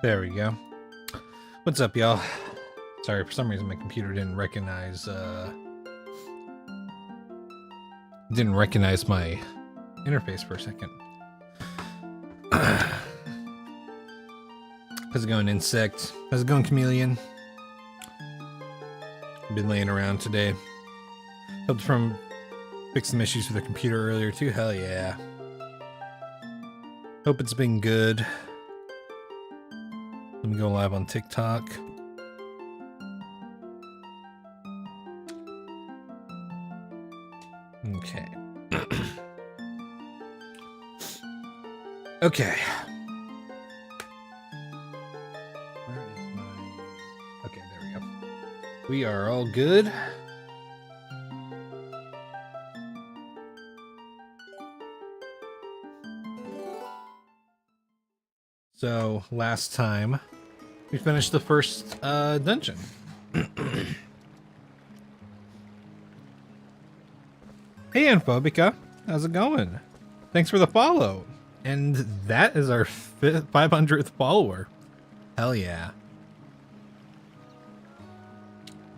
There we go. What's up, y'all? Sorry, for some reason my computer didn't recognize my interface for a second. How's it going, Insect? How's it going, Chameleon? Been laying around today. Helped from fix some issues with the computer earlier too. Hell yeah. Hope it's been good. Let me go live on TikTok. Okay. Okay. Where is my... Okay, there we go. We are all good. So, last time, we finished the first dungeon. Hey, Anphobica. How's it going? Thanks for the follow. And that is our 500th follower. Hell yeah.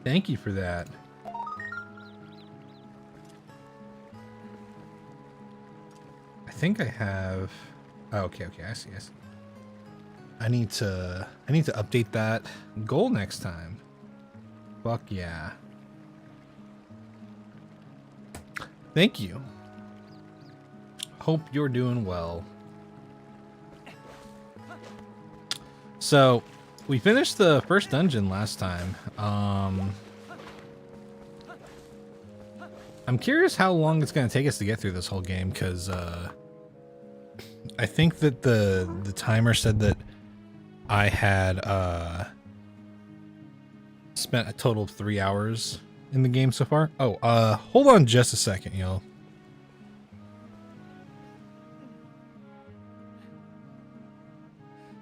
Thank you for that. I think I have... Oh, okay, I see. I need to update that goal next time. Fuck yeah. Thank you. Hope you're doing well. So, we finished the first dungeon last time. I'm curious how long it's going to take us to get through this whole game, because I think that the timer said that I had spent a total of 3 hours in the game so far. Oh, hold on just a second, y'all.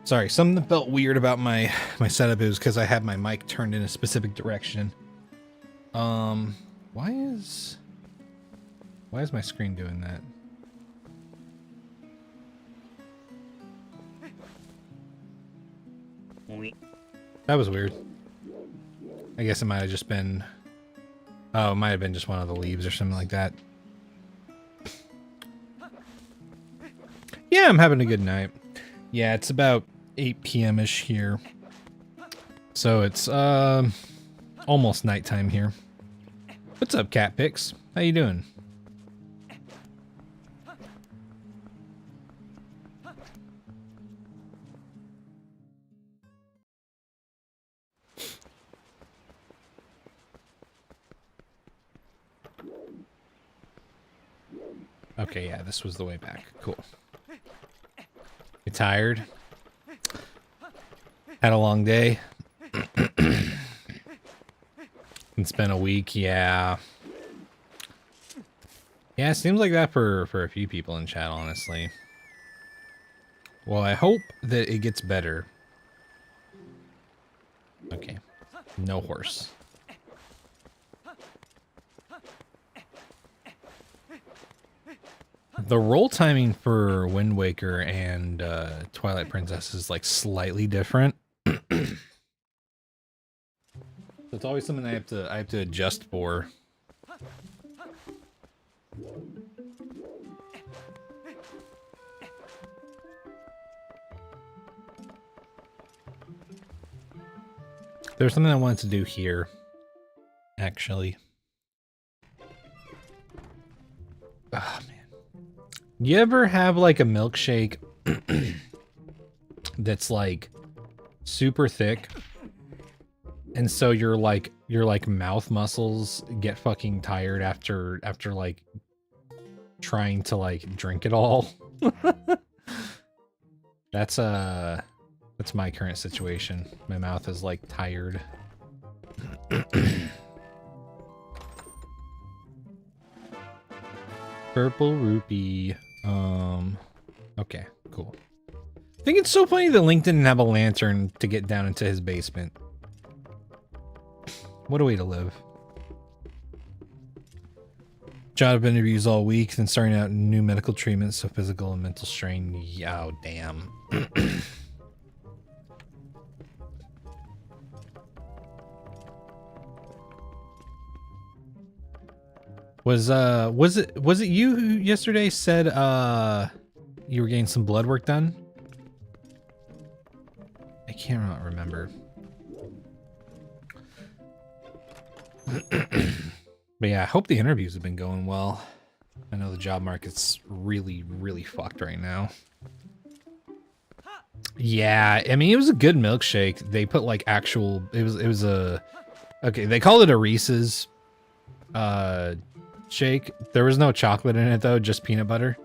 Sorry, something that felt weird about my setup is because I had my mic turned in a specific direction. Why is my screen doing that? That was weird. I guess it might have just been... Oh, it might have been just one of the leaves or something like that. Yeah, I'm having a good night. Yeah, it's about 8 p.m.-ish here. So it's almost nighttime here. What's up, Catpix? How you doing? Okay, yeah, this was the way back. Cool. You tired? Had a long day? It's been a week, yeah. Yeah, it seems like that for a few people in chat, honestly. Well, I hope that it gets better. Okay. No horse. The roll timing for Wind Waker and Twilight Princess is like slightly different. So it's always something I have to adjust for. There's something I wanted to do here, actually. Oh, man. You ever have like a milkshake that's like super thick, and so your mouth muscles get fucking tired after like trying to like drink it all? That's my current situation. My mouth is like tired. Purple rupee. Okay, cool. I think it's so funny that Link didn't have a lantern to get down into his basement. What a way to live. Job interviews all week, then starting out new medical treatments, so physical and mental strain. Yeah, oh, damn. Was it you who yesterday said you were getting some blood work done? I can't remember. But yeah, I hope the interviews have been going well. I know the job market's really, really fucked right now. Yeah, I mean, it was a good milkshake. They put like actual, it was a, okay, they called it a Reese's shake. There was no chocolate in it though, just peanut butter.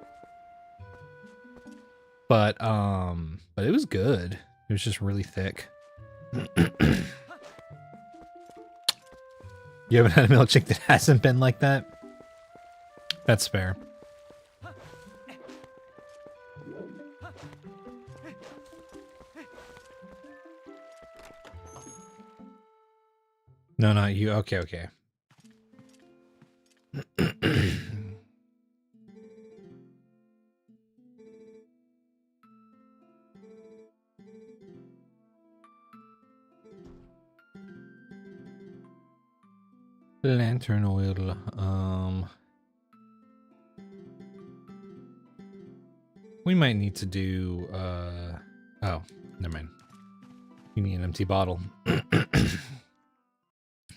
But it was good. It was just really thick. You haven't had a milkshake that hasn't been like that? That's fair. No, not you. Okay, okay. Lantern oil. We might need to do oh, never mind. You need an empty bottle.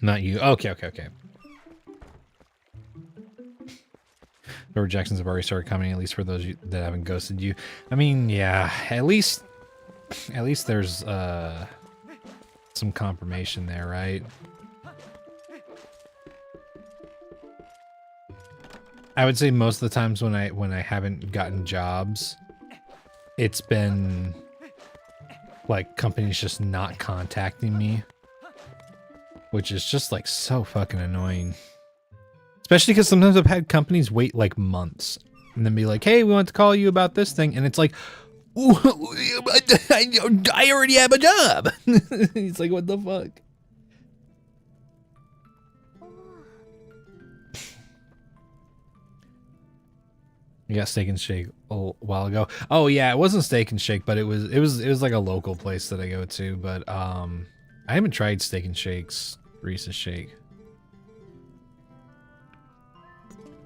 Not you. Okay, okay, okay. The rejections have already started coming, at least for those that haven't ghosted you. I mean, yeah, at least there's some confirmation there, right? I would say most of the times when I haven't gotten jobs, it's been like companies just not contacting me, which is just like so fucking annoying. Especially because sometimes I've had companies wait like months and then be like, hey, we want to call you about this thing. And it's like, I already have a job. It's like, what the fuck? You got Steak and Shake a while ago. Oh yeah, it wasn't Steak and Shake, but it was like a local place that I go to. But I haven't tried Steak and Shake's Reese's Shake.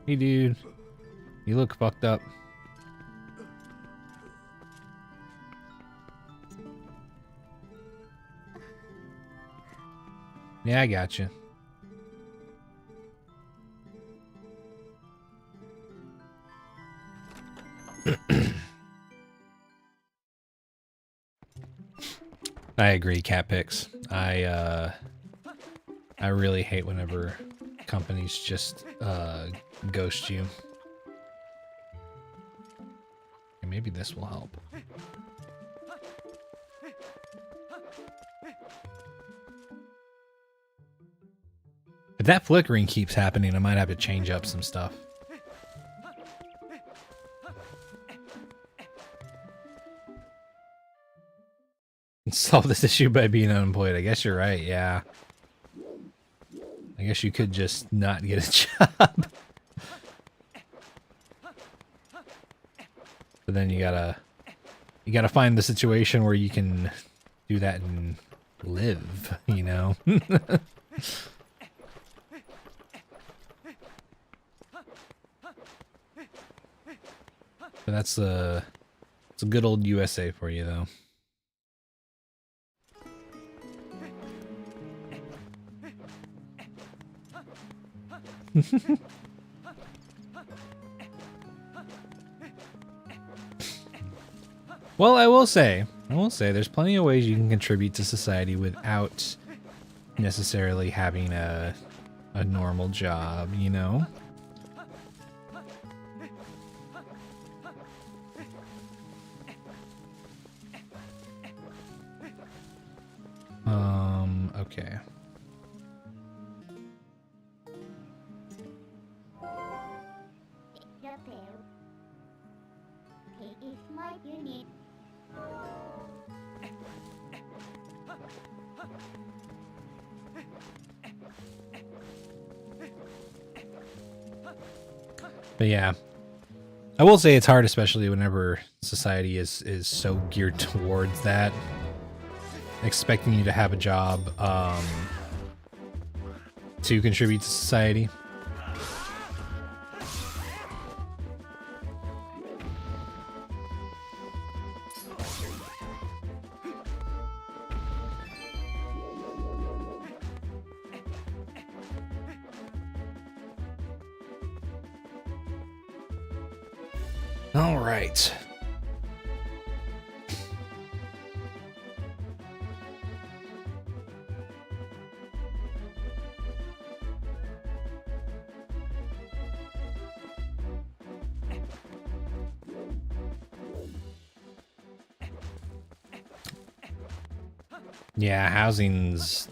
Hey dude, you look fucked up. Yeah, I got you. I agree, cat pics. I really hate whenever companies just ghost you. Okay, maybe this will help. If that flickering keeps happening, I might have to change up some stuff. Solve this issue by being unemployed. I guess you're right, yeah. I guess you could just not get a job. But then you gotta find the situation where you can do that and live, you know? But that's it's a good old USA for you though. Well, I will say there's plenty of ways you can contribute to society without necessarily having a normal job, you know? Okay. But yeah, I will say it's hard, especially whenever society is so geared towards that, expecting you to have a job to contribute to society. All right. Yeah, housing's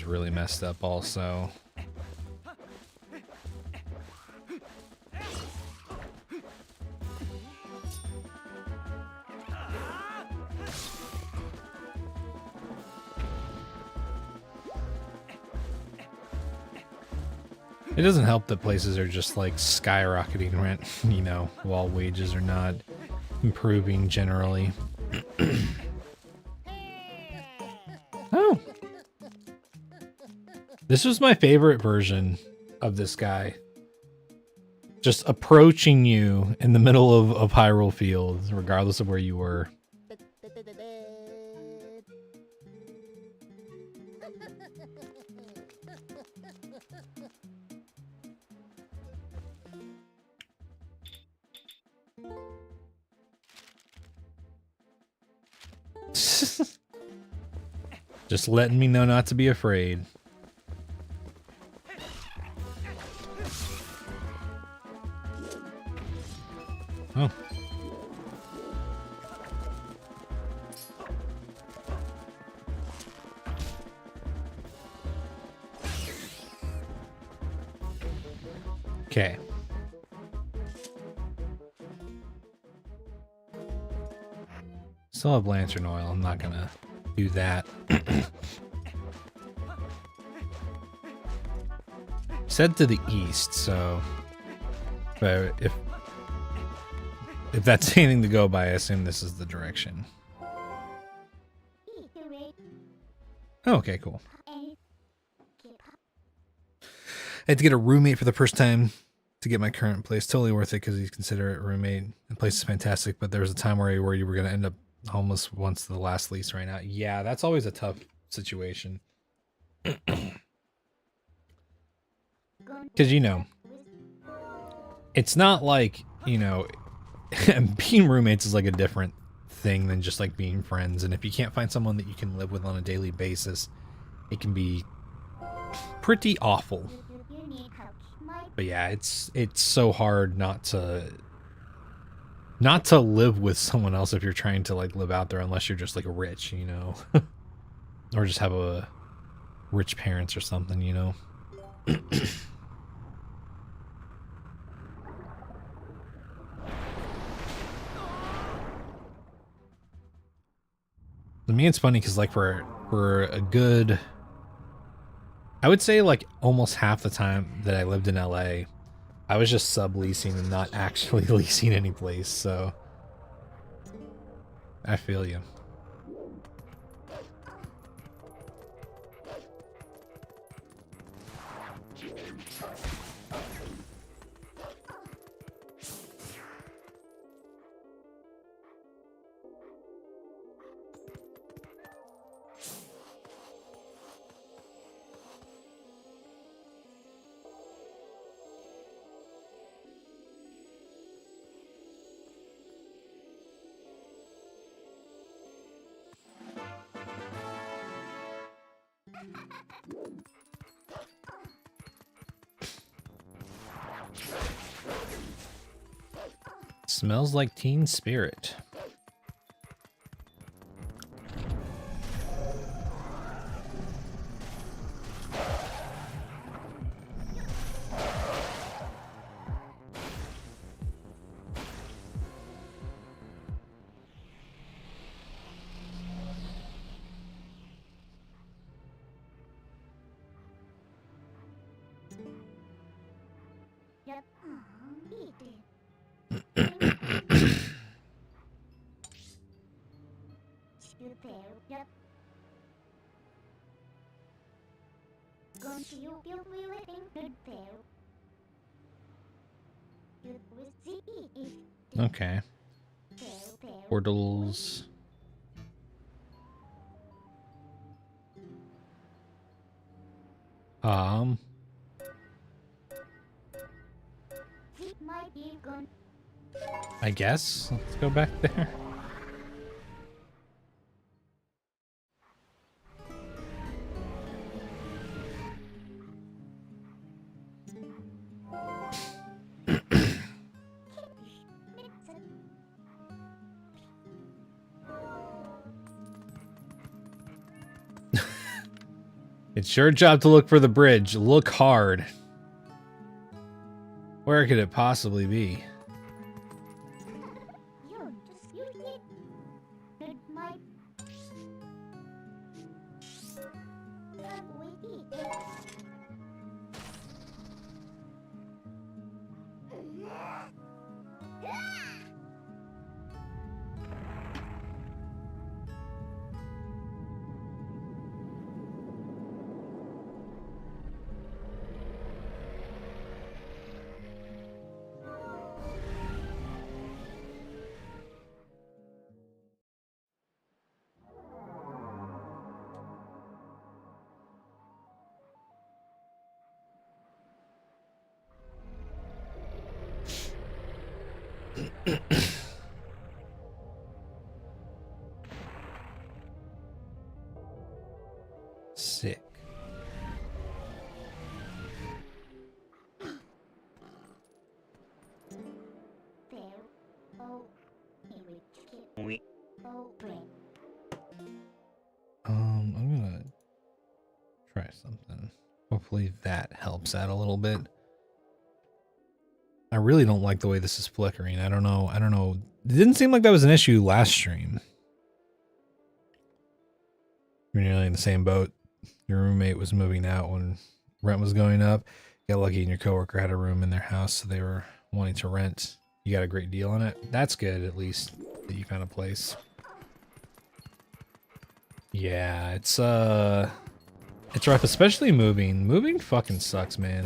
really messed up also. It doesn't help that places are just like skyrocketing rent, you know, while wages are not improving generally. Oh. This was my favorite version of this guy. Just approaching you in the middle of Hyrule Fields, regardless of where you were. Just letting me know not to be afraid. Oh. Okay. Still have lantern oil. I'm not gonna do that. Said to the east, so but if that's anything to go by, I assume this is the direction. Oh, okay, cool. I had to get a roommate for the first time to get my current place. Totally worth it because he's considerate roommate. The place is fantastic, but there was a time where you were going to end up homeless once the last lease ran out. Yeah, that's always a tough situation. Because, you know, it's not like, you know, being roommates is like a different thing than just like being friends. And if you can't find someone that you can live with on a daily basis, it can be pretty awful. But yeah, it's so hard not to live with someone else if you're trying to like live out there, unless you're just like rich, you know, or just have a rich parents or something, you know. To me, it's funny because like for a good, I would say like almost half the time that I lived in LA, I was just subleasing and not actually leasing any place, so I feel you. Smells like Teen Spirit. Okay. Portals. I guess. Let's go back there. It's your job to look for the bridge. Look hard. Where could it possibly be? Sick. I'm gonna try something. Hopefully that helps out a little bit. I really don't like the way this is flickering. I don't know. It didn't seem like that was an issue last stream. You're nearly in the same boat. Your roommate was moving out when rent was going up. You got lucky and your coworker had a room in their house, so they were wanting to rent. You got a great deal on it. That's good, at least, that you found a place. Yeah, it's rough, especially moving. Moving fucking sucks, man.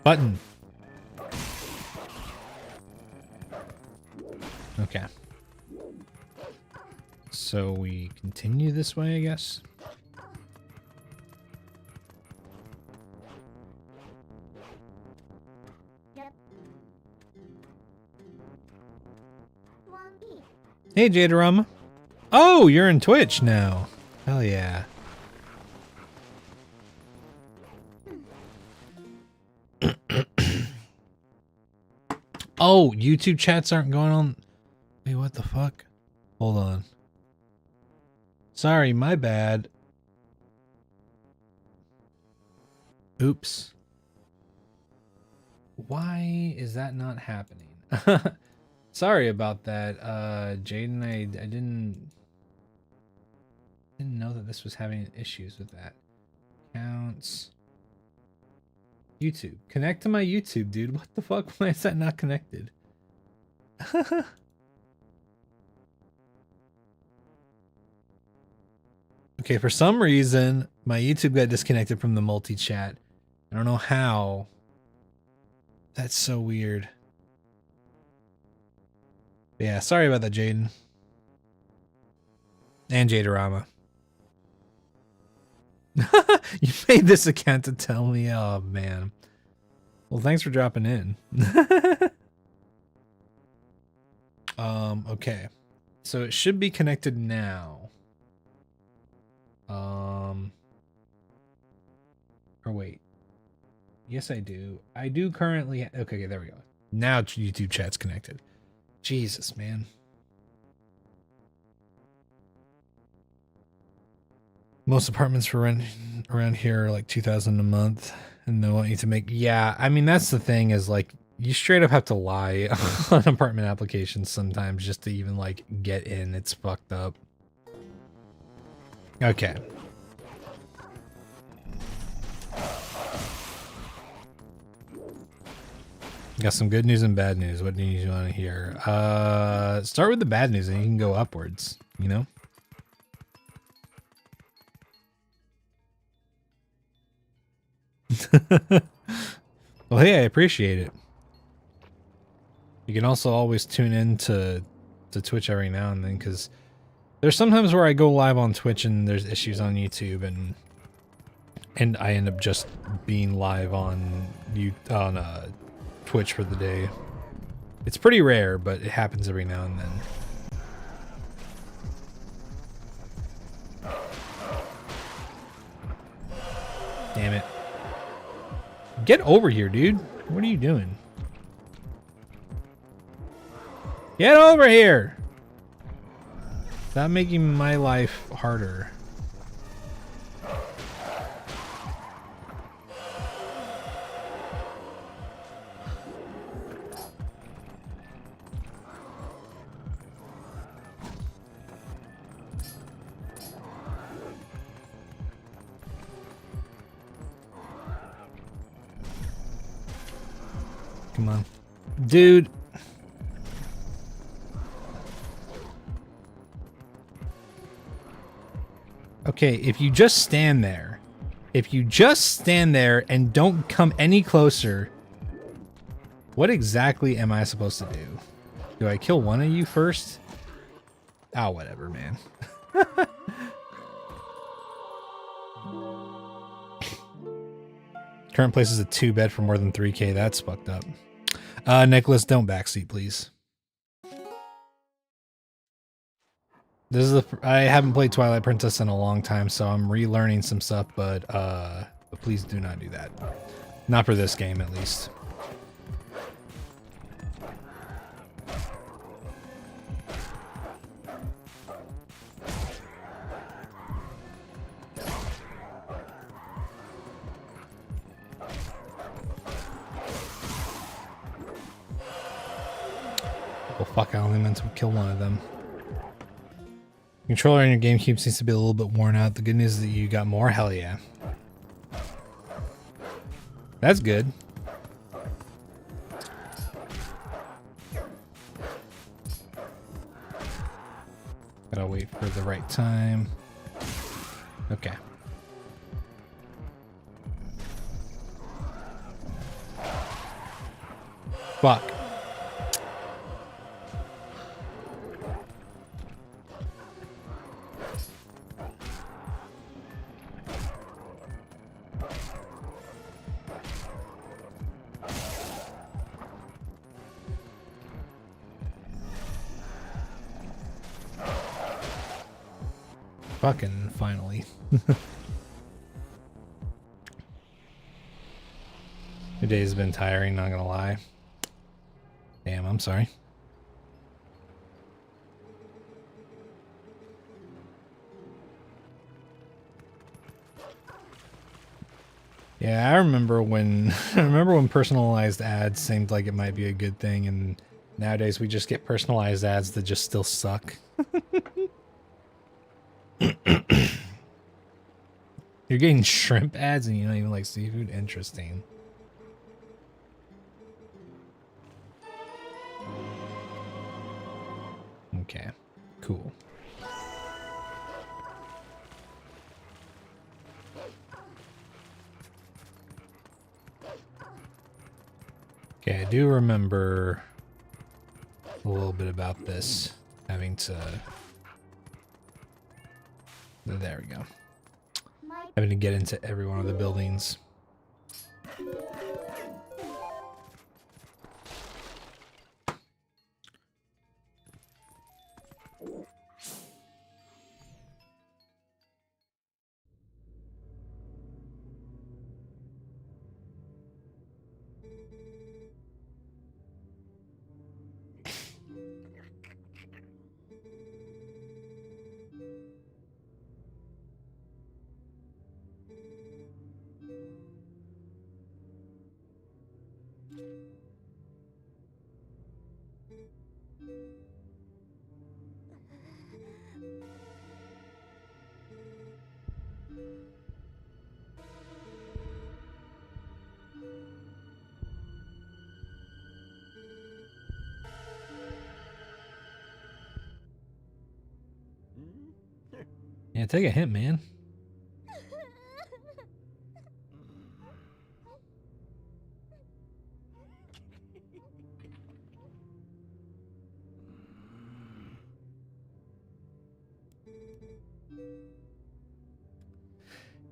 Button. Okay. So we continue this way, I guess. Hey, Jadarama. Oh, you're in Twitch now. Hell yeah. Oh, YouTube chats aren't going on. Wait, what the fuck? Hold on. Sorry, my bad. Oops. Why is that not happening? Sorry about that, Jaden. I didn't know that this was having issues with that. Counts. YouTube. Connect to my YouTube, dude. What the fuck? Why is that not connected? Okay, for some reason, my YouTube got disconnected from the multi-chat. I don't know how. That's so weird. But yeah, sorry about that, Jaden. And Jadarama. You made this account to tell me. Oh, man. Well, thanks for dropping in. Okay. So it should be connected now. Or wait. Yes, I do. I do currently. Okay, there we go. Now YouTube chat's connected. Jesus, man. Most apartments for rent around here are like $2,000 a month, and they want you to make. Yeah, I mean that's the thing is like you straight up have to lie on apartment applications sometimes just to even like get in. It's fucked up. Okay. Got some good news and bad news. What news you want to hear? Start with the bad news and you can go upwards, you know? Well, hey, I appreciate it. You can also always tune in to Twitch every now and then because There's sometimes where I go live on Twitch and there's issues on YouTube, and I end up just being live on Twitch for the day. It's pretty rare, but it happens every now and then. Damn it. Get over here, dude. What are you doing? Get over here! Stop making my life harder. Come on. Dude. Okay, if you just stand there. If you just stand there and don't come any closer, what exactly am I supposed to do? Do I kill one of you first? Oh, whatever, man. Current place is a 2-bed for more than 3K. That's fucked up. Nicholas, don't backseat, please. This is I haven't played Twilight Princess in a long time, so I'm relearning some stuff, but please do not do that. Not for this game, at least. Oh fuck, I only meant to kill one of them. Controller in your GameCube seems to be a little bit worn out. The good news is that you got more. Hell yeah. That's good. Gotta wait for the right time. Okay. Fuck. Fucking finally. Your day has been tiring, not gonna lie. Damn, I'm sorry. Yeah, I remember when personalized ads seemed like it might be a good thing, and nowadays we just get personalized ads that just still suck. You're getting shrimp ads and you don't even like seafood? Interesting. Okay, cool. Okay, I do remember a little bit about this having to... There we go. Having to get into every one of the buildings. Yeah, take a hint, man.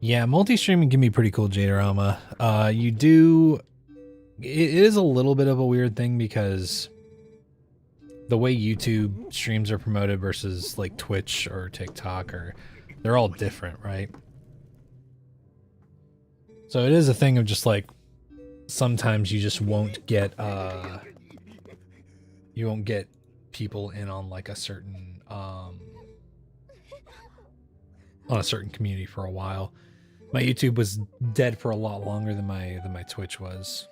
Yeah, multi-streaming can be pretty cool, Jadarama. You do... It is a little bit of a weird thing because the way YouTube streams are promoted versus like Twitch or TikTok, or they're all different, right? So it is a thing of just like sometimes you just won't get people in on like a certain on a certain community for a while. My YouTube was dead for a lot longer than my Twitch was.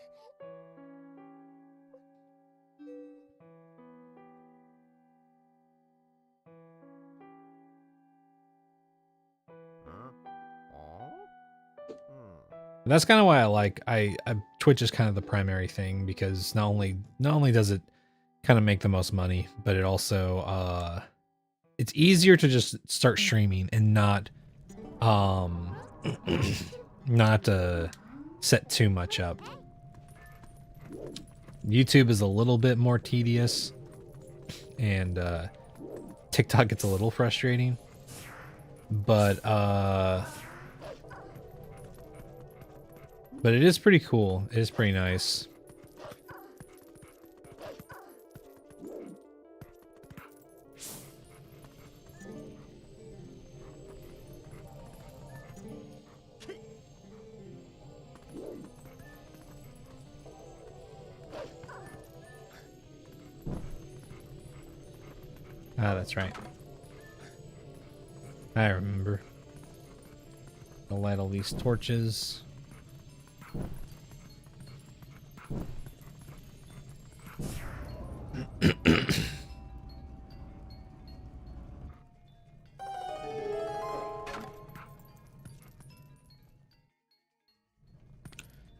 And that's kind of why I Twitch is kind of the primary thing, because not only does it kind of make the most money, but it also it's easier to just start streaming and not not set too much up. YouTube is a little bit more tedious, and TikTok gets a little frustrating, but it is pretty cool. It is pretty nice. Ah, that's right. I remember. I'll light all these torches.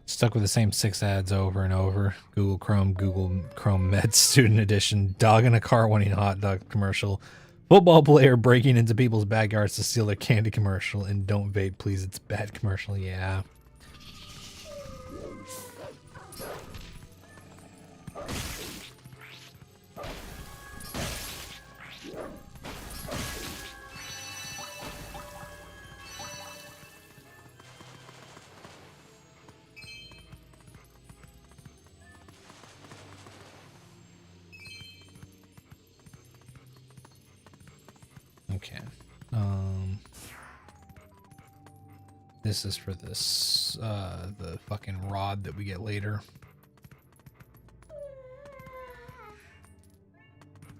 Stuck with the same 6 ads over and over. Google Chrome Med Student Edition, dog in a car wanting a hot dog commercial, football player breaking into people's backyards to steal their candy commercial, and don't vape please, it's bad commercial. Yeah. Okay. This is for this, the fucking rod that we get later.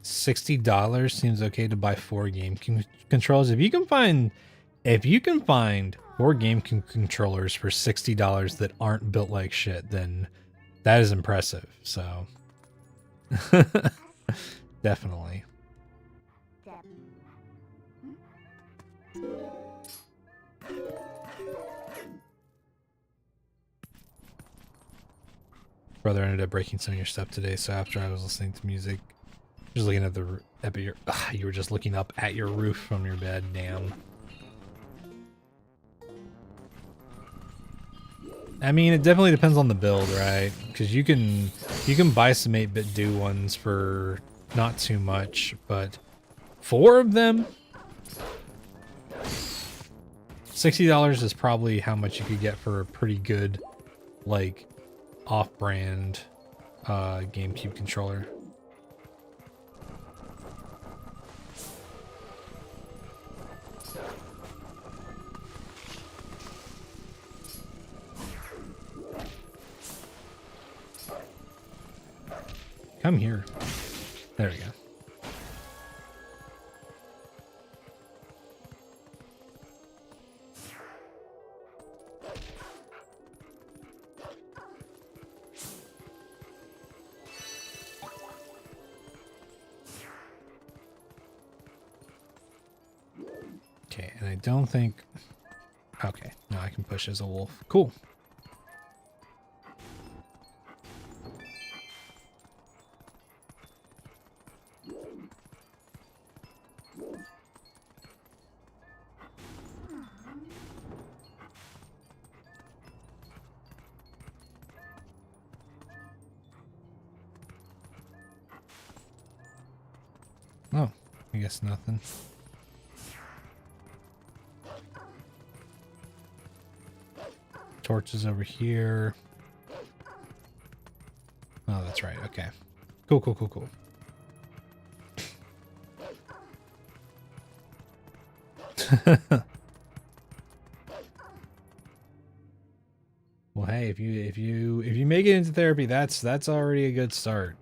$60 seems okay to buy 4 game controllers. If you can find 4 game controllers for $60 that aren't built like shit, then that is impressive. So definitely. Brother ended up breaking some of your stuff today, so after I was listening to music, just looking at the you were just looking up at your roof from your bed. Damn. I mean, it definitely depends on the build, right? Because you can buy some 8-bit do ones for not too much, but 4 of them, $60 is probably how much you could get for a pretty good, like, off-brand GameCube controller. Come here. There we go. Okay, and I don't think... Okay, now I can push as a wolf. Cool. Oh, I guess nothing. torches over here. Oh, that's right. Okay. Cool, cool, cool, cool. Well, hey, if you make it into therapy, that's already a good start.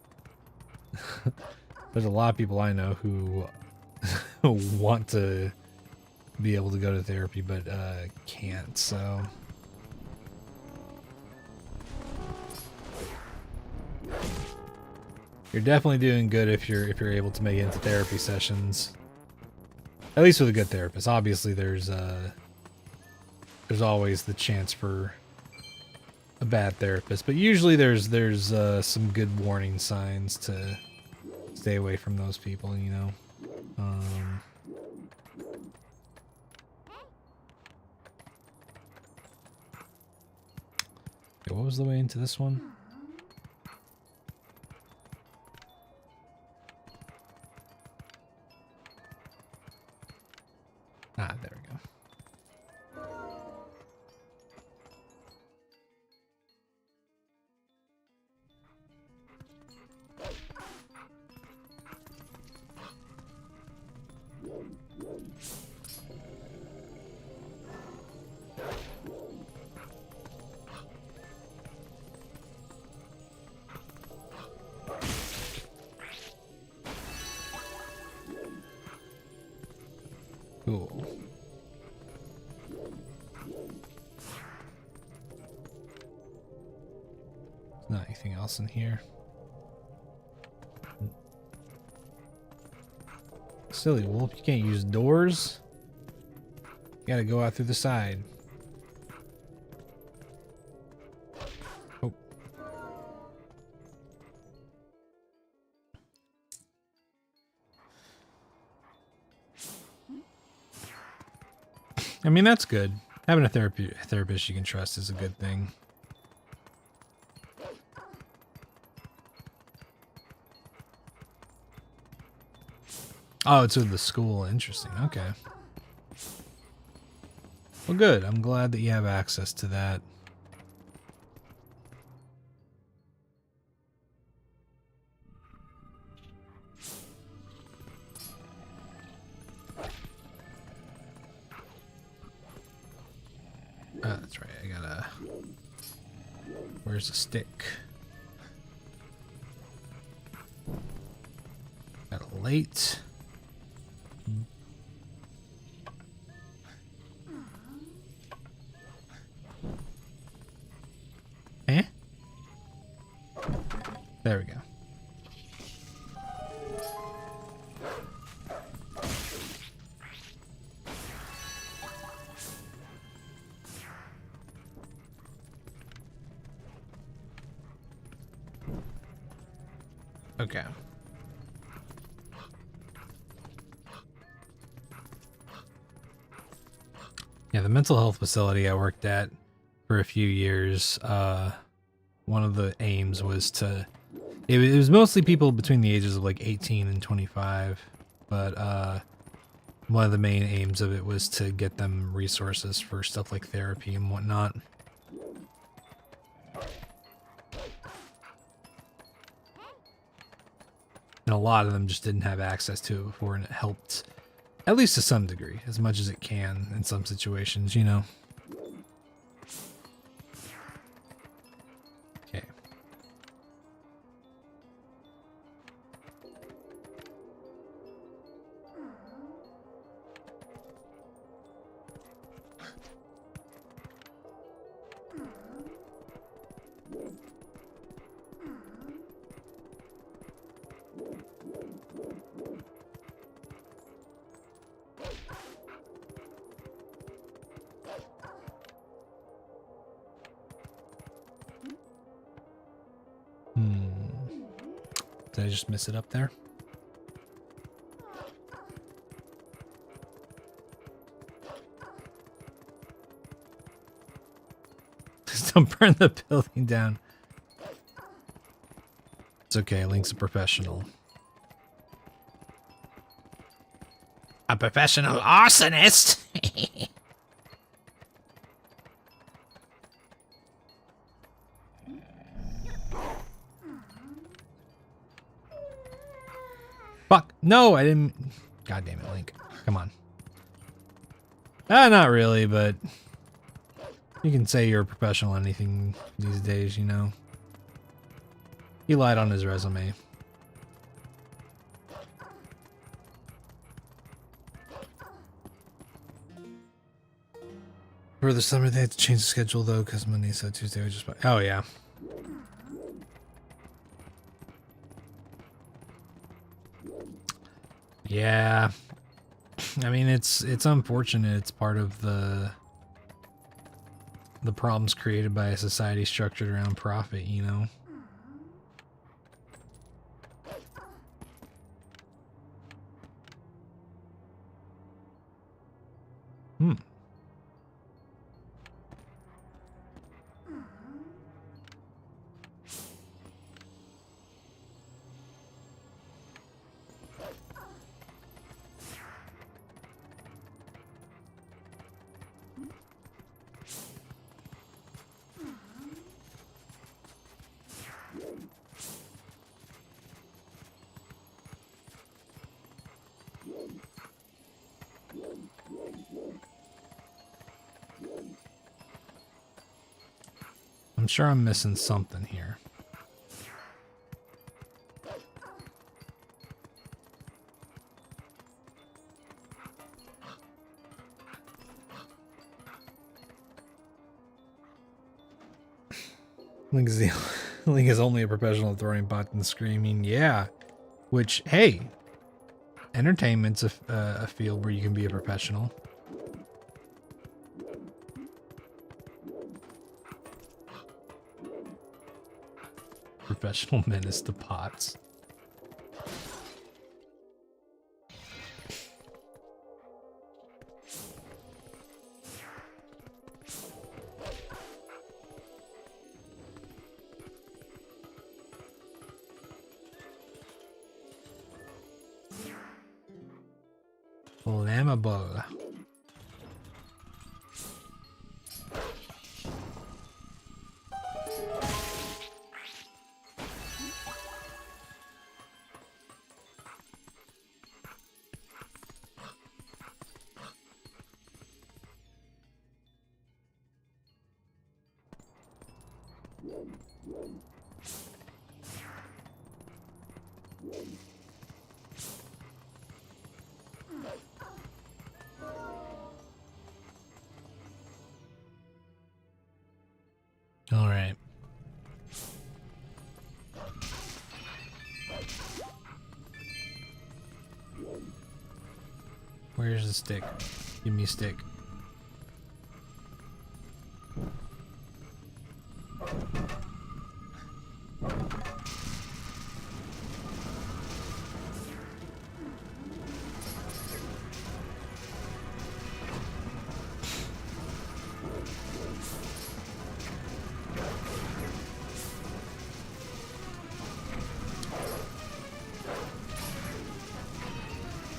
There's a lot of people I know who want to be able to go to therapy, but can't. So you're definitely doing good if you're able to make it into therapy sessions. At least with a good therapist. Obviously, there's always the chance for a bad therapist, but usually there's some good warning signs to stay away from those people, you know. Okay, what was the way into this one? Ah, there we go. Cool. Not anything else in here. Silly wolf, you can't use doors. You gotta go out through the side. Oh. I mean, that's good. Having a therapist you can trust is a good thing. Oh, it's with the school. Interesting. Okay. Well, good. I'm glad that you have access to that. Ah, that's right. I gotta... Where's the stick? Got a late. Eh? There we go. Okay. Yeah, the mental health facility I worked at for a few years, one of the aims was to... It was mostly people between the ages of like 18 and 25, but one of the main aims of it was to get them resources for stuff like therapy and whatnot. And a lot of them just didn't have access to it before, and it helped, at least to some degree, as much as it can in some situations, you know. Okay. Did I just miss it up there? Just don't burn the building down. It's okay, Link's a professional. A professional arsonist? Fuck. No, I didn't. God damn it, Link. Come on. Not really, but you can say you're a professional at anything these days, you know. He lied on his resume. For the summer, they had to change the schedule though, because Monday, so Tuesday was just. Oh yeah. Yeah. I mean, it's unfortunate. It's part of the problems created by a society structured around profit, you know. I'm sure I'm missing something here. Link is only a professional at throwing bots and screaming. Yeah, which, hey, entertainment's a field where you can be a professional. Professional menace to pots. Flammable. All right. Where's the stick? Give me a stick.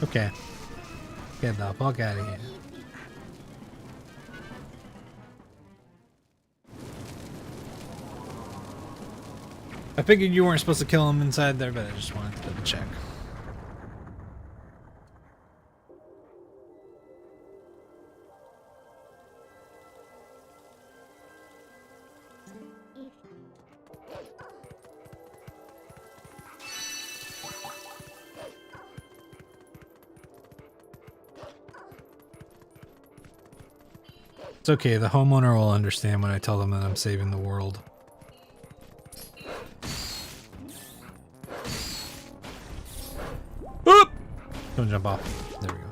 Okay. Get the fuck out of here. I figured you weren't supposed to kill him inside there, but I just wanted to double check. It's okay, the homeowner will understand when I tell them that I'm saving the world. Oop! Don't jump off. There we go.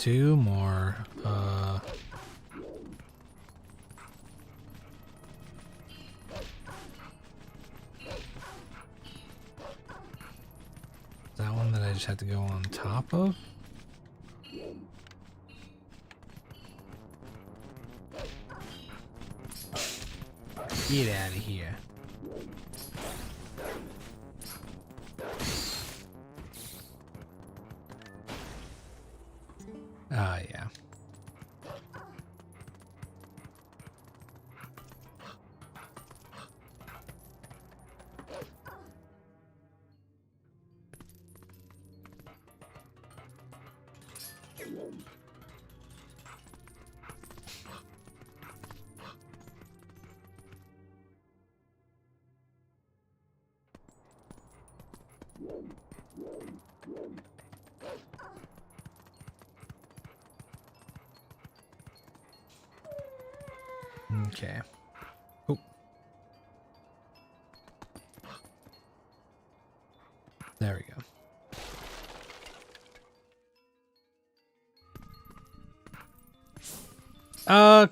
2 more. That one that I just had to go on top of? Get out of here. Ah, yeah. Okay. Oh. There we go.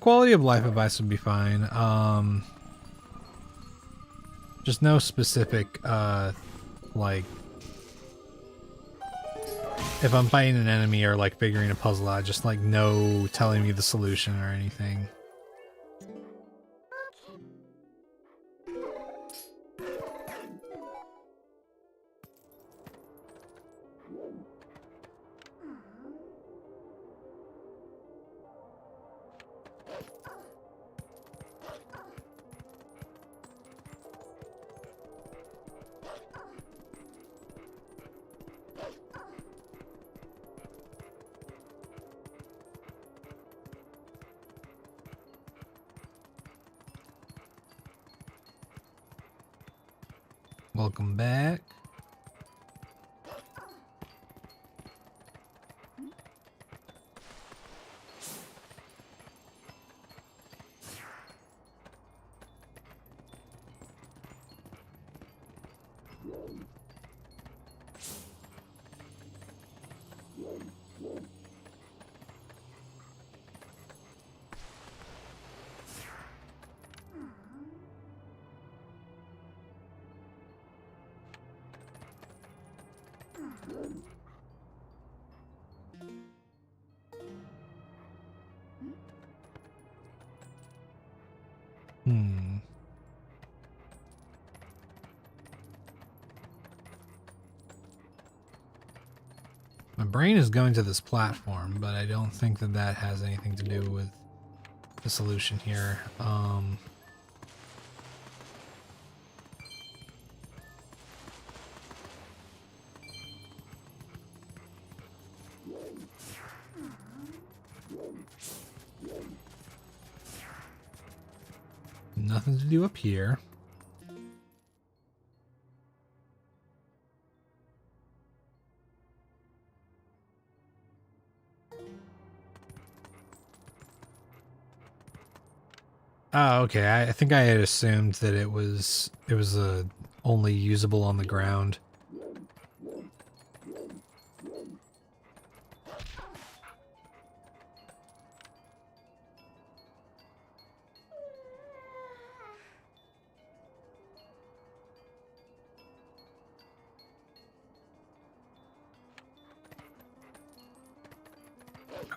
Quality of life advice would be fine. Just no specific, like, if I'm fighting an enemy or, like, figuring a puzzle out, just, like, no telling me the solution or anything. Welcome back. My brain is going to this platform, but I don't think that that has anything to do with the solution here. Nothing to do up here. Oh, okay. I think I had assumed that it was only usable on the ground.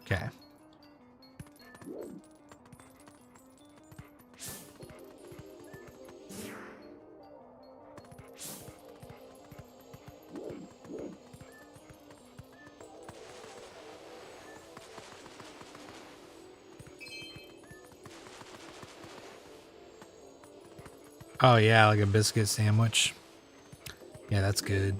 Okay. Oh yeah, like a biscuit sandwich. Yeah, that's good.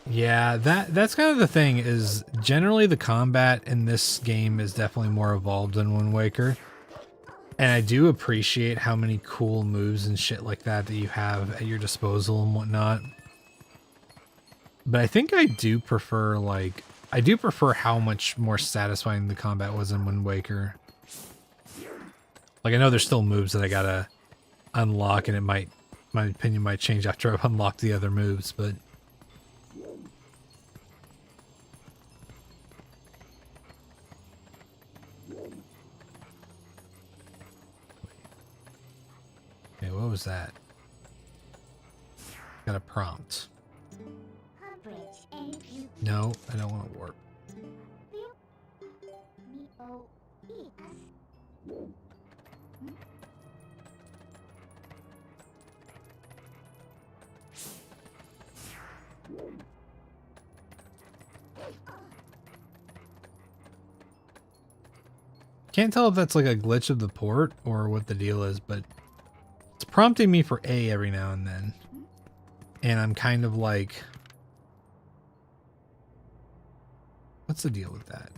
Yeah, that's kind of the thing, is generally the combat in this game is definitely more evolved than Wind Waker. And I do appreciate how many cool moves and shit like that that you have at your disposal and whatnot. But I think I do prefer, like, I do prefer how much more satisfying the combat was in Wind Waker. Like, I know there's still moves that I gotta unlock, and it might My opinion might change after I've unlocked the other moves, but... Okay, what was that? Got a prompt. No, I don't want to warp. Can't tell if that's like a glitch of the port or what the deal is, but it's prompting me for A every now and then. And I'm kind of like, what's the deal with that?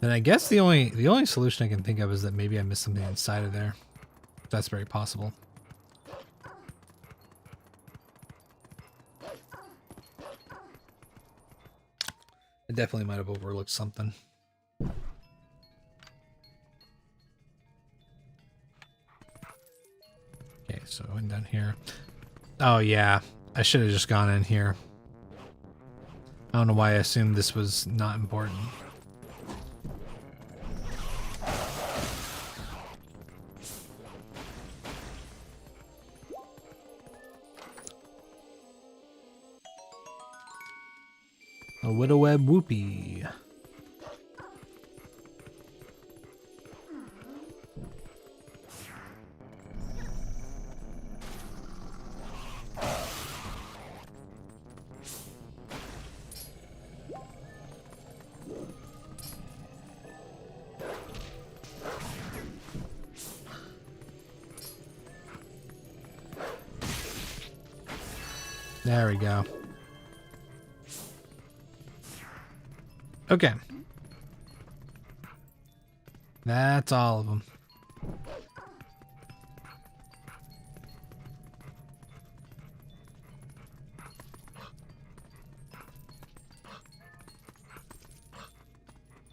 And I guess the only solution I can think of is that maybe I missed something inside of there. That's very possible. I definitely might have overlooked something. Okay, so I went down here. Oh yeah, I should have just gone in here. I don't know why I assumed this was not important. A widow web whoopee. There we go. Okay. That's all of them.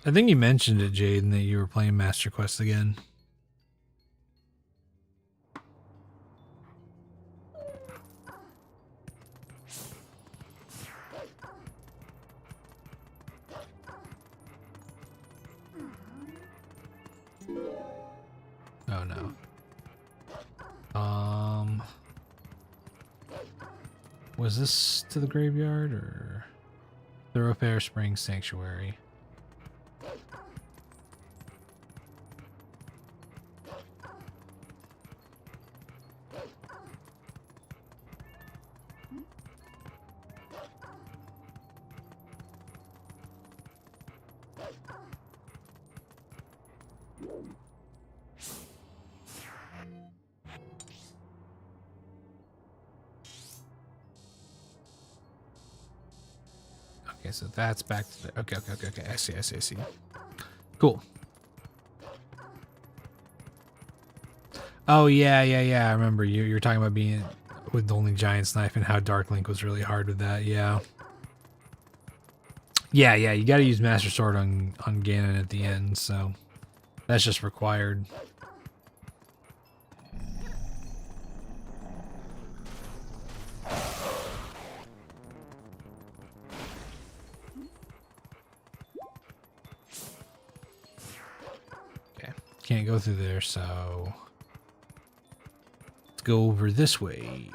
I think you mentioned it, Jaden, that you were playing Master Quest again. Oh no. Was this to the graveyard or Thoroughfare Spring Sanctuary? Okay, so that's back to the... Okay. I see. Cool. Oh, yeah. I remember you're talking about being with the only Giant's Knife and how Dark Link was really hard with that, yeah. Yeah, you gotta use Master Sword on Ganon at the end, so that's just required. Can't go through there, so let's go over this way.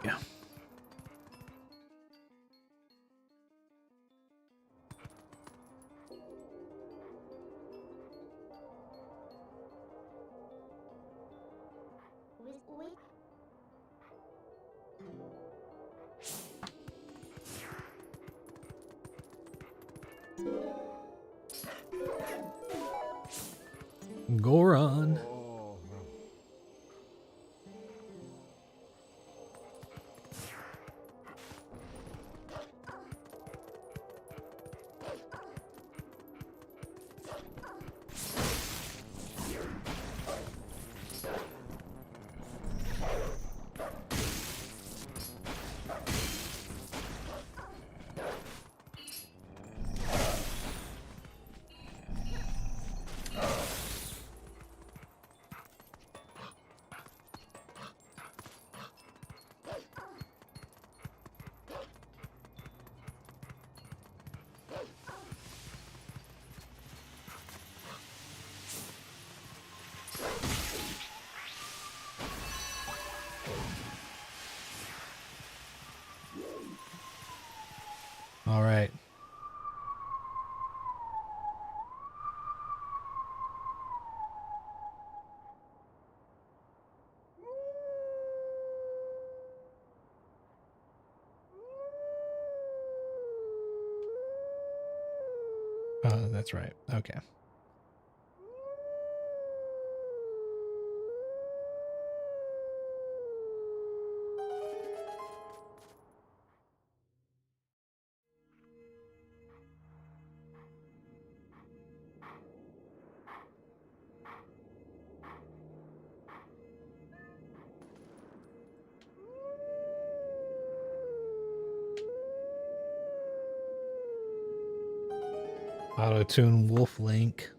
Goron. All right. That's right. Okay. Auto-tune Wolf Link.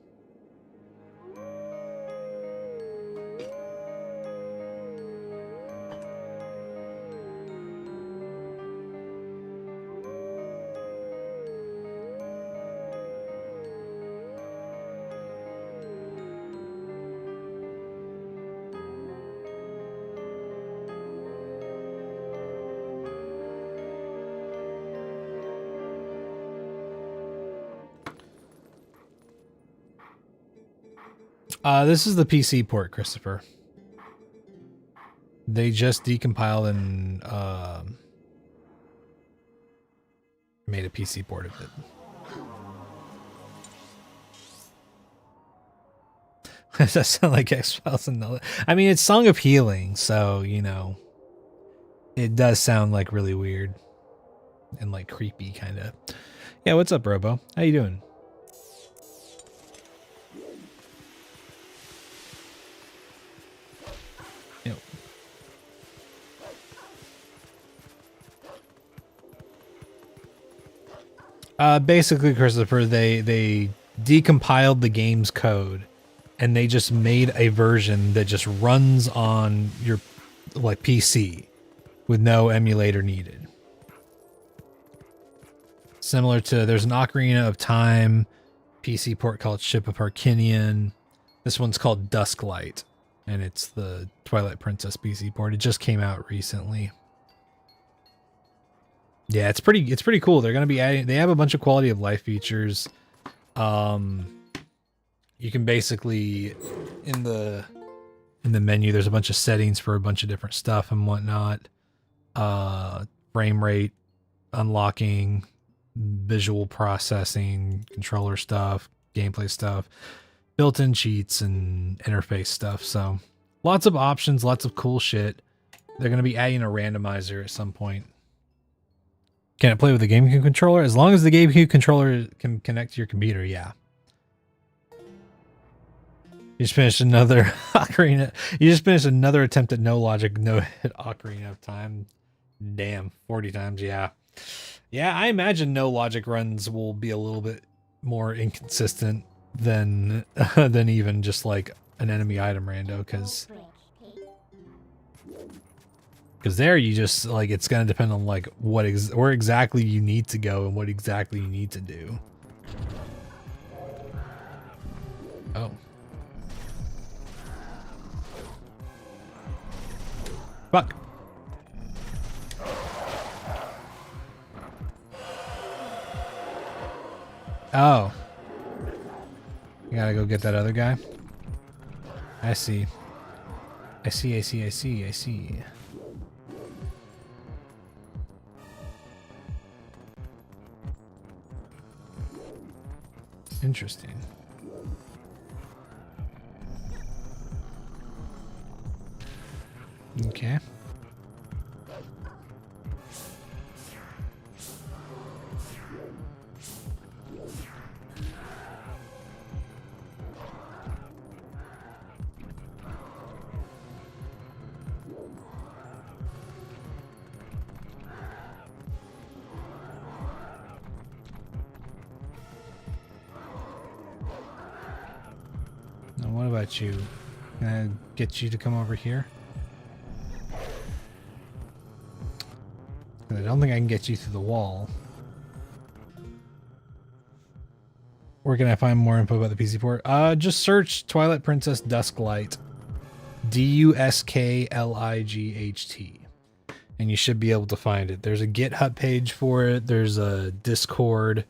This is the PC port, Christopher. They just decompiled and made a PC port of it. Does that sound like X-Files? I mean, it's Song of Healing, so, you know, it does sound like really weird and like creepy kind of. Yeah, what's up, Robo? How you doing? Basically, Christopher, they decompiled the game's code, and they just made a version that just runs on your like PC with no emulator needed. Similar to, there's an Ocarina of Time PC port called Ship of Harkinian. This one's called Dusklight, and it's the Twilight Princess PC port. It just came out recently. Yeah, it's pretty cool. They're going to be adding, they have a bunch of quality of life features. You can basically, in the menu, there's a bunch of settings for a bunch of different stuff and whatnot. Frame rate, unlocking, visual processing, controller stuff, gameplay stuff, built-in cheats and interface stuff. So lots of options, lots of cool shit. They're going to be adding a randomizer at some point. Can it play with the GameCube controller? As long as the GameCube controller can connect to your computer, yeah. You just finished another Ocarina. You just finished another attempt at No Logic, No Hit Ocarina of Time. Damn, 40 times, yeah. Yeah, I imagine No Logic runs will be a little bit more inconsistent than than even just like an enemy item rando, because there you just like, it's gonna depend on like where exactly you need to go and what exactly you need to do. Oh. Fuck. Oh. You gotta go get that other guy? I see. I see. Interesting. Okay. Now what about you? Can I get you to come over here? I don't think I can get you through the wall. Where can I find more info about the PC port? Just search Twilight Princess Dusklight. Dusklight. and you should be able to find it. There's a GitHub page for it. There's a Discord.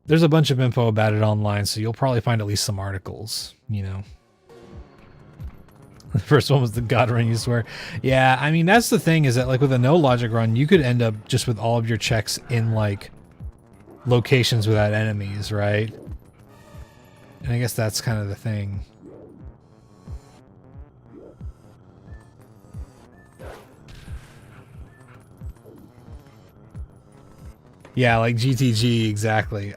There's a bunch of info about it online, so you'll probably find at least some articles, you know. The first one was the God run, you swear. Yeah, I mean, that's the thing, is that like with a no logic run, you could end up just with all of your checks in like locations without enemies, right? And I guess that's kind of the thing. Yeah, like GTG, exactly.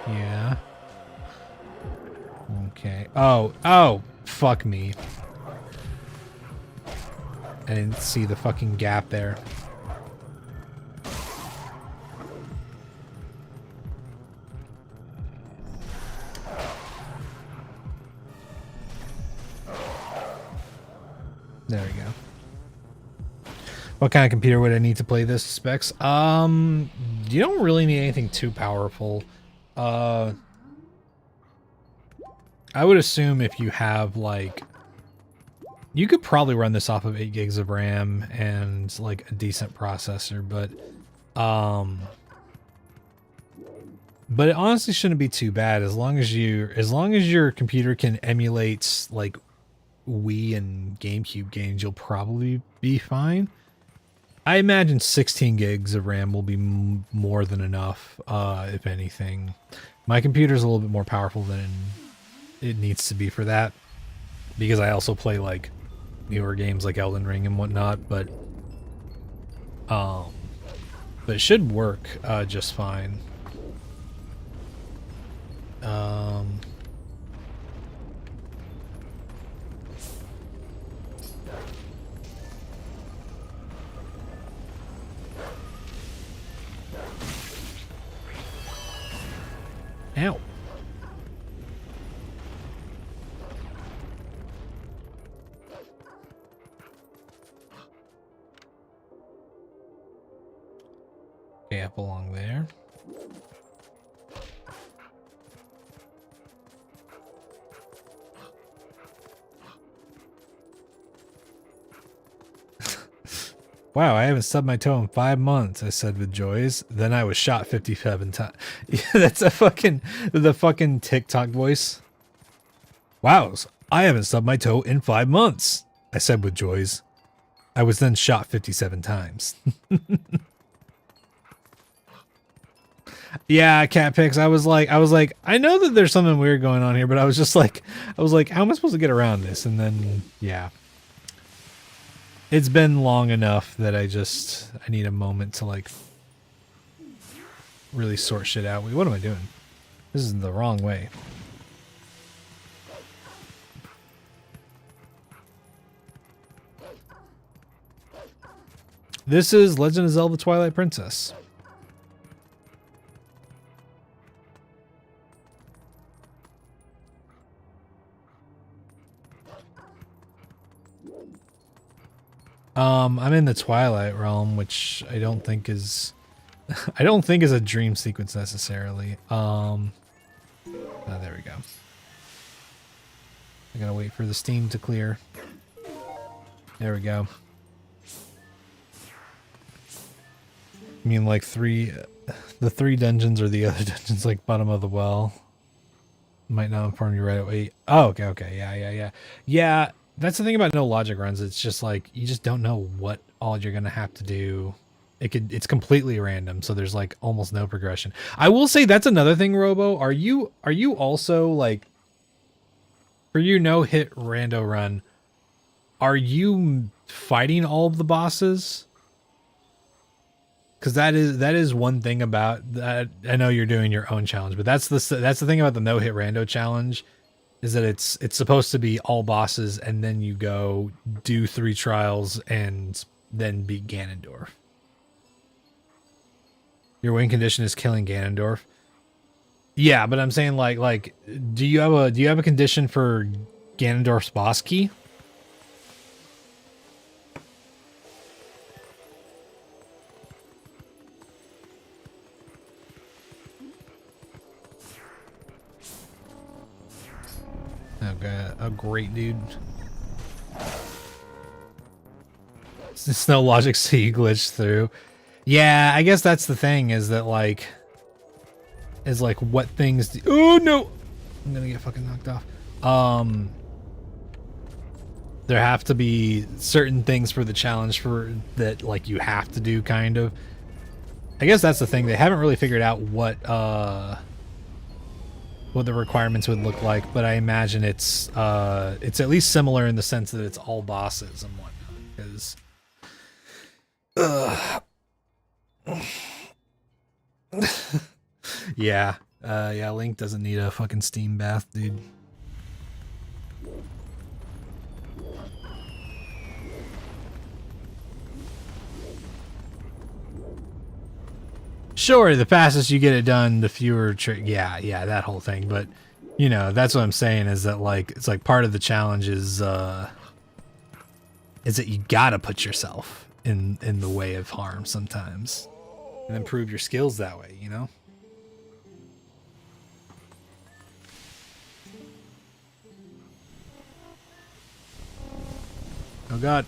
Yeah. Okay. Oh, fuck me. I didn't see the fucking gap there. There we go. What kind of computer would I need to play this specs? You don't really need anything too powerful. I would assume if you have like, you could probably run this off of 8 gigs of RAM and like a decent processor, but it honestly shouldn't be too bad as long as your computer can emulate like Wii and GameCube games, you'll probably be fine. I imagine 16 gigs of RAM will be more than enough, if anything. My computer's a little bit more powerful than it needs to be for that, because I also play like newer games like Elden Ring and whatnot, but it should work just fine. Ow. Okay, up along there. Wow, I haven't stubbed my toe in 5 months, I said with joys. Then I was shot 57 times. Yeah, that's the fucking TikTok voice. Wow, I haven't stubbed my toe in 5 months, I said with joys. I was then shot 57 times. Yeah, cat pics. I was like, I know that there's something weird going on here, but I was like, how am I supposed to get around this? And then, yeah. It's been long enough that I need a moment to like really sort shit out. Wait, what am I doing? This is the wrong way. This is Legend of Zelda Twilight Princess. I'm in the Twilight realm, which I don't think is a dream sequence necessarily. Oh, there we go. I gotta wait for the steam to clear. There we go. I mean, like the 3 dungeons or the other dungeons, like bottom of the well. Might not inform you right away. Oh, okay, yeah. That's the thing about no logic runs. It's just like you just don't know what all you're gonna have to do. It's completely random, so there's like almost no progression. I will say that's another thing, Robo. Are you also like, for your no hit rando run, are you fighting all of the bosses? Because that is one thing about that. I know you're doing your own challenge, but that's the thing about the no hit rando challenge, is that it's supposed to be all bosses, and then you go do 3 trials and then beat Ganondorf. Your win condition is killing Ganondorf. Yeah, but I'm saying like do you have a condition for Ganondorf's boss key? a great dude. It's no logic C glitch through. Yeah, I guess that's the thing, is that like what things do, oh no, I'm gonna get fucking knocked off. There have to be certain things for the challenge for that, like, you have to do, kind of. I guess that's the thing. They haven't really figured out what the requirements would look like, but I imagine it's at least similar in the sense that it's all bosses and whatnot. Because yeah, yeah, Link doesn't need a fucking steam bath, dude. Sure, the fastest you get it done, the fewer yeah, that whole thing. But, you know, that's what I'm saying, is that, like, it's like part of the challenge is that you gotta put yourself in the way of harm sometimes, and improve your skills that way, you know? Oh god.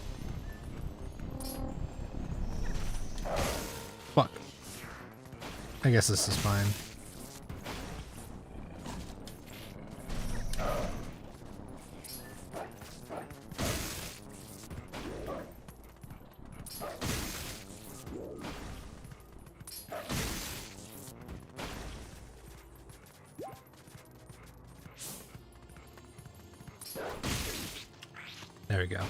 Fuck. I guess this is fine. There we go.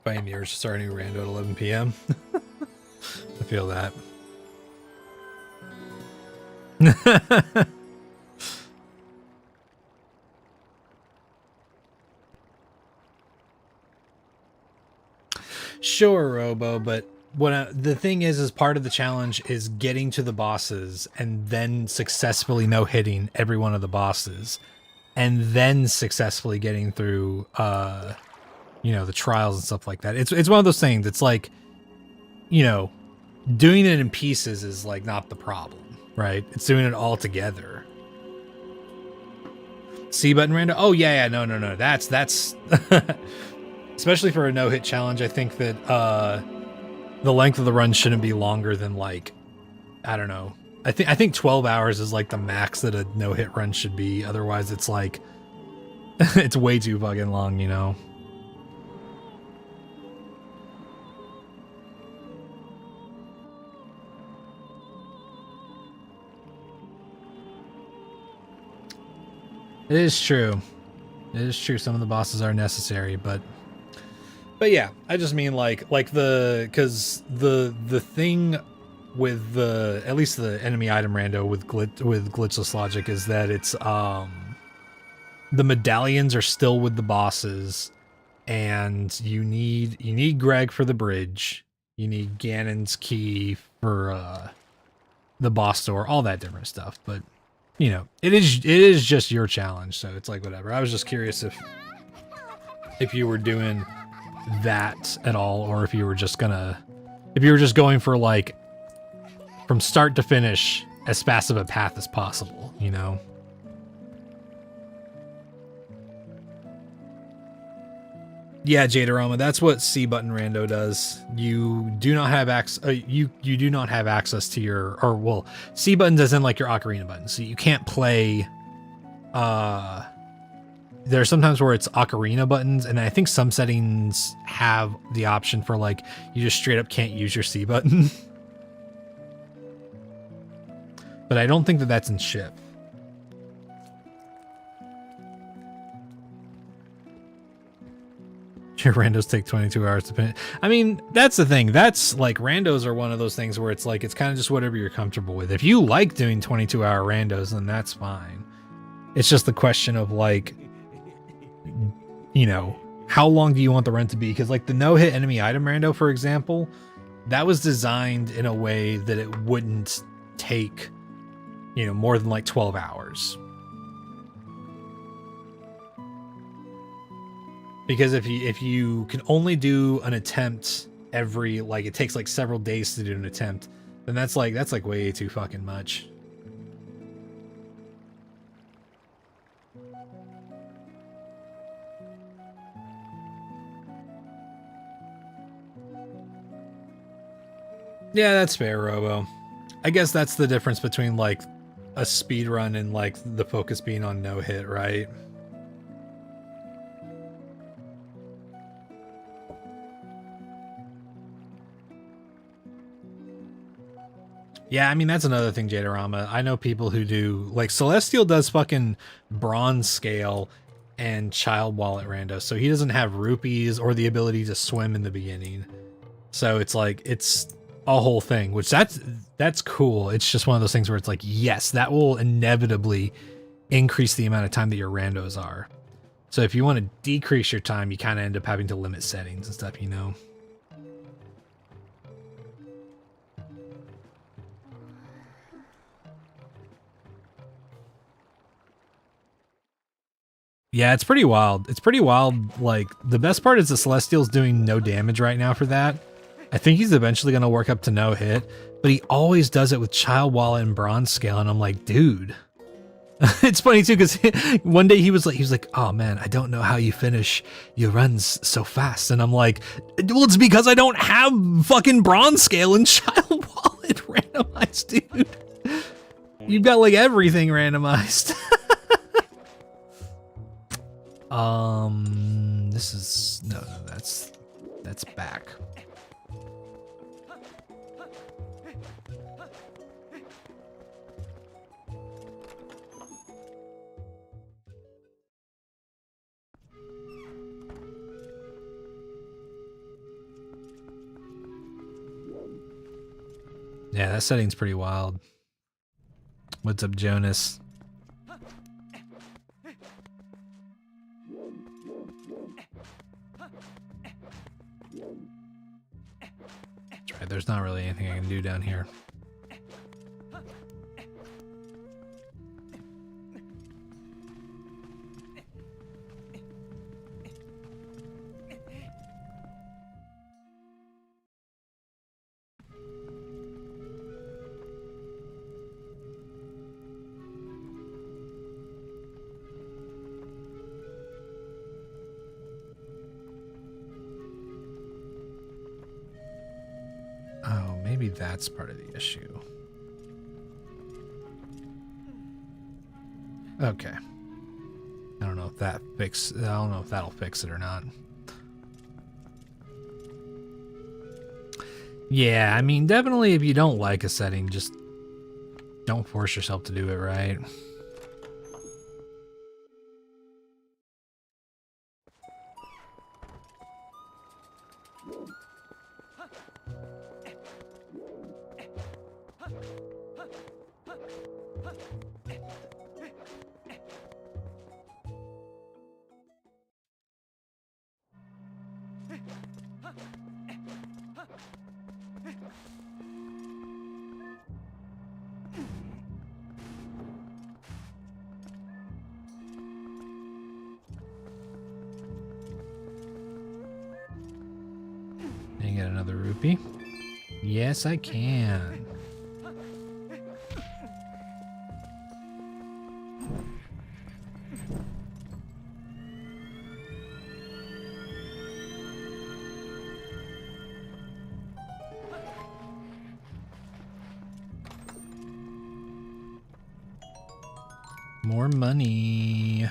Pioneers starting rando at 11 p.m. I feel that. Sure, Robo, but the thing is part of the challenge is getting to the bosses and then successfully no-hitting every one of the bosses, and then successfully getting through you know, the trials and stuff like that. It's one of those things. It's like, you know, doing it in pieces is like not the problem, right? It's doing it all together. C button rando. Oh yeah, no. That's especially for a no-hit challenge. I think that the length of the run shouldn't be longer than, like, I don't know. I think 12 hours is like the max that a no-hit run should be. Otherwise, it's like it's way too fucking long, you know. It is true. It is true. Some of the bosses are necessary, but yeah, I just mean like because the thing with the, at least the enemy item rando with glitchless logic, is that it's the medallions are still with the bosses, and you need Greg for the bridge, you need Ganon's key for the boss door, all that different stuff, but. You know, it is just your challenge, so it's like whatever. I was just curious if you were doing that at all, or if you were just going for, like, from start to finish as fast of a path as possible, you know. Yeah, Jadaroma, that's what C button rando does. You do not have you do not have access to your, or well, C button doesn't like your ocarina button, so you can't play. There are sometimes where it's ocarina buttons, and I think some settings have the option for, like, you just straight up can't use your C button. But I don't think that that's in ship. Your randos take 22 hours to finish. I mean, that's the thing. That's like, randos are one of those things where it's like, it's kind of just whatever you're comfortable with. If you like doing 22-hour randos, then that's fine. It's just the question of, like, you know, how long do you want the run to be? Because, like, the no-hit enemy item rando, for example, that was designed in a way that it wouldn't take, you know, more than like 12 hours. Because if you can only do an attempt every, like, it takes like several days to do an attempt, then that's like way too fucking much. Yeah, that's fair, Robo. I guess that's the difference between like a speed run and like the focus being on no hit, right? Yeah, I mean, that's another thing, Jadarama. I know people who do, like, Celestial does fucking bronze scale and child wallet rando, so he doesn't have rupees or the ability to swim in the beginning. So it's like, it's a whole thing, which that's cool. It's just one of those things where it's like, yes, that will inevitably increase the amount of time that your randos are. So if you want to decrease your time, you kind of end up having to limit settings and stuff, you know? Yeah, it's pretty wild. It's pretty wild. Like, the best part is the Celestial's doing no damage right now for that. I think he's eventually going to work up to no hit, but he always does it with Child Wallet and Bronze Scale, and I'm like, dude. It's funny too, because one day he was like, oh man, I don't know how you finish your runs so fast. And I'm like, well, it's because I don't have fucking Bronze Scale and Child Wallet randomized, dude. You've got like everything randomized. This is no, that's back. Yeah, that setting's pretty wild. What's up, Jonas? That's right, there's not really anything I can do down here. Maybe that's part of the issue. Okay. I don't know if that'll fix it or not. Yeah, I mean, definitely if you don't like a setting, just don't force yourself to do it, right? Can you get another rupee? Yes, I can. More money.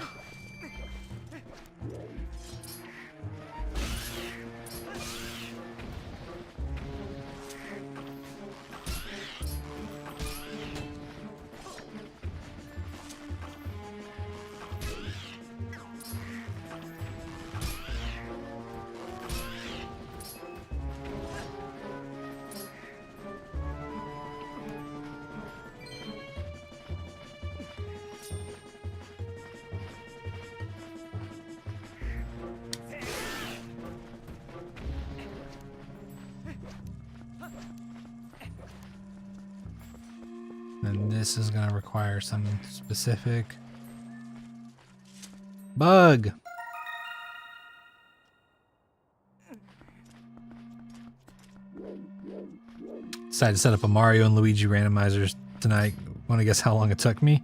And this is going to require some specific bug. Decided to set up a Mario and Luigi randomizers tonight. Want to guess how long it took me?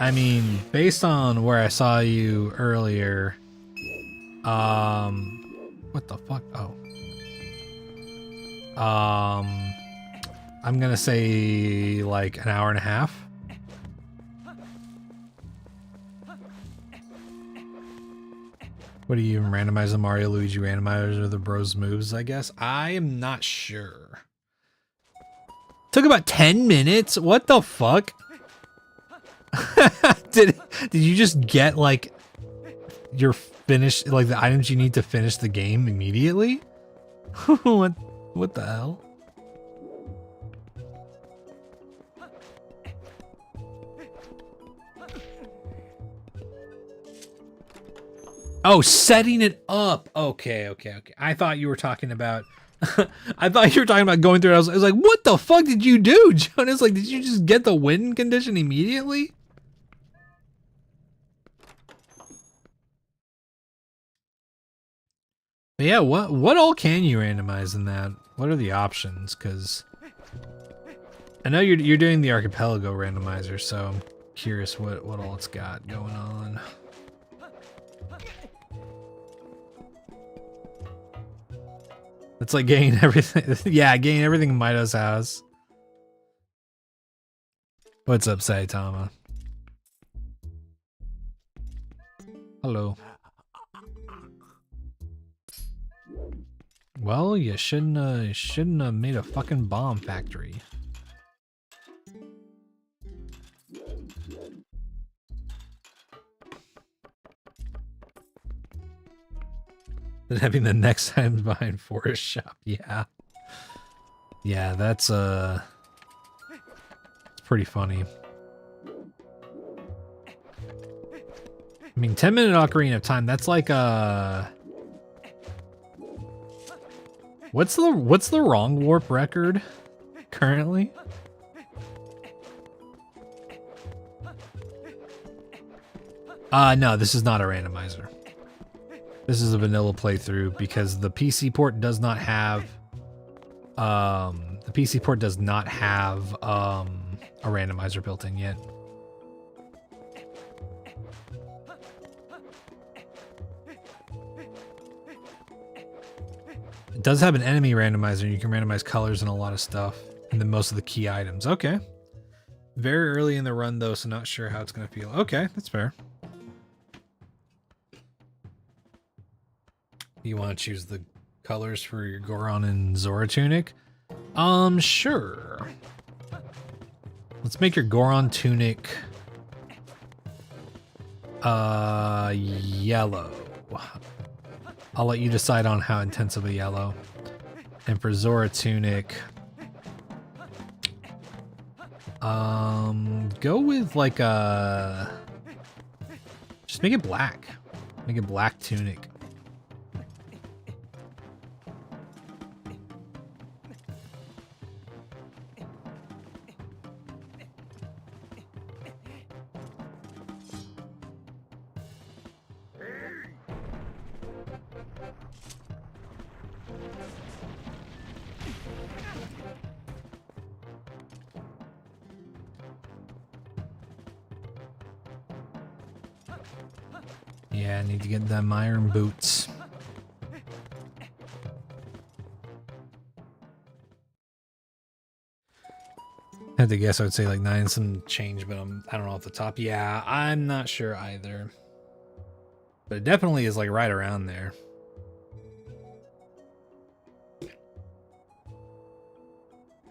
I mean, based on where I saw you earlier, what the fuck? Oh. I'm gonna say like an hour and a half. What do you even randomize the Mario Luigi randomizers or the bros moves, I guess? I am not sure. Took about 10 minutes? What the fuck? Did you just get like your finish, like the items you need to finish the game immediately? What the hell? Oh, setting it up. Okay. I thought you were talking about I thought you were talking about going through it. I was like, what the fuck did you do, Jonas? Like, did you just get the win condition immediately? But yeah, what all can you randomize in that? What are the options? Because I know you're doing the archipelago randomizer, so I'm curious what all it's got going on. It's like getting everything. Yeah, getting everything Mido's house. What's up, Saitama? Hello. Well, you shouldn't have made a fucking bomb factory. Then having the next times behind Forest Shop, yeah. Yeah, that's it's pretty funny. I mean, 10-minute Ocarina of Time, that's like what's the wrong warp record currently? No, this is not a randomizer. This is a vanilla playthrough because the PC port does not have a randomizer built in yet. It does have an enemy randomizer. You can randomize colors and a lot of stuff, and then most of the key items. Okay. Very early in the run though, so not sure how it's gonna feel. Okay, that's fair. You want to choose the colors for your Goron and Zora tunic? Sure. Let's make your Goron tunic yellow. I'll let you decide on how intensive a yellow. And for Zora tunic, go with like a, just make it black. Make it black tunic. Yeah, I need to get them iron boots. I had to guess I would say like 9 some change, but I don't know off the top. Yeah, I'm not sure either. But it definitely is like right around there.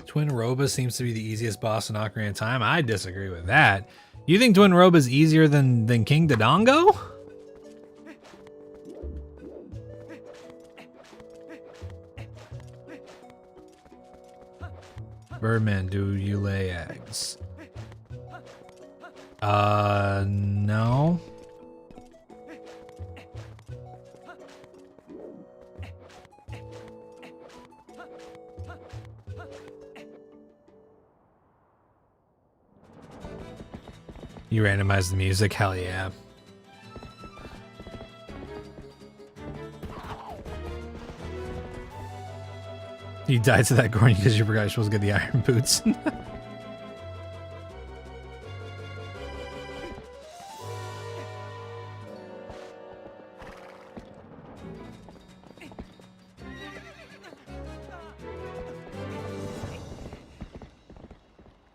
Twin Roba seems to be the easiest boss in Ocarina of Time. I disagree with that. You think Twin Roba is easier than King Dodongo? Birdman, do you lay eggs? No. You randomize the music? Hell yeah. You died to that Gorn because you forgot you're supposed to get the iron boots.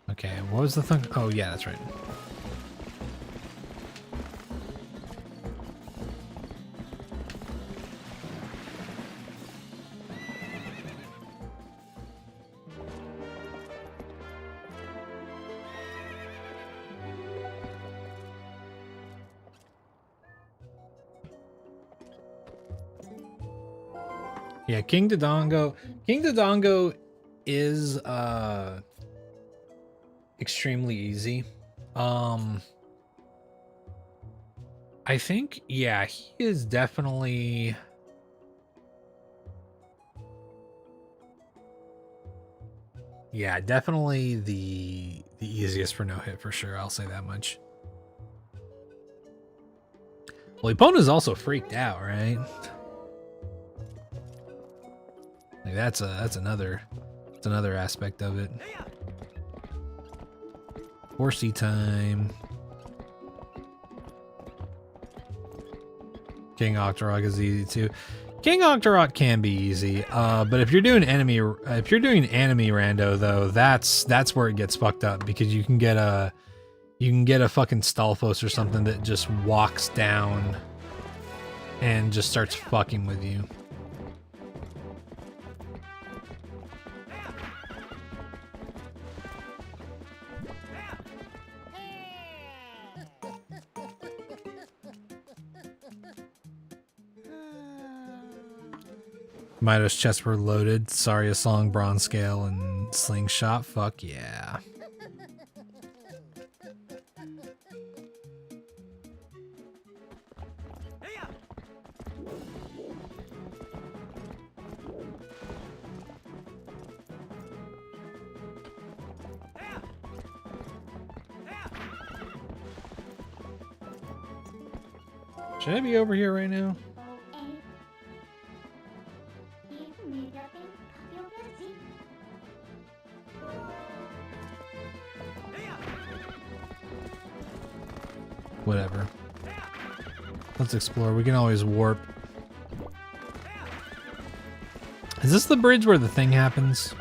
Okay, what was the thing? Oh yeah, that's right. Yeah, King Dodongo. King Dodongo is extremely easy. I think, yeah, he is definitely definitely the easiest for no hit for sure. I'll say that much. Well, Epona's also freaked out, right? Like that's another aspect of it. Horsey time. King Octorok is easy too. King Octorok can be easy, but if you're doing enemy rando though, that's where it gets fucked up, because you can get a fucking Stalfos or something that just walks down and just starts fucking with you. Midos chests were loaded. Sorry, a song, bronze scale, and slingshot. Fuck yeah. Should I be over here right now? Whatever. Let's explore. We can always warp. Is this the bridge where the thing happens?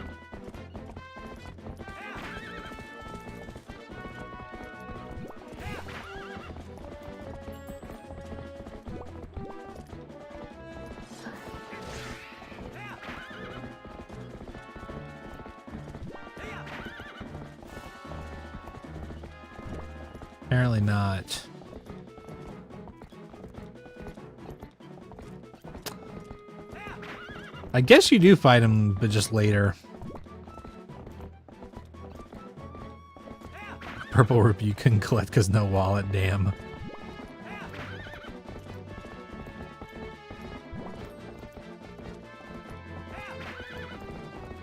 Apparently not. I guess you do fight him, but just later. Purple rupee you couldn't collect because no wallet, damn.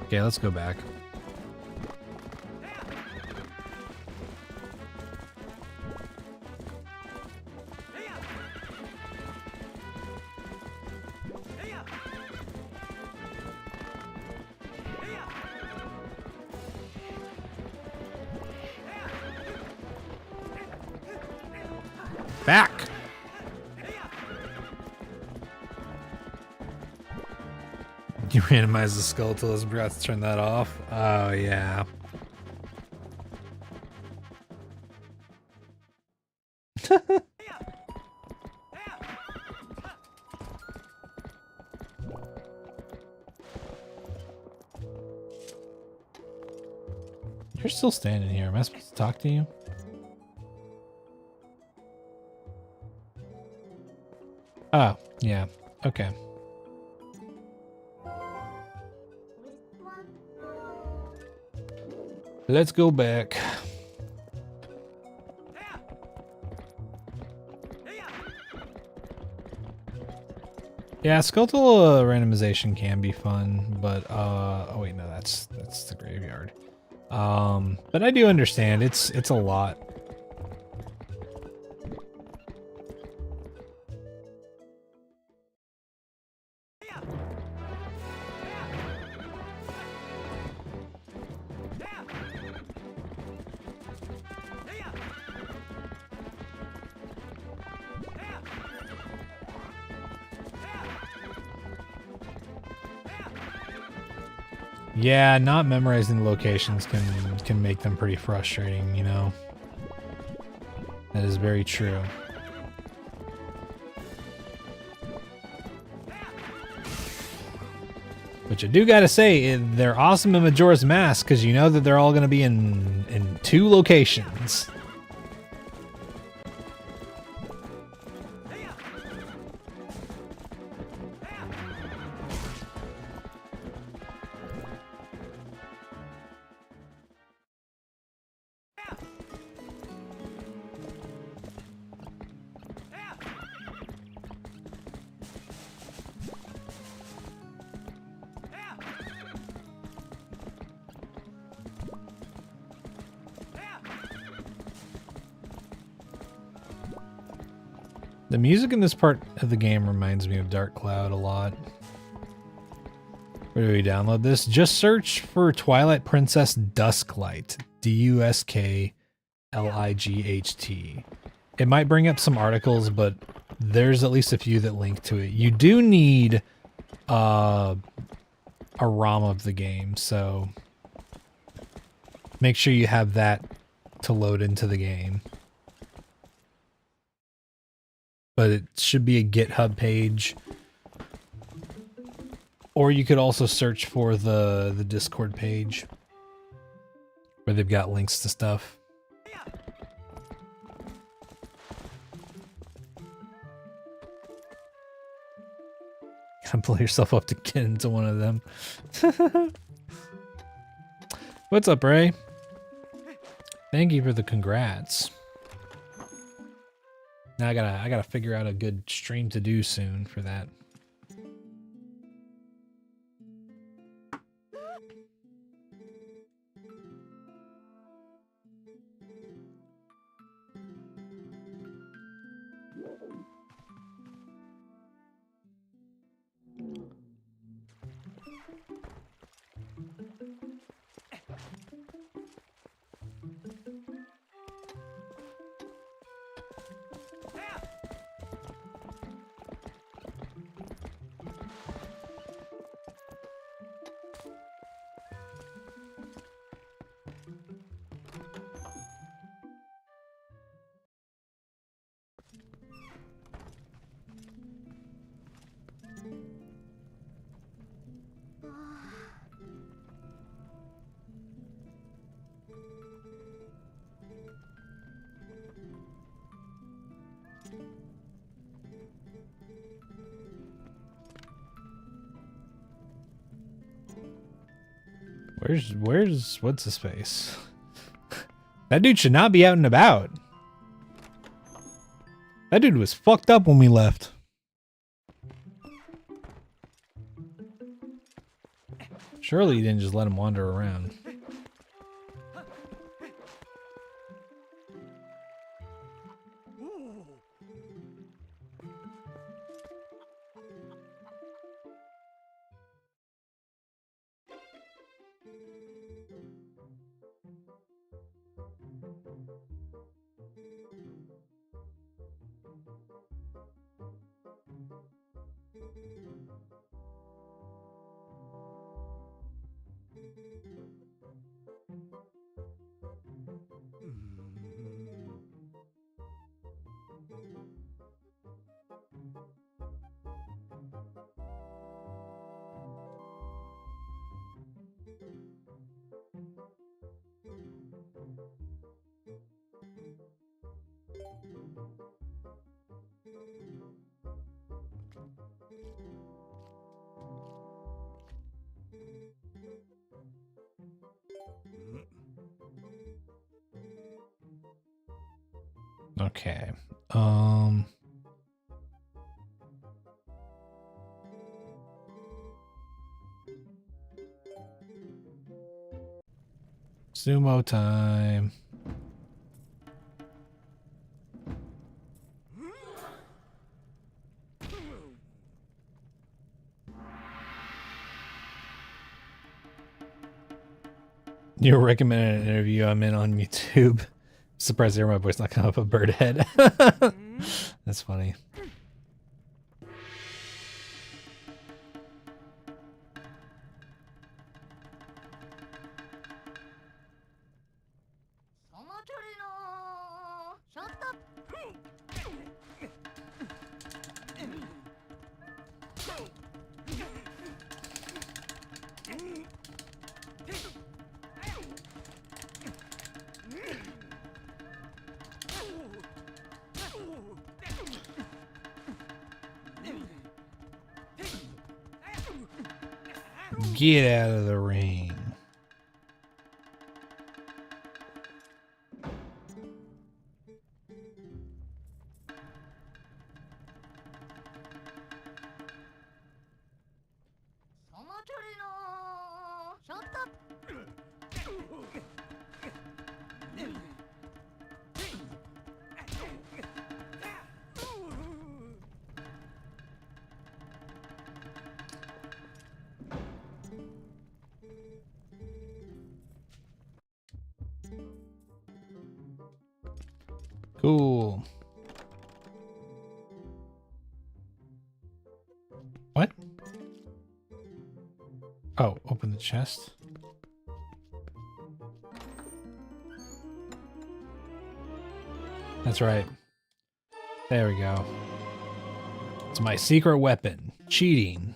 Okay, let's go back. Back! You randomize the skeletal as breath to turn that off? Oh, yeah. You're still standing here. Am I supposed to talk to you? Oh, yeah. Okay. Let's go back. Yeah, skeletal randomization can be fun, but oh wait, no, that's the graveyard. But I do understand it's a lot. Yeah, not memorizing the locations can make them pretty frustrating, you know. That is very true. But you do gotta say, they're awesome in Majora's Mask because you know that they're all gonna be in 2 locations. The music in this part of the game reminds me of Dark Cloud a lot. Where do we download this? Just search for Twilight Princess Dusklight. Dusklight. It might bring up some articles, but there's at least a few that link to it. You do need a ROM of the game, so make sure you have that to load into the game. But it should be a GitHub page. Or you could also search for the Discord page where they've got links to stuff. Gotta pull yourself up to get into one of them. What's up, Ray? Thank you for the congrats. Now I gotta figure out a good stream to do soon for that. Where's what's his face? That dude should not be out and about. That dude was fucked up when we left. Surely you didn't just let him wander around. Okay. Sumo time. You were recommended an interview I'm in on YouTube. Surprised to hear my voice not come up a bird head. That's funny. Get out of the rain. Cool. What? Oh, open the chest. That's right. There we go. It's my secret weapon. Cheating.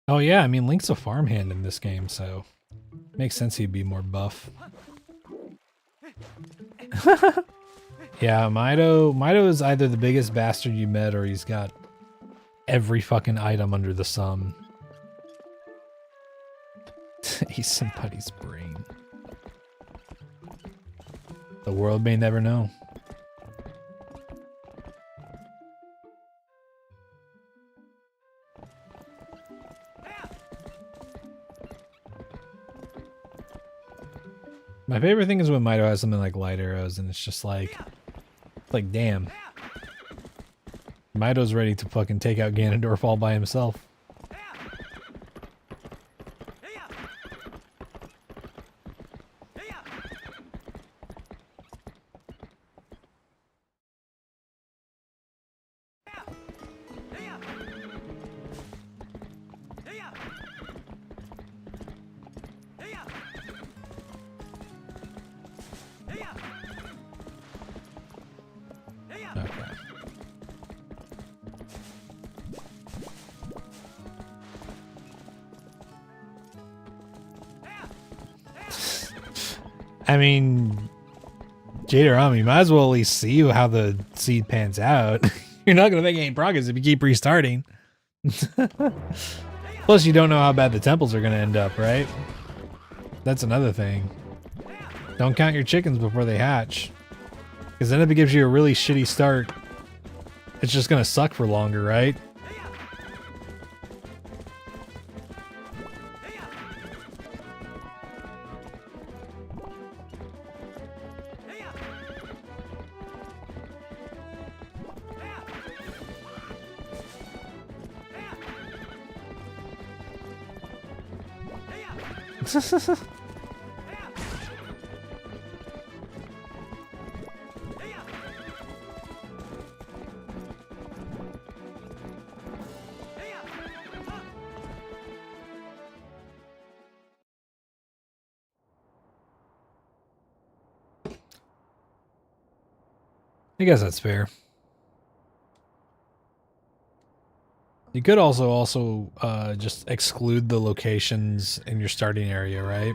Oh yeah, I mean Link's a farmhand in this game, so makes sense he'd be more buff. Yeah, Mido is either the biggest bastard you met or he's got every fucking item under the sun. He's somebody's brain. The world may never know. My favorite thing is when Mido has something like light arrows and it's just like damn. Mido's ready to fucking take out Ganondorf all by himself. I mean, Jaderami, you might as well at least see how the seed pans out. You're not going to make any progress if you keep restarting. Plus, you don't know how bad the temples are going to end up, right? That's another thing. Don't count your chickens before they hatch. Because then if it gives you a really shitty start, it's just going to suck for longer, right? I guess that's fair. You could also just exclude the locations in your starting area, right?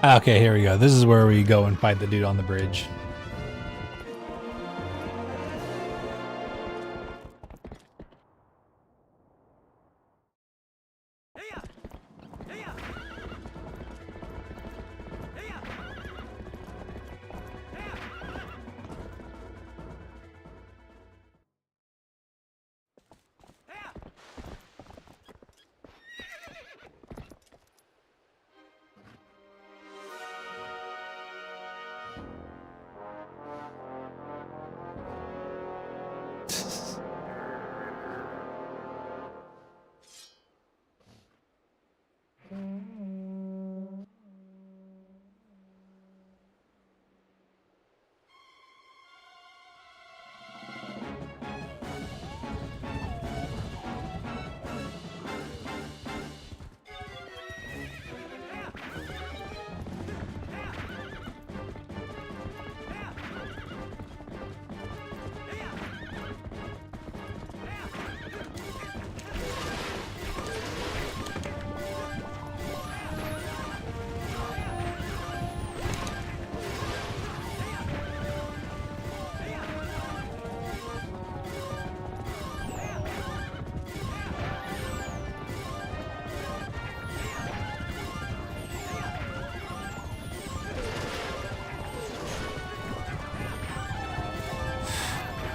Okay, here we go. This is where we go and fight the dude on the bridge.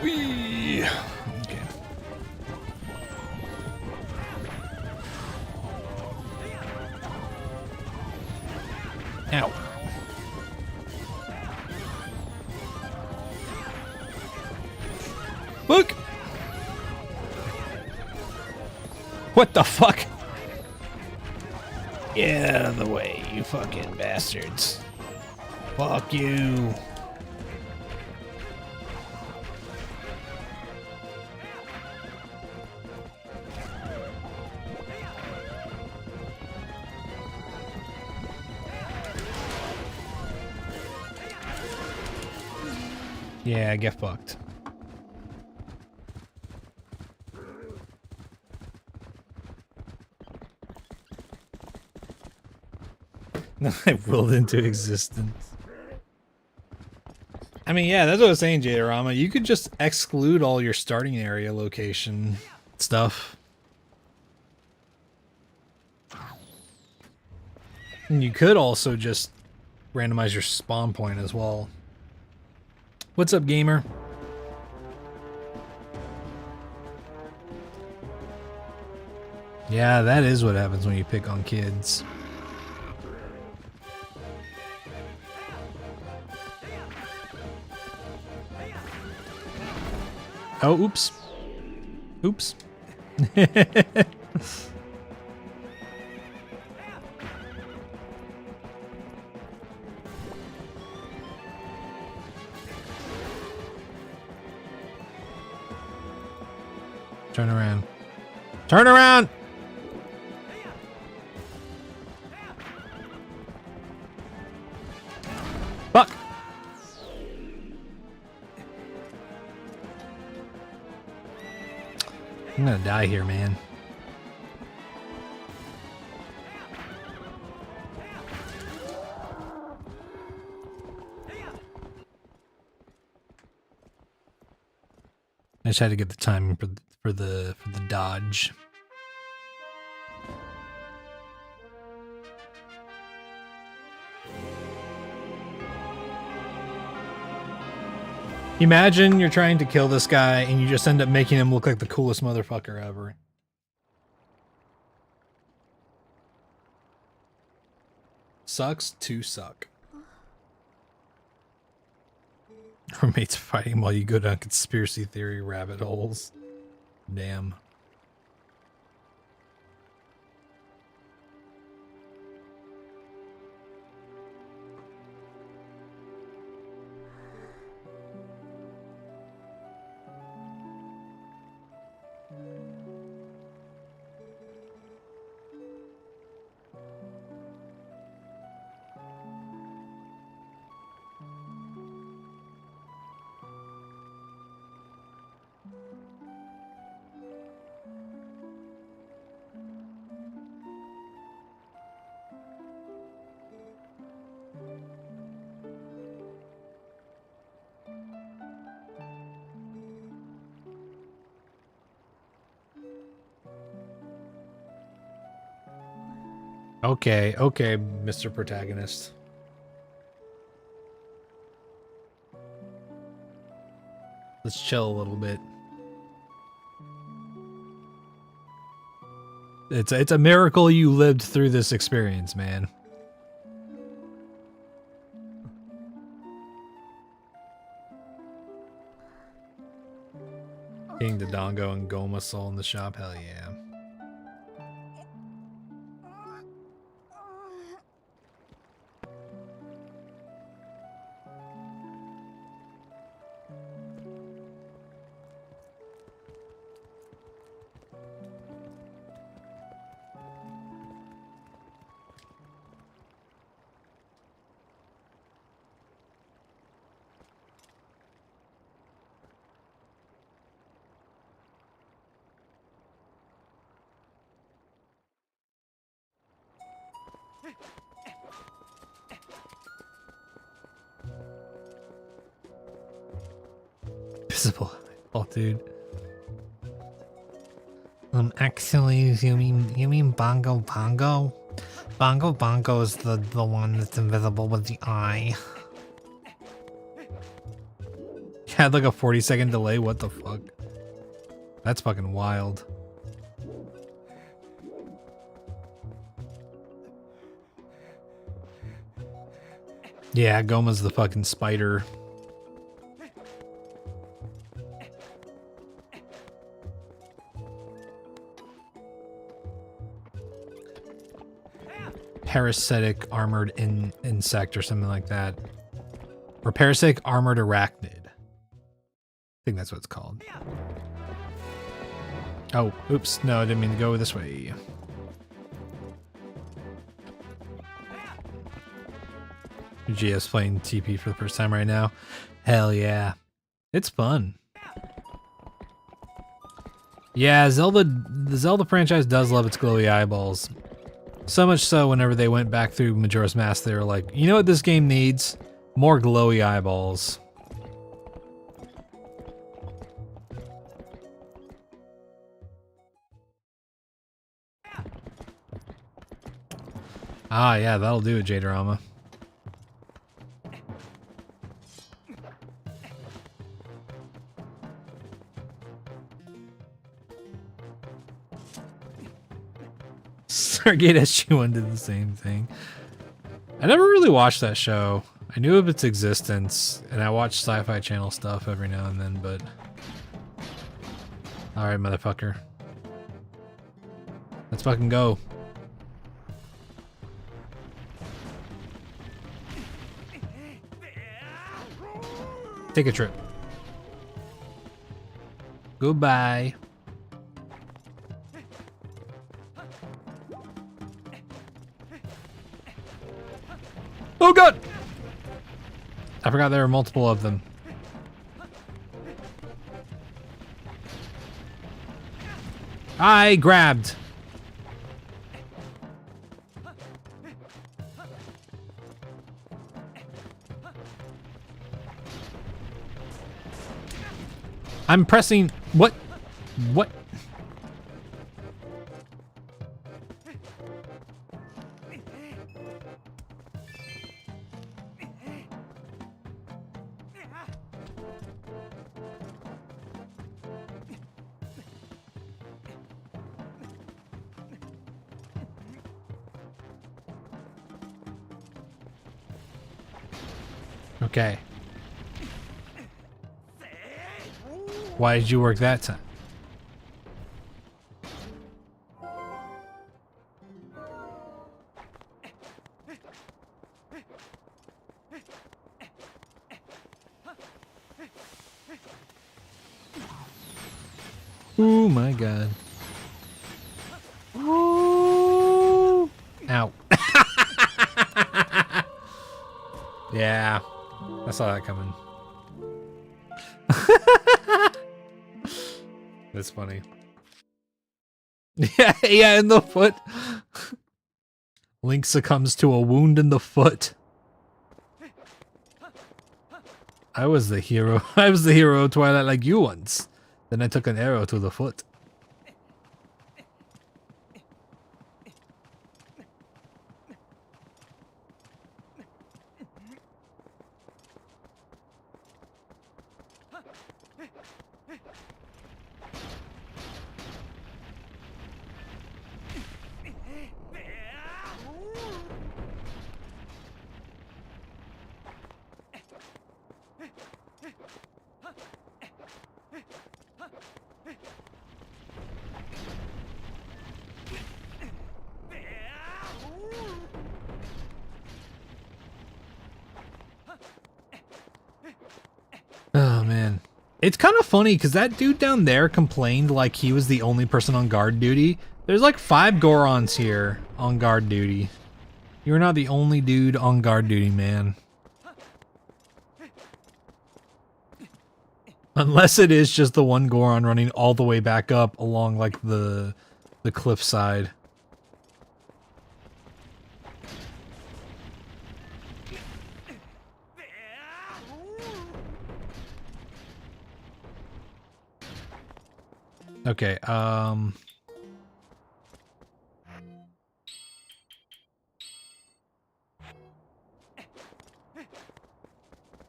Whee! Okay. Ow. Look! What the fuck? Get out of the way, you fucking bastards. Fuck you. Yeah, get fucked. I willed into existence. I mean, yeah, that's what I was saying, Jadarama. You could just exclude all your starting area location stuff. And you could also just randomize your spawn point as well. What's up, gamer? Yeah, that is what happens when you pick on kids. Oh, oops. Oops. Turn around. Turn around! Fuck! I'm gonna die here, man. I just had to get the timing for the dodge. Imagine you're trying to kill this guy and you just end up making him look like the coolest motherfucker ever. Sucks to suck. Roommates fighting while you go down conspiracy theory rabbit holes. Damn. Okay, okay, Mr. Protagonist. Let's chill a little bit. It's a miracle you lived through this experience, man. King Dodongo and Goma Soul in the shop, hell yeah. Visible. Oh, dude. Actually, you mean Bongo Bongo? Bongo Bongo is the one that's invisible with the eye. Had like a 40-second delay. What the fuck? That's fucking wild. Yeah, Goma's the fucking spider. Parasitic armored insect or something like that. Or parasitic armored arachnid. I think that's what it's called. Oh, oops. No, I didn't mean to go this way. GS playing TP for the first time right now. Hell yeah. It's fun. Yeah, the Zelda franchise does love its glowy eyeballs. So much so, whenever they went back through Majora's Mask, they were like, you know what this game needs? More glowy eyeballs. Ah, yeah, that'll do it, J-Drama. Stargate SG-1 did the same thing. I never really watched that show. I knew of its existence, and I watched Sci-Fi Channel stuff every now and then, but... Alright, motherfucker. Let's fucking go. Take a trip. Goodbye. Oh god! I forgot there were multiple of them. I grabbed. I'm pressing. What? What? Okay. Why did you work that time? Oh my god. Oh. Ow. Yeah. I saw that coming. That's funny. Yeah, yeah, in the foot. Link succumbs to a wound in the foot. I was the hero. I was the hero of Twilight like you once. Then I took an arrow to the foot. Oh man. It's kind of funny because that dude down there complained like he was the only person on guard duty. There's like 5 Gorons here on guard duty. You're not the only dude on guard duty, man. Unless it is just the one Goron running all the way back up along like the cliff side. Okay,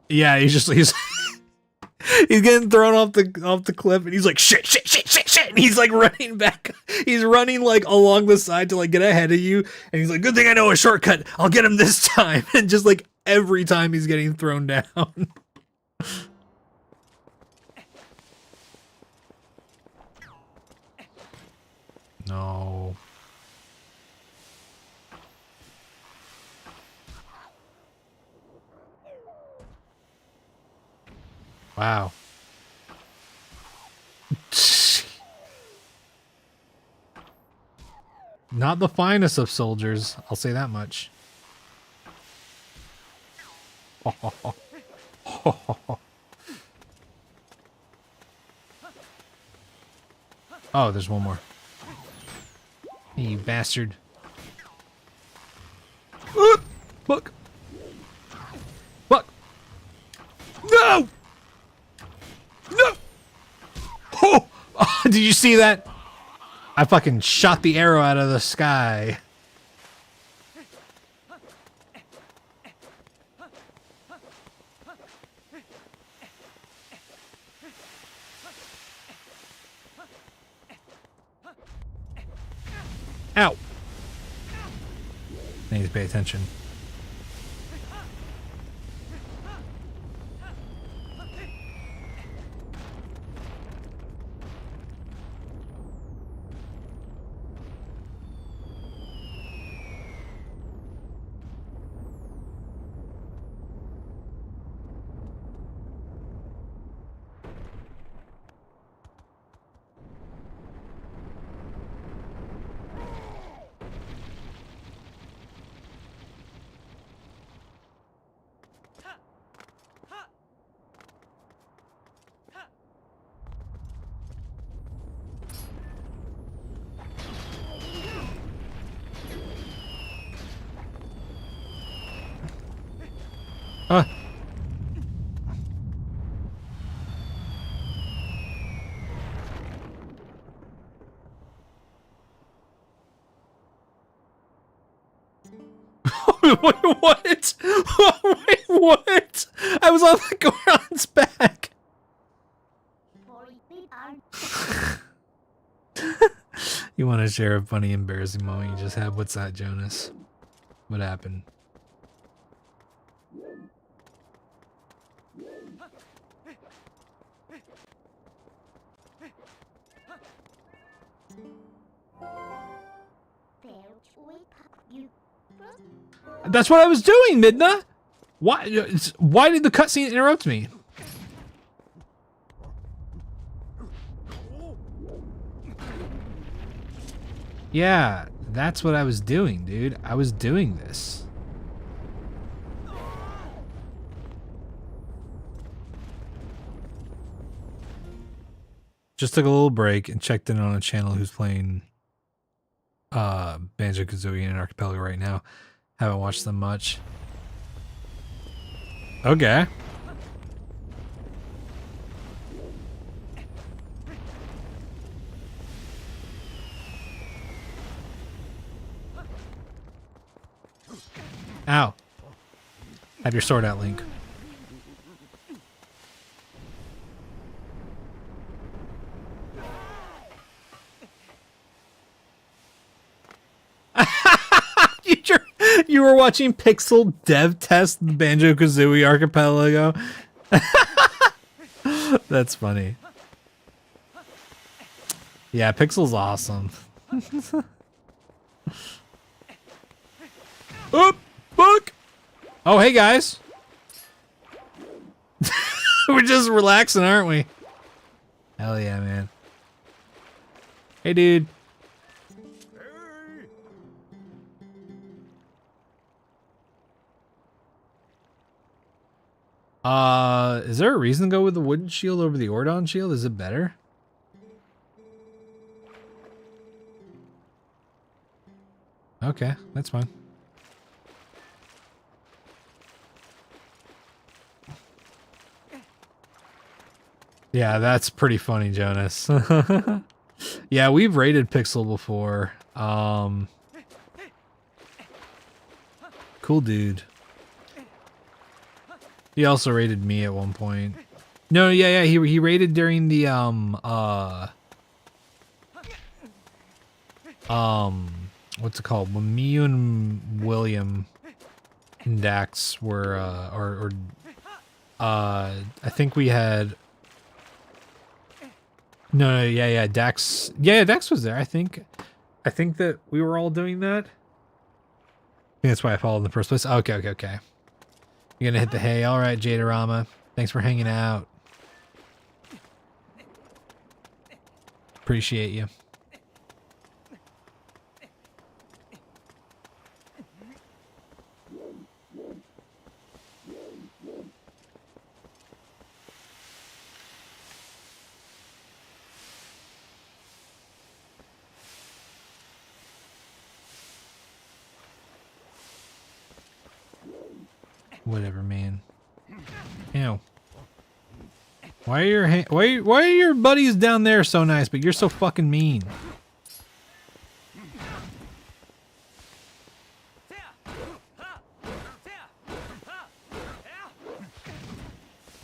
yeah, he's He's getting thrown off the cliff, and he's like, shit, shit, shit, shit, shit. And he's like running back. He's running like along the side to like get ahead of you. And he's like, good thing I know a shortcut. I'll get him this time. And just like every time he's getting thrown down. No. Wow. Not the finest of soldiers, I'll say that much. Oh, there's one more. Hey, you bastard. Fuck. Fuck. No! No! Oh! Oh! Did you see that? I fucking shot the arrow out of the sky. Ow! I need to pay attention. Wait, what? Wait, what? I was on the Goron's back. You want to share a funny, embarrassing moment you just had? What's that, Jonas? What happened? That's what I was doing, Midna. Why did the cutscene interrupt me? Yeah, that's what I was doing, dude. I was doing this. Just took a little break and checked in on a channel who's playing Banjo-Kazooie and Archipelago right now. Haven't watched them much. Okay. Ow. Have your sword out, Link. You were watching Pixel dev test the Banjo-Kazooie Archipelago? That's funny. Yeah, Pixel's awesome. Oh, fuck! Oh, hey, guys. We're just relaxing, aren't we? Hell yeah, man. Hey, dude. Is there a reason to go with the wooden shield over the Ordon shield? Is it better? Okay, that's fine. Yeah, that's pretty funny, Jonas. Yeah, we've raided Pixel before. Cool dude. He also raided me at one point. No, yeah, he raided during the what's it called? When me and William and Dax were I think we had no, yeah, Dax was there, I think. I think that we were all doing that. I think that's why I followed in the first place. Okay. You're gonna hit the hay. All right, Jadarama. Thanks for hanging out. Appreciate you. Whatever, man. Ew. Why are your buddies down there so nice, but you're so fucking mean?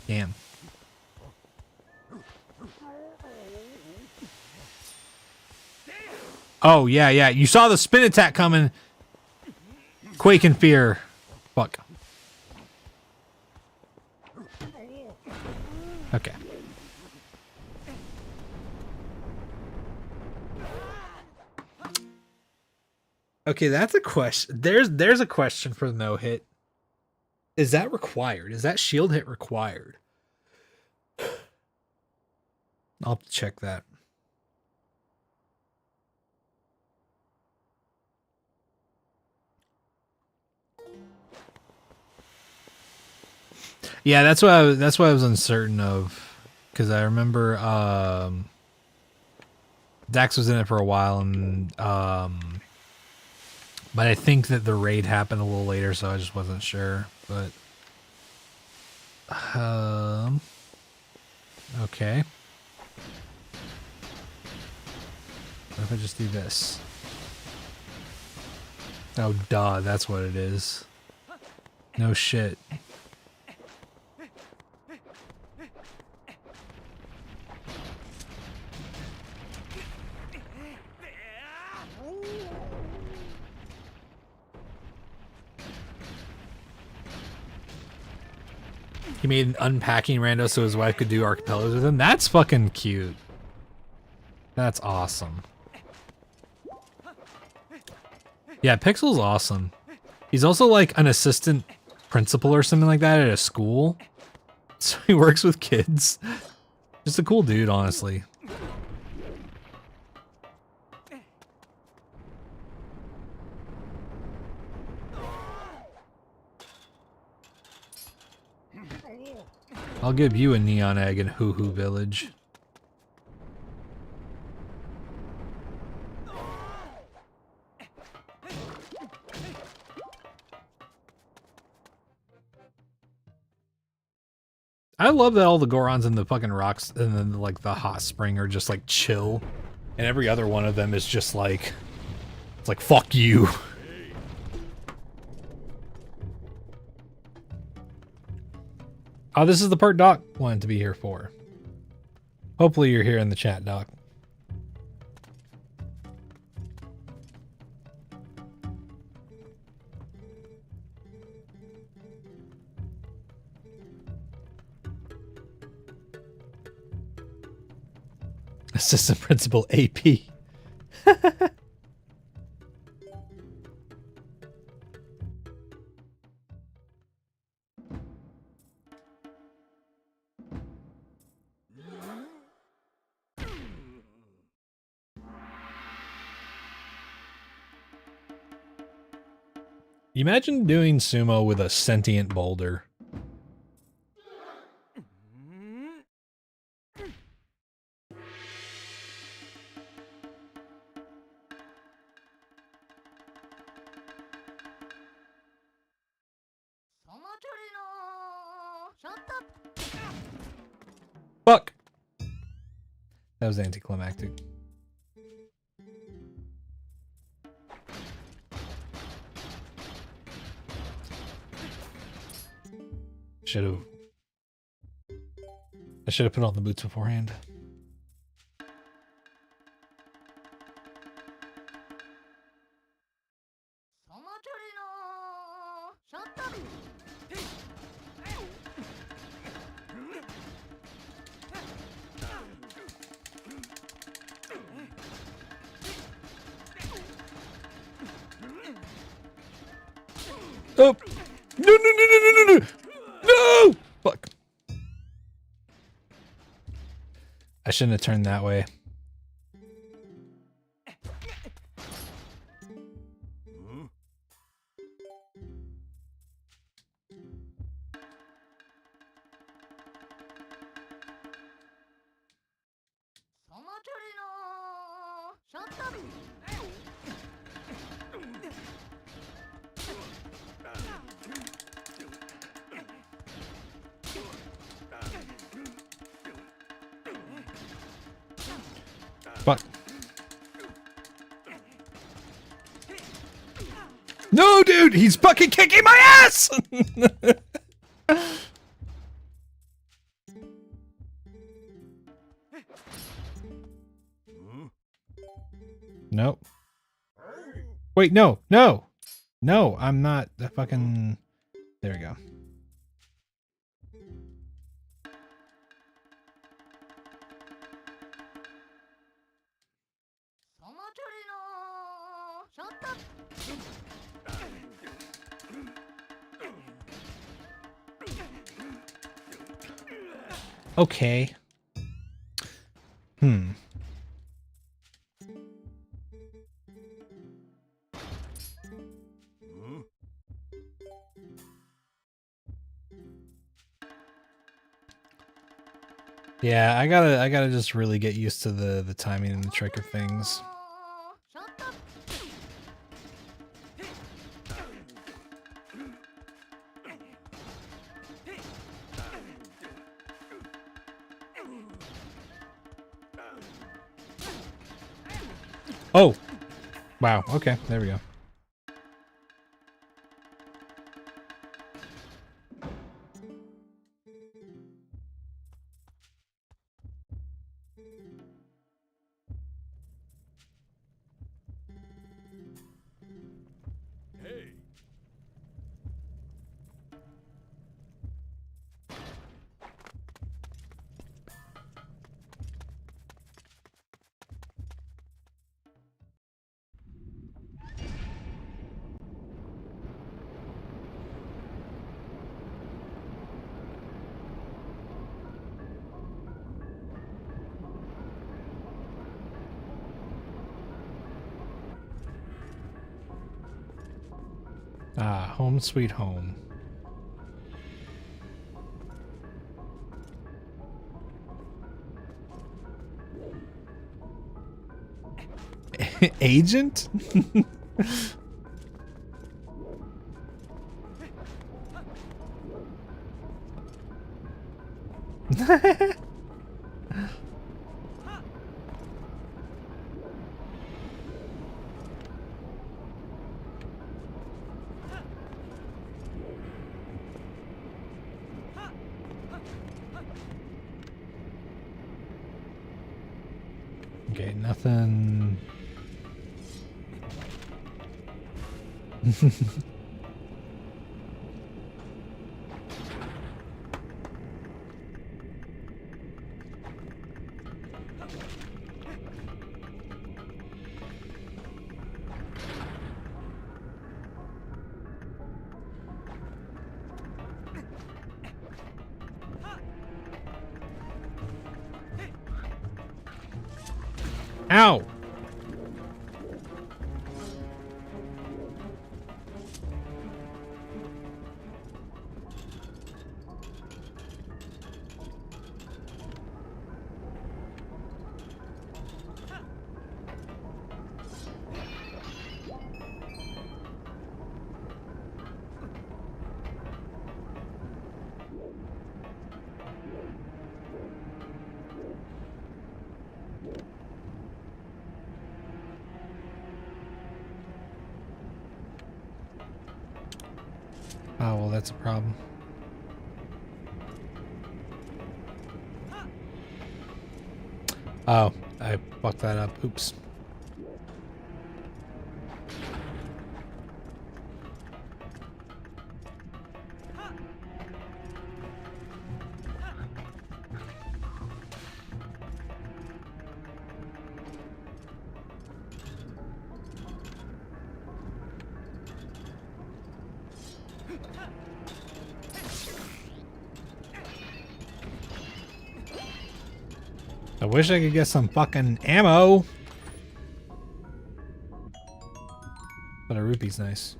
Damn. Oh, yeah. You saw the spin attack coming. Quake in fear. Fuck. Okay. Okay, that's a question. There's a question for the no hit. Is that required? Is that shield hit required? I'll have to check that. Yeah, that's what I was uncertain of, because I remember Dax was in it for a while, and but I think that the raid happened a little later, so I just wasn't sure. But okay. What if I just do this? Oh, duh, that's what it is. No shit. He made an unpacking rando so his wife could do archipelagos with him. That's fucking cute. That's awesome. Yeah, Pixel's awesome. He's also like an assistant principal or something like that at a school. So he works with kids. Just a cool dude, honestly. I'll give you a neon egg in Hoo Hoo Village. I love that all the Gorons in the fucking rocks and then like the hot spring are just like chill. And every other one of them is just like, it's like, fuck you. Oh, this is the part Doc wanted to be here for. Hopefully you're here in the chat, Doc. Assistant Principal AP. Imagine doing sumo with a sentient boulder. Fuck! That was anticlimactic. Should've. I should have put on the boots beforehand. Oh! No, no, no, no, no, no, no! No! Fuck. I shouldn't have turned that way. Fuck. No, dude! He's fucking kicking my ass! Nope. Wait, no, no! No, I'm not the fucking... There we go. Okay. Hmm. Yeah, I gotta just really get used to the timing and the trick of things. Oh! Wow, okay, there we go. Ah, home sweet home. Agent? Okay, nothing. Ow! Oh, well, that's a problem. Oh, I fucked that up. Oops. I wish I could get some fucking ammo. But a rupee's nice.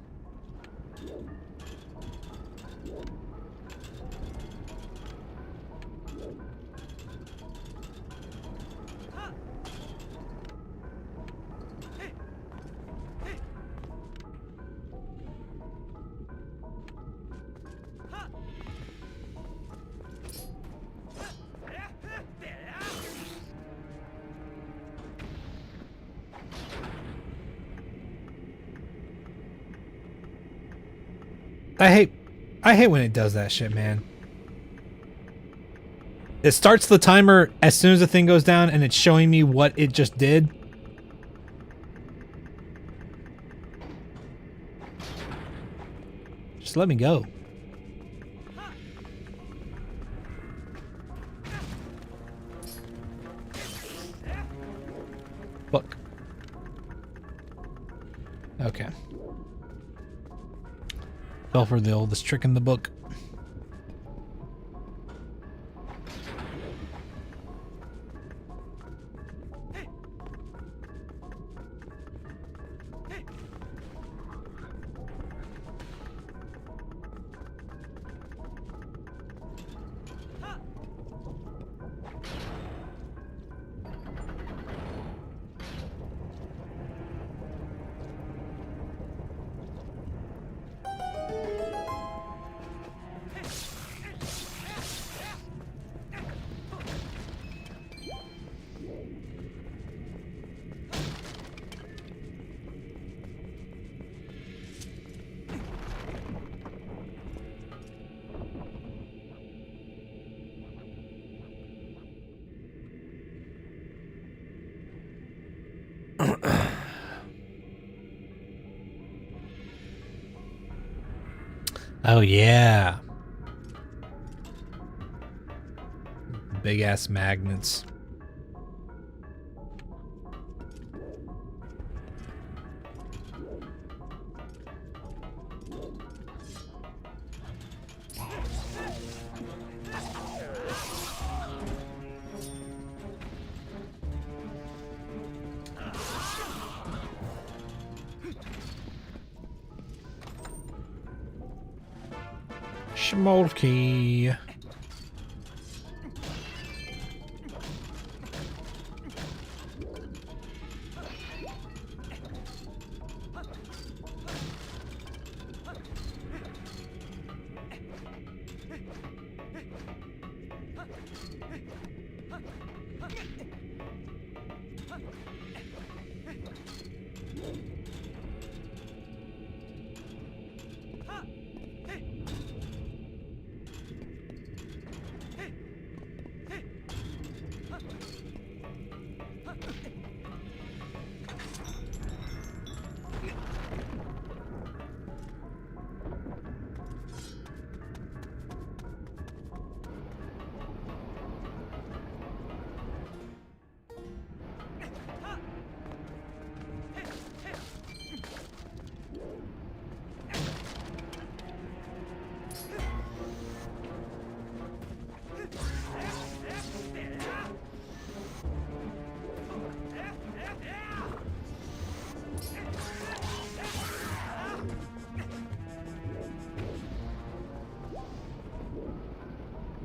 I hate when it does that shit, man. It starts the timer as soon as the thing goes down and it's showing me what it just did. Just let me go. Fuck. Okay. Fell for the oldest trick in the book. Oh yeah. Big ass magnets. Schmolky.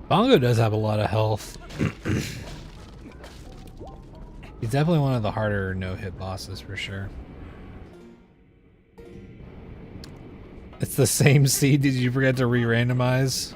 Bongo does have a lot of health. He's definitely one of the harder no-hit bosses for sure. It's the same seed. Did you forget to re-randomize?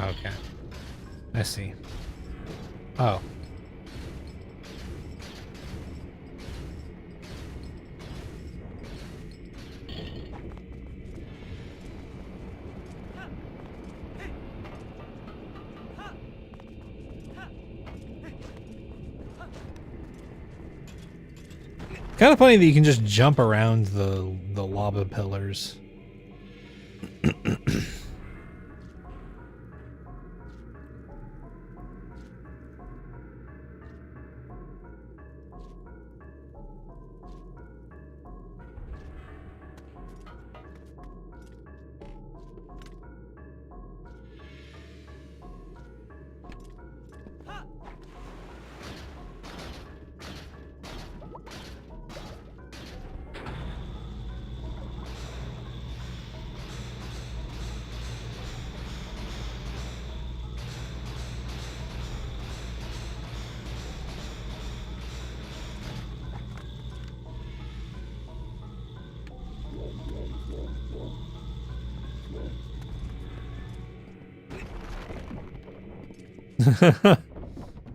Okay. I see. Oh. Kind of funny that you can just jump around the lava pillars.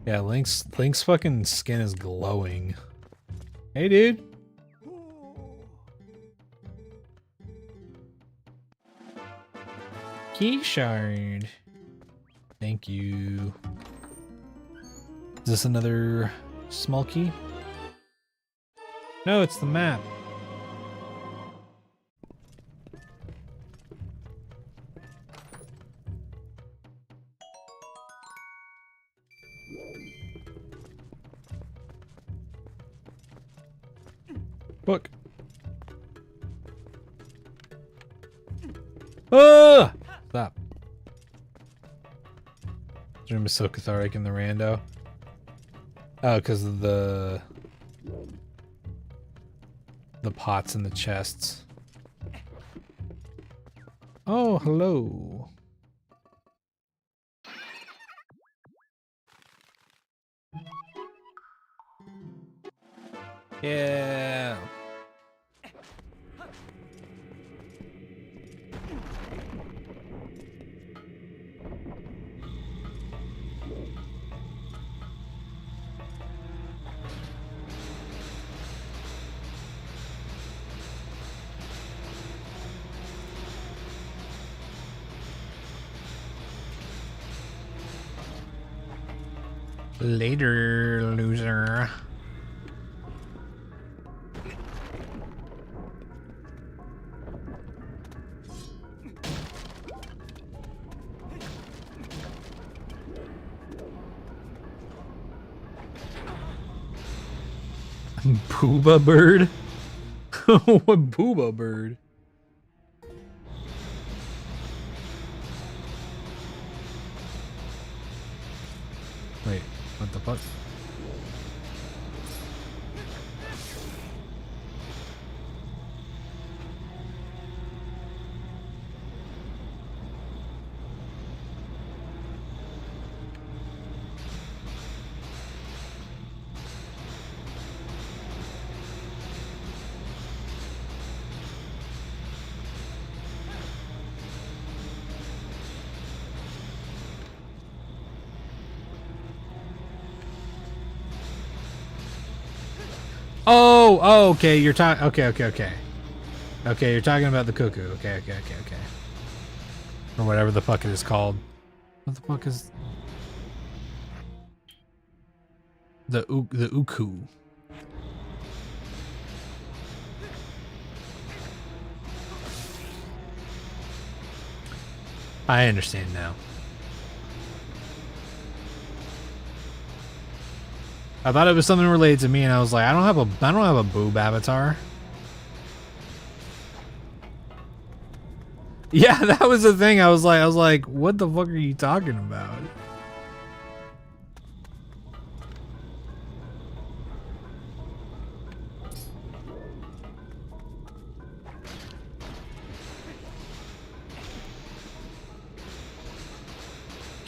Yeah, Link's fucking skin is glowing. Hey, dude. Key shard. Thank you. Is this another small key? No, it's the map. Book. Ah! Stop. This room is so cathartic in the rando. Oh, because of the pots and the chests. Oh, hello. Yeah. Later, loser. Booba bird? What booba bird? Wait, what the fuck? Oh, okay, you're talking, okay. Okay, you're talking about the cuckoo. Okay. Or whatever the fuck it is called. What the fuck is... The uku. I understand now. I thought it was something related to me, and I was like, I don't have a boob avatar. Yeah, that was the thing. I was like, what the fuck are you talking about?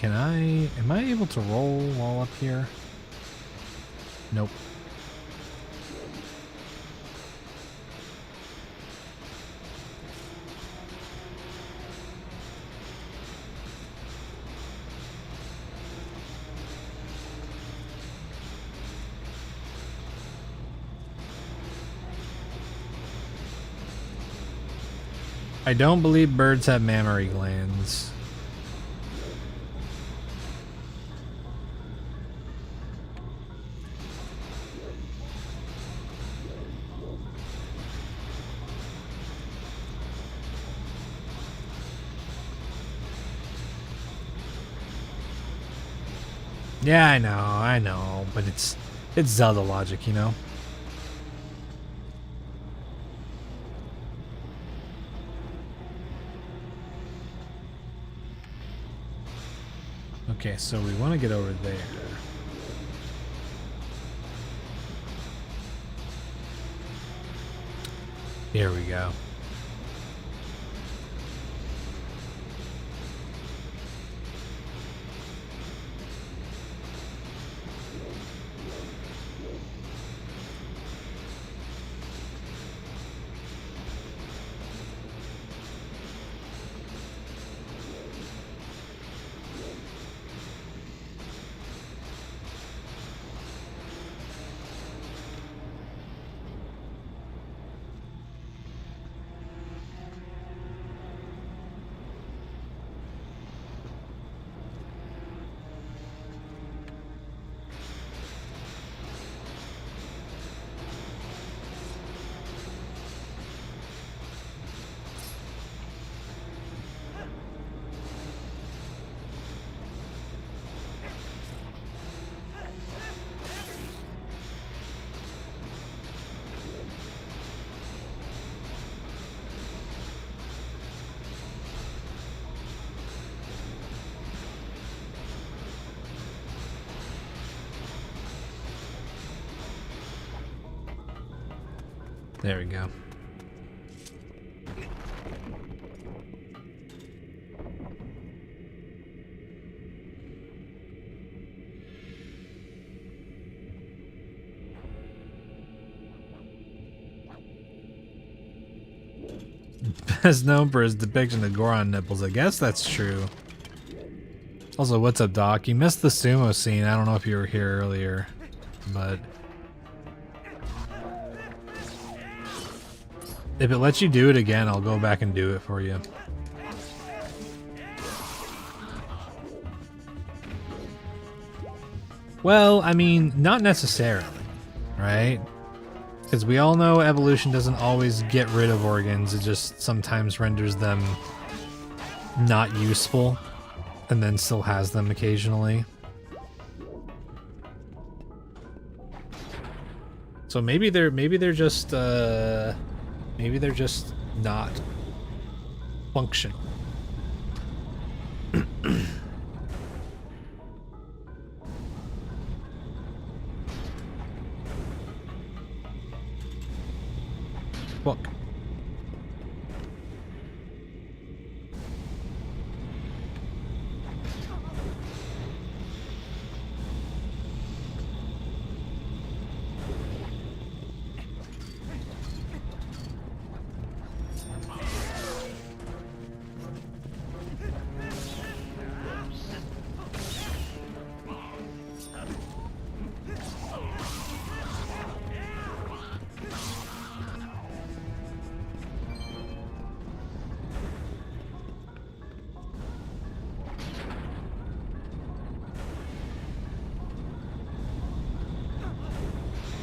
Am I able to roll while up here? Nope. I don't believe birds have mammary glands. Yeah, I know, but it's Zelda logic, you know? Okay, so we want to get over there. Here we go. There we go. Best known for his depiction of Goron nipples. I guess that's true. Also, what's up, Doc? You missed the sumo scene. I don't know if you were here earlier, but if it lets you do it again, I'll go back and do it for you. Well, I mean, not necessarily, right? Because we all know evolution doesn't always get rid of organs, it just sometimes renders them not useful, and then still has them occasionally. So maybe they're just not functional. Fuck.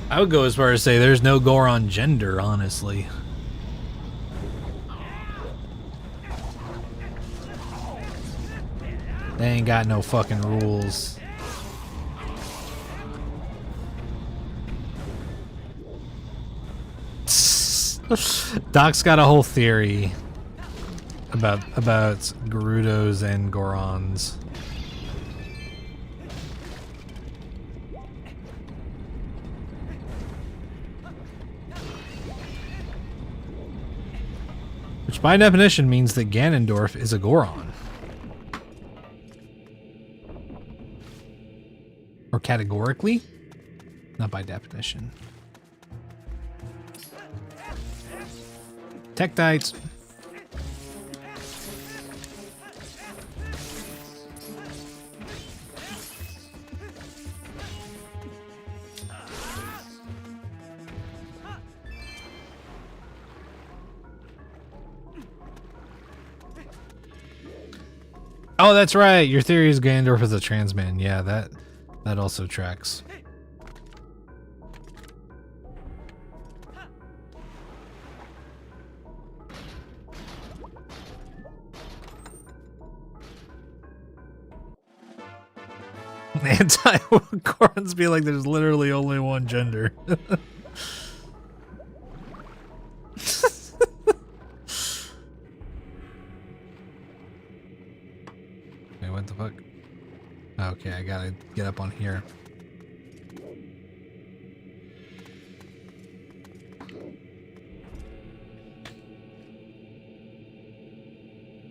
I would go as far as say there's no Goron gender, honestly. They ain't got no fucking rules. Doc's got a whole theory about Gerudos and Gorons. Which by definition means that Ganondorf is a Goron. Or categorically? Not by definition. Tektites. Oh, that's right. Your theory is Ganondorf is a trans man. Yeah, that also tracks. Anti-Corns be like, there's literally only one gender. Wait, what the fuck? Okay, I gotta get up on here.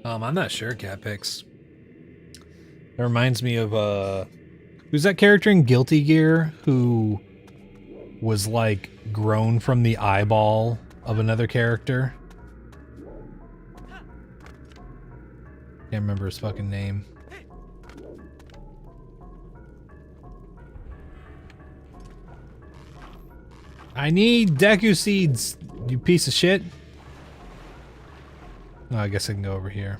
I'm not sure, Catpix. That reminds me of, who's that character in Guilty Gear who was, like, grown from the eyeball of another character? Can't remember his fucking name. I need Deku seeds, you piece of shit. Oh, I guess I can go over here.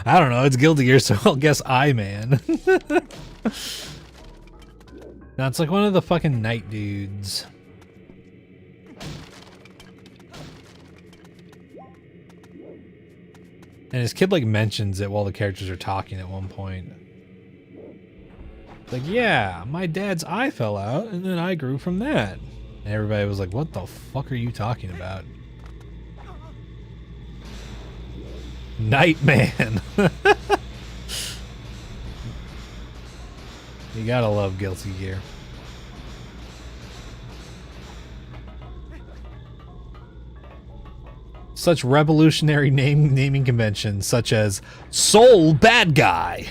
I don't know, it's Guilty Gear, so I'll guess I-Man. Now it's like one of the fucking night dudes. And his kid like mentions it while the characters are talking at one point. Like, yeah, my dad's eye fell out and then I grew from that. And everybody was like, what the fuck are you talking about? Nightman. You gotta love Guilty Gear. Such revolutionary naming conventions such as Soul Bad Guy.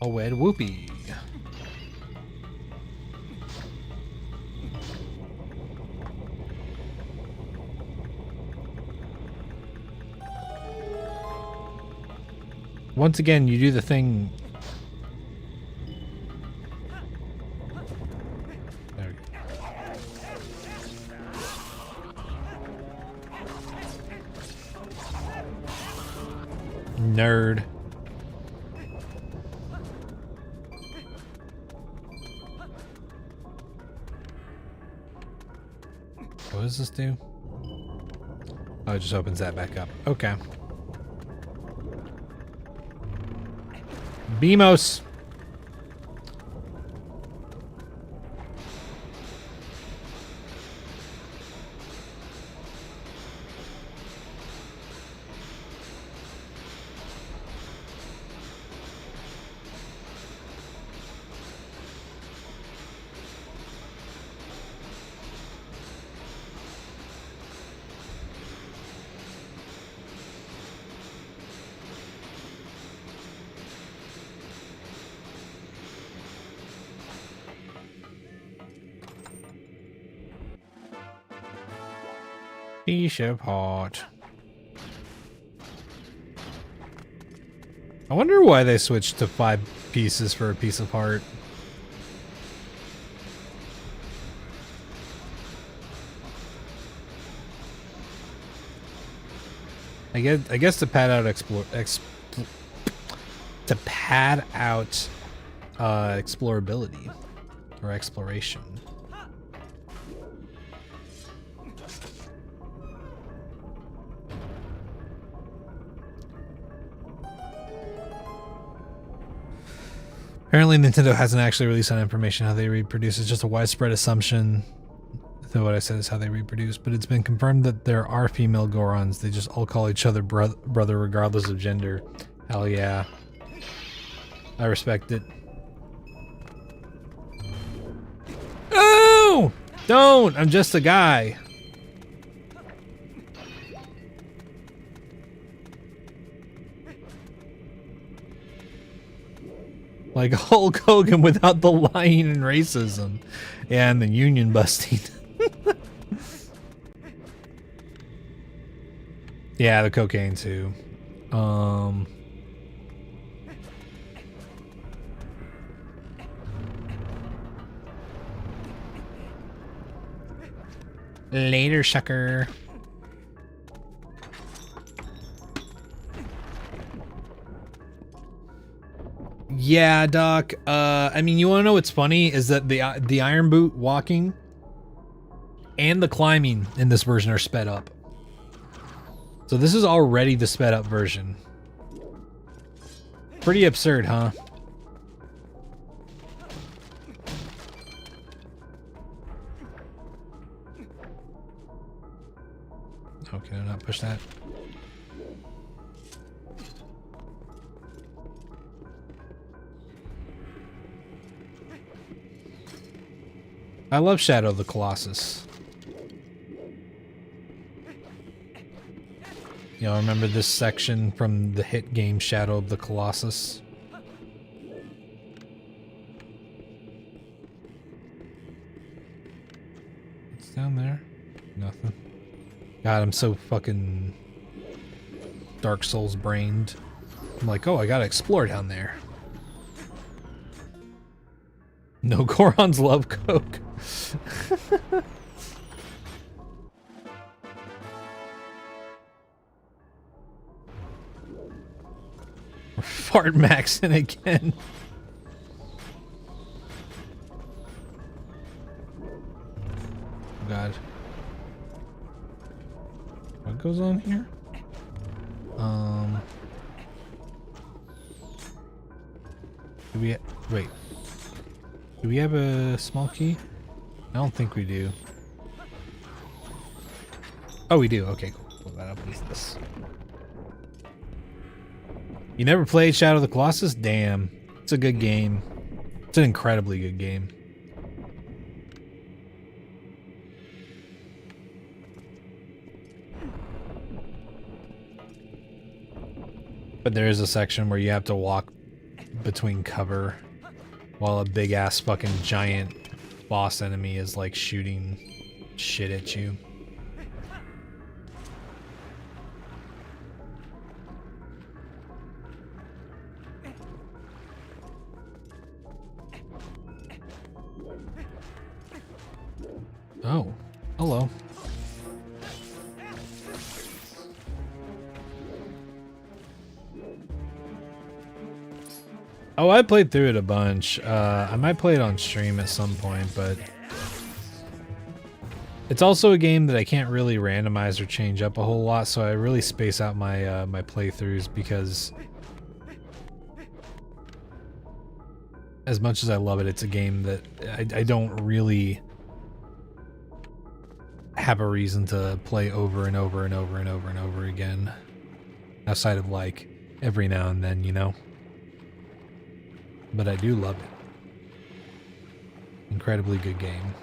Oh, Ed Whoopie. Once again, you do the thing. There. Nerd. What does this do? Oh, it just opens that back up. Okay. Beamos. Piece of heart. I wonder why they switched to 5 pieces for a piece of heart. I guess to pad out explorability or exploration. Apparently Nintendo hasn't actually released on information how they reproduce. It's just a widespread assumption So what I said is how they reproduce, but it's been confirmed that there are female Gorons. They just all call each other brother regardless of gender. Hell yeah. I respect it. Oh! Don't! I'm just a guy. Like Hulk Hogan without the lying and racism. Yeah, and the union busting. Yeah, the cocaine too. Later, sucker. Yeah, Doc. I mean, you want to know what's funny is that the Iron Boot walking and the climbing in this version are sped up. So this is already the sped up version. Pretty absurd, huh? Oh, can I not push that? I love Shadow of the Colossus. You know, remember this section from the hit game Shadow of the Colossus? What's down there? Nothing. God, I'm so fucking Dark Souls brained. I'm like, oh, I gotta explore down there. No Gorons love coke. Fart maxing again. Oh God. What goes on here? Do we wait? Do we have a small key? I don't think we do. Oh, we do. Okay, cool. Pull that up. What is this? You never played Shadow of the Colossus? Damn. It's a good game. It's an incredibly good game. But there is a section where you have to walk between cover while a big ass fucking giant boss enemy is like shooting shit at you. Oh, hello. Oh, I played through it a bunch. I might play it on stream at some point, but it's also a game that I can't really randomize or change up a whole lot, so I really space out my my playthroughs because as much as I love it, it's a game that I don't really have a reason to play over and over and over and over and over again, outside of like every now and then, you know? But I do love it. Incredibly good game.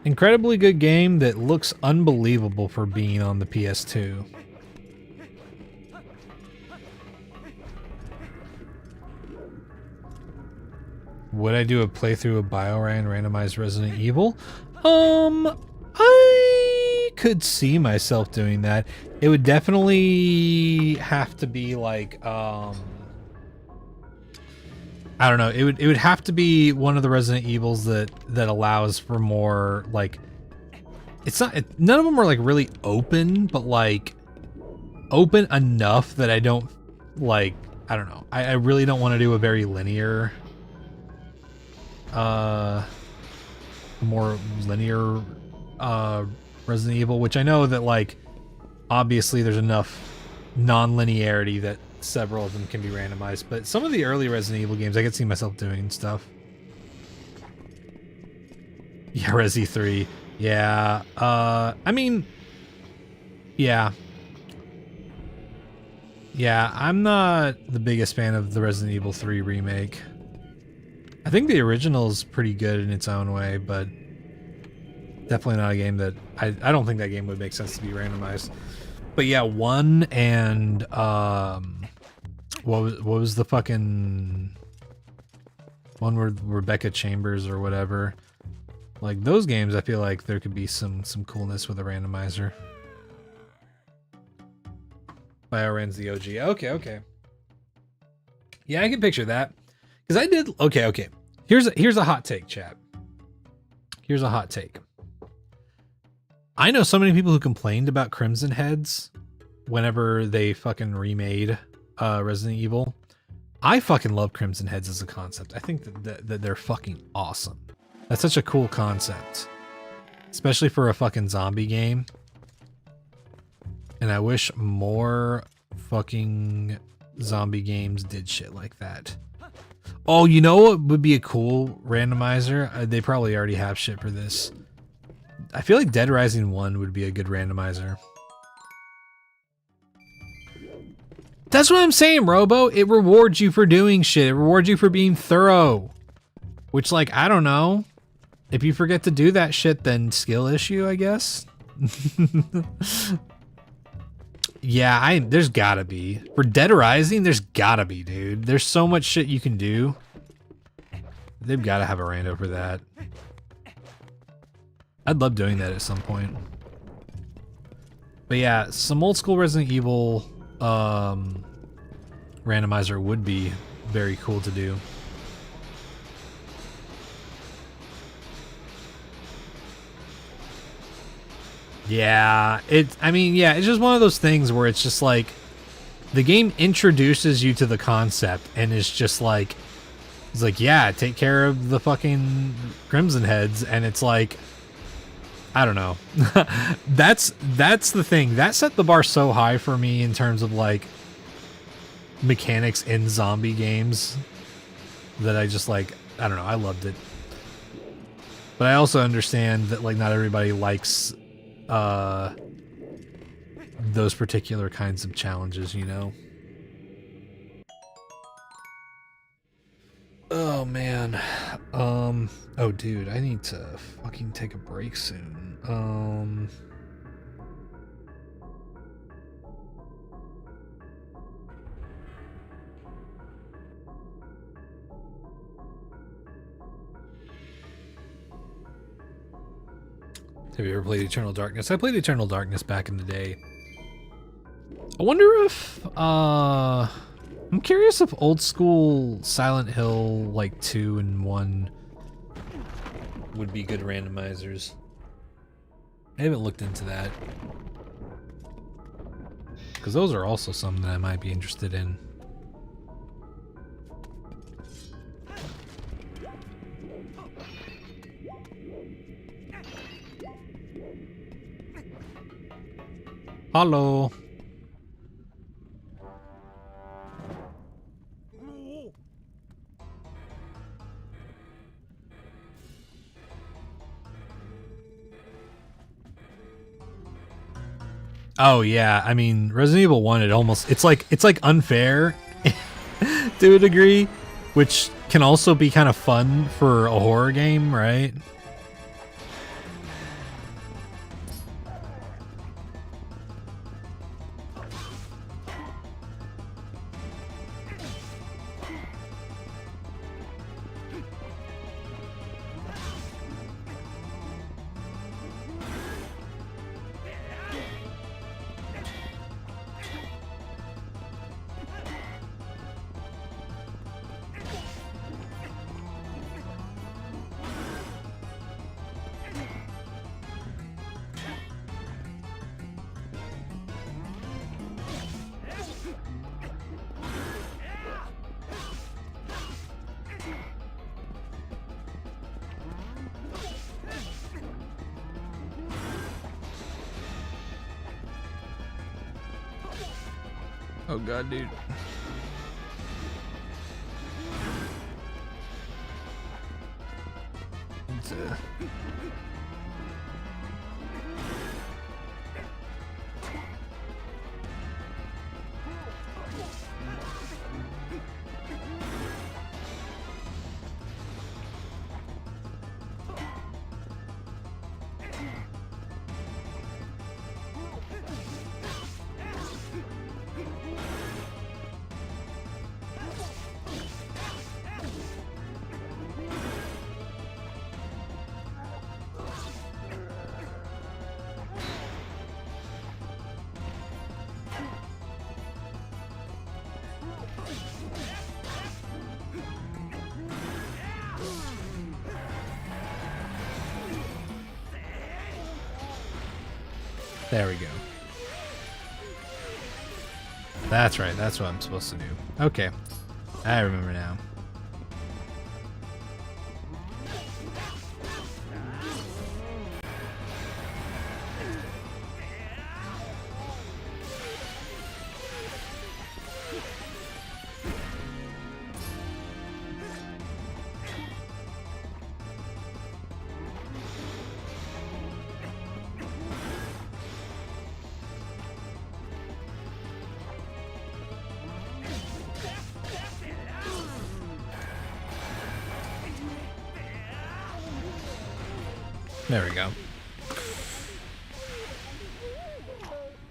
Incredibly good game that looks unbelievable for being on the PS2. Would I do a playthrough of BioRan randomized Resident Evil? I could see myself doing that. It would definitely have to be like, I don't know. It would have to be one of the Resident Evils that allows for more like. It's not. None of them are like really open, but like open enough that I don't like. I don't know. I really don't want to do a very linear. More linear Resident Evil, which I know that like obviously there's enough non-linearity that several of them can be randomized, but some of the early Resident Evil games I could see myself doing stuff. Yeah, Resi 3. Yeah. I mean, yeah. Yeah, I'm not the biggest fan of the Resident Evil 3 remake. I think the original is pretty good in its own way, but definitely not a game that I don't think that game would make sense to be randomized. But yeah, 1 and what was the fucking one where Rebecca Chambers or whatever? Like those games, I feel like there could be some coolness with a randomizer. BioRen's the OG. Okay. Yeah, I can picture that. Because I did... Okay. Here's a hot take, chat. Here's a hot take. I know so many people who complained about Crimson Heads whenever they fucking remade Resident Evil. I fucking love Crimson Heads as a concept. I think that they're fucking awesome. That's such a cool concept. Especially for a fucking zombie game. And I wish more fucking zombie games did shit like that. Oh, you know what would be a cool randomizer? They probably already have shit for this. I feel like Dead Rising 1 would be a good randomizer. That's what I'm saying, Robo. It rewards you for doing shit. It rewards you for being thorough. Which, like, I don't know. If you forget to do that shit, then skill issue, I guess. Yeah, there's gotta be. For Dead Rising, there's gotta be, dude. There's so much shit you can do. They've gotta have a rando for that. I'd love doing that at some point. But yeah, some old school Resident Evil randomizer would be very cool to do. Yeah, I mean, it's just one of those things where it's just like the game introduces you to the concept and it's just like, it's like, yeah, take care of the fucking Crimson Heads, and it's like, I don't know. That's the thing. That set the bar so high for me in terms of like mechanics in zombie games that I just like, I don't know, I loved it. But I also understand that like not everybody likes those particular kinds of challenges, you know? Oh man. Oh dude, I need to fucking take a break soon. Have you ever played Eternal Darkness? I played Eternal Darkness back in the day. I wonder if, I'm curious if old school Silent Hill, like 2 and 1 would be good randomizers. I haven't looked into that. Because those are also some that I might be interested in. Hello. Oh yeah, I mean Resident Evil 1, it's like unfair to a degree, which can also be kind of fun for a horror game, right? Oh god, dude. There we go. That's right. That's what I'm supposed to do. Okay. I remember now. There we go.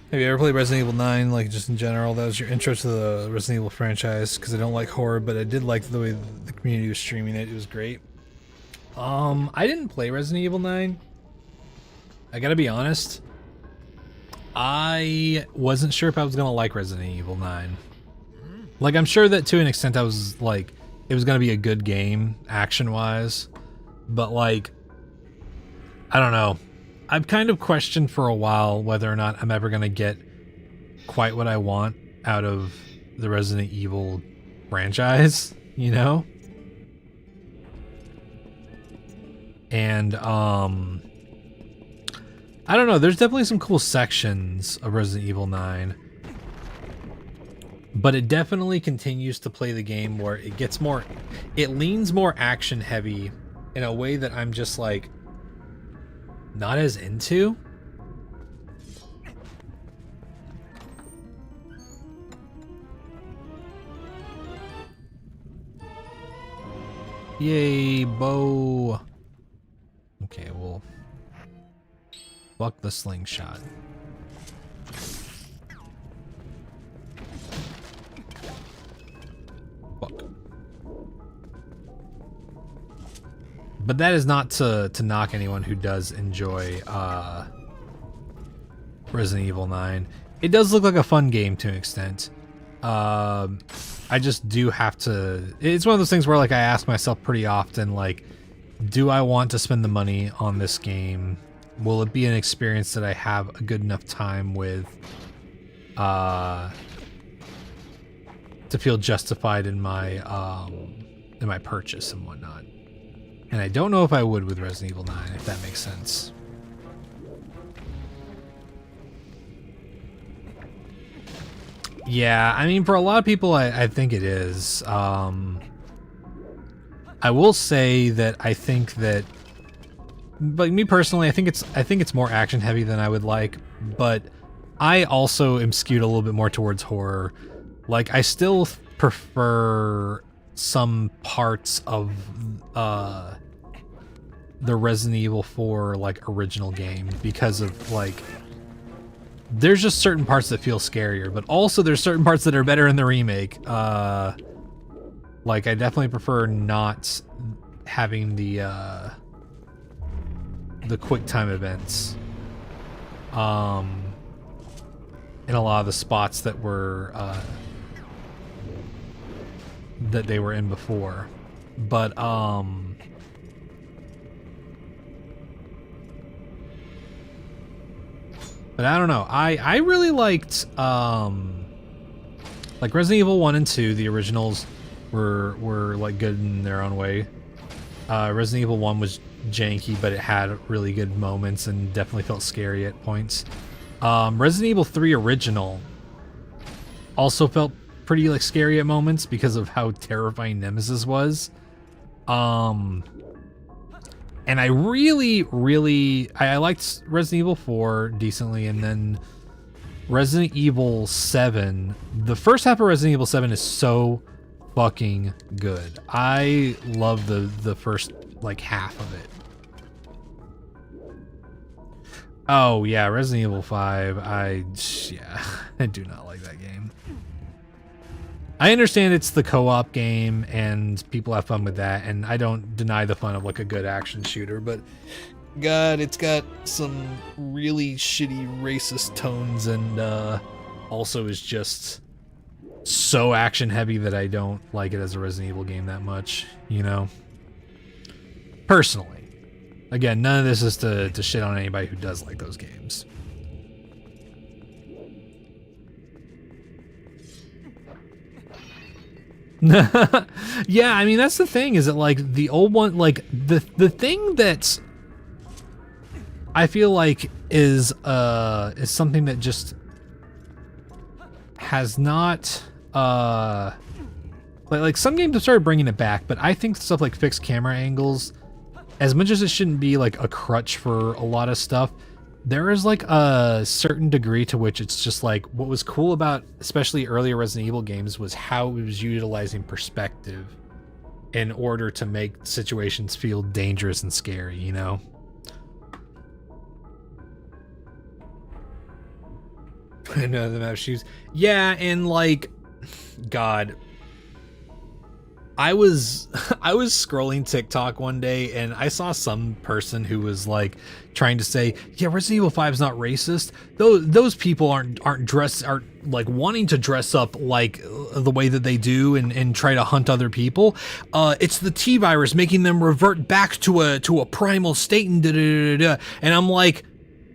Have you ever played Resident Evil 9, like just in general? That was your intro to the Resident Evil franchise, because I don't like horror, but I did like the way the community was streaming it. It was great. I didn't play Resident Evil 9. I gotta be honest. I wasn't sure if I was gonna like Resident Evil 9. Like, I'm sure that to an extent I was like, it was gonna be a good game, action-wise, but like, I don't know. I've kind of questioned for a while whether or not I'm ever going to get quite what I want out of the Resident Evil franchise, you know? And, I don't know. There's definitely some cool sections of Resident Evil 9. But it definitely continues to play the game where it gets more... It leans more action heavy in a way that I'm just like... not as into. Yay, bow. Okay, well, fuck the slingshot. Fuck. But that is not to knock anyone who does enjoy Resident Evil 9. It does look like a fun game to an extent. I just do have to... It's one of those things where like I ask myself pretty often, like, do I want to spend the money on this game? Will it be an experience that I have a good enough time with to feel justified in my purchase and whatnot? And I don't know if I would with Resident Evil 9, if that makes sense. Yeah, I mean, for a lot of people, I think it is. I will say that I think that, like me personally, I think it's more action heavy than I would like, but I also am skewed a little bit more towards horror. Like, I still prefer some parts of the Resident Evil 4 like original game because of like there's just certain parts that feel scarier, but also there's certain parts that are better in the remake. Like I definitely prefer not having the quick time events in a lot of the spots that were that they were in before. But I don't know. I really liked like Resident Evil 1 and 2, the originals were like good in their own way. Resident Evil 1 was janky, but it had really good moments and definitely felt scary at points. Resident Evil 3 original also felt pretty like scary at moments because of how terrifying Nemesis was. And And I really I liked Resident Evil 4 decently, and then Resident Evil 7. The first half of Resident Evil 7 is so fucking good. I love the first like half of it. Oh yeah, Resident Evil 5. I do not like that game. I understand it's the co-op game and people have fun with that, and I don't deny the fun of like a good action shooter, but God, it's got some really shitty racist tones, and also is just so action heavy that I don't like it as a Resident Evil game that much, you know? Personally. Again, none of this is to shit on anybody who does like those games. Yeah, I mean, that's the thing, is that like the old one, like the thing that's I feel like is something that just has not like some games have started bringing it back, but I think stuff like fixed camera angles, as much as it shouldn't be like a crutch for a lot of stuff, there is like a certain degree to which it's just like, what was cool about especially earlier Resident Evil games was how it was utilizing perspective in order to make situations feel dangerous and scary, you know? I know the map shoes. Yeah, and like, God, I was scrolling TikTok one day and I saw some person who was like trying to say, yeah, Resident Evil 5 is not racist. Those people aren't like wanting to dress up like the way that they do and try to hunt other people. It's the T virus making them revert back to a primal state and da da da da. And I'm like,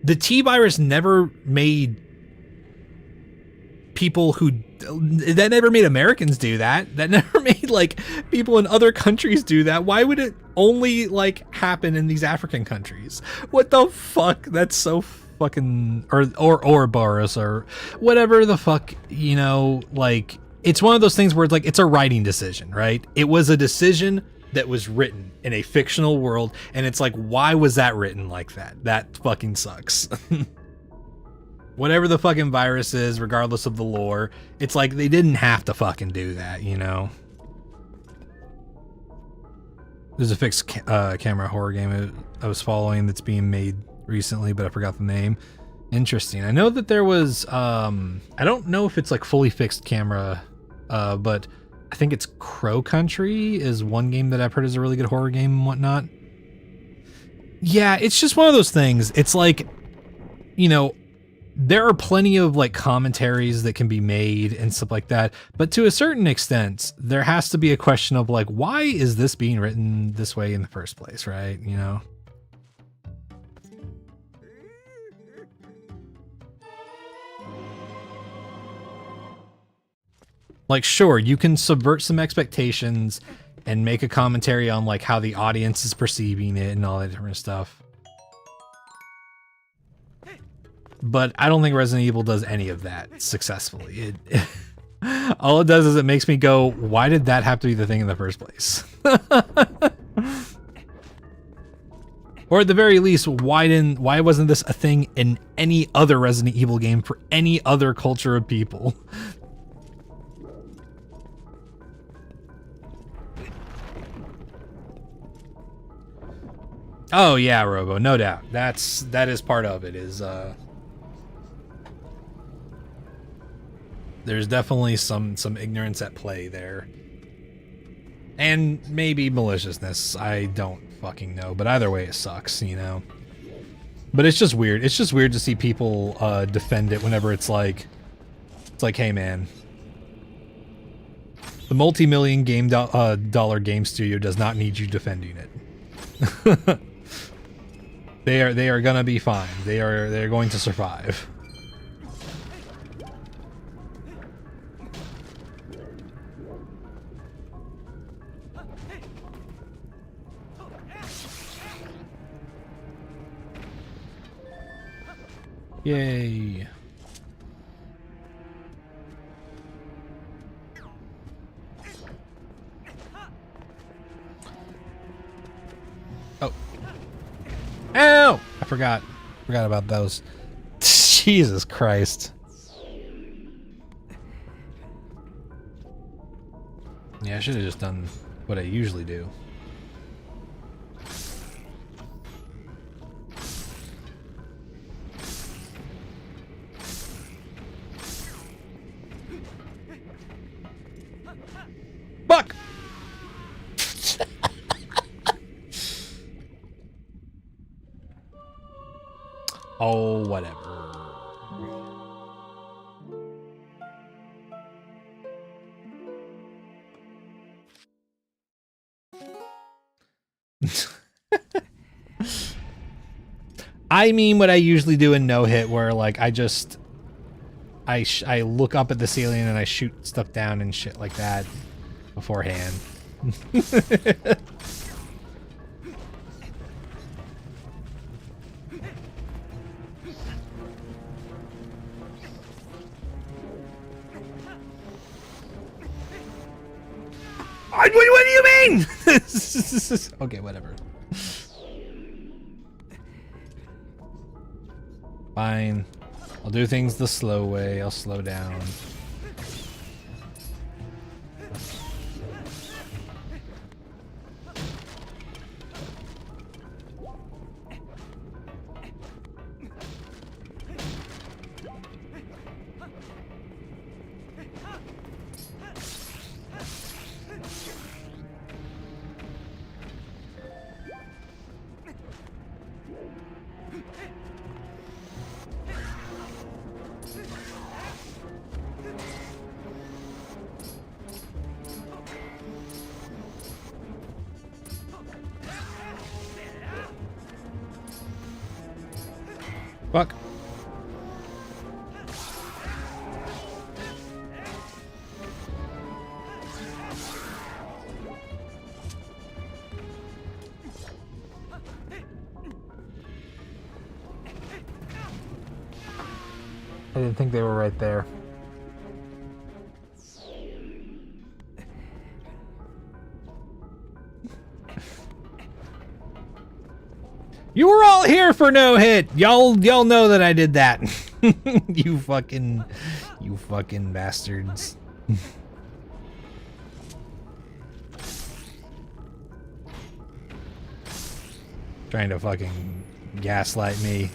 the T virus never made people that never made Americans do that. That never made like people in other countries do that. Why would it only like happen in these African countries? What the fuck? That's so fucking or Boris or whatever the fuck, you know, like it's one of those things where it's like it's a writing decision, right? It was a decision that was written in a fictional world, and it's like, why was that written like that? That fucking sucks. Whatever the fucking virus is, regardless of the lore, it's like they didn't have to fucking do that, you know? There's a fixed camera horror game I was following that's being made recently, but I forgot the name. Interesting. I know that there was, I don't know if it's like fully fixed camera, but I think it's Crow Country is one game that I've heard is a really good horror game and whatnot. Yeah, it's just one of those things. It's like, you know, there are plenty of like commentaries that can be made and stuff like that, but to a certain extent, there has to be a question of like, why is this being written this way in the first place, right? You know? Like, sure, you can subvert some expectations and make a commentary on like how the audience is perceiving it and all that different stuff. But I don't think Resident Evil does any of that successfully. All it does is it makes me go, why did that have to be the thing in the first place? Or at the very least, why wasn't this a thing in any other Resident Evil game for any other culture of people? Oh yeah, Robo, no doubt. That is part of it, is there's definitely some ignorance at play there. And maybe maliciousness, I don't fucking know, but either way it sucks, you know. But it's just weird. It's just weird to see people defend it whenever it's like, hey man, the multi-million dollar game studio does not need you defending it. They are gonna be fine. They're going to survive. Yay. Oh. forgot about those. Jesus Christ. Yeah, I should have just done what I usually do. Fuck! Oh, whatever. I mean what I usually do in no hit, where like I look up at the ceiling and I shoot stuff down and shit like that beforehand. What do you mean? Okay, whatever. Fine. I'll do things the slow way. I'll slow down. Fuck. I didn't think they were right there. You were all here for no hit. Y'all know that I did that. You fucking bastards. Trying to fucking gaslight me.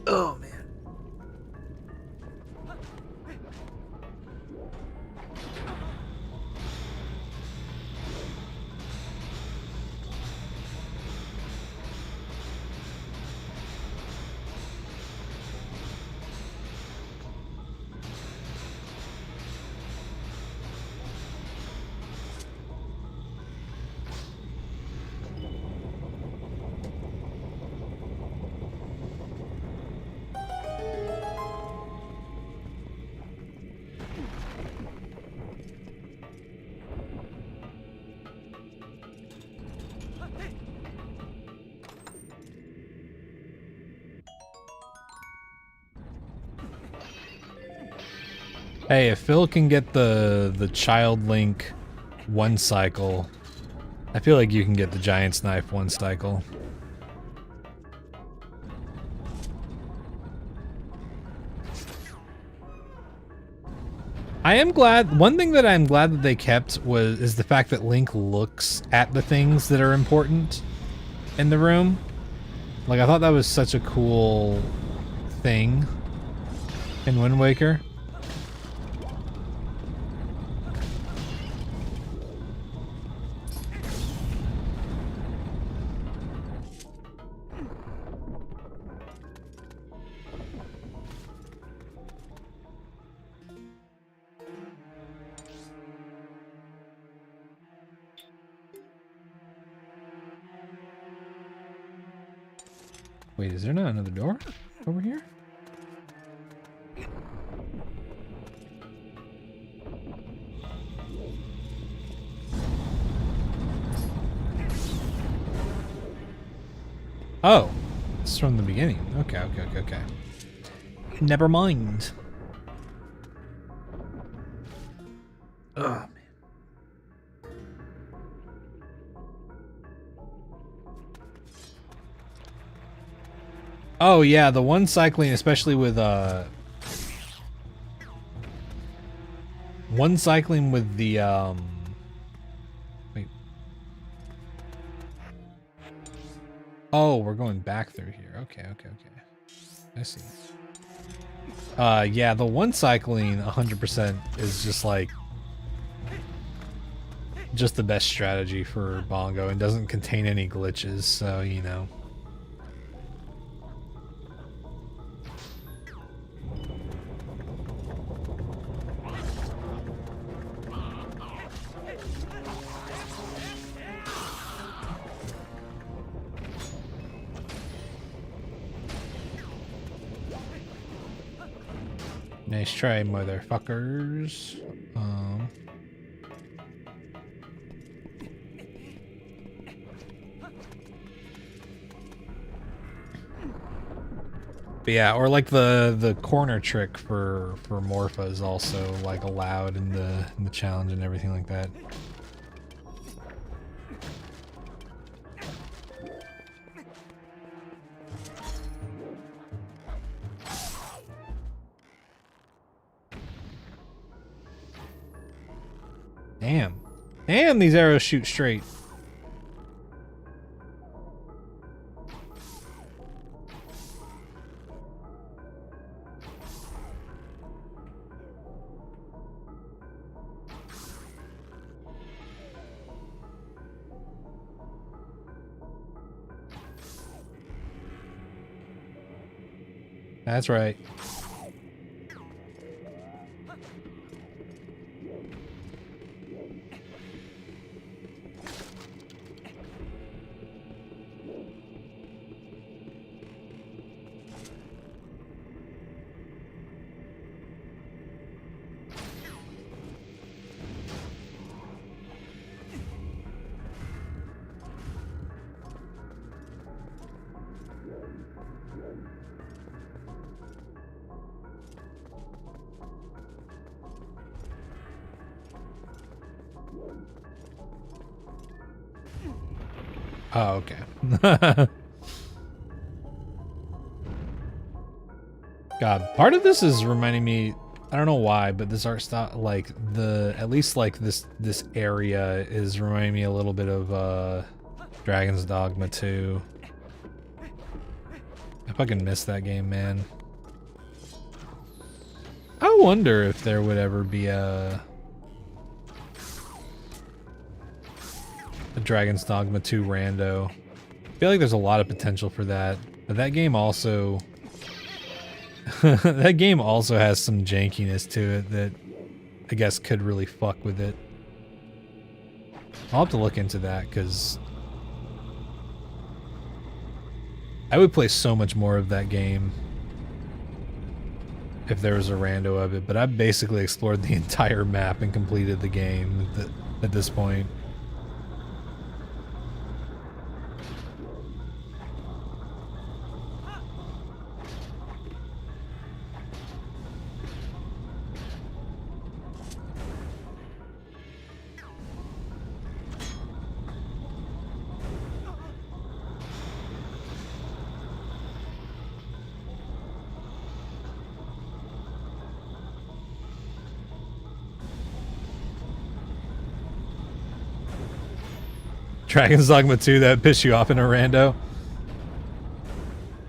Oh man. Hey, if Phil can get the child Link one cycle, I feel like you can get the giant's knife one cycle. I am glad, one thing that I'm glad that they kept is the fact that Link looks at the things that are important in the room. Like, I thought that was such a cool thing in Wind Waker. Wait, is there not another door over here? Oh, it's from the beginning. Okay. Never mind. Oh, man. Oh, yeah, the one cycling, especially with, one cycling with the, wait. Oh, we're going back through here. Okay. I see. Yeah, the one cycling 100% is just like just the best strategy for Bongo and doesn't contain any glitches, so you know. Nice try, motherfuckers. But yeah, or like the corner trick for Morpha is also like allowed in the challenge and everything like that. Damn, these arrows shoot straight. That's right. Oh, okay. God, part of this is reminding me, I don't know why, but this art style, like at least like this area is reminding me a little bit of Dragon's Dogma 2. I fucking miss that game, man. I wonder if there would ever be a Dragon's Dogma 2 rando. I feel like there's a lot of potential for that, but that game also that game also has some jankiness to it that I guess could really fuck with it. I'll have to look into that because I would play so much more of that game if there was a rando of it, but I've basically explored the entire map and completed the game at this point. Dragon's Dogma 2 that would piss you off in a rando?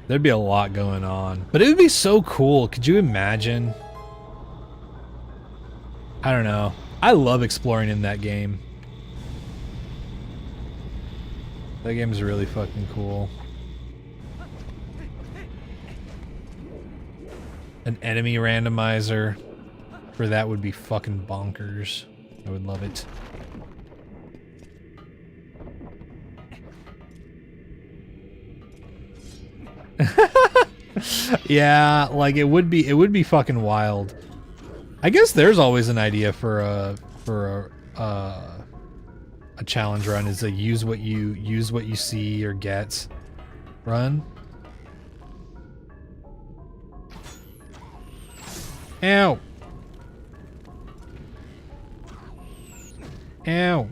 There'd be a lot going on. But it would be so cool. Could you imagine? I don't know. I love exploring in that game. That game is really fucking cool. An enemy randomizer for that would be fucking bonkers. I would love it. Yeah, like it would be fucking wild. I guess there's always an idea for a challenge run, is a use what you see or get run. Ow. Ow.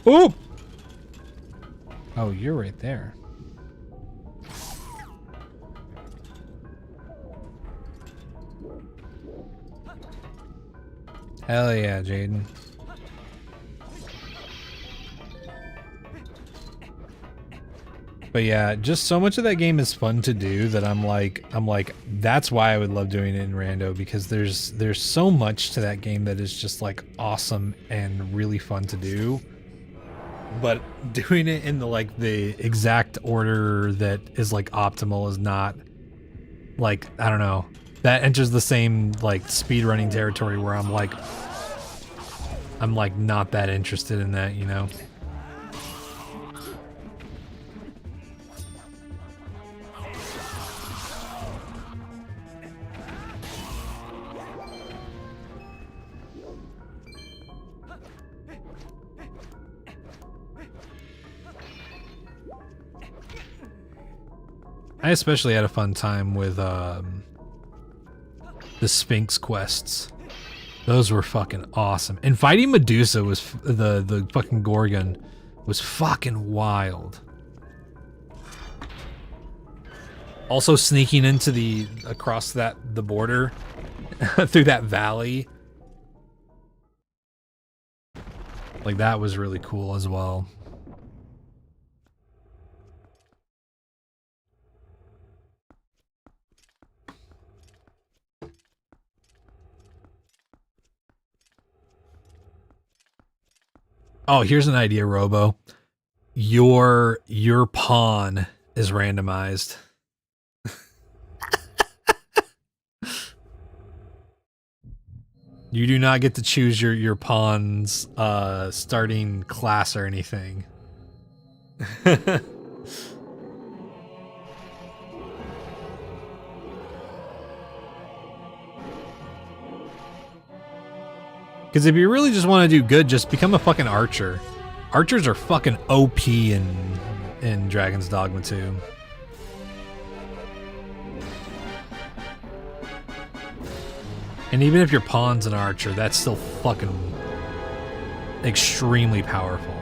Oop. Oh, you're right there. Hell yeah, Jaden. But yeah, just so much of that game is fun to do that I'm like, that's why I would love doing it in rando, because there's so much to that game that is just like awesome and really fun to do. But doing it in the exact order that is like optimal is not, like, I don't know. That enters the same like speedrunning territory where I'm like not that interested in that, you know? I especially had a fun time with the Sphinx quests. Those were fucking awesome. And fighting Medusa was the fucking Gorgon was fucking wild. Also sneaking into across the border through that valley. Like that was really cool as well. Oh, here's an idea, Robo. Your pawn is randomized. You do not get to choose your pawn's starting class or anything. Because if you really just want to do good, just become a fucking archer. Archers are fucking OP in Dragon's Dogma 2. And even if your pawn's an archer, that's still fucking extremely powerful.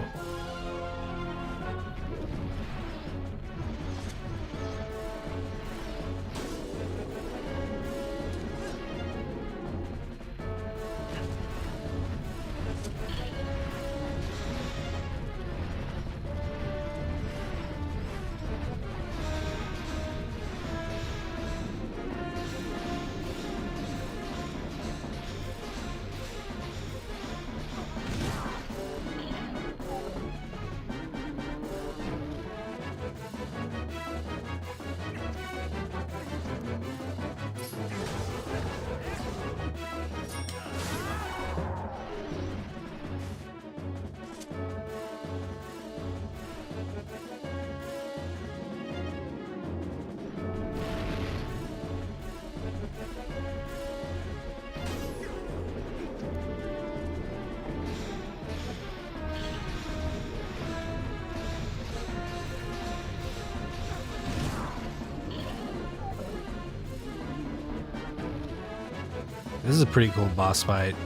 This is a pretty cool boss fight.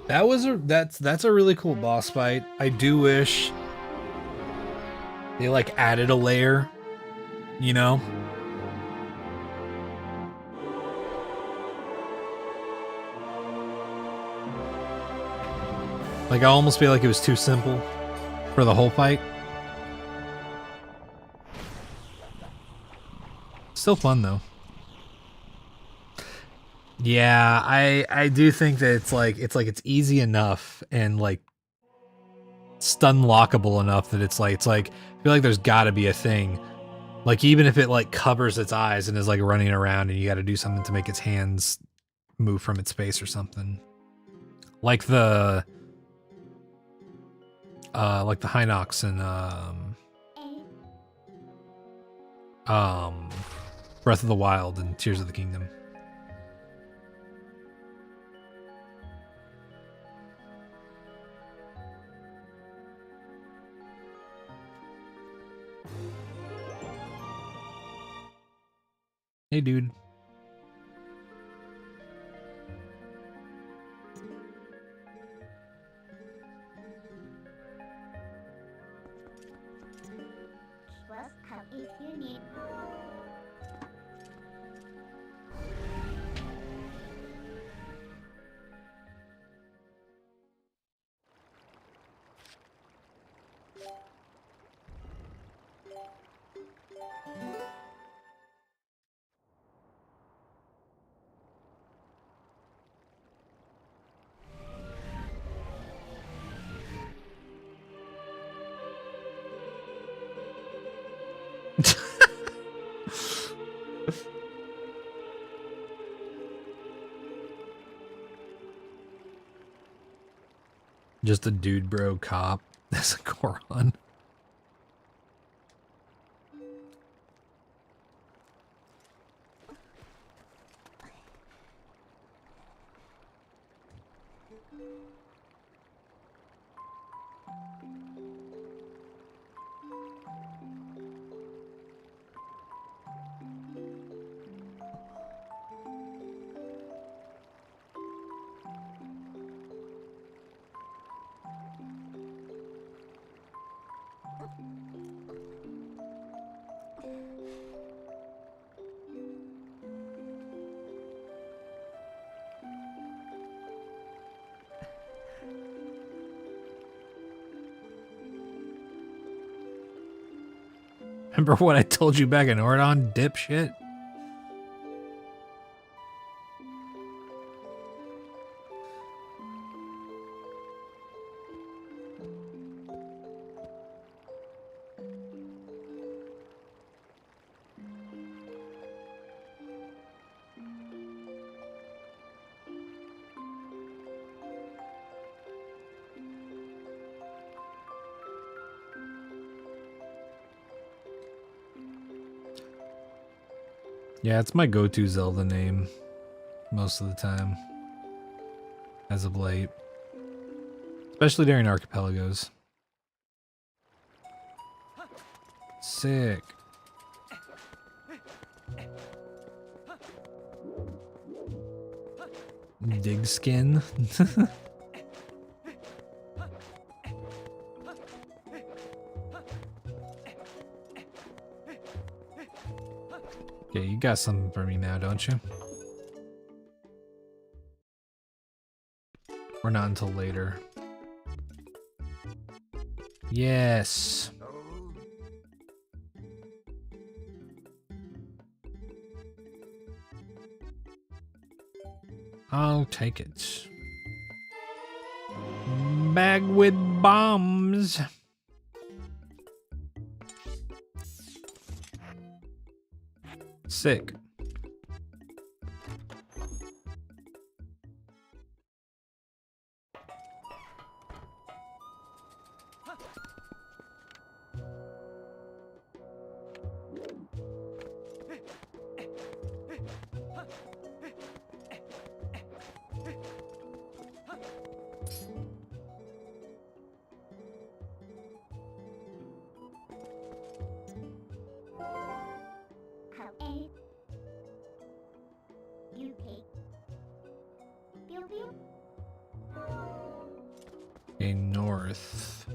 That's a really cool boss fight. I do wish they like added a layer, you know? Like I almost feel like it was too simple for the whole fight. Still fun though. Yeah, I do think that it's easy enough and like stun lockable enough that it's like I feel like there's got to be a thing. Like even if it like covers its eyes and is like running around and you got to do something to make its hands move from its face or something. Like the Hinox and Breath of the Wild and Tears of the Kingdom. Hey, dude. Just a dude bro cop. That's a Goron. Remember what I told you back in Ordon, dipshit? Yeah, it's my go-to Zelda name most of the time, as of late. Especially during archipelagos. Sick. Dig skin. Okay, you got something for me now, don't you? Or not until later. Yes. I'll take it. Bag with bombs. Sick. north.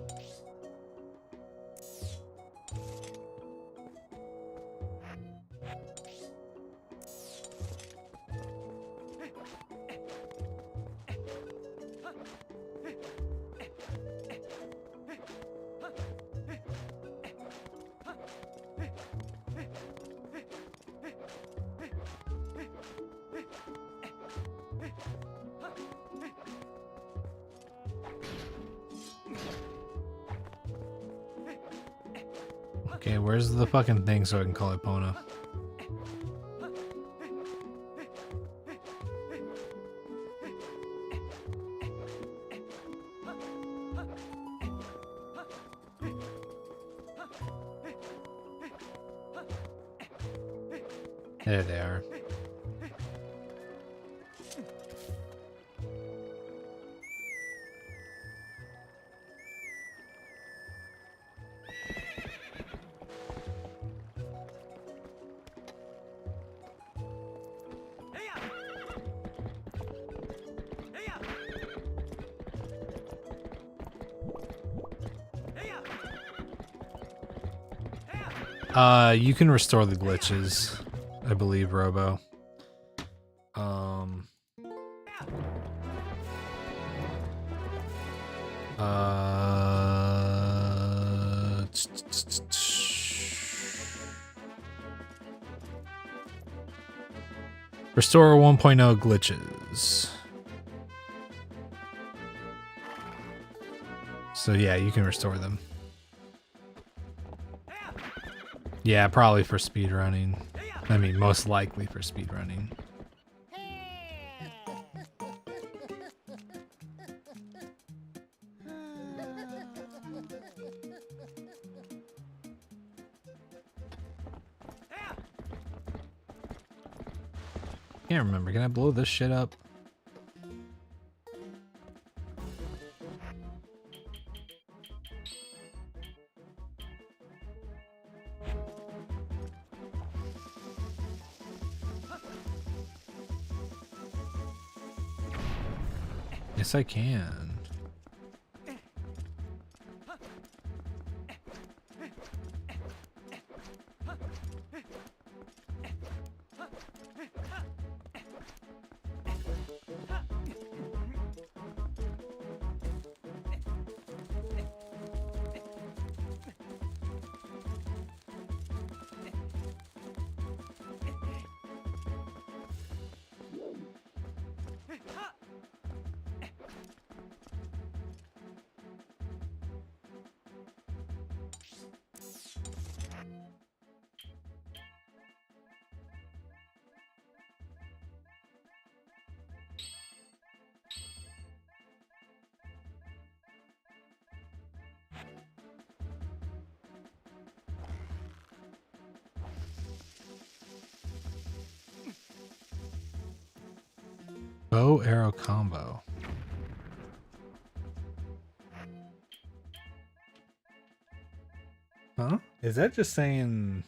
Okay, where's the fucking thing so I can call it Pona? There they are. You can restore the glitches, I believe, Robo. Restore 1.0 glitches. So yeah, you can restore them. Yeah, probably for speedrunning. I mean, most likely for speedrunning. Can't remember. Can I blow this shit up? Yes, I can. Bow arrow combo. Huh? Is that just saying?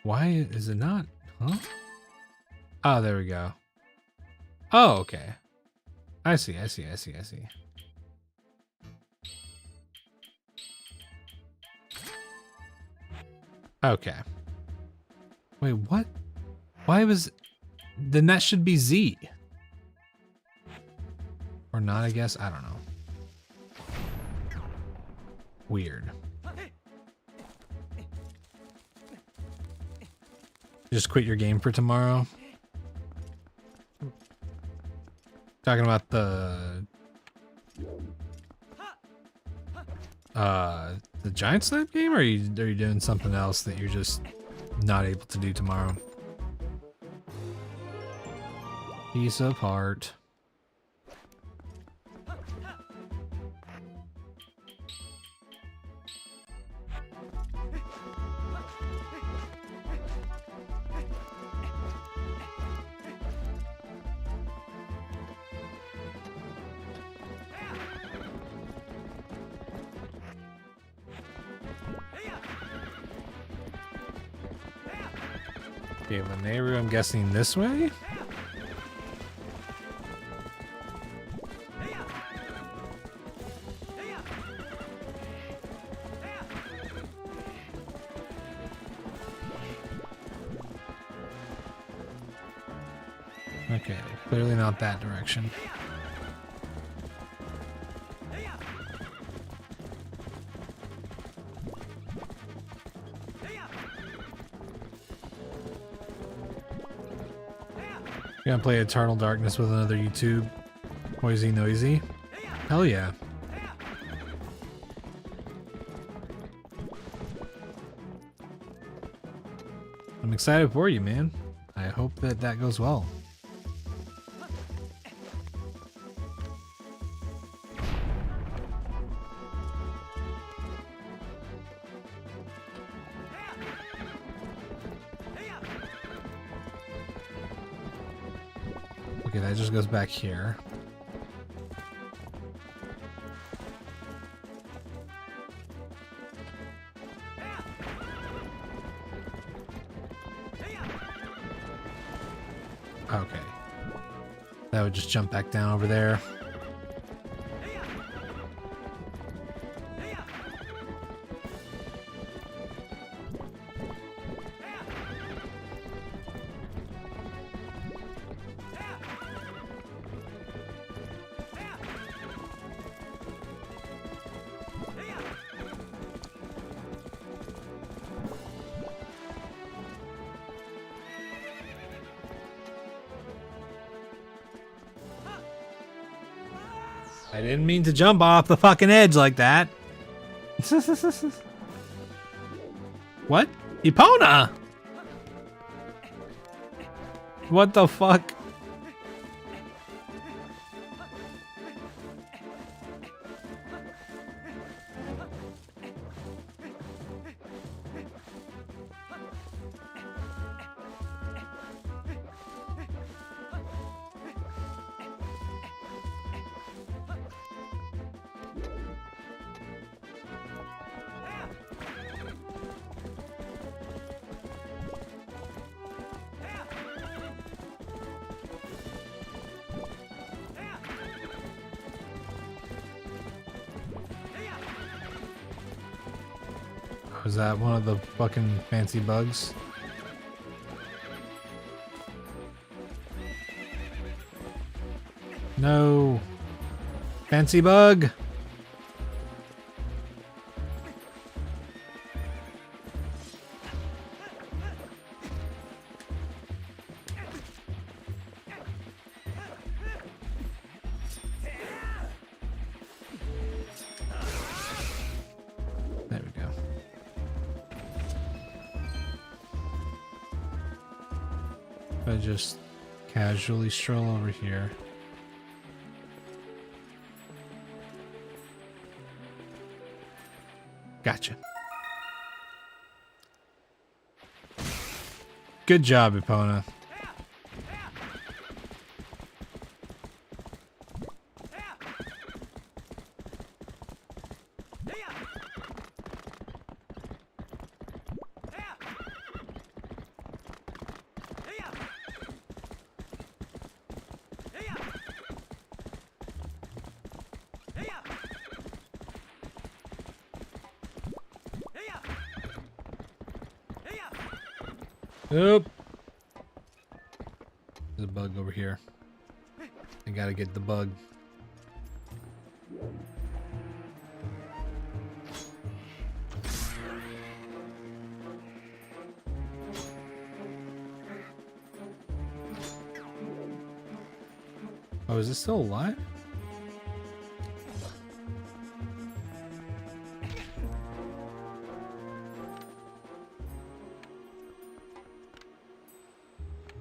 Why is it not? Huh? Oh, there we go. Oh, okay. I see. Okay. Wait, what? Why was... Then that should be Z. Or not, I guess. I don't know. Weird. Just quit your game for tomorrow? Talking about the giant snipe game, or are you doing something else that you're just not able to do tomorrow? Piece of heart. Okay, Maneru, I'm guessing this way? Okay, clearly not that direction. Gonna play Eternal Darkness with another YouTube. Noisy. Hell yeah. I'm excited for you, man. I hope that that goes well. Okay, that just goes back here. Okay. That would just jump back down over there. I didn't mean to jump off the fucking edge like that. What? Epona! What the fuck? Was that one of the fucking fancy bugs? No. Fancy bug. There we go. If I just casually stroll over here. Gotcha. Good job, Epona. Oop. There's a bug over here. I gotta get the bug. Oh, is it still alive?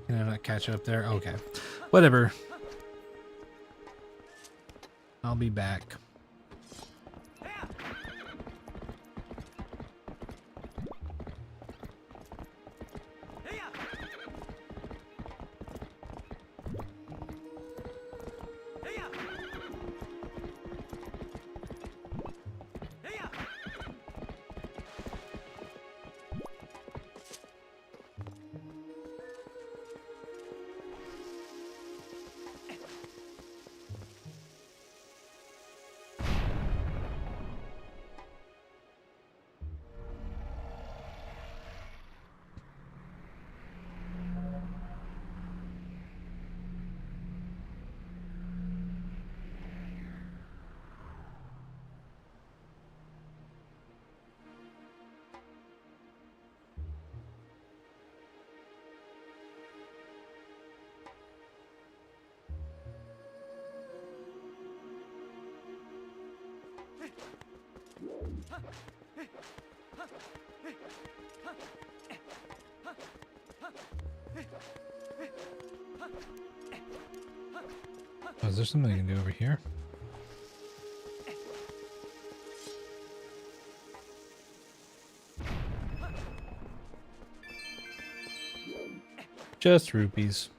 Can I not catch up there? Okay. Whatever. I'll be back. Oh, is there something I can do over here? Just rupees.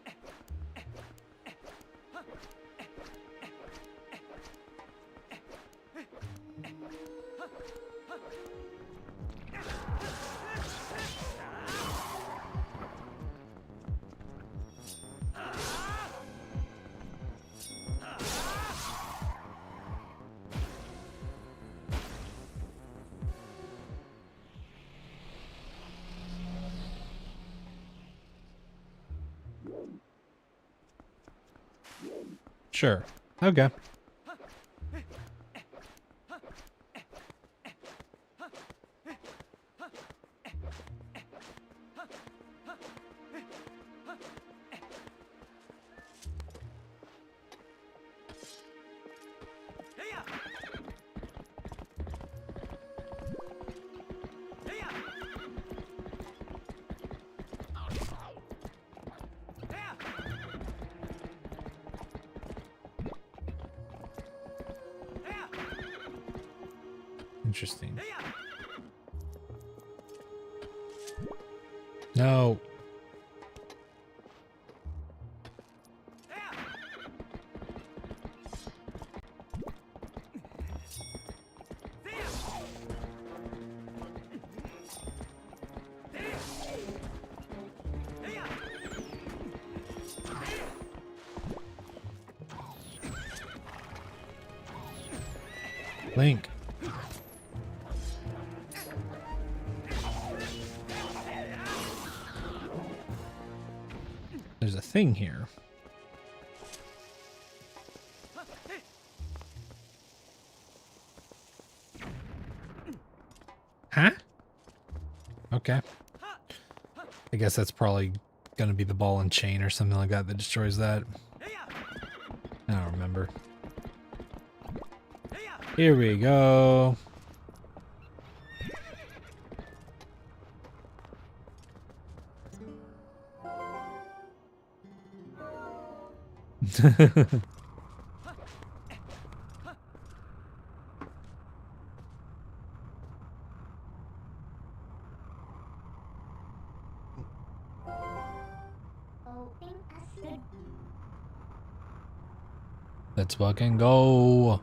Sure. Okay. Interesting. No. Link. There's a thing here. Huh? Okay. I guess that's probably gonna be the ball and chain or something like that that destroys that. I don't remember. Here we go. Let's fucking go.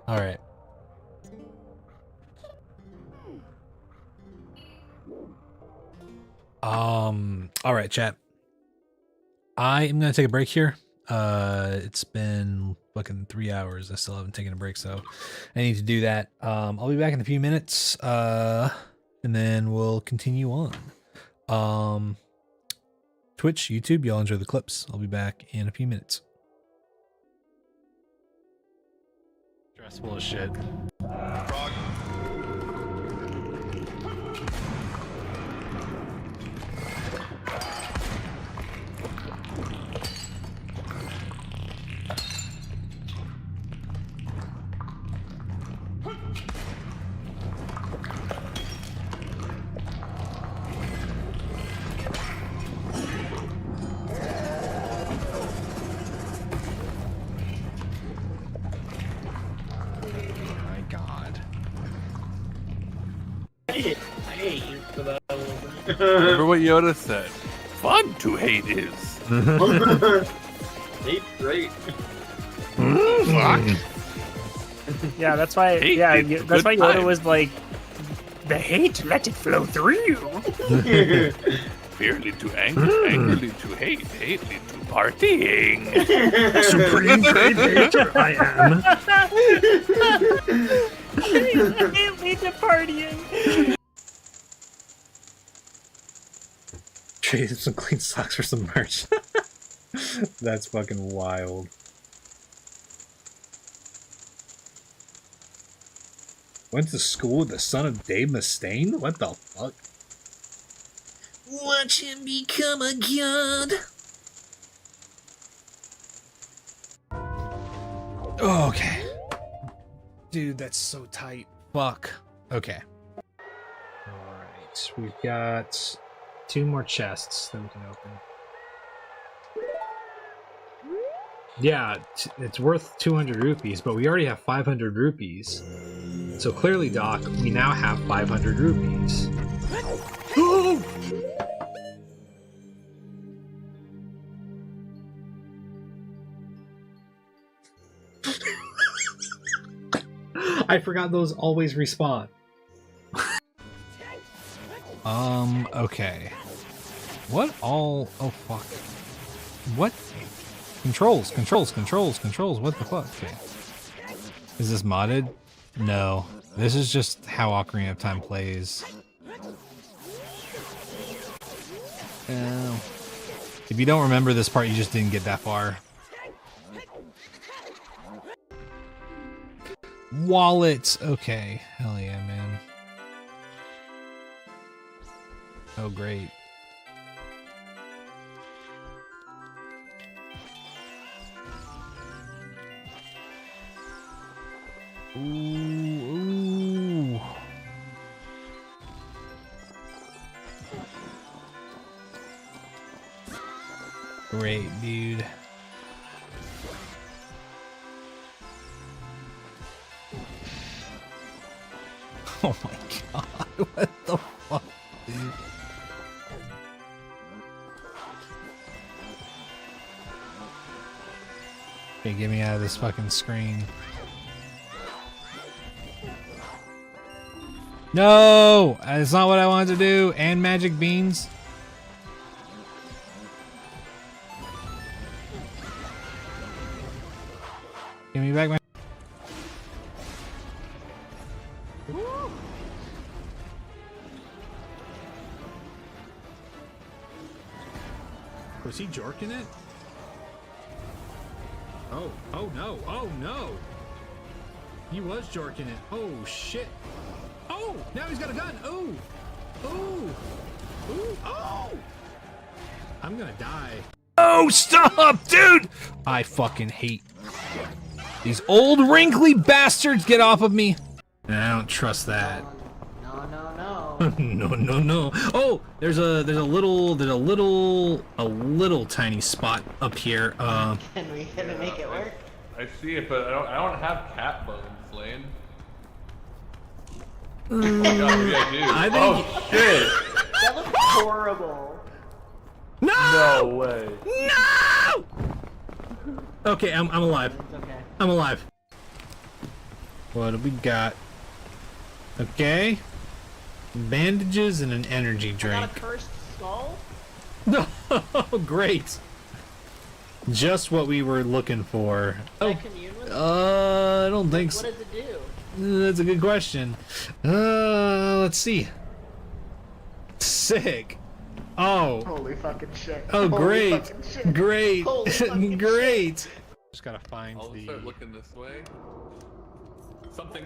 All right. All right, chat. I am gonna take a break here. It's been fucking 3 hours. I still haven't taken a break, so I need to do that. I'll be back in a few minutes. And then we'll continue on. Twitch, YouTube, y'all enjoy the clips. I'll be back in a few minutes. Stressful as shit. Remember what Yoda said? Fun to hate is. Hate's great. Fuck. Yeah, that's why. Hate Yeah, is that's why good Yoda time. was like, "The hate, let it flow through you." Fear lead to anger, anger lead to hate, hate lead to partying. Supreme creator I am. Hate lead to partying. Trade some clean socks for some merch. That's fucking wild. Went to school with the son of Dave Mustaine? What the fuck? Watch him become a god. Okay. Dude, that's so tight. Fuck. Okay. Alright, we've got 2 more chests that we can open. Yeah, it's worth 200 rupees, but we already have 500 rupees. So clearly, Doc, we now have 500 rupees. Oh! I forgot those always respawn. Okay. What all... Oh, fuck. What? Controls. What the fuck? Okay. Is this modded? No. This is just how Ocarina of Time plays. If you don't remember this part, you just didn't get that far. Wallets. Okay. Hell yeah, man. Oh, great. Ooh. Great, dude. Oh my god, what the fuck, dude? Okay, get me out of this fucking screen. No! That's not what I wanted to do. And magic beans. Give me back my... Was he jorking it? Oh no, oh no! He was jorking it. Oh shit! Oh! Now he's got a gun! Ooh! Ooh! Ooh! Oh! I'm gonna die. Oh, stop, dude! I fucking hate these old wrinkly bastards. Get off of me! I don't trust that. No. Oh, there's a little tiny spot up here. Can we make it work? I see it, but I don't have cat bones, Lane. Oh my god, maybe I do. I think... Oh shit! That looks horrible. No way. No! Okay, I'm alive. It's okay. I'm alive. What do we got? Okay. Bandages and an energy I got drink. a cursed skull? No, great. Just what we were looking for. Can I commune with it? I don't think What so. does it do? That's a good question. Let's see. Sick. Oh. Holy fucking shit. Oh, Holy great. fucking shit. Great. Holy fucking Great. Just gotta find I'll the... start looking this way. Something.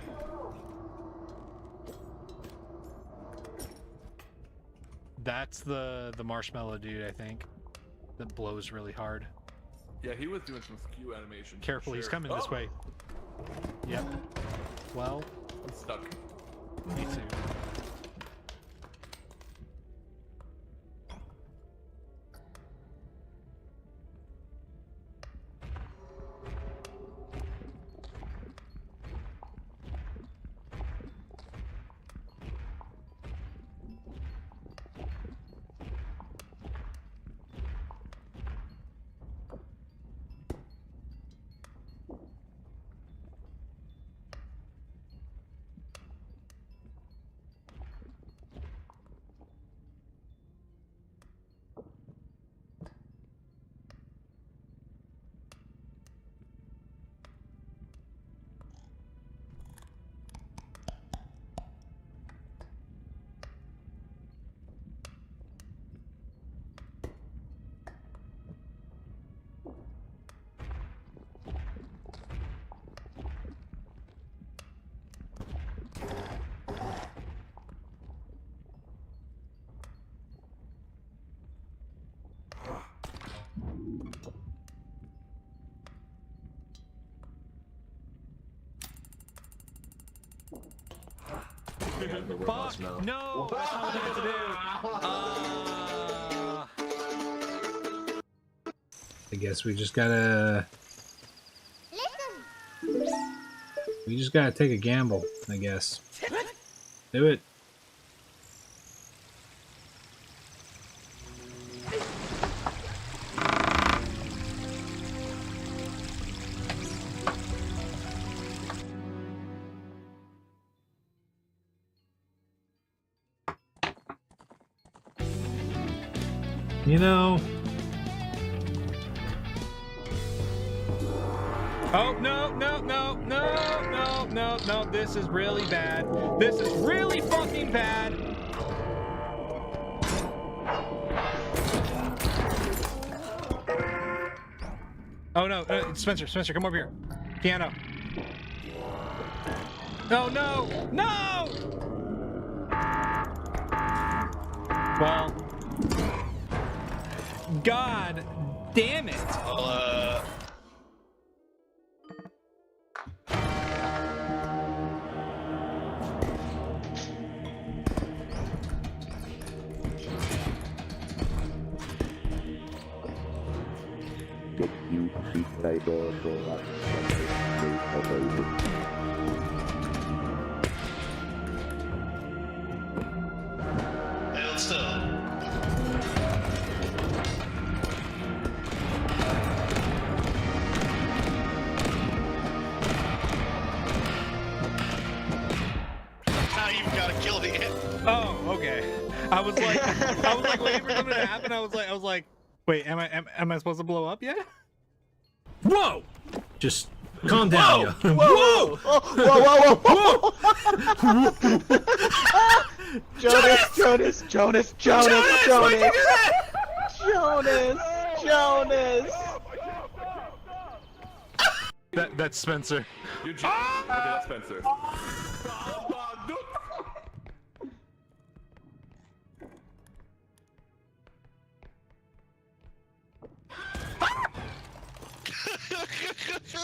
That's the marshmallow dude, I think. That blows really hard. Yeah, he was doing some skew animation. for Careful, he's sure. coming this Oh! way. Yep. Well, I'm stuck. me too. The robots Fuck! know. No! That's not what I meant to do. I guess we just gotta... We just gotta take a gamble, I guess. Do it. You know... Oh, no, no, no, no, no, no, no. This is really bad. This is really fucking bad. Oh, no. Spencer, come over here. Piano. No, no, no! Well... God damn it. Oh, okay. I was like waiting for something to happen. I was like, wait, am I supposed to blow up yet? Whoa! Just calm down. Whoa! Whoa! Whoa! Whoa! Whoa! Jonas! That's Spencer. Okay, that's Spencer.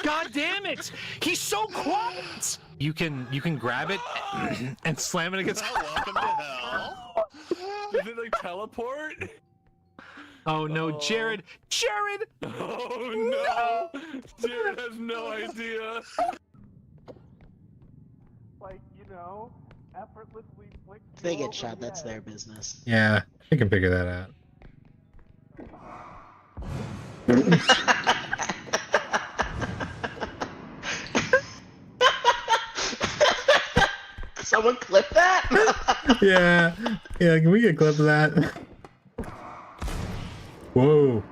God damn it! He's so quiet. You can grab it and slam it against. Welcome to hell. Did it like teleport? Oh no, Jared! Oh no! Jared has no idea. Like, you know, effortlessly flick. If they get shot, that's their business. Yeah, I can figure that out. Someone clip that? Yeah, can we get a clip of that? Whoa.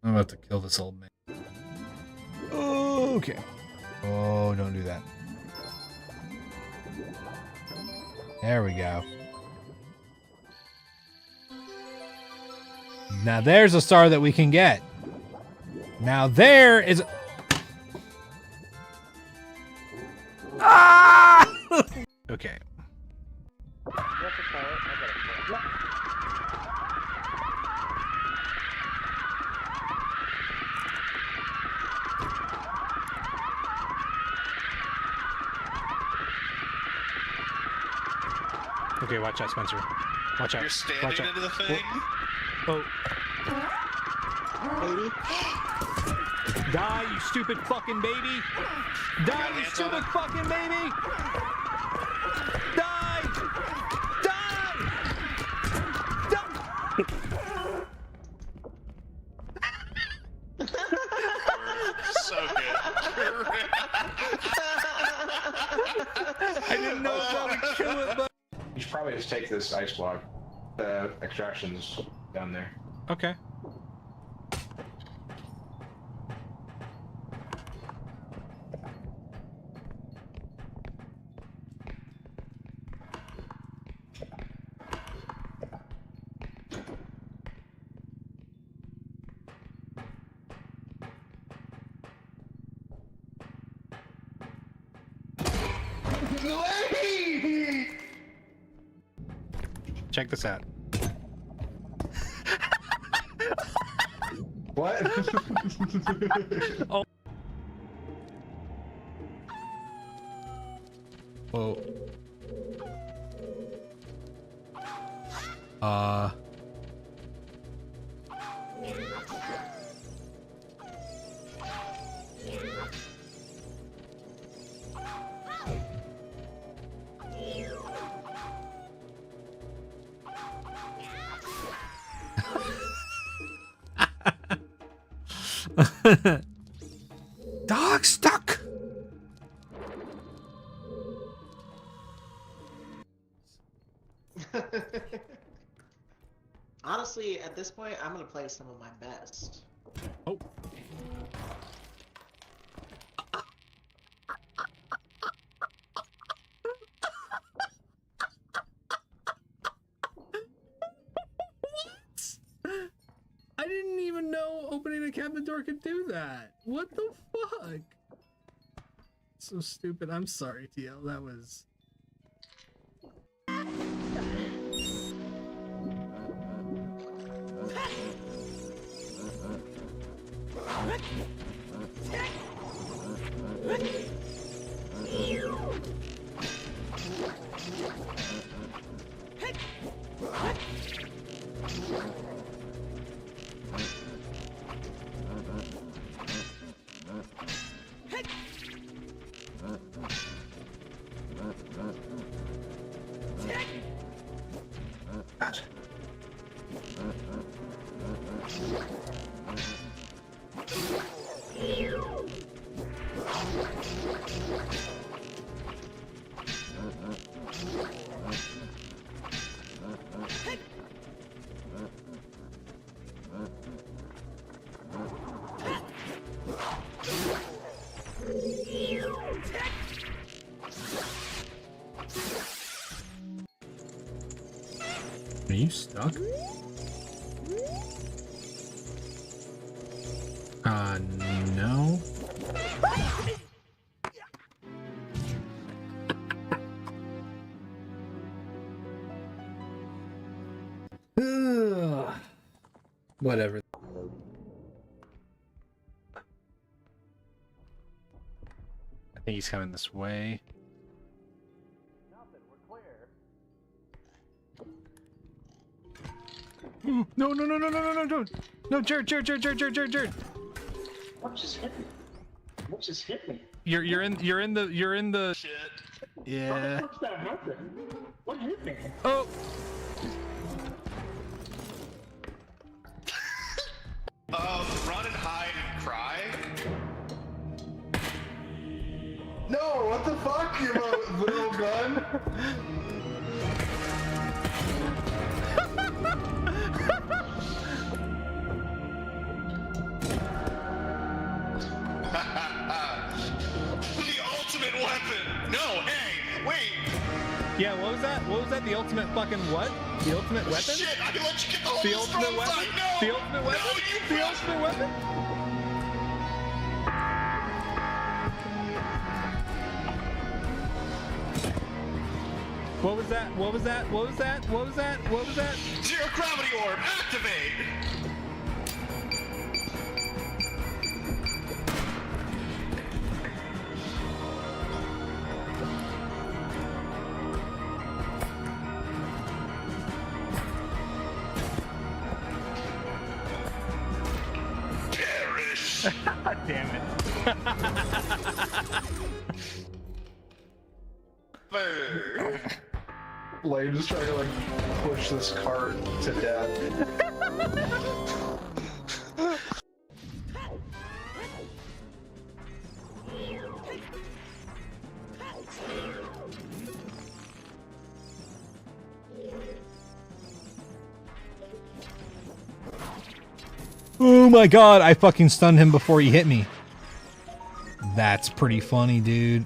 I'm about to kill this old man. Okay. Oh, don't do that. There we go. Now there's a star that we can get. Now there is... Ah! Okay. Okay, watch out, Spencer. Watch out. You're standing Watch out. into the thing? Oh. Baby? Die, you stupid fucking baby! Die, you stupid fucking baby! Die! Die! So good. I didn't know if I would kill it, but... You should probably just take this ice block. The extraction's down there. Okay. Check this out. What? Oh. Whoa. Dog stuck. Honestly, at this point, I'm gonna play some of my best. Oh. I didn't even know opening a cabinet door could do that. What the fuck? So stupid. I'm sorry, TL. That was... Are you stuck? No. Whatever. I think he's coming this way. Nothing, we're clear. No, no, no, no, no, no, no, no. No, Jared. What just hit me? What just hit me? You're in the Shit. yeah. What's that happen? What hit me? Oh. Run and hide and cry. No, what the fuck? You have a literal gun? The ultimate weapon. No, hey, wait. Yeah, what was that? What was that? The ultimate fucking what? The ultimate weapon? Shit, I let you get the whole The ultimate strong weapon? side. No. The ultimate weapon? No, you The bastard. ultimate weapon? What was that? What was that? What was that? What was that? What was that? Zero gravity orb, activate. Perish. Damn it. Brr. Blade is trying to like push this cart to death. Oh my god, I fucking stunned him before he hit me. That's pretty funny, dude.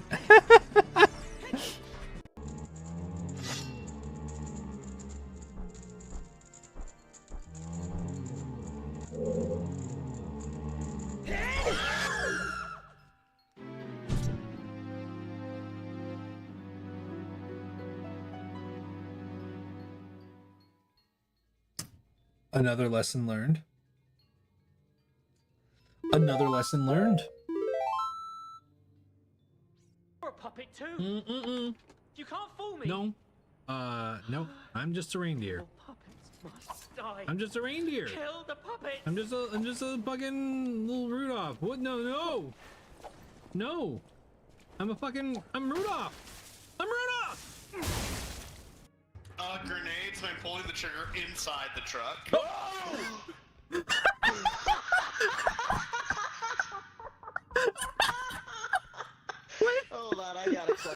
Another lesson learned. Another lesson learned. You're a puppet too. Mm-mm-mm. You can't fool me. No. No. I'm just a reindeer. Puppets must die. I'm just a reindeer. Kill the puppets. I'm just a fucking little Rudolph. What? No. I'm Rudolph. I'm Rudolph. Grenades, and I'm pulling the trigger inside the truck. Hold on, I got a question.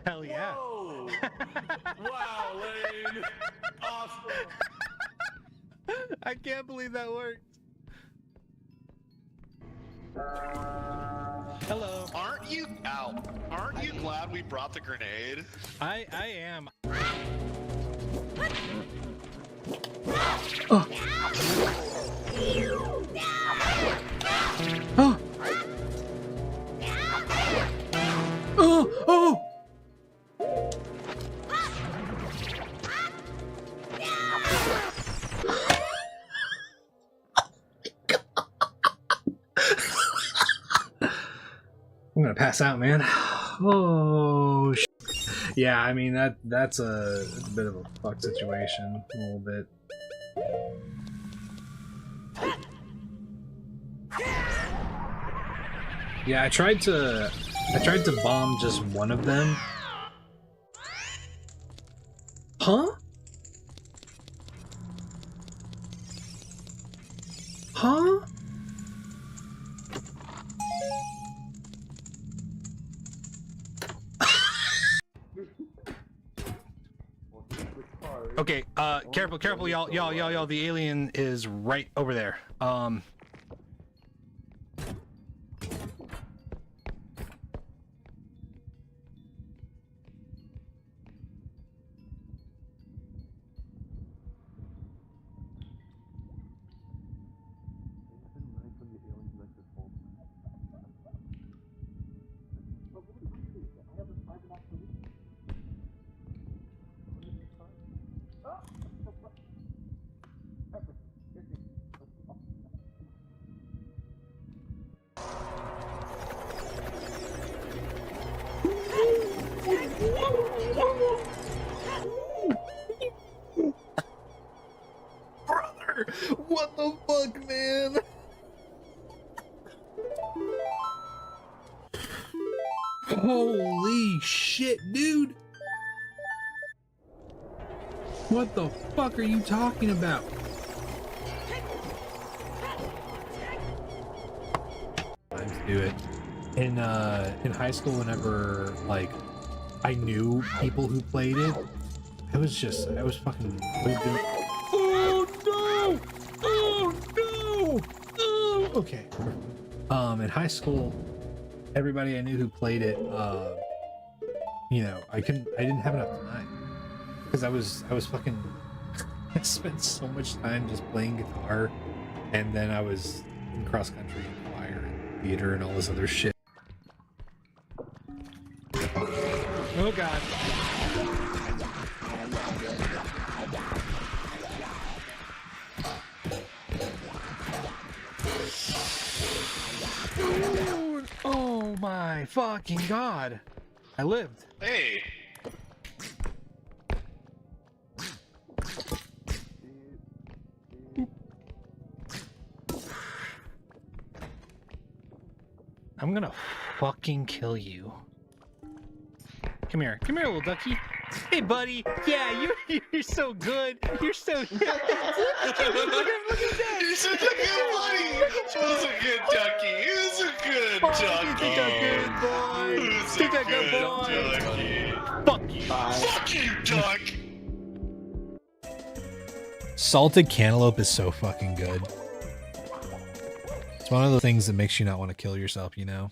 Hell yeah. Whoa. Wow, Lane. Awesome. I can't believe that worked. Hello. Aren't you glad we brought the grenade? I am. Oh. Oh. I'm gonna pass out, man. Oh, yeah. I mean that's a bit of a fuck situation, a little bit. Yeah, I tried to bomb just one of them. Huh? Huh? Okay, careful, y'all, the alien is right over there. Brother, what the fuck, man? Holy shit, dude! What the fuck are you talking about? Time to do it. In high school, whenever like I knew people who played it, I was fucking. Oh no! Oh no! Oh, okay. In high school, everybody I knew who played it, you know, I didn't have enough time because I was fucking. I spent so much time just playing guitar, and then I was in cross country and choir and theater and all this other shit. Oh god. Dude, oh my fucking god. I lived. Hey. I'm gonna fucking kill you. Come here, little ducky. Hey, buddy. Yeah, you're so good. You're so. Look at that. You're such a good buddy. He was a good ducky. He was a good ducky. He's a good boy. Fuck you. Fuck you, duck. Salted cantaloupe is so fucking good. It's one of the things that makes you not want to kill yourself, you know?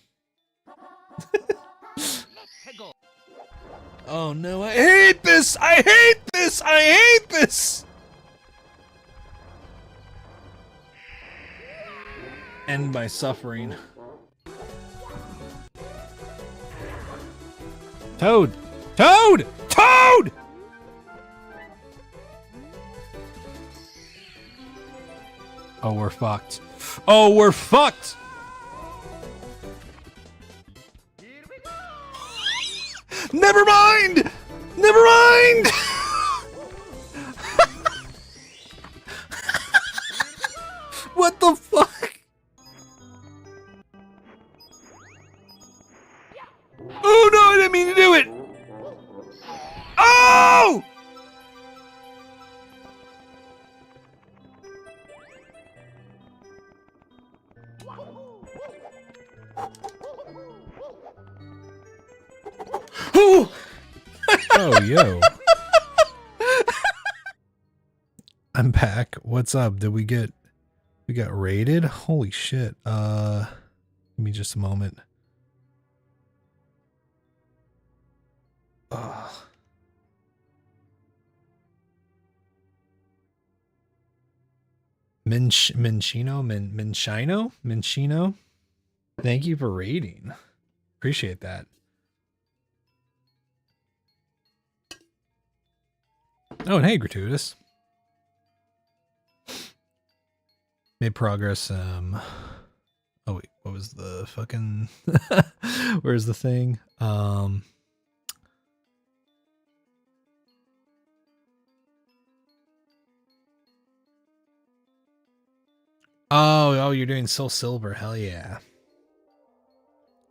Oh no, I hate this! I hate this! I hate this! End my suffering. Toad! Toad! Toad! Oh, we're fucked. Oh, we're fucked! Never mind! Never mind! What the fuck? Oh no, I didn't mean to do it! Oh! Oh! Oh, yo. I'm back. What's up? Did we got raided? Holy shit. Give me just a moment. Minchino? Thank you for raiding. Appreciate that. Oh, and hey, Gratuitous. Made progress. Oh wait, what was the fucking? Where's the thing? Oh, you're doing Soul Silver. Hell yeah.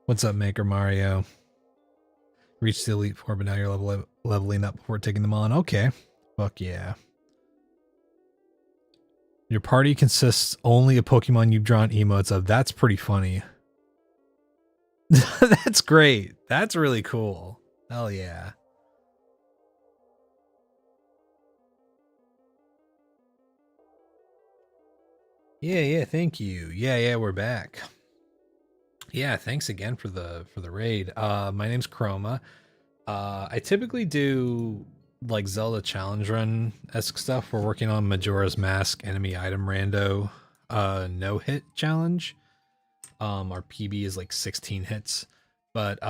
What's up, Maker Mario? Reached the Elite Four, but now you're leveling up before taking them on. Okay. Fuck yeah. Your party consists only of Pokemon you've drawn emotes of. That's pretty funny. That's great. That's really cool. Hell yeah. Yeah, thank you. Yeah, we're back. Yeah, thanks again for the raid. My name's Chroma. I typically do like Zelda challenge run-esque stuff. We're working on Majora's Mask enemy item rando no-hit challenge. Our PB is like 16 hits. But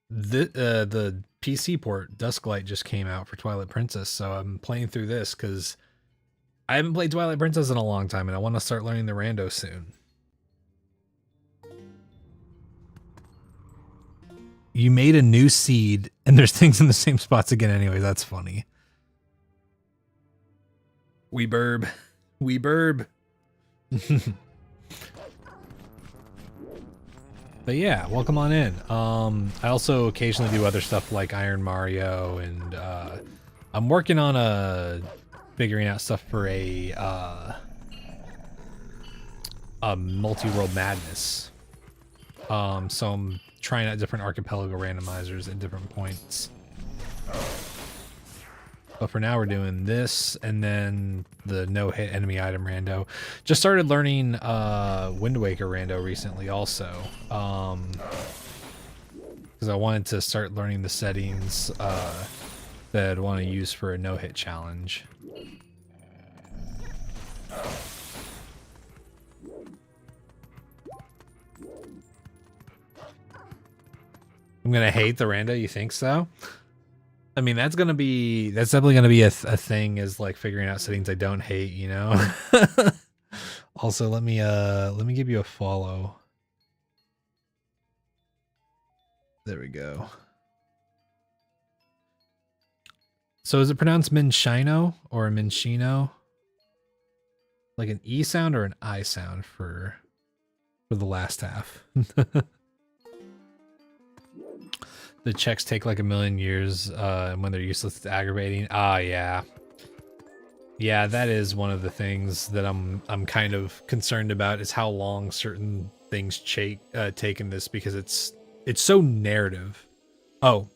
the PC port Dusklight just came out for Twilight Princess, so I'm playing through this because I haven't played Twilight Princess in a long time and I want to start learning the rando soon. You made a new seed, and there's things in the same spots again anyway. That's funny. We burb. But yeah, welcome on in. I also occasionally do other stuff like Iron Mario, and I'm working on figuring out stuff for a multi-world madness. So I'm trying out different archipelago randomizers at different points. But for now we're doing this and then the no-hit enemy item rando. Just started learning Wind Waker rando recently also. Because I wanted to start learning the settings that I'd want to use for a no-hit challenge. I'm gonna hate the rando, you think so? I mean, that's definitely gonna be a thing, is like figuring out settings I don't hate, you know? Also, let me give you a follow. There we go. So is it pronounced Minchino or Minchino? Like an E sound or an I sound for the last half? The checks take like a million years, and when they're useless, it's aggravating. Ah, yeah. Yeah, that is one of the things that I'm kind of concerned about, is how long certain things take in this, because it's so narrative. Oh,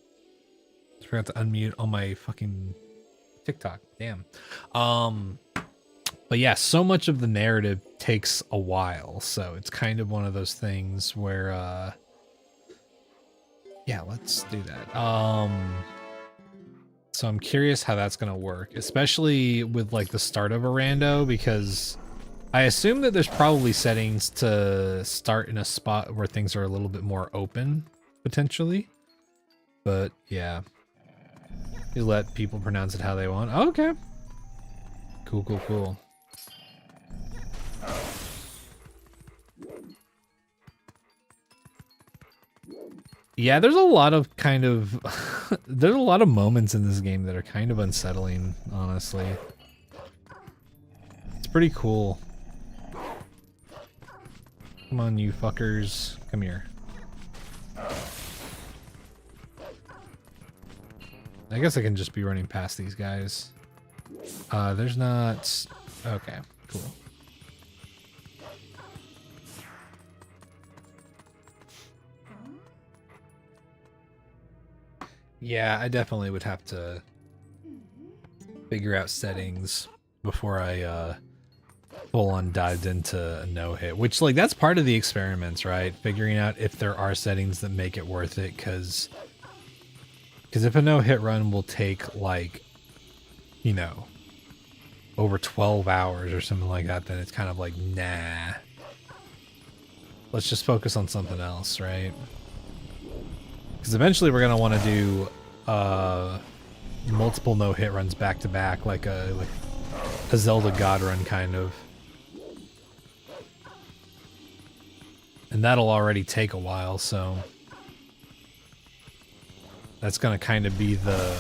I forgot to unmute on my fucking TikTok. Damn. But yeah, so much of the narrative takes a while, so it's kind of one of those things where Yeah, let's do that. So I'm curious how that's gonna work, especially with like the start of a rando, because I assume that there's probably settings to start in a spot where things are a little bit more open, potentially. But yeah, you let people pronounce it how they want. Okay. Cool, cool, cool. Yeah, there's a lot of kind of there's a lot of moments in this game that are kind of unsettling, honestly. It's pretty cool. Come on, you fuckers. Come here. I guess I can just be running past these guys. There's not... Okay, cool. Yeah, I definitely would have to figure out settings before I full on dived into a no-hit, which, like, that's part of the experiments, right? Figuring out if there are settings that make it worth it, because if a no-hit run will take, like, you know, over 12 hours or something like that, then it's kind of like, nah. Let's just focus on something else, right? Because eventually we're going to want to do multiple no-hit runs back-to-back, like a Zelda God run, kind of. And that'll already take a while, so... That's going to kind of be the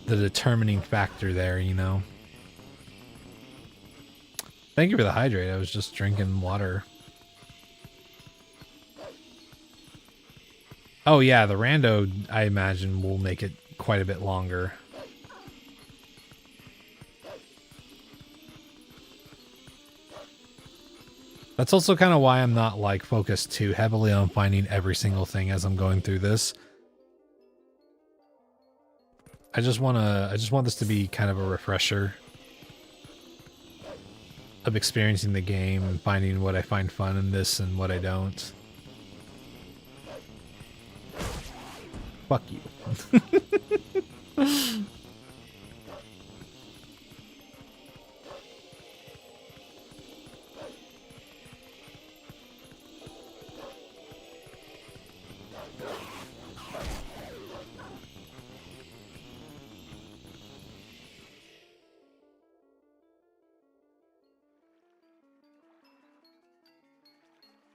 determining factor there, you know? Thank you for the hydrate. I was just drinking water. Oh yeah, the rando, I imagine, will make it quite a bit longer. That's also kind of why I'm not, like, focused too heavily on finding every single thing as I'm going through this. I just want this to be kind of a refresher of experiencing the game and finding what I find fun in this and what I don't. Fuck you.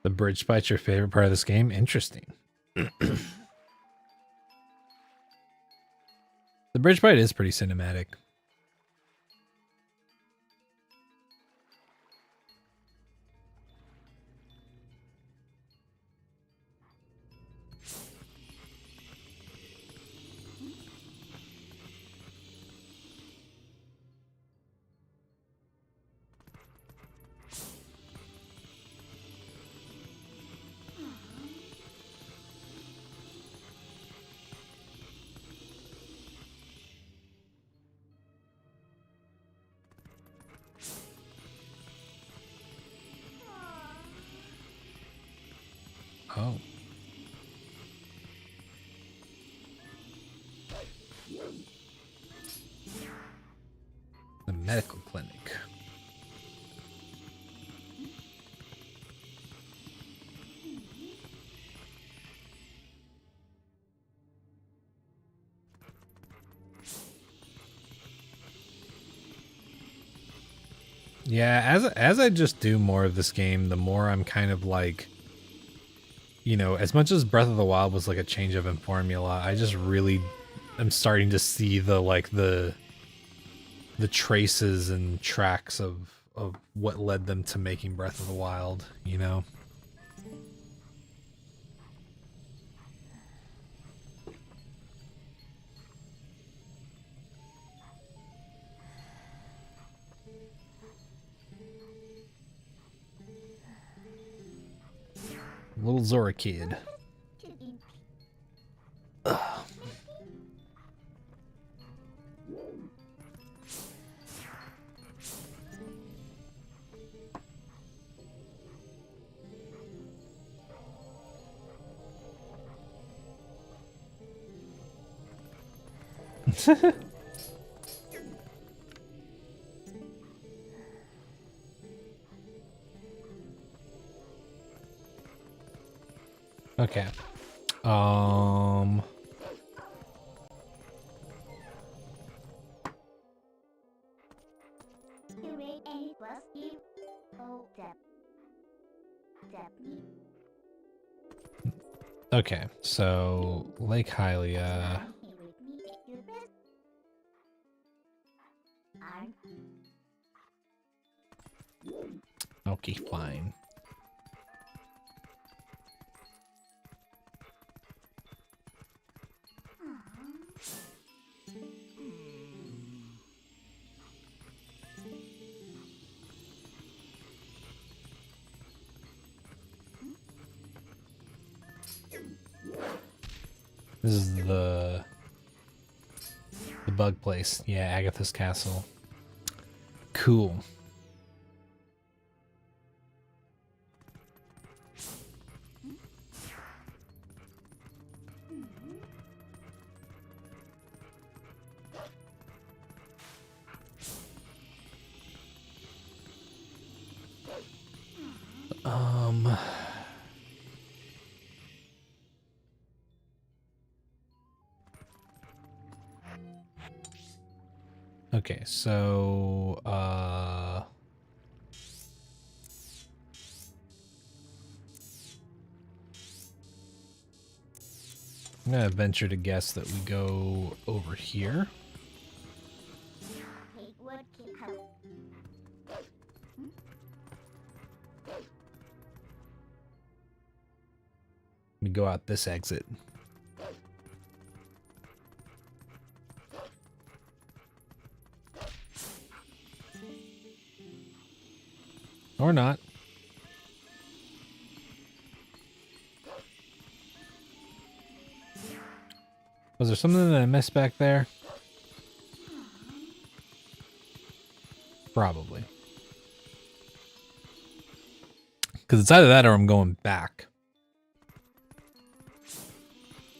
The bridge fight's your favorite part of this game? Interesting. The bridge fight is pretty cinematic. Oh. The medical clinic. Yeah, as I just do more of this game, the more I'm kind of like, you know, as much as Breath of the Wild was like a change up in formula, I just really am starting to see the traces and tracks of what led them to making Breath of the Wild, you know? Little Zora kid. Ugh. Okay. Okay, so Lake Hylia. Okay, fine. This is the bug place. Yeah, Agatha's castle. Cool. Okay, so I'm gonna venture to guess that we go over here. We go out this exit. Or not. Was there something that I missed back there? Probably. Because it's either that or I'm going back.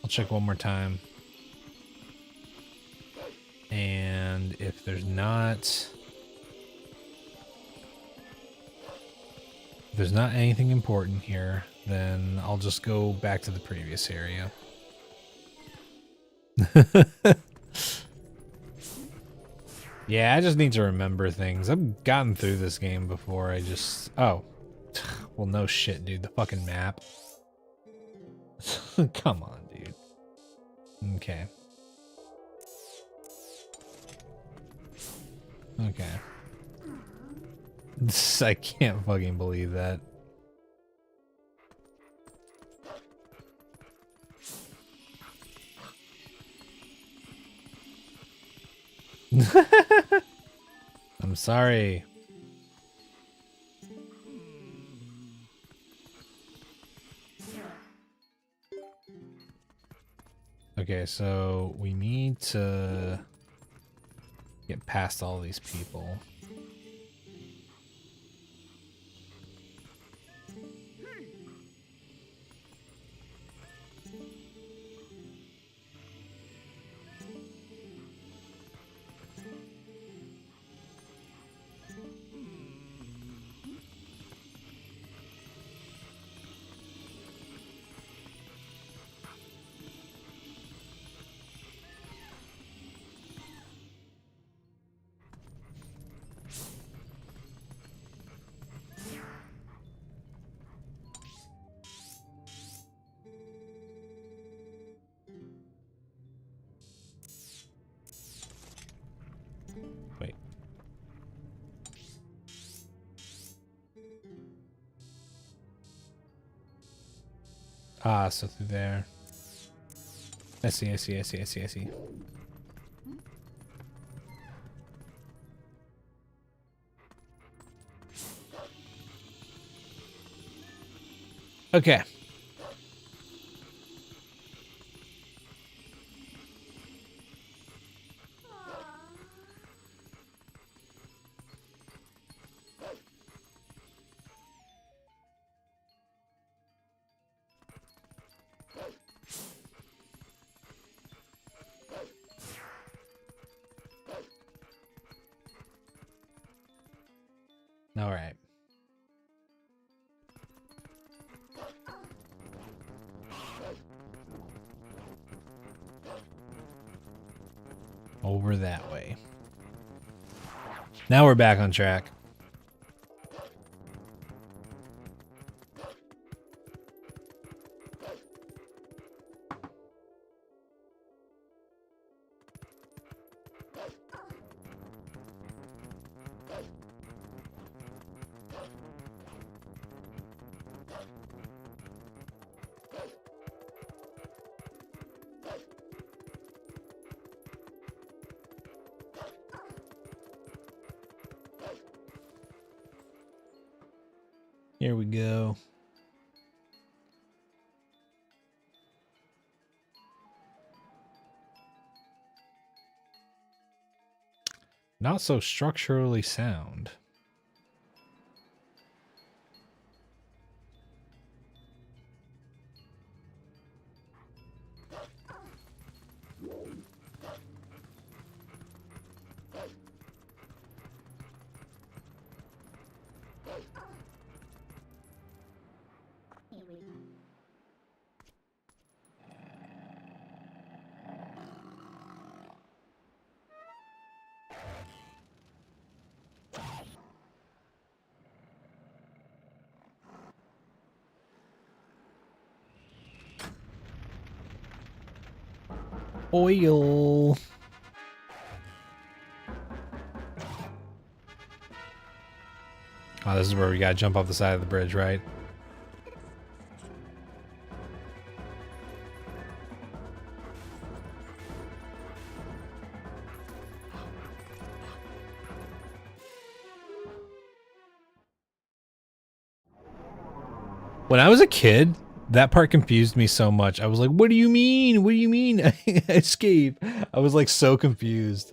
I'll check one more time. And if there's not... If there's not anything important here, then I'll just go back to the previous area. Yeah, I just need to remember things. I've gotten through this game before. I just... Oh. Well, no shit, dude. The fucking map. Come on, dude. Okay. Okay. I can't fucking believe that. I'm sorry. Okay, so we need to get past all these people. Wait. Ah, so through there. I see, I see, I see, I see, I see. Okay. All right. Over that way. Now we're back on track. Here we go. Not so structurally sound. Oil. Oh, this is where we gotta jump off the side of the bridge, right? When I was a kid, that part confused me so much. I was like, what do you mean? What do you mean? Escape. I was like so confused.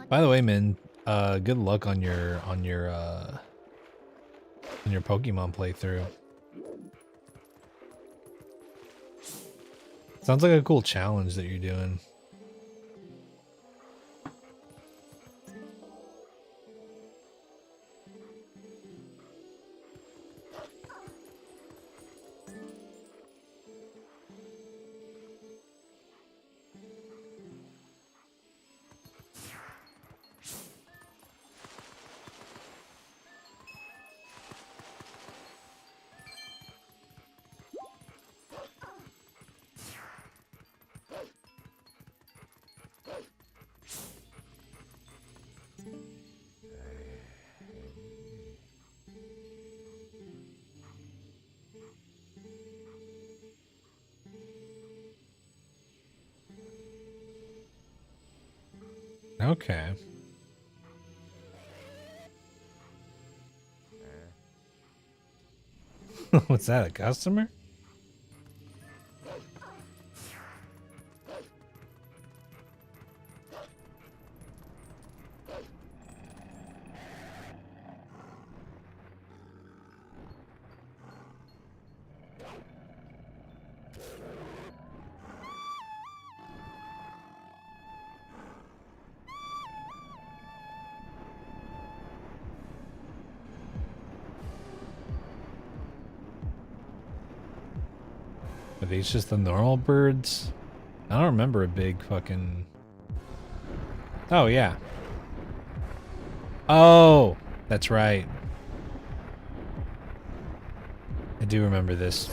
By the way, Min, good luck on your Pokemon playthrough. Sounds like a cool challenge that you're doing. Okay. What's that, a customer? Are these just the normal birds? I don't remember a big fucking... Oh, yeah. Oh, that's right. I do remember this.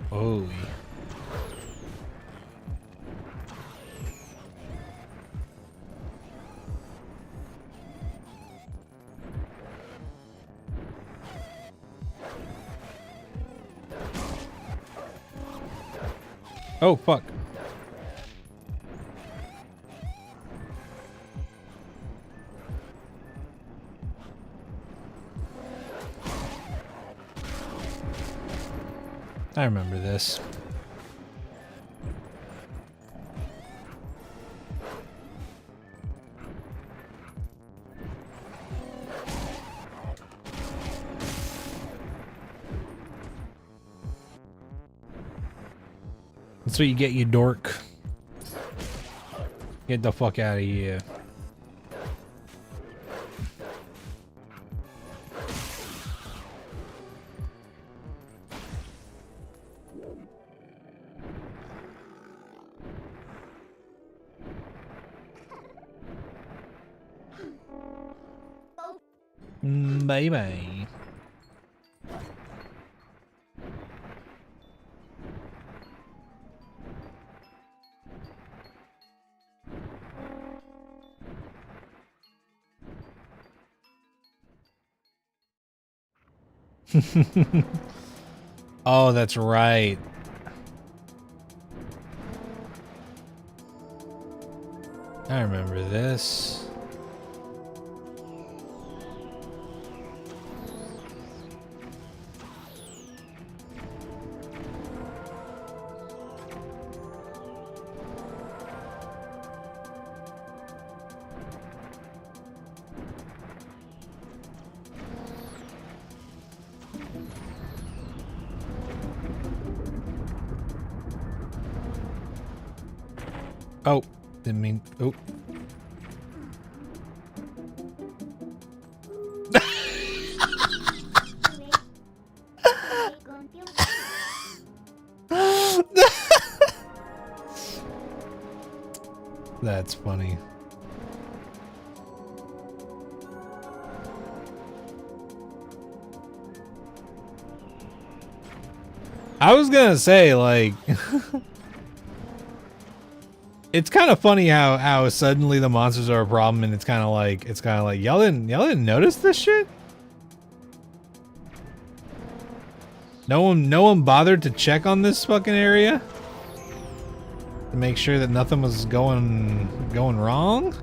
Holy. Oh, fuck. I remember this. That's what you get, you dork. Get the fuck out of here. Bye bye. Oh, that's right. I remember this. Oh, didn't mean. Oh. That's funny. I was gonna say, like, it's kind of funny how suddenly the monsters are a problem, and it's kind of like y'all didn't notice this shit. No one bothered to check on this fucking area to make sure that nothing was going wrong.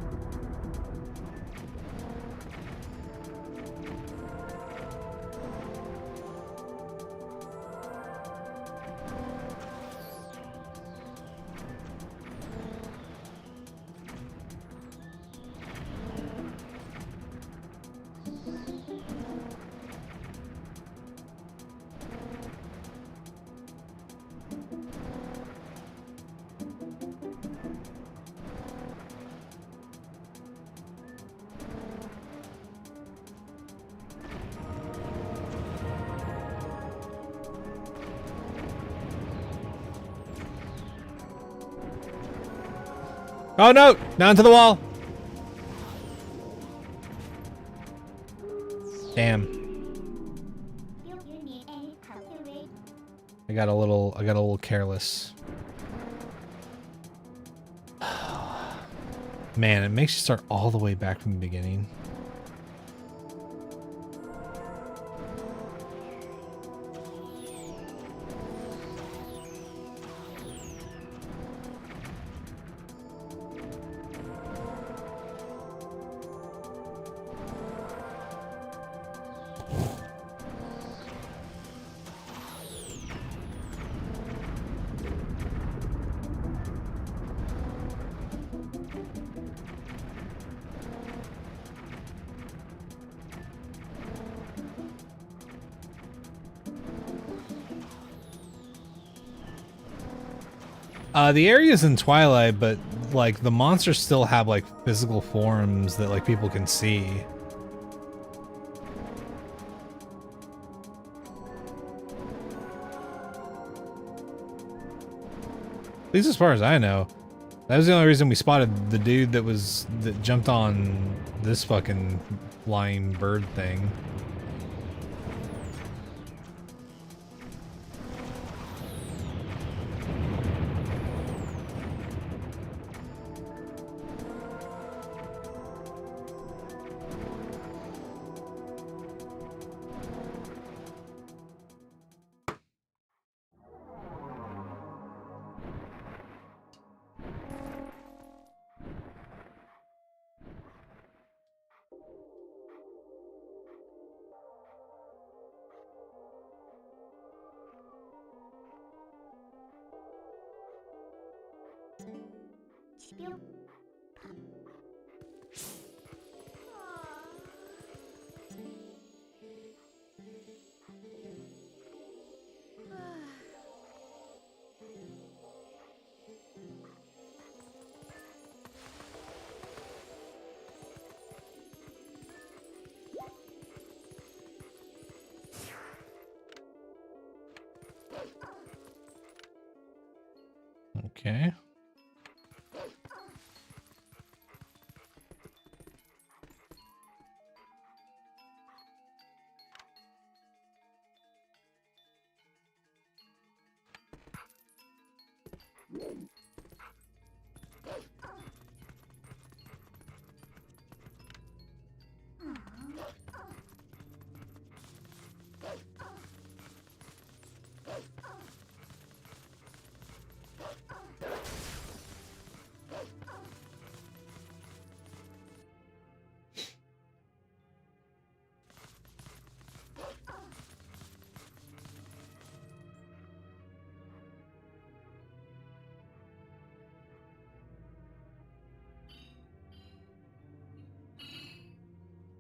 Oh no! Down to the wall! Damn. I got a little careless. Man, it makes you start all the way back from the beginning. The area's in Twilight, but like the monsters still have like physical forms that like people can see. At least as far as I know. That was the only reason we spotted the dude that jumped on this fucking flying bird thing. Okay.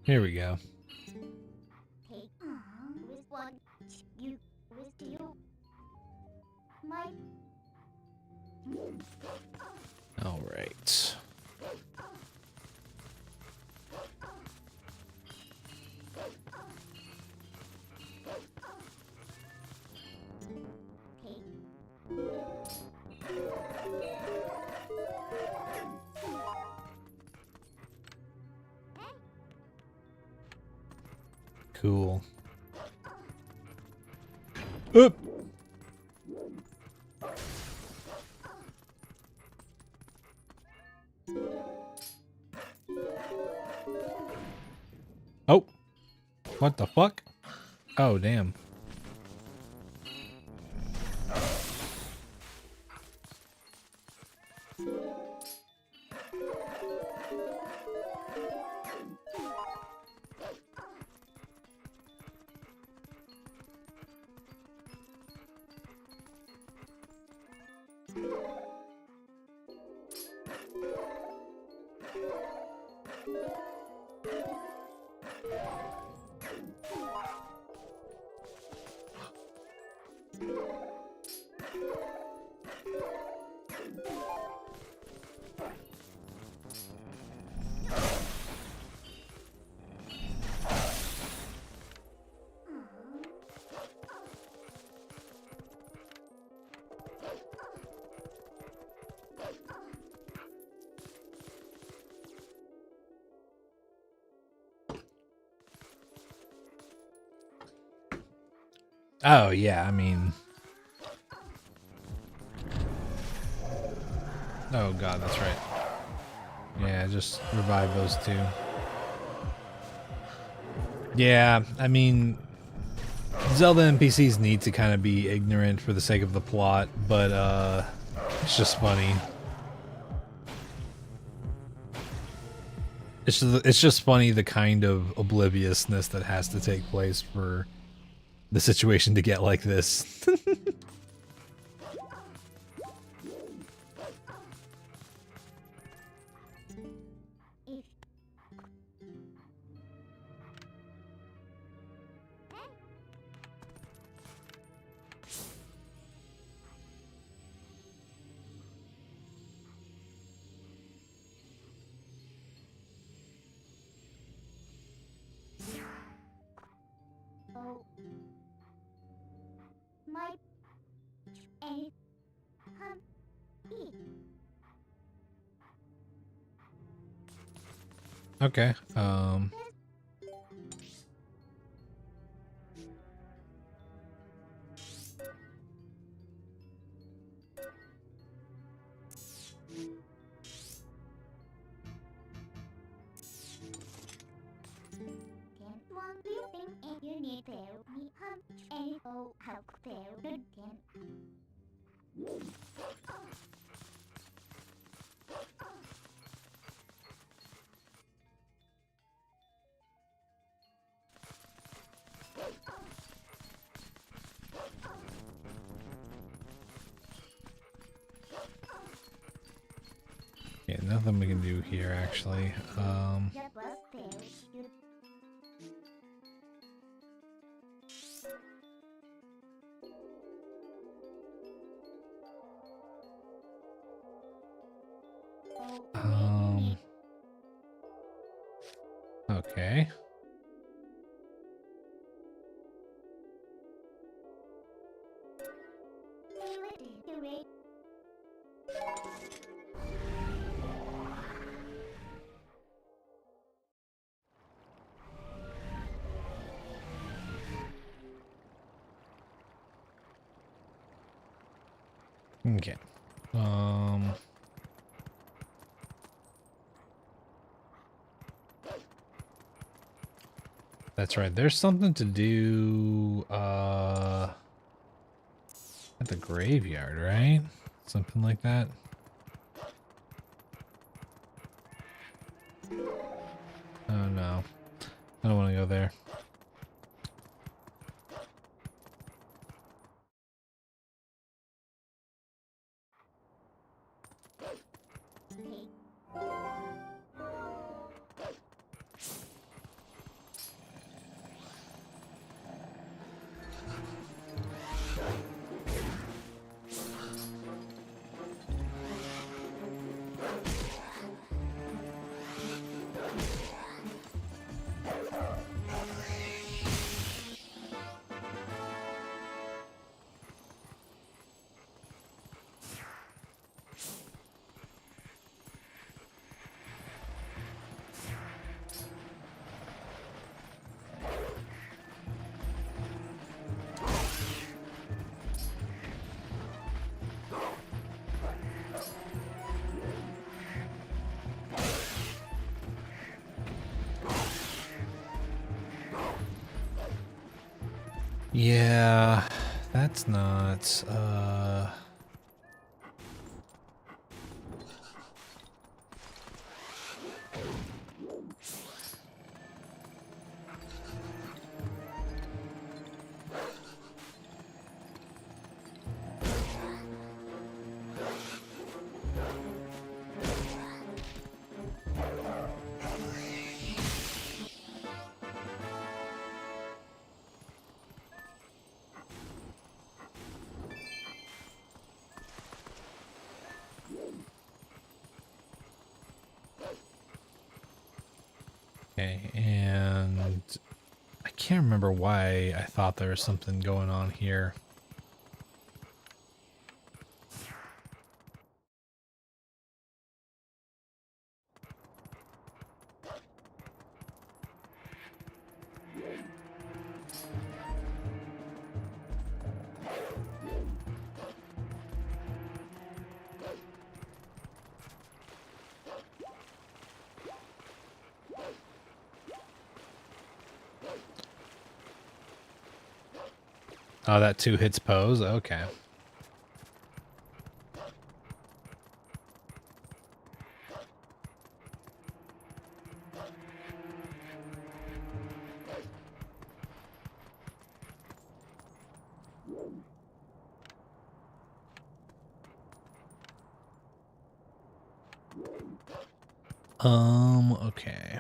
Here we go. All right. Cool. Oop. Oh. What the fuck? Oh, damn. Oh, yeah, I mean... Oh, God, that's right. Yeah, just revive those two. Yeah, I mean... Zelda NPCs need to kind of be ignorant for the sake of the plot, but, it's just funny. It's just funny the kind of obliviousness that has to take place for the situation to get like this. Okay, yeah, nothing we can do here, actually. Okay. Okay. That's right. There's something to do at the graveyard, right? Something like that. Oh no. I don't want to go there. Yeah, that's not, okay, and I can't remember why I thought there was something going on here. Oh, that 2 hits pose? Okay. Okay.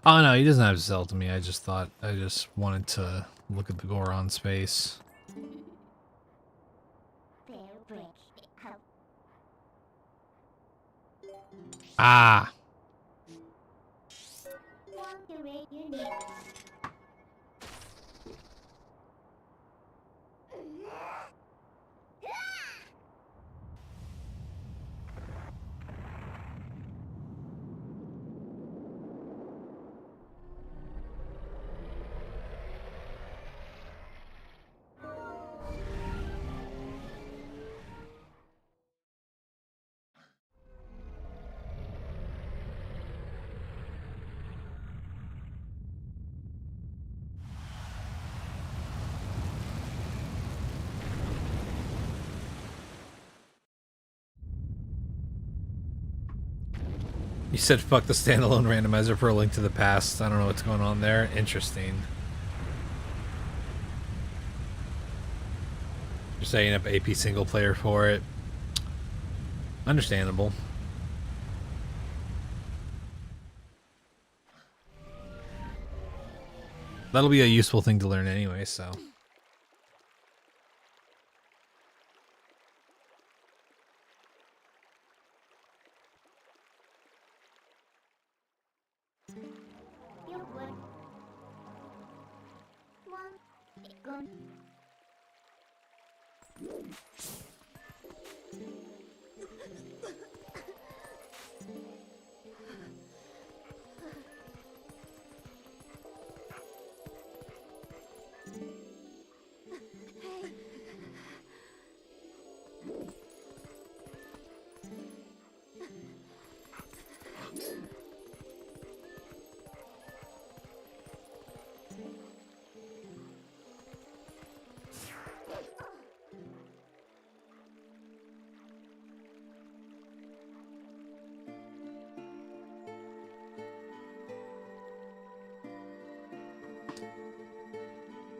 Oh no, he doesn't have to sell to me. I just wanted to look at the Goron space. Ah! You said fuck the standalone randomizer for a Link to the Past. I don't know what's going on there. Interesting. You're setting up AP single player for it. Understandable. That'll be a useful thing to learn anyway, so.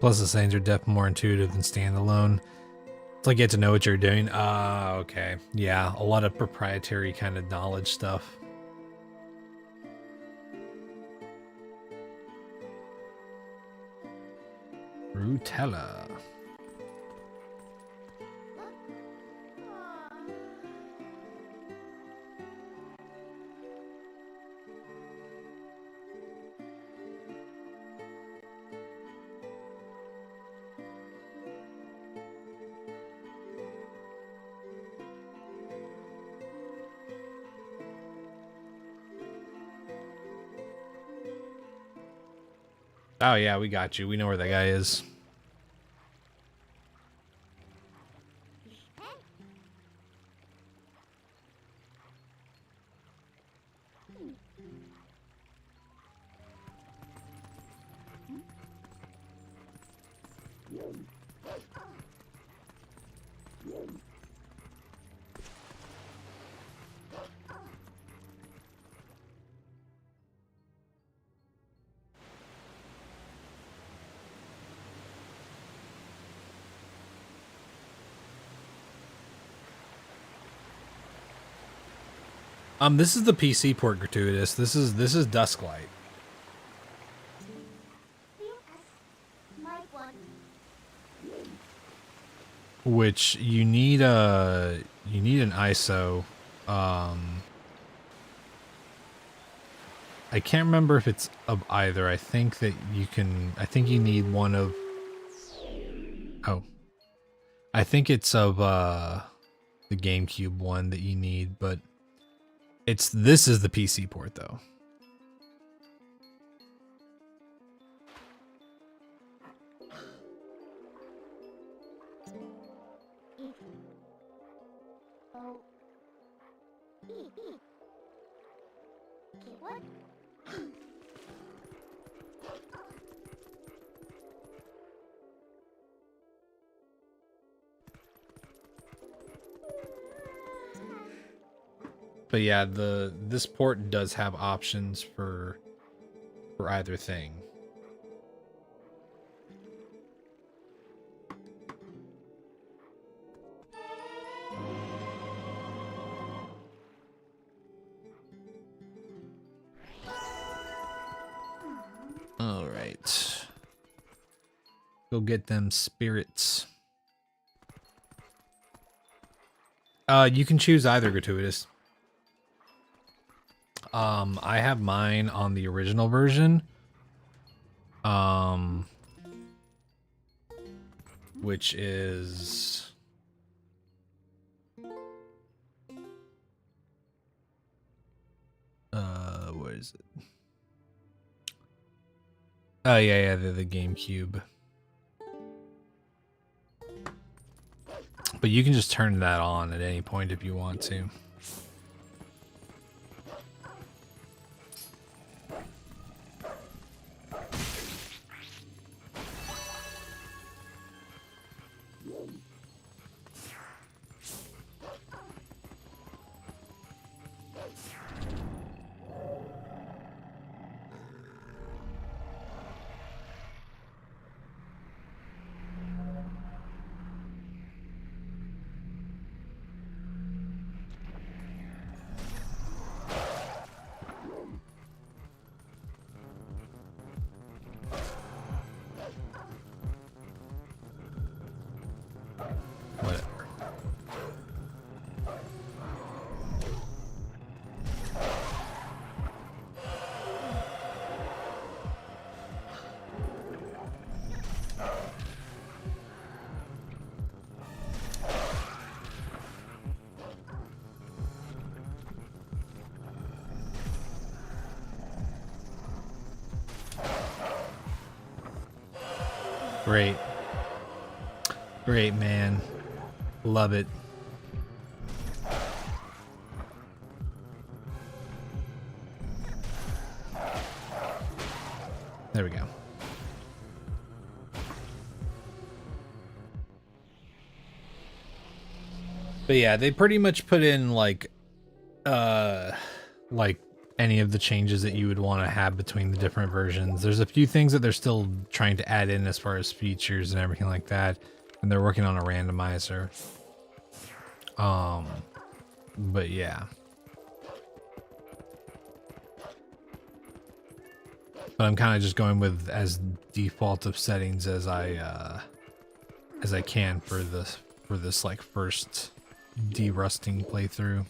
Plus, the settings are definitely more intuitive than standalone. It's like you get to know what you're doing. Ah, okay. Yeah, a lot of proprietary kind of knowledge stuff. Rutella. Oh yeah, we got you. We know where that guy is. This is the PC port, Gratuitous. This is Dusklight. Which you need an ISO. I can't remember if it's of either. I think that you can. I think you need one of. Oh, I think it's of the GameCube one that you need, but this is the PC port though. But yeah, this port does have options for either thing. All right. Go get them spirits. You can choose either, Gratuitous. I have mine on the original version. Which is what is it? Oh yeah, the GameCube. But you can just turn that on at any point if you want to. Great. Great, man. Love it. There we go. But yeah, they pretty much put in like any of the changes that you would want to have between the different versions. There's a few things that they're still trying to add in as far as features and everything like that, and they're working on a randomizer. But yeah. But I'm kind of just going with as default of settings as I can for this like first de-rusting playthrough.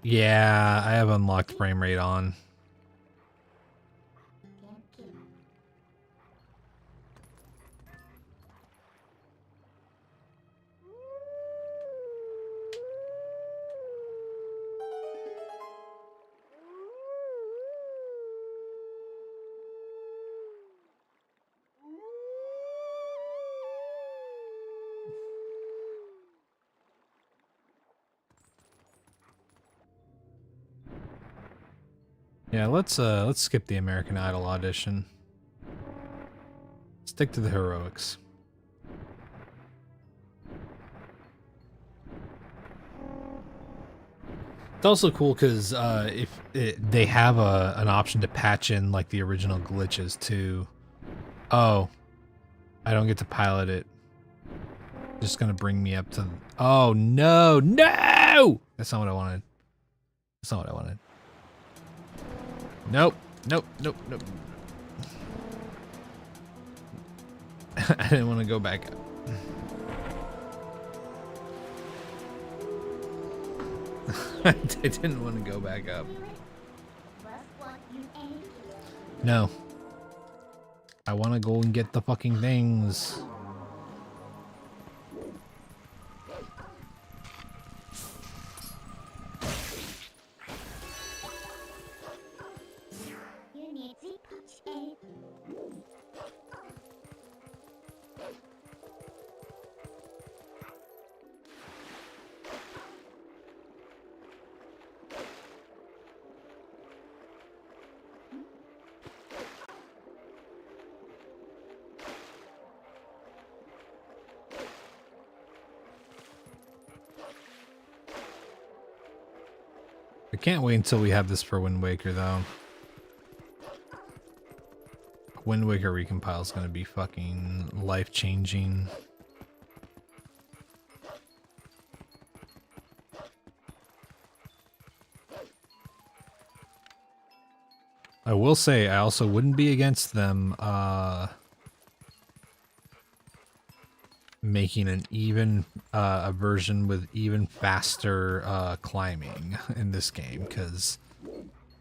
Yeah, I have unlocked frame rate on. Yeah, let's skip the American Idol audition. Stick to the heroics. It's also cool because they have an option to patch in like the original glitches too. Oh, I don't get to pilot it. Just gonna bring me up to. Oh no, no! That's not what I wanted. That's not what I wanted. Nope, nope, nope, nope. I didn't want to go back up. I didn't want to go back up. No. I want to go and get the fucking things. I can't wait until we have this for Wind Waker, though. Wind Waker recompile is going to be fucking life-changing. I will say, I also wouldn't be against them making an even a version with even faster climbing in this game, because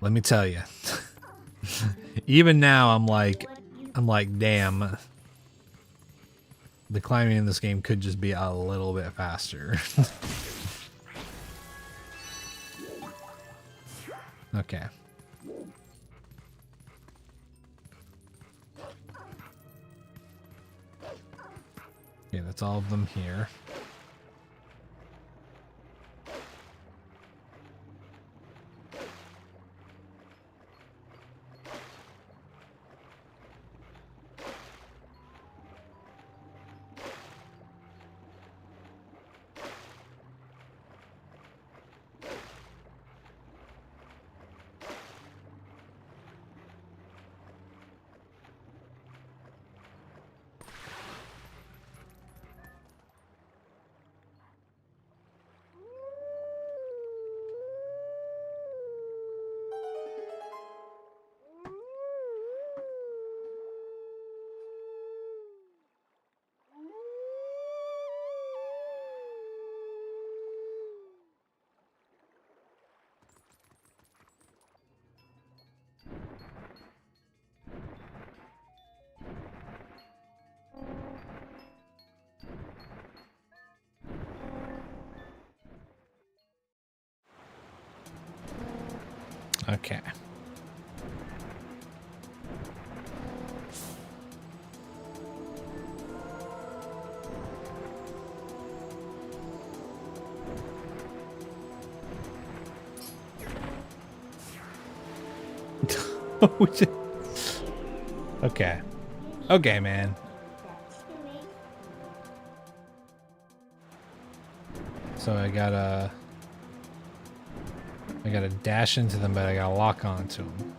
let me tell you, even now I'm like damn, the climbing in this game could just be a little bit faster. Okay. Okay, that's all of them here. Okay. Okay. Okay, man. So I gotta dash into them, but I gotta lock onto them.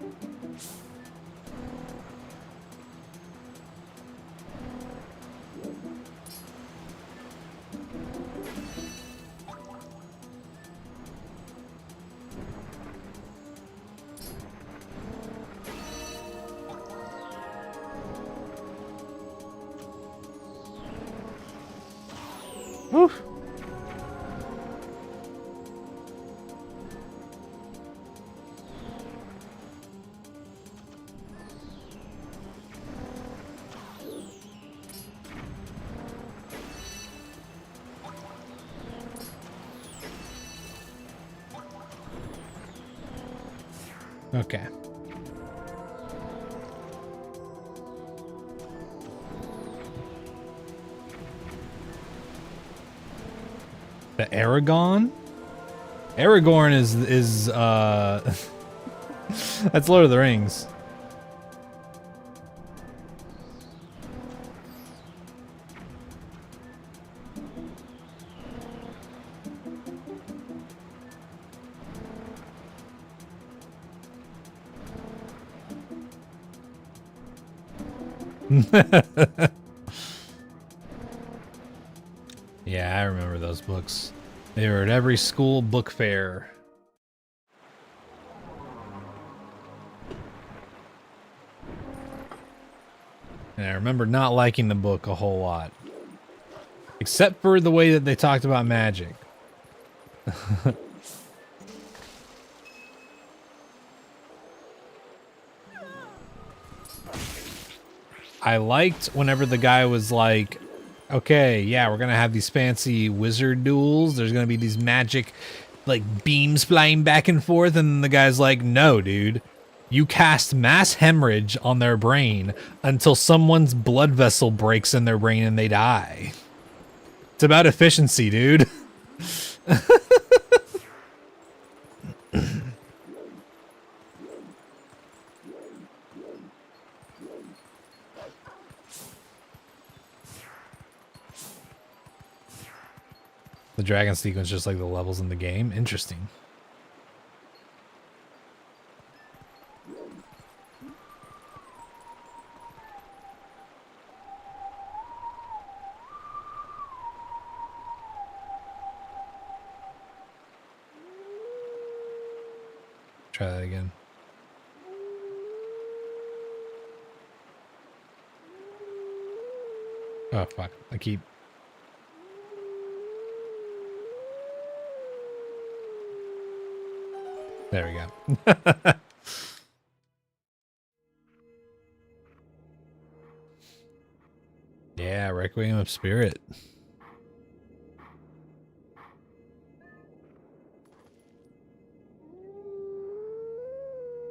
Woo. Okay. The Aragon? Aragorn is that's Lord of the Rings. Yeah, I remember those books. They were at every school book fair. And I remember not liking the book a whole lot. Except for the way that they talked about magic. I liked whenever the guy was like, okay, yeah, we're gonna have these fancy wizard duels. There's gonna be these magic, like, beams flying back and forth. And the guy's like, no, dude. You cast mass hemorrhage on their brain until someone's blood vessel breaks in their brain and they die. It's about efficiency, dude. The dragon sequence just like the levels in the game. Interesting. Try that again. Oh, fuck. I keep... There we go. Yeah, Requiem of Spirit.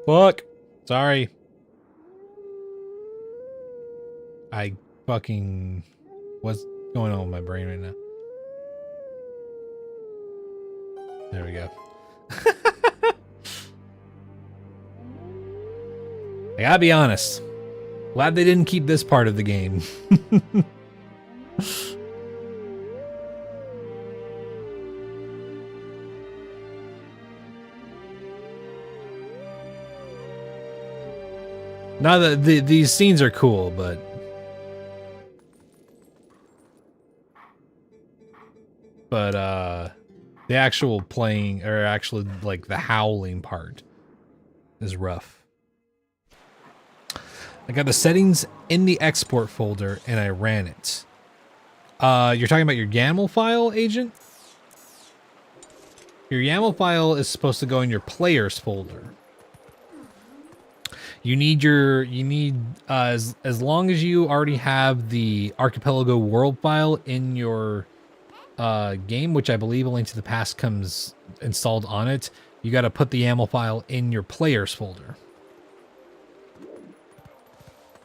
Fuck. Sorry. I fucking... What's going on with my brain right now? There we go. I gotta be honest. Glad they didn't keep this part of the game. Now that these scenes are cool, but the actual playing, or actually like the howling part, is rough. I got the settings in the export folder and I ran it. You're talking about your YAML file, Agent? Your YAML file is supposed to go in your players folder. You need as long as you already have the Archipelago world file in your game, which I believe A Link to the Past comes installed on it, you got to put the YAML file in your players folder.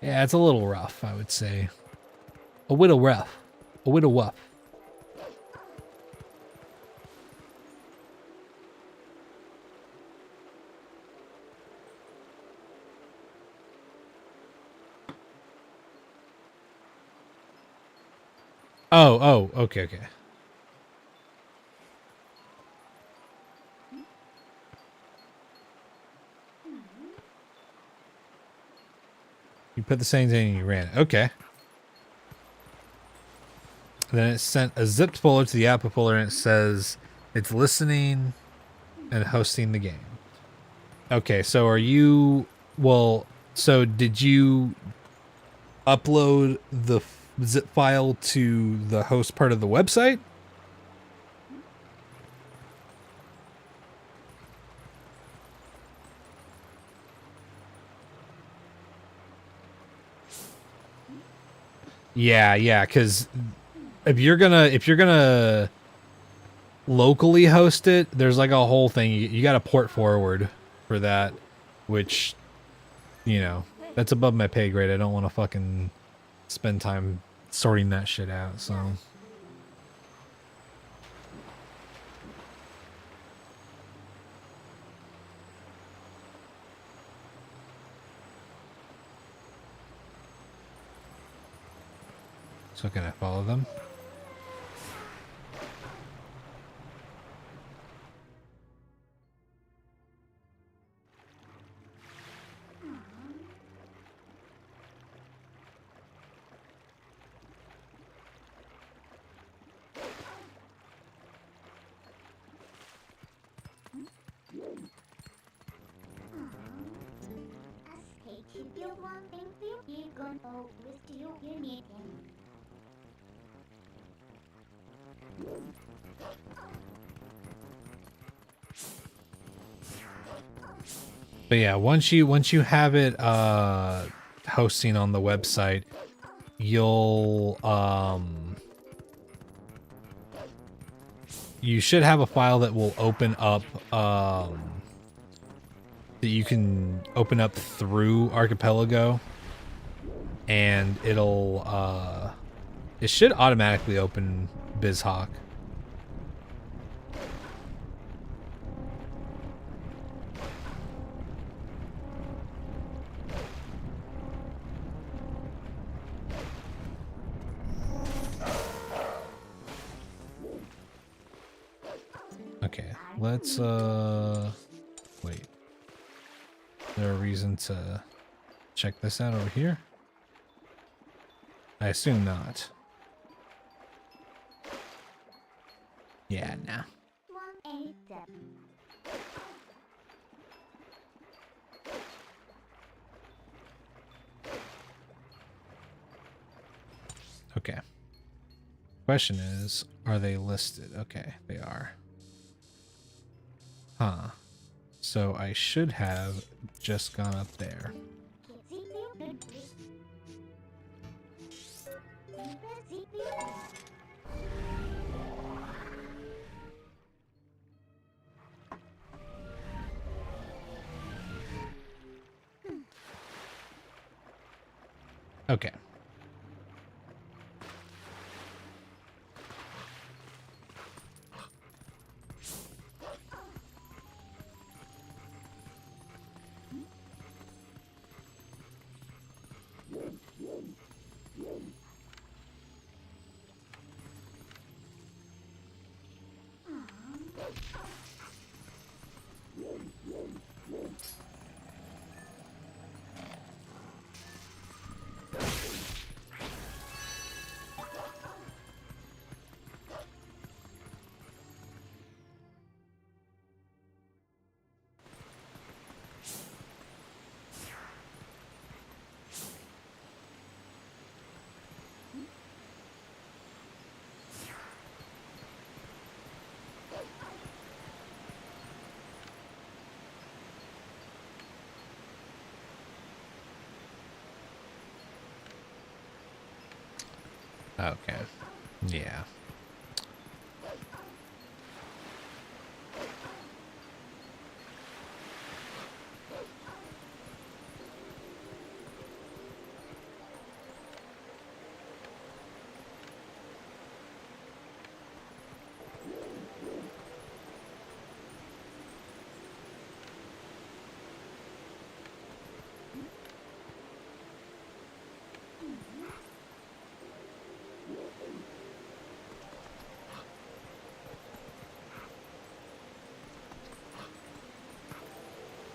Yeah, it's a little rough, I would say. A little rough. A little rough. Oh, okay. You put the settings in and you ran it. Okay. Then it sent a zipped folder to the output folder and it says it's listening and hosting the game. Okay, so are you... Well, so did you upload the zip file to the host part of the website? Yeah, because if you're gonna locally host it, there's like a whole thing. You got to port forward for that, which, you know, that's above my pay grade. I don't want to fucking spend time sorting that shit out, so. So can I follow them? But yeah, once you have it hosting on the website, you'll you should have a file that will open up that you can open up through Archipelago, and it'll it should automatically open BizHawk. Okay, let's wait. Is there a reason to check this out over here? I assume not. Yeah, nah. Okay. Question is, are they listed? Okay, they are. Huh. So I should have just gone up there. Okay. Okay. Yeah.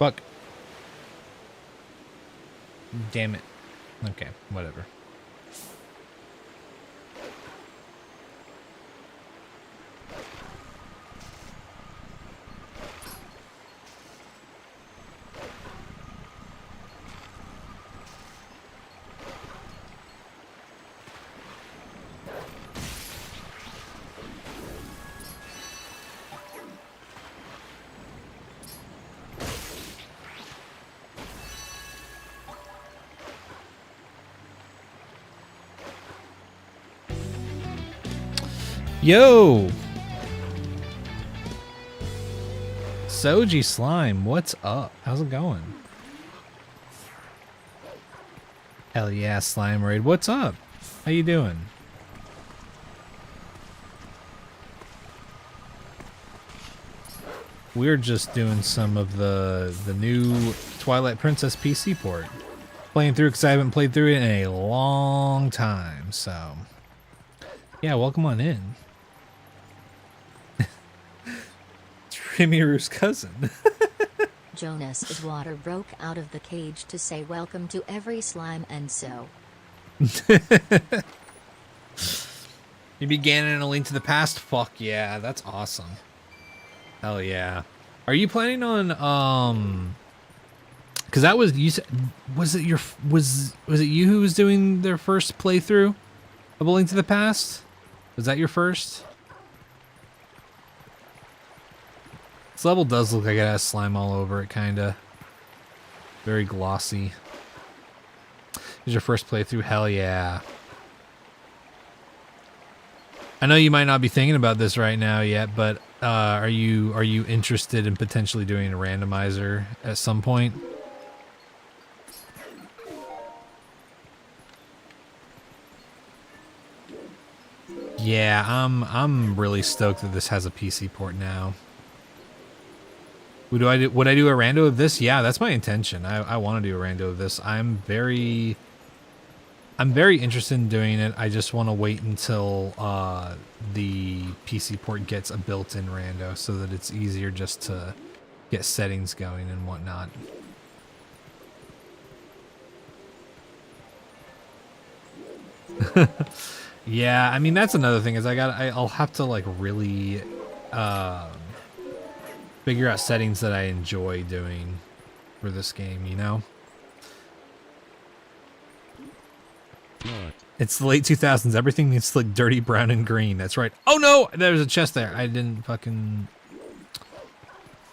Fuck. Damn it. Okay, whatever. Yo! Soji Slime, what's up? How's it going? Hell yeah, Slime Raid, what's up? How you doing? We're just doing some of the new Twilight Princess PC port. Playing through because I haven't played through it in a long time, so... Yeah, welcome on in. Rimiru's cousin. Jonas's water broke out of the cage to say welcome to every slime, and so. You began in A Link to the Past? Fuck yeah, that's awesome. Hell yeah. Are you planning on because that was, you said, was it you who was doing their first playthrough of A Link to the Past? Was that your first? This level does look like it has slime all over it, kinda. Very glossy. Is your first playthrough? Hell yeah. I know you might not be thinking about this right now yet, but are you interested in potentially doing a randomizer at some point? Yeah, I'm really stoked that this has a PC port now. Would I do a rando of this? Yeah, that's my intention. I want to do a rando of this. I'm very interested in doing it. I just want to wait until the PC port gets a built-in rando so that it's easier just to get settings going and whatnot. Yeah, I mean that's another thing is I'll have to like really figure out settings that I enjoy doing for this game, you know? It's the late 2000s. Everything needs to look dirty brown and green. That's right. Oh no! There's a chest there. I didn't fucking...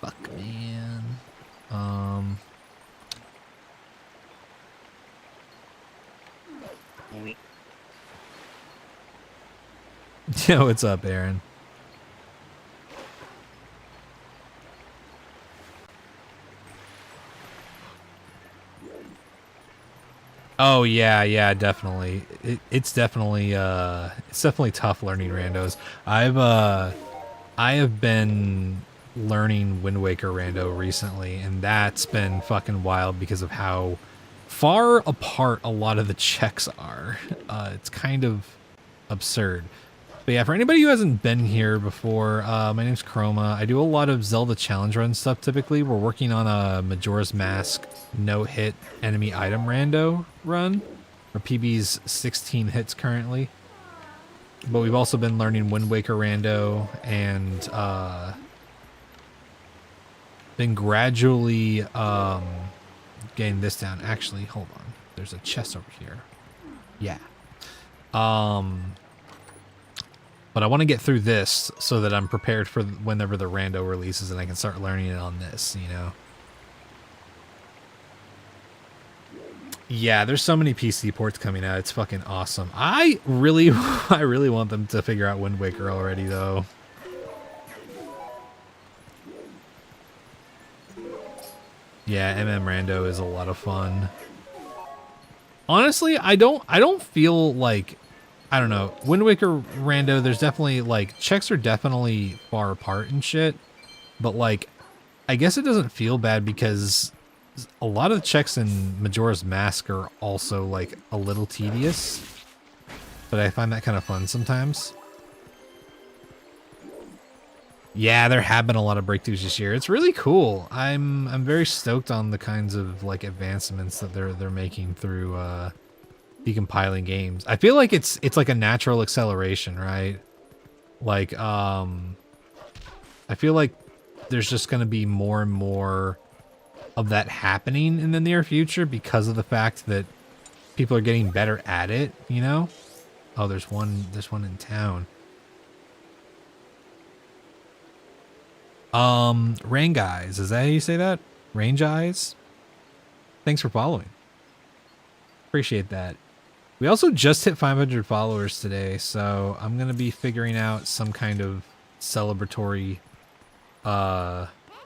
Fuck, man. Yo, what's up, Aaron? Oh yeah, definitely. It's definitely tough learning randos. I have been learning Wind Waker rando recently, and that's been fucking wild because of how far apart a lot of the checks are. It's kind of absurd. But yeah, for anybody who hasn't been here before, my name's Chroma. I do a lot of Zelda challenge run stuff typically. We're working on a Majora's Mask no-hit enemy item rando run. Our PB's 16 hits currently. But we've also been learning Wind Waker rando and been gradually getting this down. Actually, hold on. There's a chest over here. Yeah. But I want to get through this so that I'm prepared for whenever the rando releases and I can start learning it on this, you know? Yeah, there's so many PC ports coming out. It's fucking awesome. I really want them to figure out Wind Waker already, though. Yeah, MM Rando is a lot of fun. Honestly, I don't feel like... I don't know. Wind Waker rando, there's definitely, like, checks are definitely far apart and shit. But, like, I guess it doesn't feel bad because a lot of the checks in Majora's Mask are also, like, a little tedious. But I find that kind of fun sometimes. Yeah, there have been a lot of breakthroughs this year. It's really cool. I'm very stoked on the kinds of like advancements that they're making through decompiling games. I feel like it's like a natural acceleration, right? Like I feel like there's just going to be more and more of that happening in the near future because of the fact that people are getting better at it, you know? Oh, there's one in town. Rain Guys, is that how you say that? Range Eyes? Thanks for following. Appreciate that. We also just hit 500 followers today, so I'm gonna be figuring out some kind of celebratory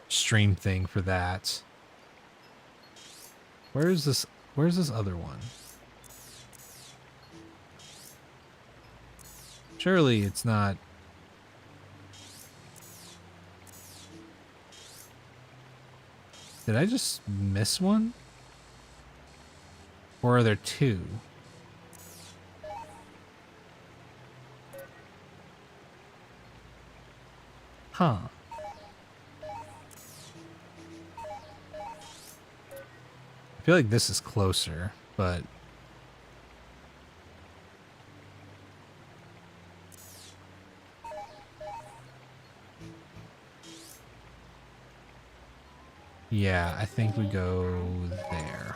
stream thing for that. Where's this other one? Surely it's not. Did I just miss one? Or are there two? Huh. I feel like this is closer, but... yeah, I think we go there.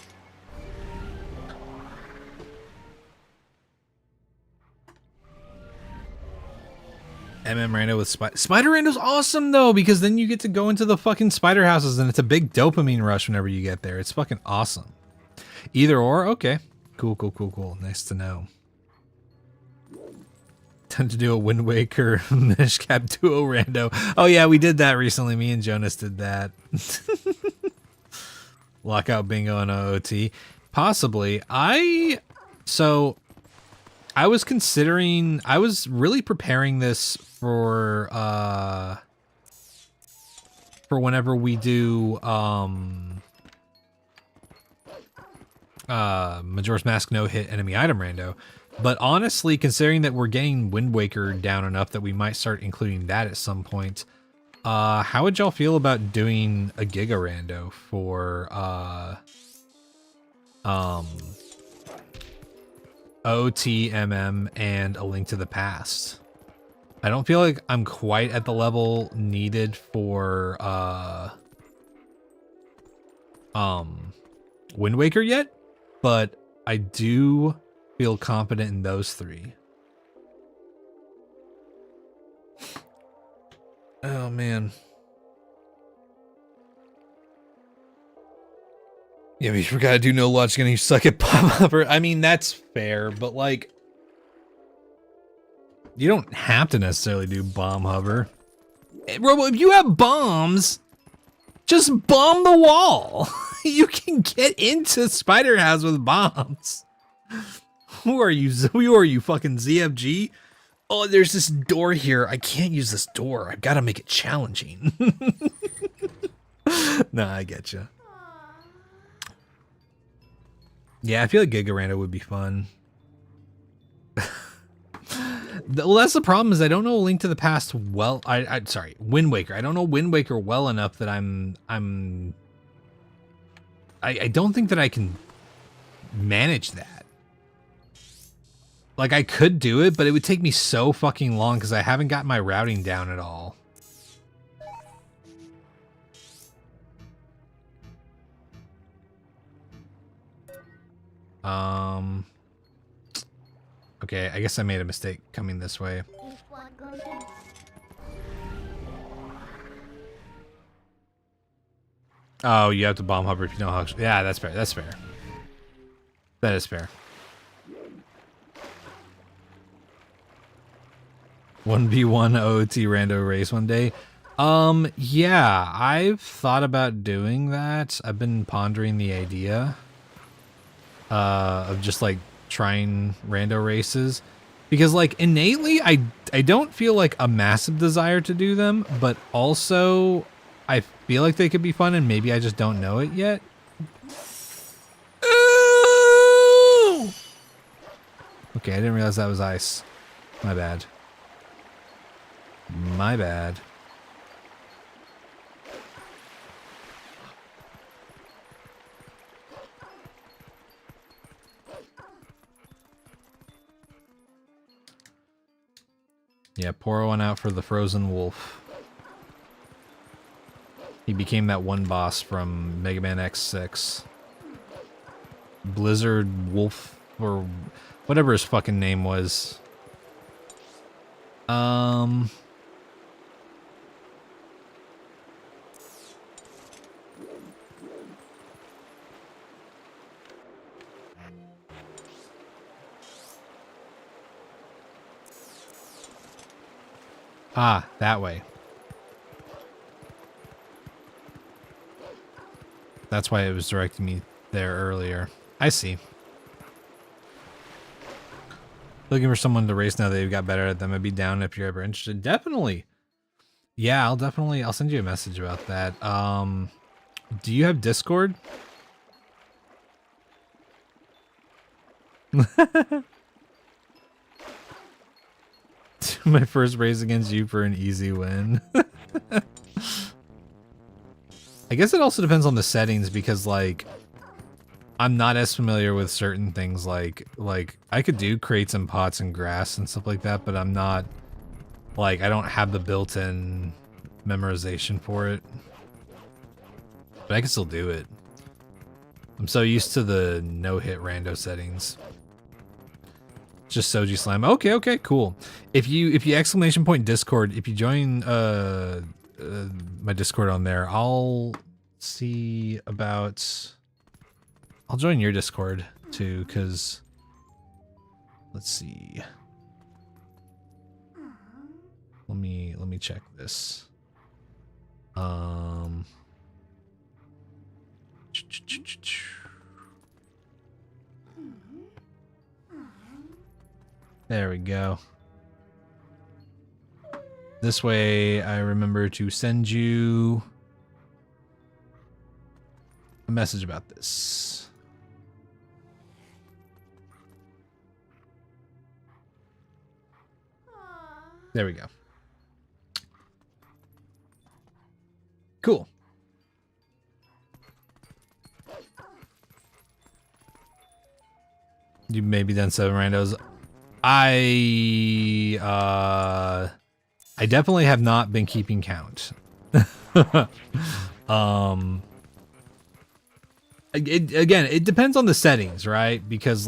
Rando with Spider Rando's awesome though, because then you get to go into the fucking spider houses and it's a big dopamine rush whenever you get there. It's fucking awesome. Either or, okay. Cool. Nice to know. Time to do a Wind Waker Minish Cap Duo Rando. Oh yeah, we did that recently. Me and Jonas did that. Lockout Bingo and OOT. Possibly. I was considering, I was really preparing this for whenever we do Majora's Mask no hit enemy item rando. But honestly, considering that we're getting Wind Waker down enough that we might start including that at some point, how would y'all feel about doing a Giga Rando for OTMM and A Link to the Past? I don't feel like I'm quite at the level needed for Wind Waker yet, but I do feel confident in those three. Oh man. Yeah, we forgot to do no logic and you suck at bomb hopper. I mean, that's fair, but like, you don't have to necessarily do bomb hover. Robo, if you have bombs, just bomb the wall. You can get into Spider House with bombs. Who are you, fucking ZFG? Oh, there's this door here. I can't use this door. I've got to make it challenging. Nah, I get you. Yeah, I feel like Giga Rando would be fun. Well, that's the problem, is I don't know Link to the Past well. Sorry, Wind Waker. I don't know Wind Waker well enough that I don't think that I can manage that. Like, I could do it, but it would take me so fucking long because I haven't got my routing down at all. Okay, I guess I made a mistake coming this way. Oh, you have to bomb hover if you know how. Yeah, that's fair. That's fair. That is fair. 1v1 OOT rando race one day. Yeah, I've thought about doing that. I've been pondering the idea of just like trying rando races, because like innately I don't feel like a massive desire to do them, but also I feel like they could be fun and maybe I just don't know it yet. Ooh! Okay, I didn't realize that was ice. My bad. My bad. Yeah, pour one out for the frozen wolf. He became that one boss from Mega Man X6. Blizzard Wolf, or whatever his fucking name was. Ah, that way. That's why it was directing me there earlier. I see. Looking for someone to race now that you've got better at them. I'd be down if you're ever interested. Definitely. Yeah, I'll send you a message about that. Do you have Discord? My first race against you for an easy win. I guess it also depends on the settings because, like, I'm not as familiar with certain things. Like I could do crates and pots and grass and stuff like that, but I'm not, like, I don't have the built-in memorization for it. But I can still do it. I'm so used to the no-hit rando settings. Just Soji Slam. Okay, cool. If you exclamation point Discord, if you join my Discord on there, I'll see about. I'll join your Discord too, cause let's see. Let me check this. There we go. This way I remember to send you a message about this. There we go. Cool. You maybe done 7 randos. I definitely have not been keeping count. Again, it depends on the settings, right? Because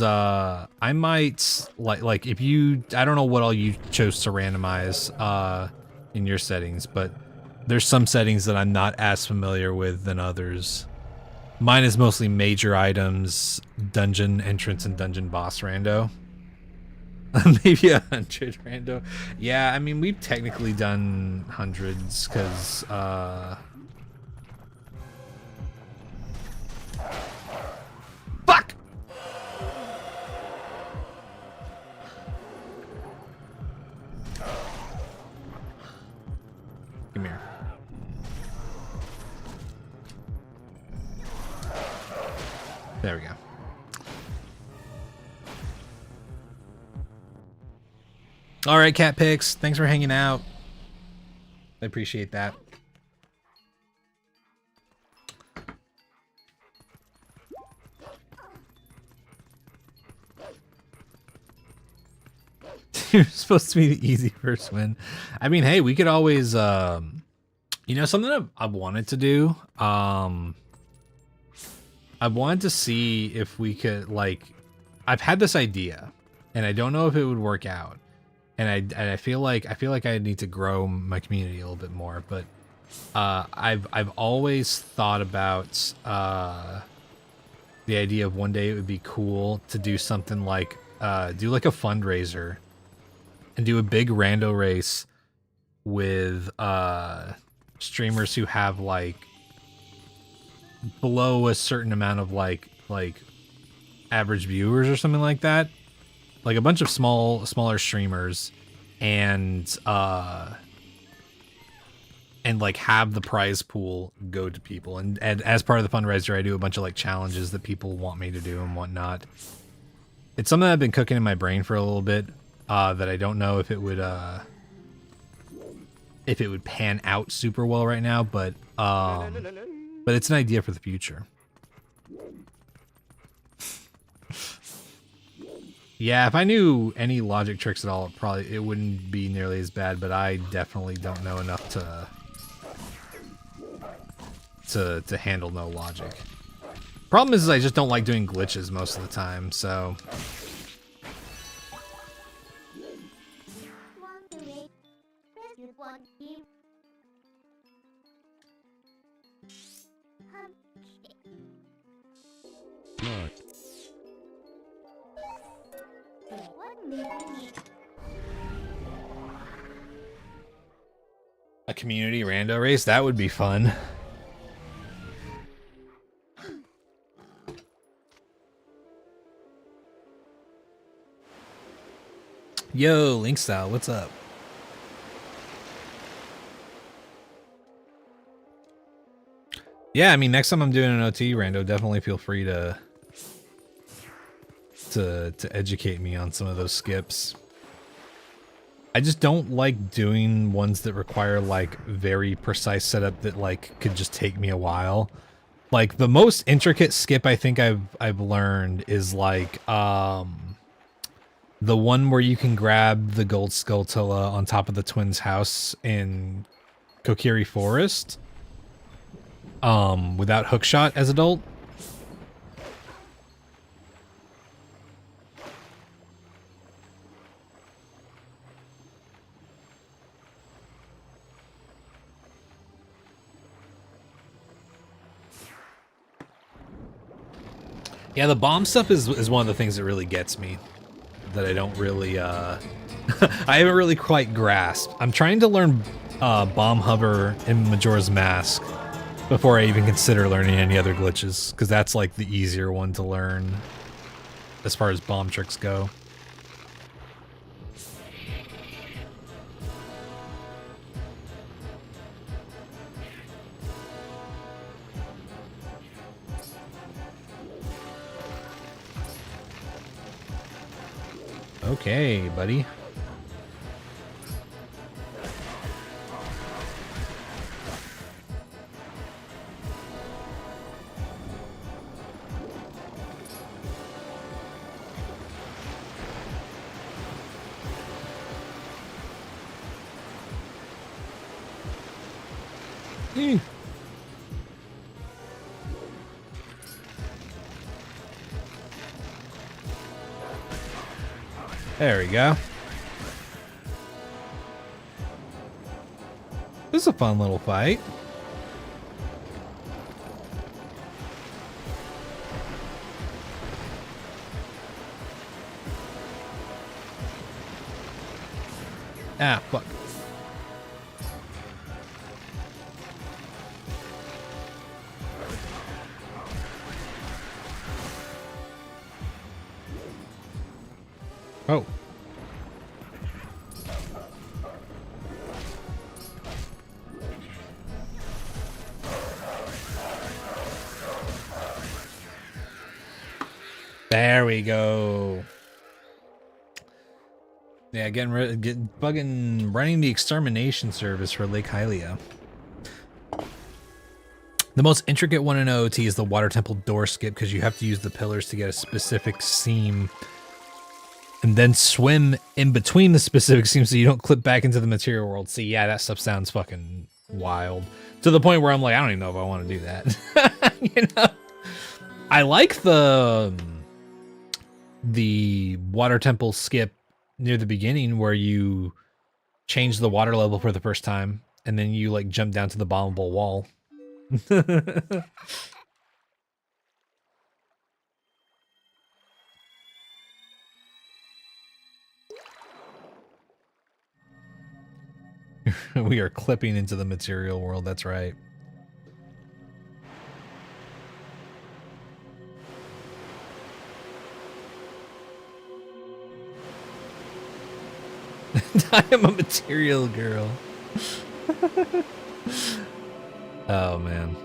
I might like if you, I don't know what all you chose to randomize in your settings, but there's some settings that I'm not as familiar with than others. Mine is mostly major items, dungeon entrance, and dungeon boss rando. Maybe 100 rando. Yeah, I mean, we've technically done hundreds, because, fuck! Come here. There we go. All right, Cat Picks. Thanks for hanging out. I appreciate that. You're supposed to be the easy first win. I mean, hey, we could always, you know, something I've wanted to do. I wanted to see if we could, like, I've had this idea, and I don't know if it would work out, and I feel like I need to grow my community a little bit more. But I've always thought about the idea of one day it would be cool to do something like do like a fundraiser and do a big rando race with streamers who have like below a certain amount of like average viewers or something like that, like a bunch of smaller streamers, and like have the prize pool go to people, and as part of the fundraiser I do a bunch of like challenges that people want me to do and whatnot. It's something I've been cooking in my brain for a little bit, that I don't know if it would pan out super well right now, but it's an idea for the future. Yeah, if I knew any logic tricks at all, it wouldn't be nearly as bad, but I definitely don't know enough to handle no logic. Problem is I just don't like doing glitches most of the time, so... A community rando race? That would be fun. Yo, Link Style, what's up? Yeah, I mean, next time I'm doing an OT rando, definitely feel free to educate me on some of those skips. I just don't like doing ones that require like very precise setup that like could just take me a while. Like the most intricate skip I think I've learned is like the one where you can grab the gold Skulltula on top of the twins' house in Kokiri Forest without hookshot as adult. Yeah, the bomb stuff is one of the things that really gets me. That I don't really, I haven't really quite grasped. I'm trying to learn bomb hover in Majora's Mask before I even consider learning any other glitches, because that's like the easier one to learn as far as bomb tricks go. Okay, buddy. There we go. This is a fun little fight. Ah, fuck. Oh. There we go. Yeah, bugging running the extermination service for Lake Hylia. The most intricate one in OOT is the water temple door skip because you have to use the pillars to get a specific seam and then swim in between the specific seams so you don't clip back into the material world. See, yeah, that stuff sounds fucking wild. To the point where I'm like, I don't even know if I want to do that. You know? I like the water temple skip near the beginning where you change the water level for the first time and then you like jump down to the bombable wall. We are clipping into the material world, that's right. I am a material girl. Oh man.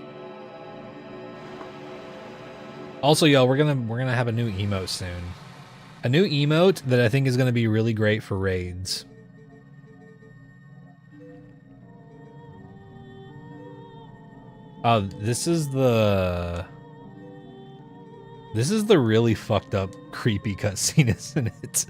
Also, y'all, we're gonna have a new emote soon. A new emote that I think is gonna be really great for raids. This is the This is the really fucked up, creepy cutscene, isn't it?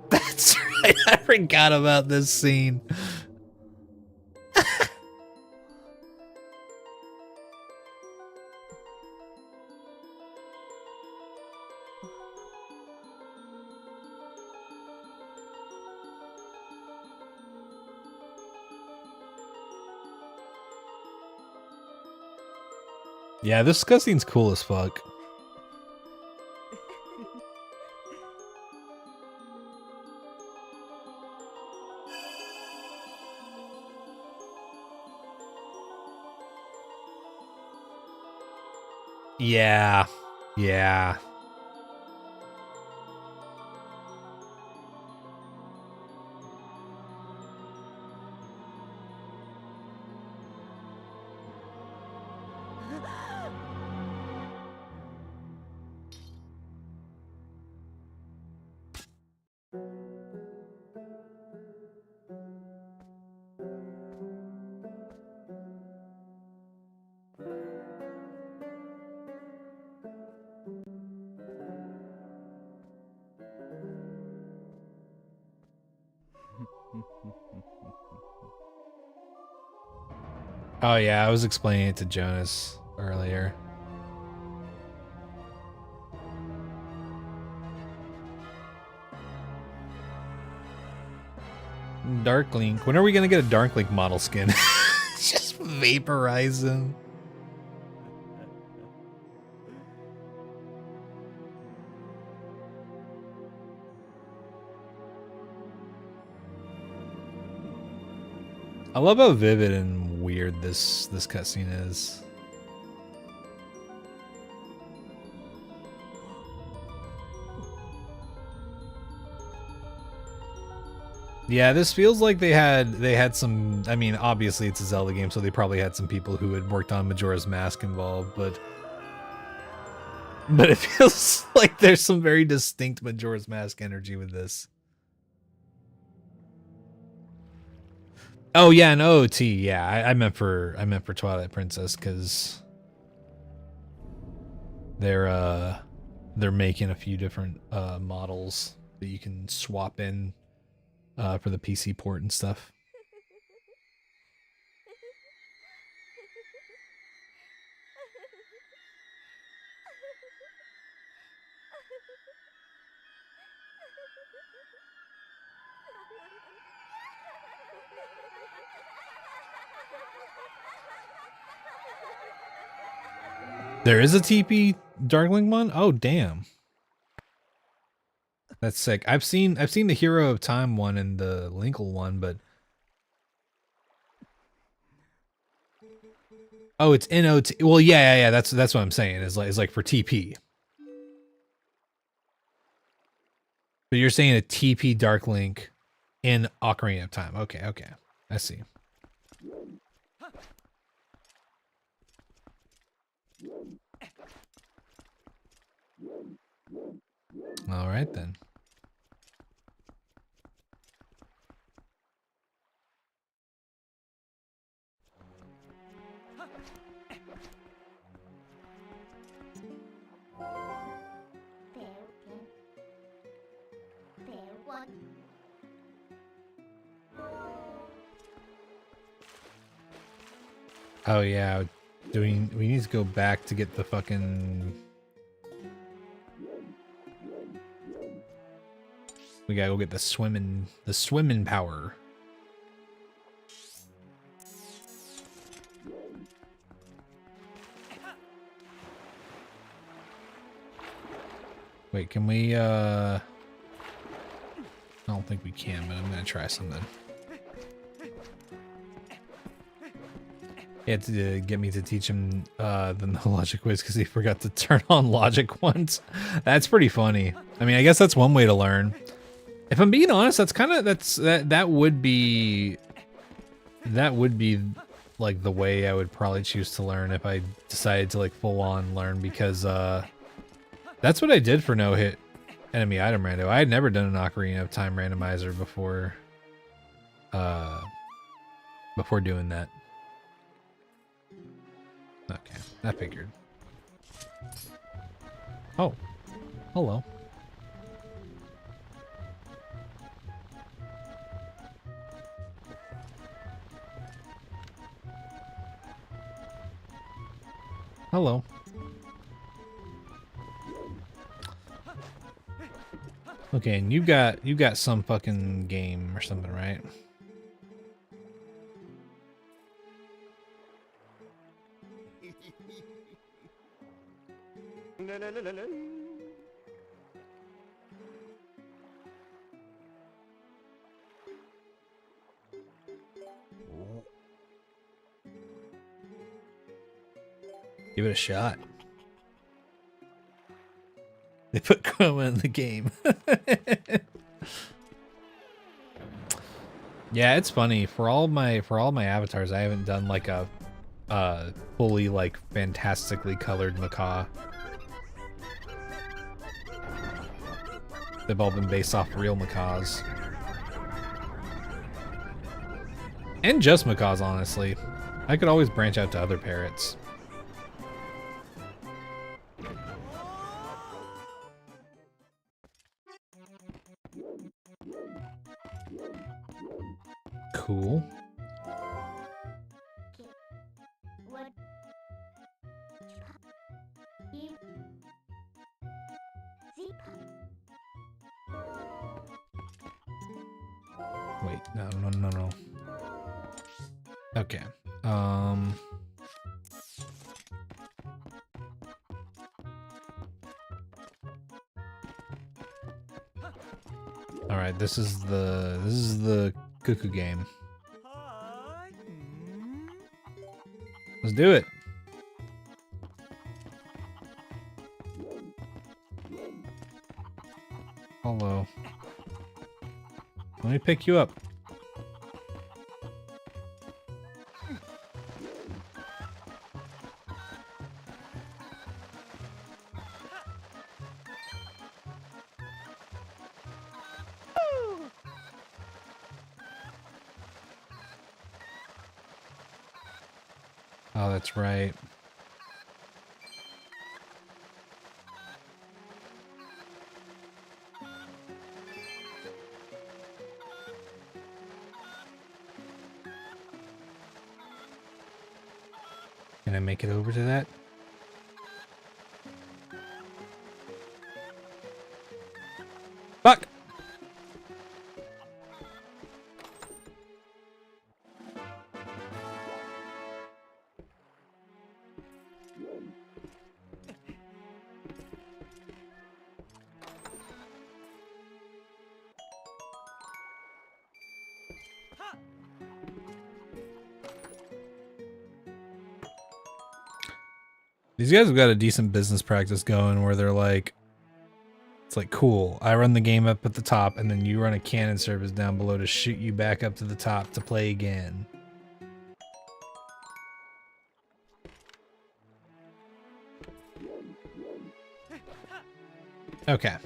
That's right, I forgot about this scene. Yeah, this cutscene's cool as fuck. Yeah. Yeah. Oh yeah, I was explaining it to Jonas earlier. Darklink. When are we gonna get a Darklink model skin? Just vaporize him. I love how vivid and weird this cutscene is. Yeah, this feels like they had some. I mean, obviously it's a Zelda game, so they probably had some people who had worked on Majora's Mask involved, but it feels like there's some very distinct Majora's Mask energy with this. Oh yeah, an OOT. Yeah, I meant for Twilight Princess because they're making a few different models that you can swap in for the PC port and stuff. There is a TP Darkling one? Oh damn. That's sick. I've seen the Hero of Time one and the Linkle one, but oh, it's in OT. Well, yeah. That's what I'm saying. It's like for TP. But you're saying a TP Darklink in Ocarina of Time. Okay. I see. All right then. Oh yeah, we need to go back to get the fucking. We gotta go get the swimming power. Wait, can we, I don't think we can, but I'm gonna try something. He had to get me to teach him the no logic ways because he forgot to turn on logic once. That's pretty funny. I mean, I guess that's one way to learn. If I'm being honest, that would be like the way I would probably choose to learn if I decided to like full on learn, because that's what I did for no hit enemy item rando. I had never done an Ocarina of Time randomizer before before doing that. Okay, I figured. Oh, hello. Hello. Okay, and you got some fucking game or something, right? Give it a shot. They put Chroma in the game. Yeah, it's funny. For all my avatars, I haven't done like a fully like fantastically colored macaw. They've all been based off real macaws. And just macaws, honestly. I could always branch out to other parrots. Cool. Wait, no. Okay. All right, this is the cuckoo game. Let's do it. Hello. Let me pick you up. Oh, that's right. Can I make it over to that? Fuck! These guys have got a decent business practice going where they're like, it's like, cool, I run the game up at the top and then you run a cannon service down below to shoot you back up to the top to play again. Okay.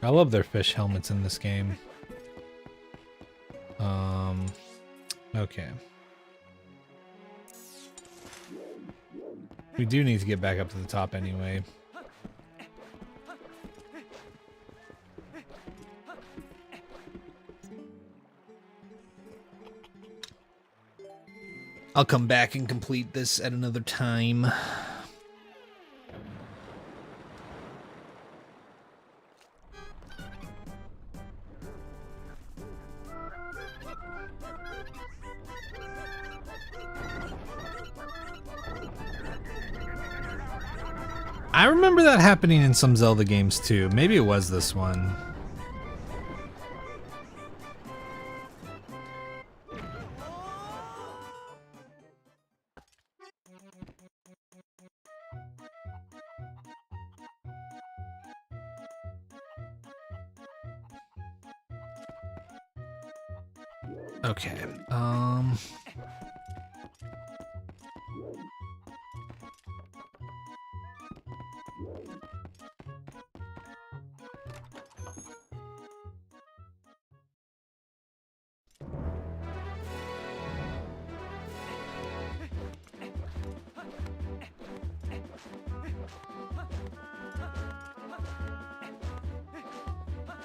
I love their fish helmets in this game. Okay. We do need to get back up to the top anyway. I'll come back and complete this at another time. I remember that happening in some Zelda games too. Maybe it was this one. Okay.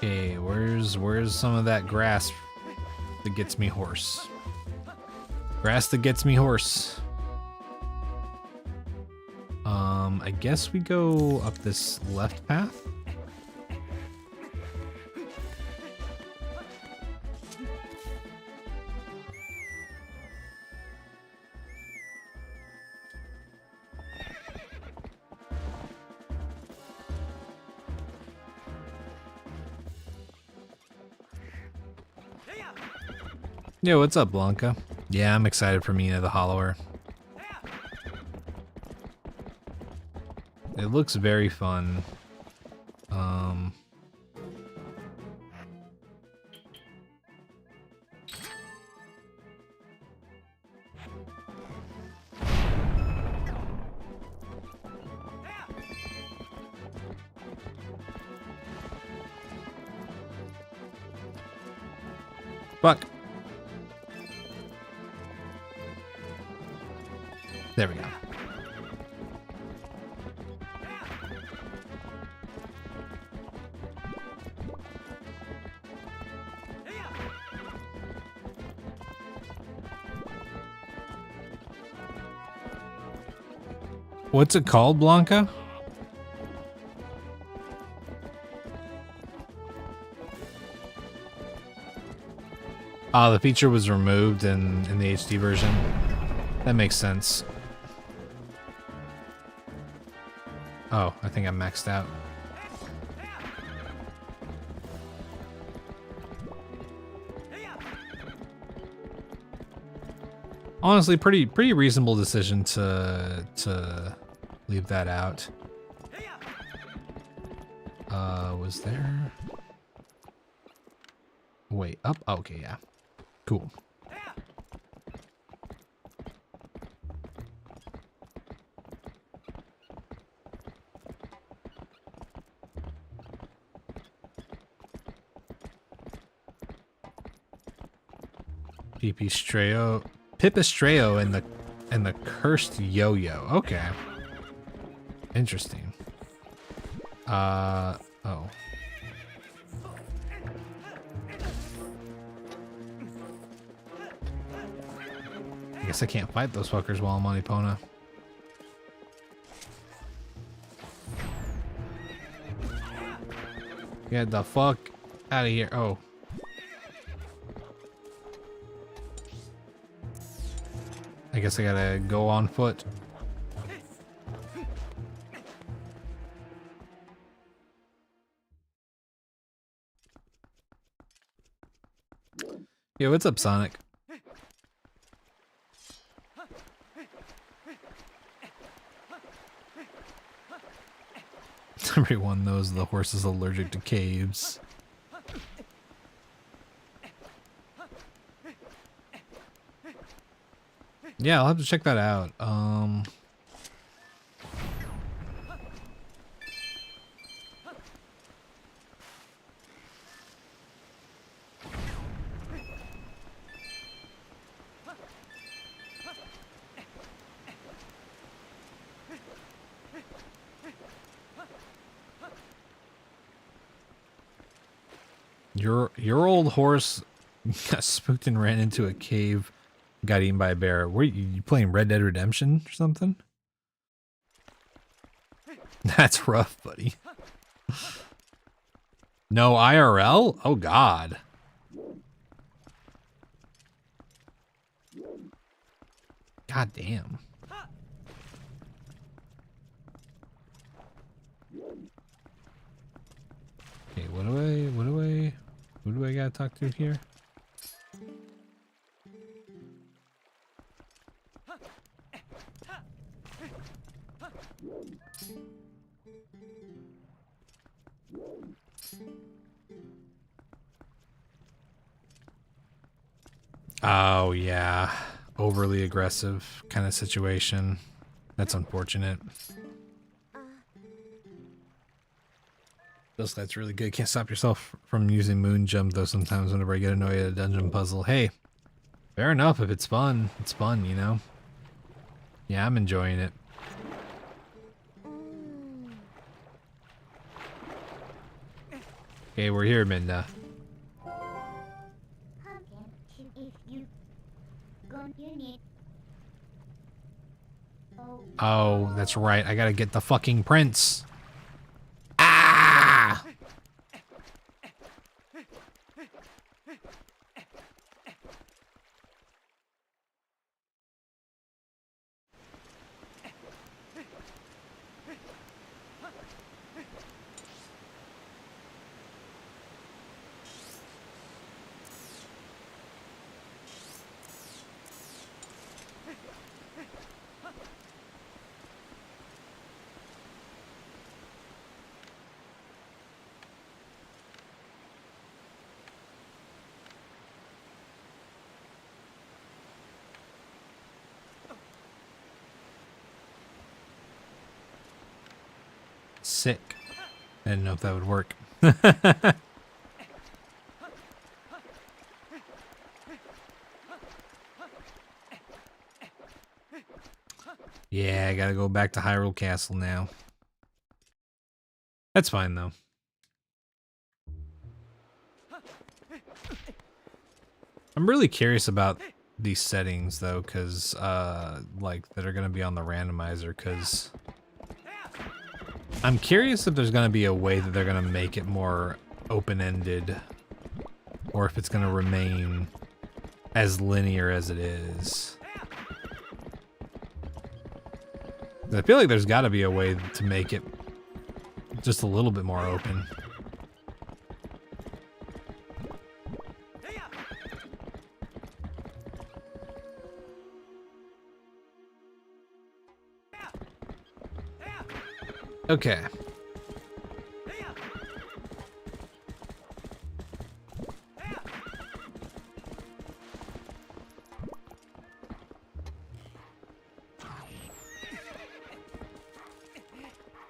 Okay, where's some of that grass that gets me horse? Grass that gets me horse. I guess we go up this left path. Yo, what's up, Blanca? Yeah, I'm excited for Mina the Hollower. It looks very fun. Fuck. There we go. What's it called, Blanca? Oh, the feature was removed in the HD version. That makes sense. Oh, I think I'm maxed out. Honestly, pretty reasonable decision to leave that out. Was there? Wait, up? Oh, okay, yeah. Cool. Pipistreo and the cursed yo-yo. Okay. Interesting. Oh. I guess I can't fight those fuckers while I'm on Epona. Get the fuck out of here. Oh. I guess I gotta go on foot. Yo, what's up, Sonic? Everyone knows the horse is allergic to caves. Yeah, I'll have to check that out. Your old horse got spooked and ran into a cave, got eaten by a bear. Were you playing Red Dead Redemption or something? That's rough, buddy. No IRL? Oh God. God damn. Okay, who do I gotta talk to here? Oh, yeah. Overly aggressive kind of situation. That's unfortunate. That's really good. Can't stop yourself from using moon jump, though, sometimes whenever I get annoyed at a dungeon puzzle. Hey, fair enough. If it's fun, it's fun, you know? Yeah, I'm enjoying it. Okay, we're here, Minda. Oh, that's right. I gotta get the fucking prince. Ah! Sick. I didn't know if that would work. Yeah, I gotta go back to Hyrule Castle now. That's fine, though. I'm really curious about these settings, though, because, like, that are gonna be on the randomizer, because I'm curious if there's gonna be a way that they're gonna make it more open-ended, or if it's gonna remain as linear as it is. I feel like there's gotta be a way to make it just a little bit more open. Okay.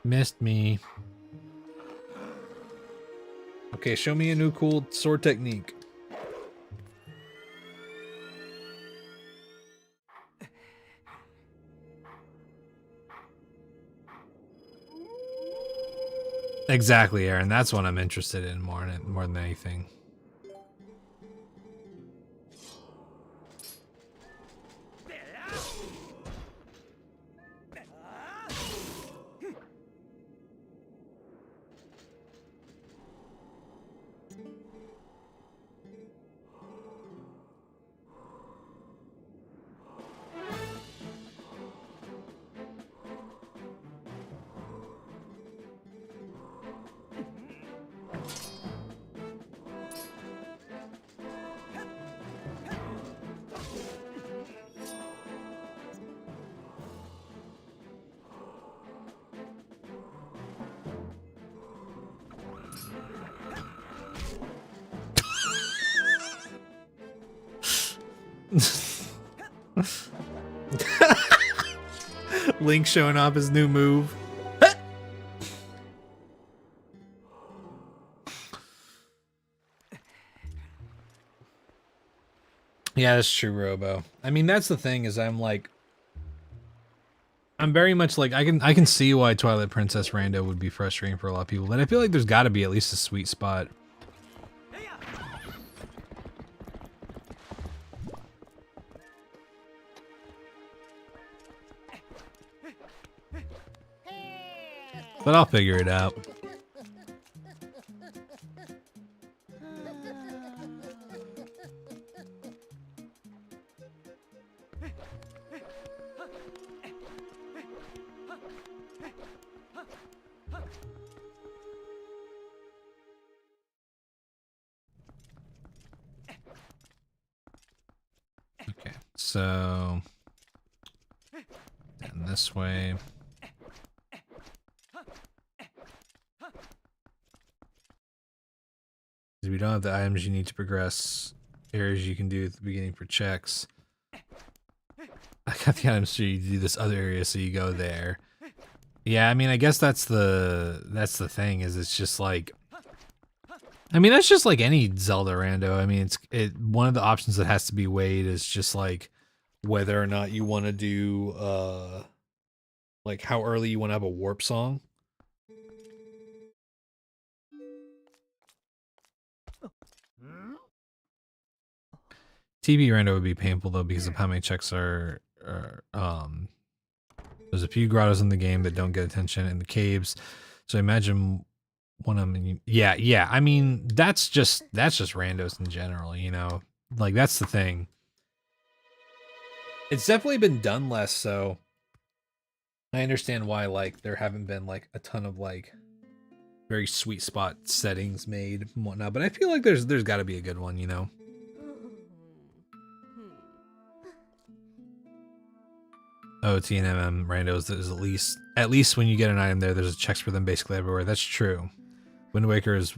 Missed me. Okay, show me a new cool sword technique. Exactly, Aaron. That's what I'm interested in more than anything. Link showing off his new move. Yeah, that's true, Robo. I mean, that's the thing is I'm very much like I can see why Twilight Princess Rando would be frustrating for a lot of people, but I feel like there's got to be at least a sweet spot. But I'll figure it out. Okay, so and this way. We don't have the items you need to progress areas you can do at the beginning for checks. I got the items so you do this other area, so you go there. Yeah, I mean, I guess that's the thing, is it's just like, I mean, that's just like any Zelda rando. I mean, one of the options that has to be weighed is just like whether or not you want to do like how early you want to have a warp song. TV rando would be painful though because of how many checks are there's a few grottos in the game that don't get attention in the caves. So imagine one of them. Yeah. I mean, that's just randos in general, you know. Like that's the thing. It's definitely been done less, so I understand why like there haven't been like a ton of like very sweet spot settings made and whatnot. But I feel like there's got to be a good one, you know. Oh, TNMM randos, there's at least when you get an item there's checks for them basically everywhere. That's true. Wind Waker is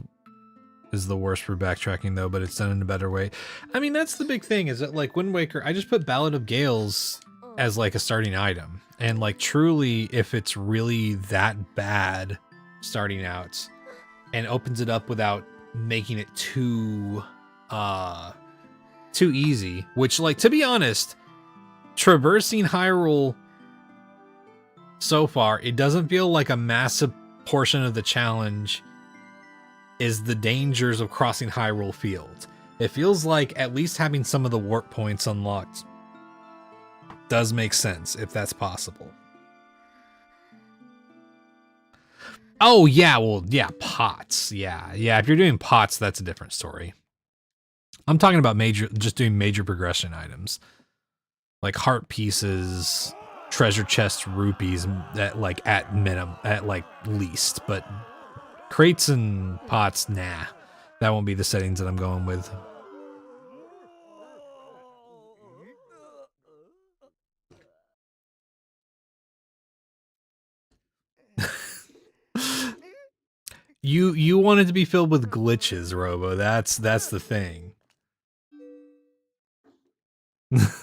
the worst for backtracking though, but it's done in a better way. I mean, that's the big thing, is that like Wind Waker, I just put Ballad of Gales as like a starting item. And like truly, if it's really that bad starting out and opens it up without making it too easy, which like, to be honest, traversing Hyrule so far, it doesn't feel like a massive portion of the challenge is the dangers of crossing Hyrule Field. It feels like at least having some of the warp points unlocked does make sense, if that's possible. Oh yeah, well yeah, pots. Yeah, if you're doing pots, that's a different story. I'm talking about just doing major progression items. Like heart pieces, treasure chest rupees at like least, but crates and pots, nah. That won't be the settings that I'm going with. You want it to be filled with glitches, Robo. That's the thing.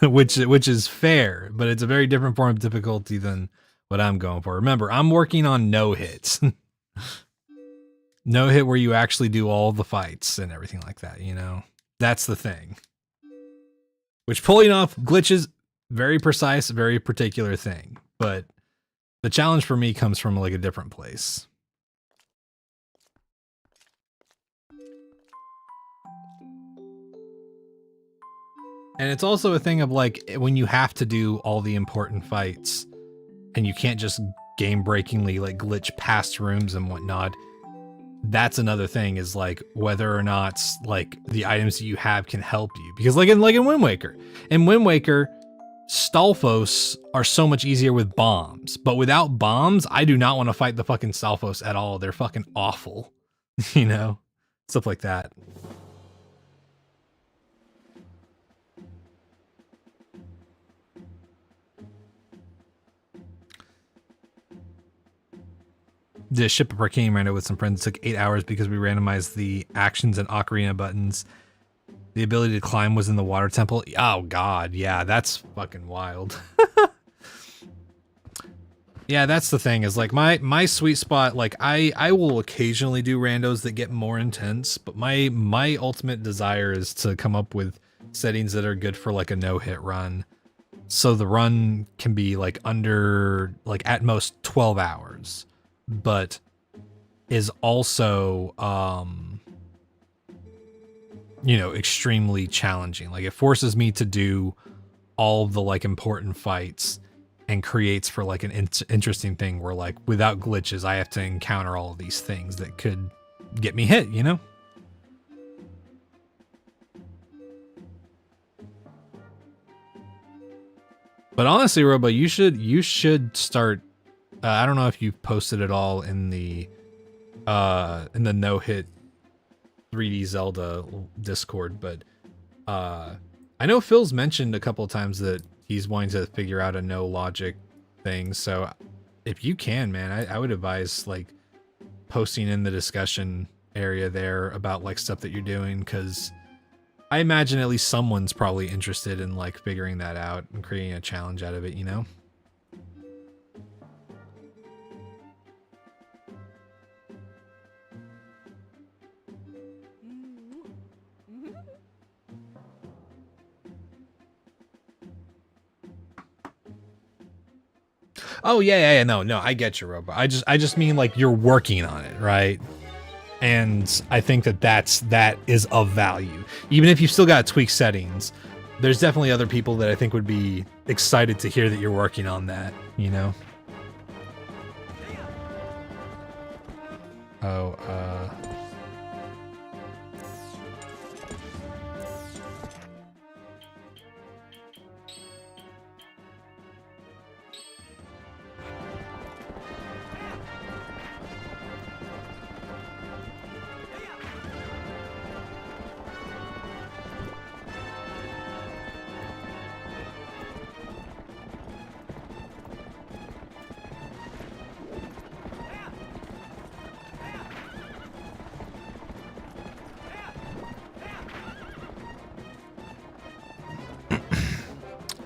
which is fair, but it's a very different form of difficulty than what I'm going for. Remember, I'm working on no hits. No hit where you actually do all the fights and everything like that, you know? That's the thing. Which pulling off glitches, very precise, very particular thing. But the challenge for me comes from like a different place. And it's also a thing of like, when you have to do all the important fights and you can't just game-breakingly like glitch past rooms and whatnot, that's another thing, is like whether or not like the items that you have can help you. Because like in Wind Waker, Stalfos are so much easier with bombs, but without bombs, I do not want to fight the fucking Stalfos at all. They're fucking awful, you know, stuff like that. The ship of Arcane rando with some friends. It took 8 hours because we randomized the actions and ocarina buttons. The ability to climb was in the water temple. Oh god, yeah, that's fucking wild. Yeah, that's the thing, is like my sweet spot, like I will occasionally do randos that get more intense, but my ultimate desire is to come up with settings that are good for like a no-hit run. So the run can be like under, like at most 12 hours. But is also, you know, extremely challenging. Like it forces me to do all the like important fights and creates for like an interesting thing where like without glitches, I have to encounter all of these things that could get me hit, you know? But honestly, Robo, you should start. I don't know if you've posted it all in the no hit 3D Zelda Discord, but I know Phil's mentioned a couple of times that he's wanting to figure out a no logic thing. So if you can, man, I would advise like posting in the discussion area there about like stuff that you're doing, because I imagine at least someone's probably interested in like figuring that out and creating a challenge out of it, you know? Oh yeah, no, I get you, Robo. I just mean like you're working on it, right? And I think that is of value. Even if you've still got tweak settings, there's definitely other people that I think would be excited to hear that you're working on that, you know? Oh,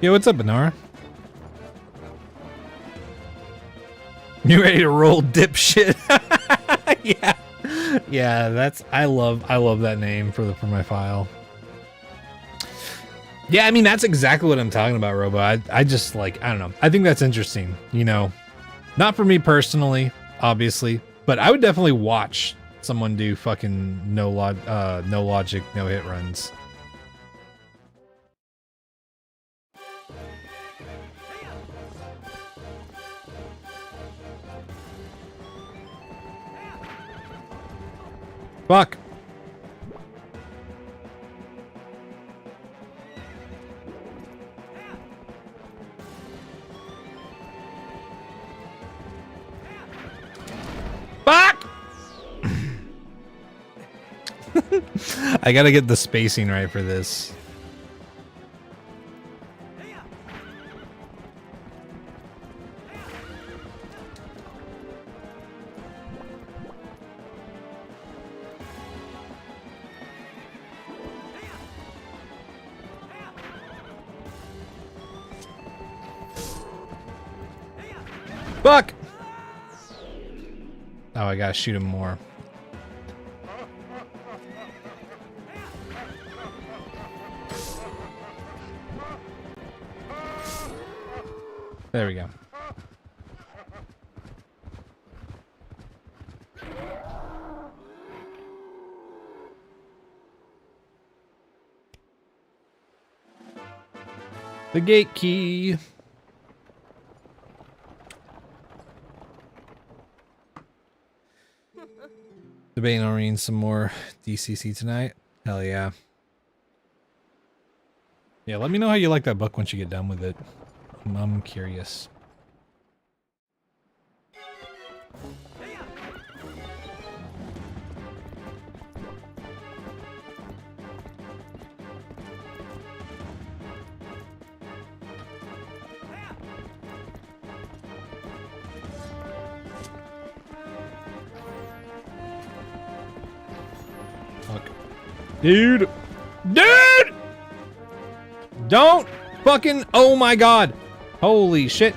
Yo, what's up, Benara? You ready to roll, dipshit? Yeah, that's I love that name for my file. Yeah, I mean that's exactly what I'm talking about, Robo. I just like I don't know. I think that's interesting, you know. Not for me personally, obviously, but I would definitely watch someone do fucking no logic, no hit runs. Fuck. Fuck! I gotta get the spacing right for this. Fuck! Oh, I gotta shoot him more. There we go. The gate key. Debating on reading some more DCC tonight. Hell yeah. Yeah, let me know how you like that book once you get done with it. I'm curious. Fuck. Dude! Dude! Don't fucking... Oh my god! Holy shit.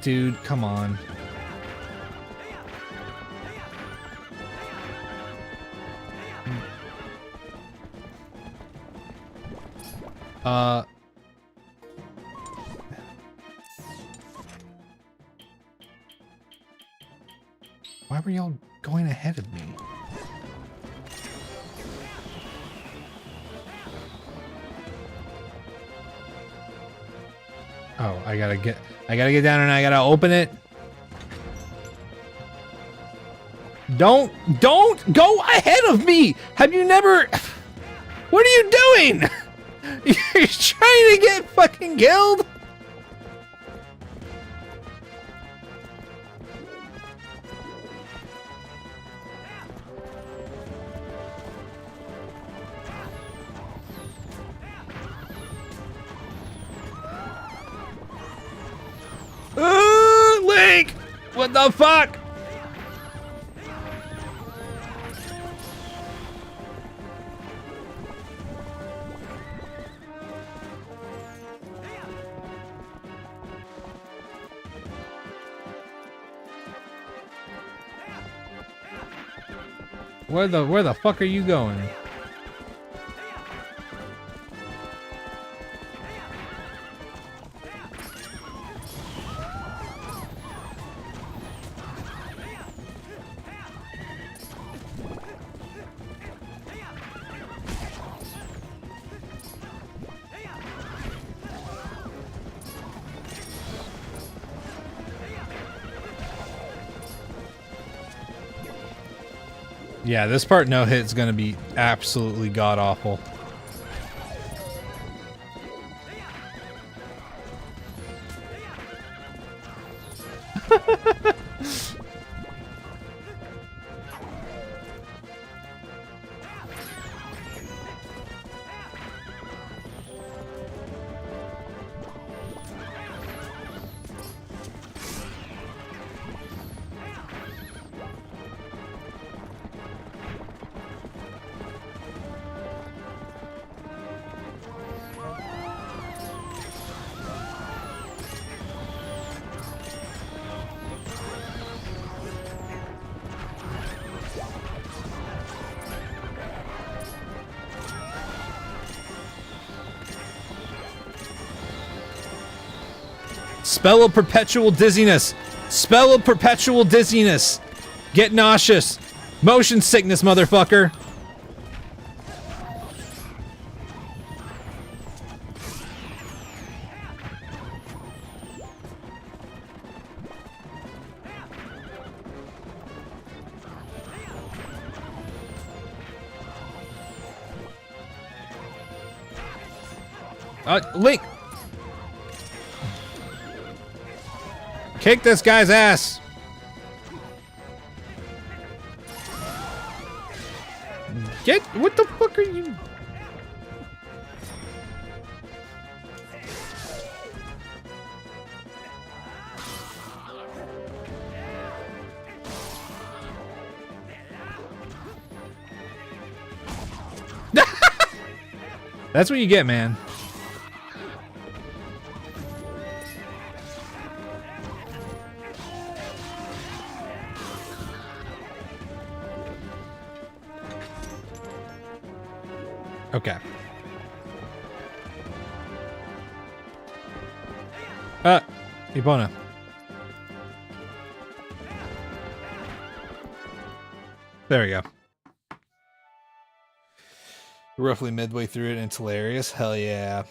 Dude, come on. Why were y'all going ahead of me? Oh, I gotta get down and I gotta open it. Don't go ahead of me! Have you never... What are you doing? You're trying to get fucking killed? Link! What the fuck? Where the fuck are you going? Yeah, this part no hit's gonna be absolutely god awful. Spell of perpetual dizziness. Spell of perpetual dizziness. Get nauseous. Motion sickness, motherfucker. Link. Kick this guy's ass. What the fuck are you? That's what you get, man. Okay. Epona. There we go. Roughly midway through it and it's hilarious. Hell yeah.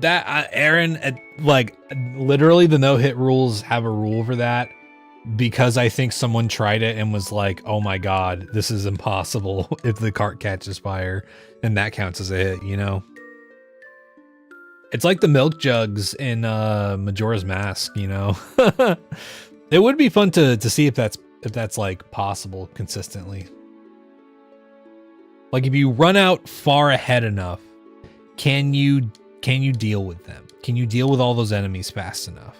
That Aaron, like literally the no-hit rules have a rule for that because I think someone tried it and was like, oh my god, this is impossible if the cart catches fire, and that counts as a hit, you know? It's like the milk jugs in Majora's Mask, you know? It would be fun to see if that's like possible consistently. Like if you run out far ahead enough, can you deal with them? Can you deal with all those enemies fast enough?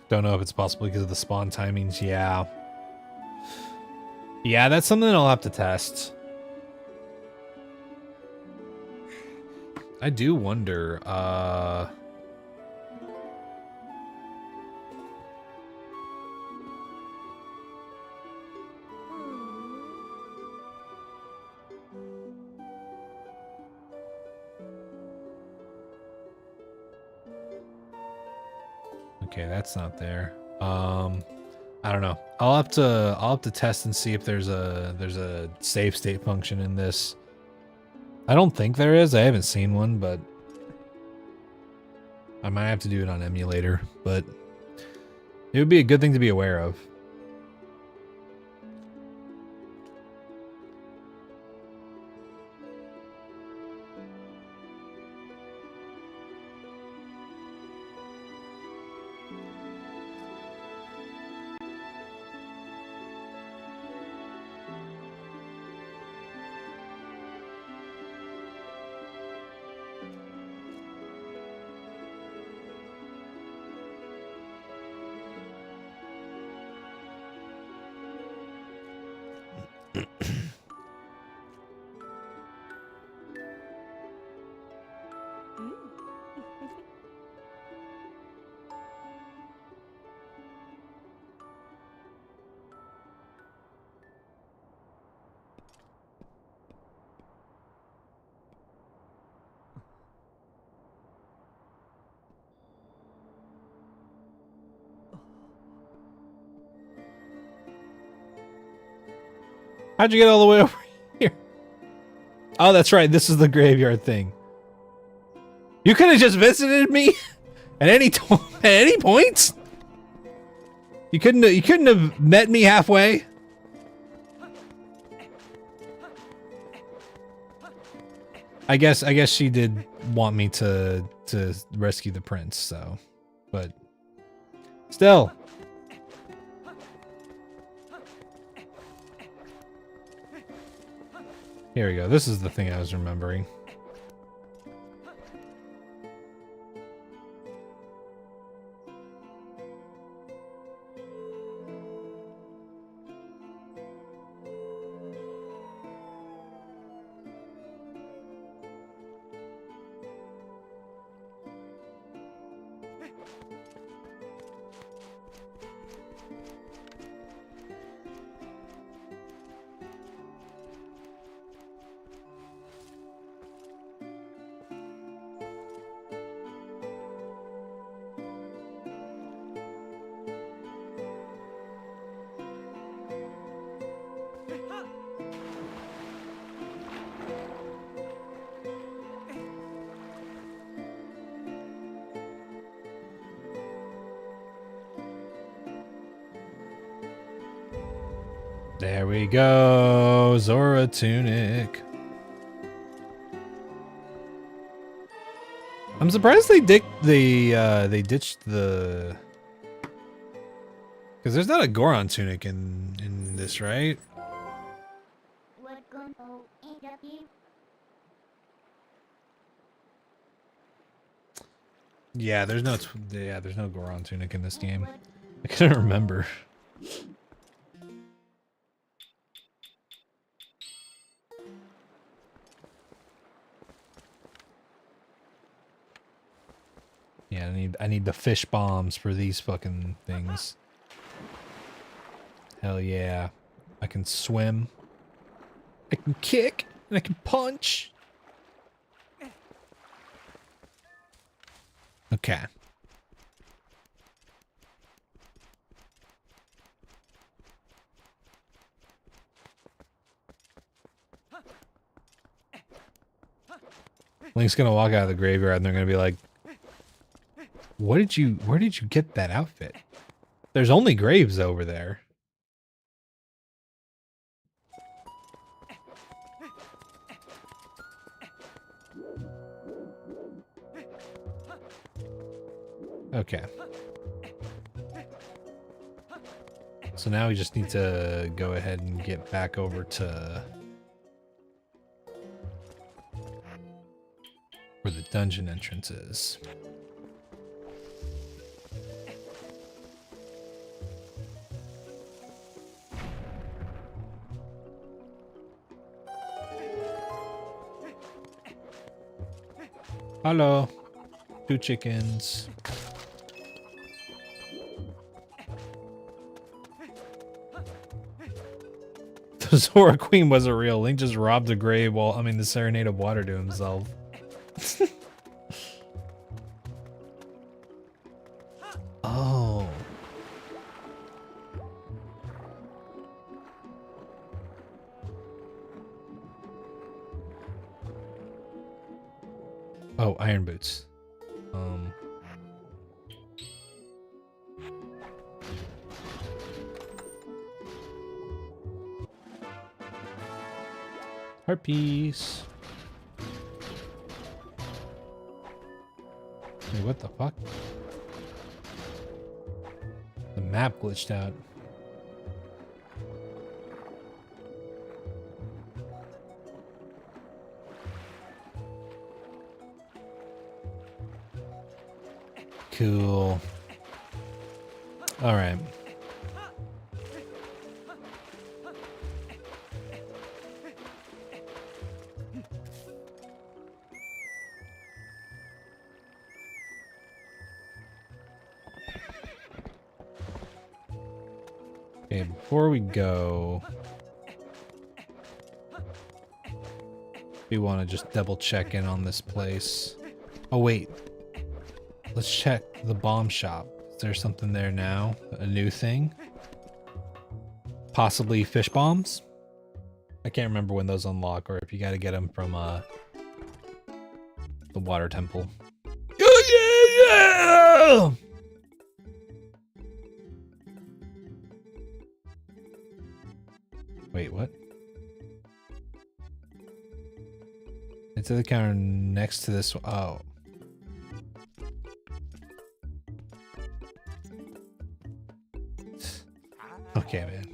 Don't know if it's possible because of the spawn timings. Yeah. Yeah, that's something I'll have to test. I do wonder, okay, that's not there. I don't know. I'll have to test and see if there's a save state function in this. I don't think there is. I haven't seen one, but I might have to do it on emulator, but it would be a good thing to be aware of. How'd you get all the way over here? Oh, that's right. This is the graveyard thing. You could have just visited me at any point. You couldn't have met me halfway. I guess she did want me to rescue the prince, so, but still. Here we go. This is the thing I was remembering. There we go, Zora tunic. I'm surprised they ditched the, because there's not a Goron tunic in this, right? Yeah, there's no Goron tunic in this game. I couldn't remember. Yeah, I need the fish bombs for these fucking things. Hell yeah. I can swim. I can kick and I can punch. Okay. Link's gonna walk out of the graveyard and they're gonna be like, where did you get that outfit? There's only graves over there. Okay. So now we just need to go ahead and get back over to where the dungeon entrance is. Hello. 2 chickens. The Zora Queen wasn't real. Link just robbed a grave while, the serenade of water to himself. Oh. Oh, iron boots. Heart piece. Wait, what the fuck? The map glitched out. Cool. All right. Okay, before we go, we want to just double check in on this place. Oh wait, let's check the bomb shop. Is there something there now? A new thing? Possibly fish bombs? I can't remember when those unlock or if you gotta get them from the water temple. Oh, yeah, yeah! Wait, what? It's at the counter next to this one. Oh. Okay, man.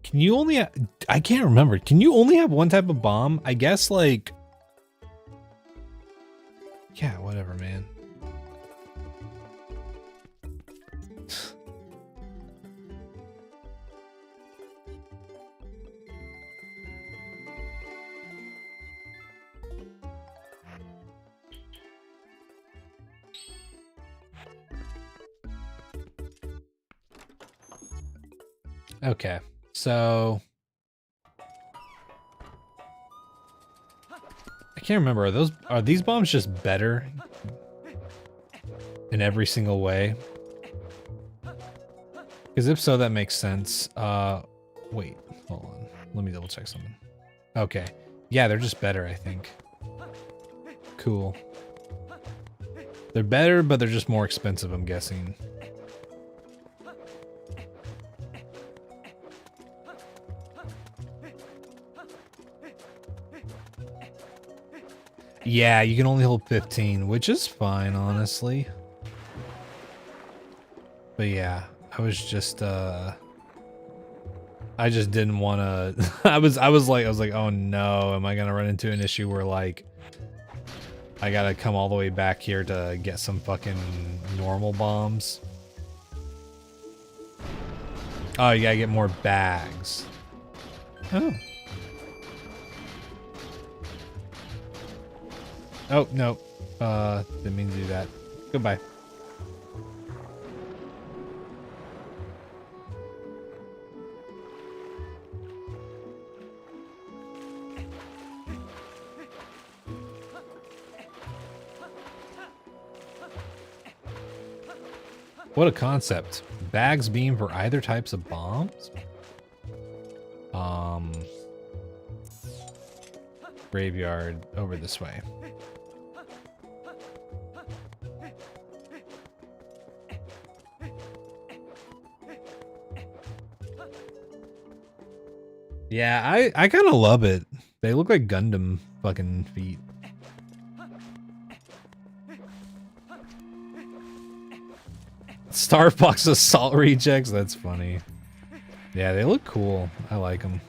Can you only I can't remember. Can you only have one type of bomb? I guess like yeah, whatever, man. Okay. So I can't remember. Are these bombs just better in every single way? Because if so, that makes sense. Wait, hold on. Let me double check something. Okay. Yeah, they're just better, I think. Cool. They're better, but they're just more expensive, I'm guessing. Yeah, you can only hold 15, which is fine, honestly. But yeah, I was just I just didn't want to I was like, oh no, am I going to run into an issue where like I got to come all the way back here to get some fucking normal bombs? Oh, you got to get more bags. Oh. Oh, no. Didn't mean to do that. Goodbye. What a concept. Bags beam for either types of bombs? Graveyard over this way. Yeah, I kind of love it. They look like Gundam fucking feet. Star Fox Assault rejects? That's funny. Yeah, they look cool. I like them.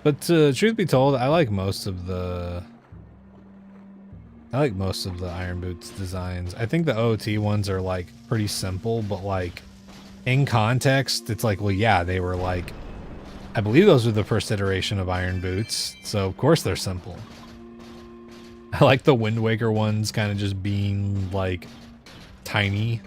But truth be told, I like most of the Iron Boots designs. I think the OOT ones are like pretty simple, but like in context, it's like, well, yeah, they were like, I believe those were the first iteration of Iron Boots, so of course they're simple. I like the Wind Waker ones kind of just being like tiny.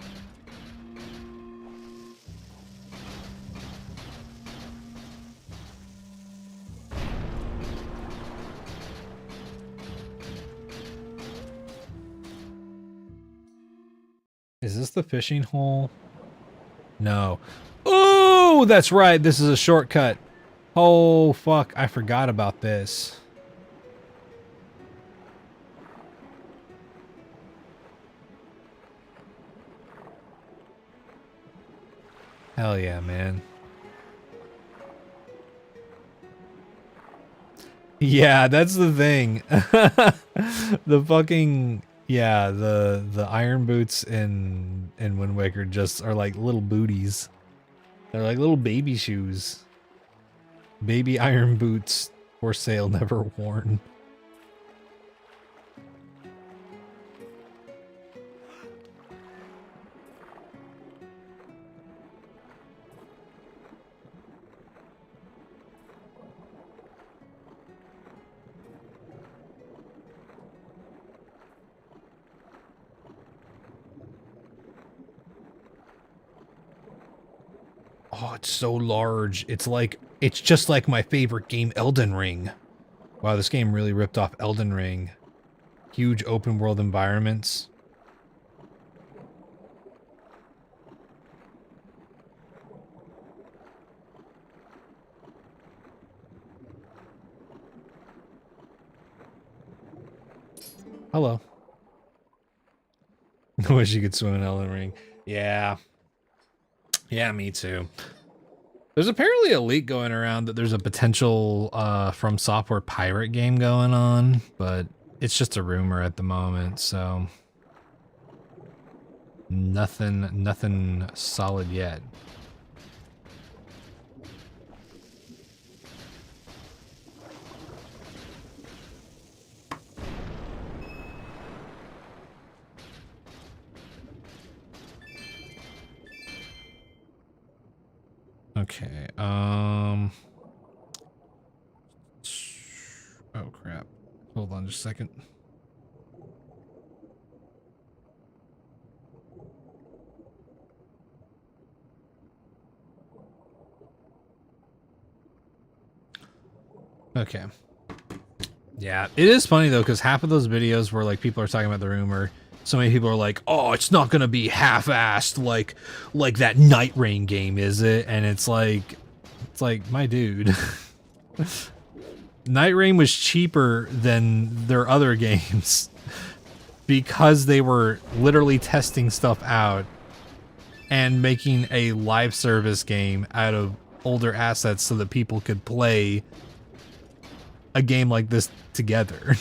Is this the fishing hole? No. Oh, that's right. This is a shortcut. Oh, fuck. I forgot about this. Hell yeah, man. Yeah, that's the thing. The fucking... Yeah, the Iron Boots in Wind Waker just are like little booties. They're like little baby shoes. Baby Iron Boots for sale, never worn. Oh, it's so large. It's just like my favorite game, Elden Ring. Wow, this game really ripped off Elden Ring. Huge open world environments. Hello. I wish you could swim in Elden Ring. Yeah. Yeah, me too. There's apparently a leak going around that there's a potential From Software pirate game going on, but it's just a rumor at the moment, so nothing solid yet. Okay, oh crap. Hold on just a second. Okay. Yeah, it is funny though, because half of those videos where like people are talking about the rumor, so many people are like, "Oh, it's not gonna be half-assed like that Night Rain game, is it?" And it's like, my dude, Night Rain was cheaper than their other games because they were literally testing stuff out and making a live service game out of older assets so that people could play a game like this together.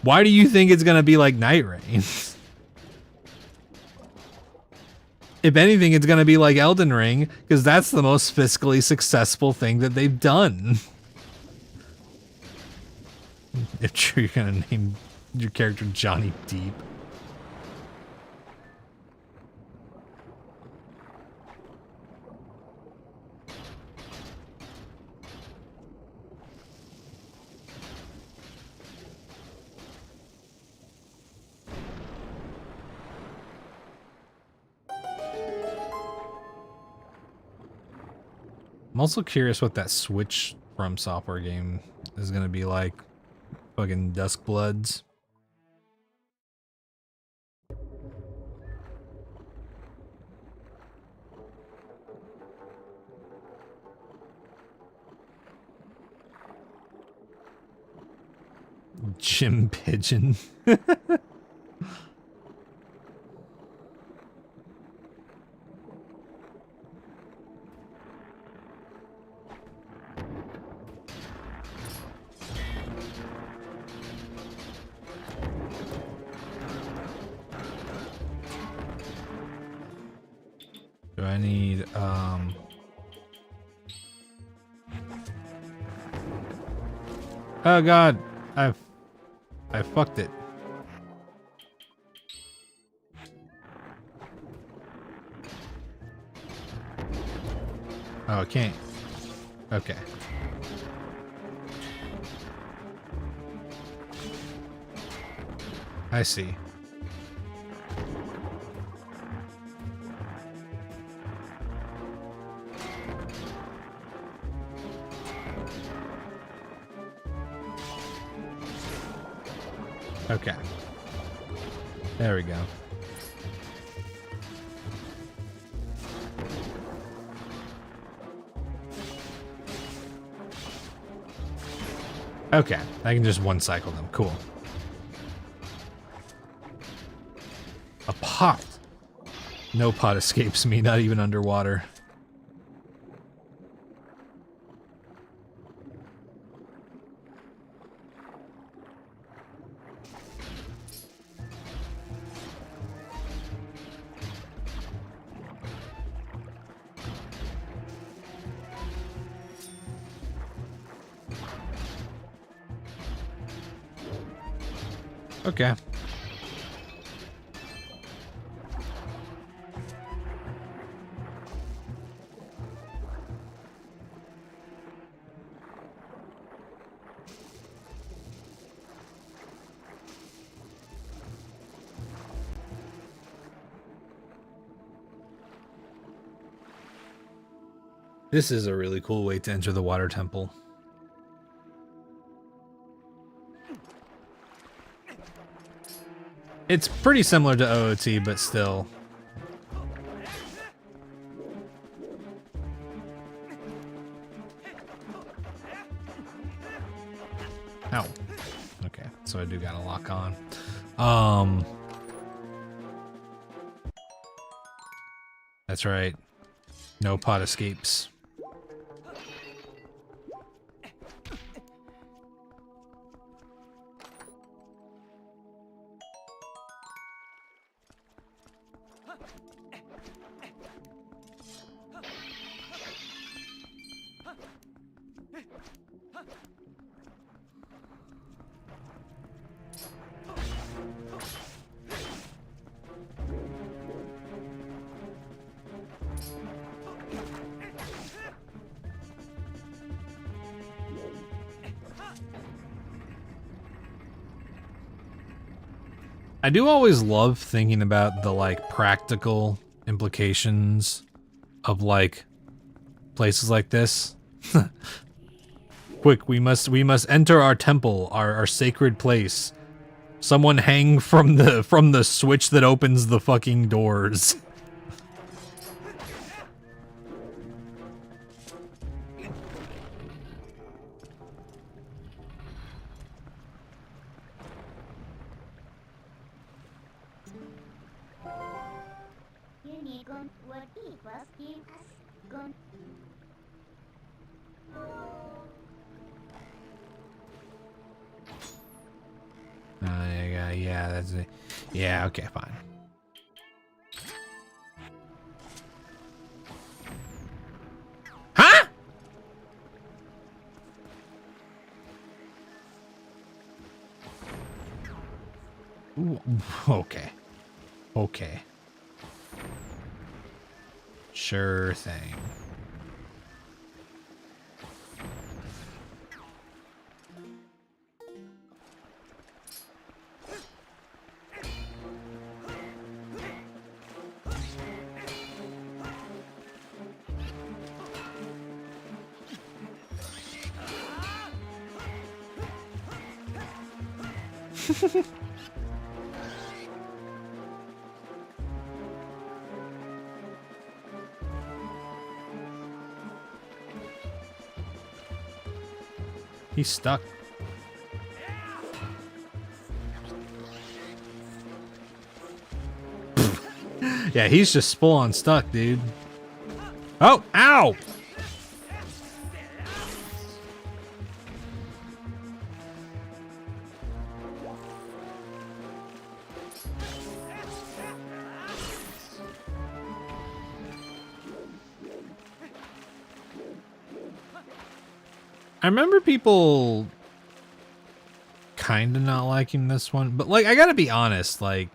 Why do you think it's gonna be like Night Rain? If anything, it's gonna be like Elden Ring, because that's the most fiscally successful thing that they've done. If true, you're gonna name your character Johnny Deep. I'm also curious what that Switch From Software game is gonna be like. Fucking Duskbloods. Jim Pigeon. Do I need, oh god, I fucked it. Oh, I can't. Okay. I see. Okay. There we go. Okay, I can just one cycle them. Cool. A pot. No pot escapes me, not even underwater. Okay. This is a really cool way to enter the water temple. It's pretty similar to OOT, but still. Ow. Okay, so I do gotta lock on. That's right. No pot escapes. I do always love thinking about the like practical implications of like places like this. Quick, we must enter our temple, our sacred place. Someone hang from the switch that opens the fucking doors. Yeah, that's it. Yeah, okay, fine. Huh? Ooh, okay. Okay. Sure thing. He's stuck. Yeah, he's just full on stuck, dude. Oh, ow! I remember people kind of not liking this one, but like, I gotta be honest, like,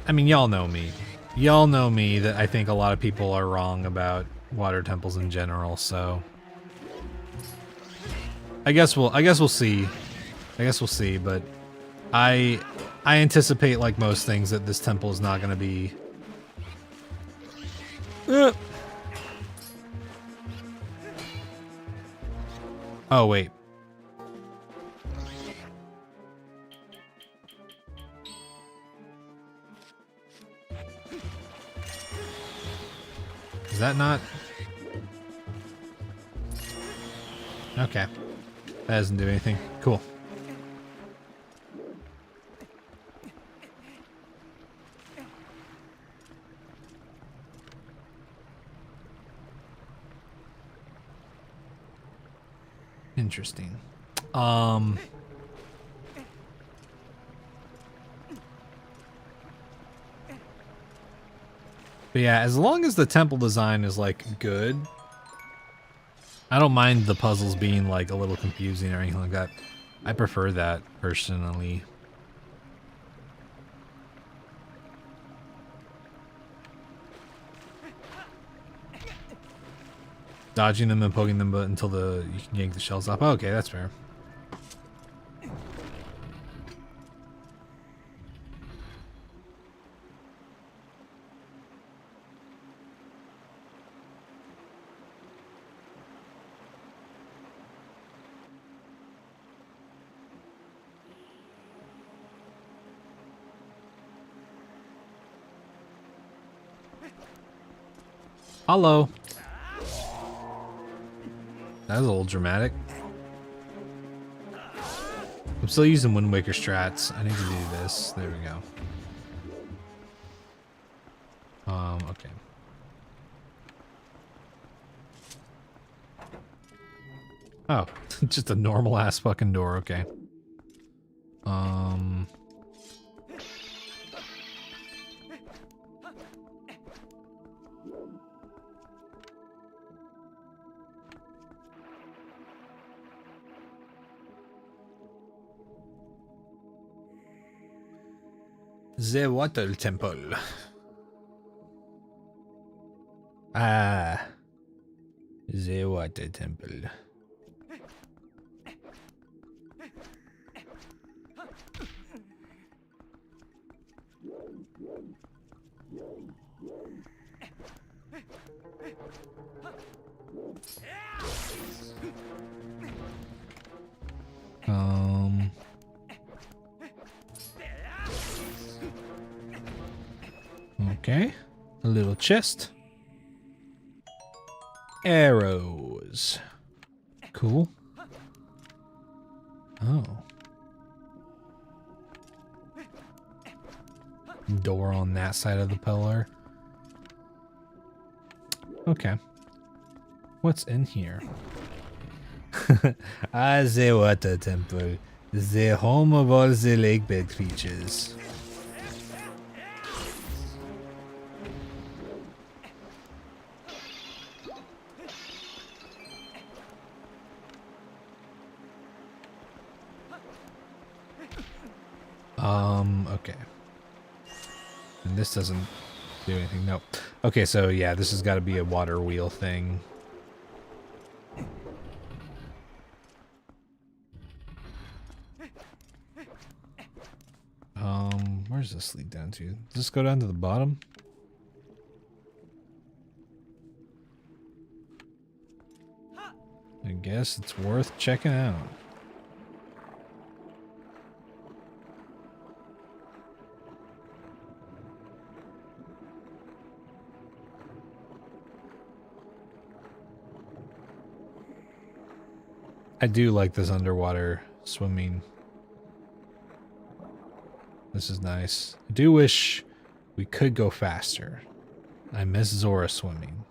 I mean, y'all know me. Y'all know me that I think a lot of people are wrong about water temples in general, so I guess we'll see. I guess we'll see, but I anticipate, like most things, that this temple is not gonna be Oh, wait. Is that not? Okay. That doesn't do anything. Cool. Interesting. But yeah, as long as the temple design is like good, I don't mind the puzzles being like a little confusing or anything like that. I prefer that personally. Dodging them and poking them until you can yank the shells off. Oh, okay, that's fair. Hello. That was a little dramatic. I'm still using Wind Waker strats. I need to do this. There we go. Okay. Oh, just a normal ass fucking door. Okay. The Water Temple. Ah. The Water Temple. Okay, a little chest. Arrows. Cool. Oh. Door on that side of the pillar. Okay. What's in here? The Water Temple. The home of all the lakebed creatures. Okay. And this doesn't do anything. Nope. Okay, so yeah, this has got to be a water wheel thing. Where's this lead down to? Does this go down to the bottom? I guess it's worth checking out. I do like this underwater swimming. This is nice. I do wish we could go faster. I miss Zora swimming.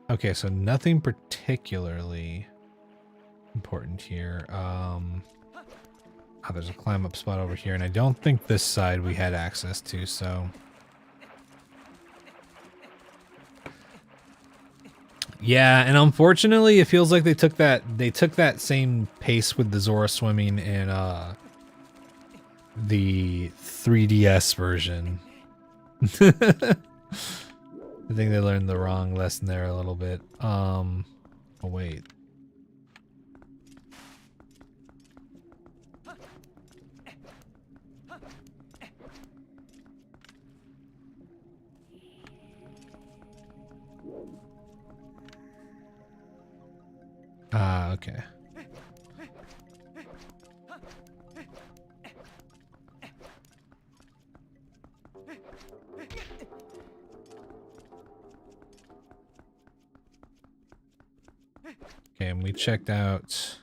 Okay, so nothing particularly important here. Oh, there's a climb up spot over here, and I don't think this side we had access to, so yeah, and unfortunately it feels like they took that same pace with the Zora swimming in the 3DS version. I think they learned the wrong lesson there a little bit. Oh wait. Okay. Okay, and we checked out.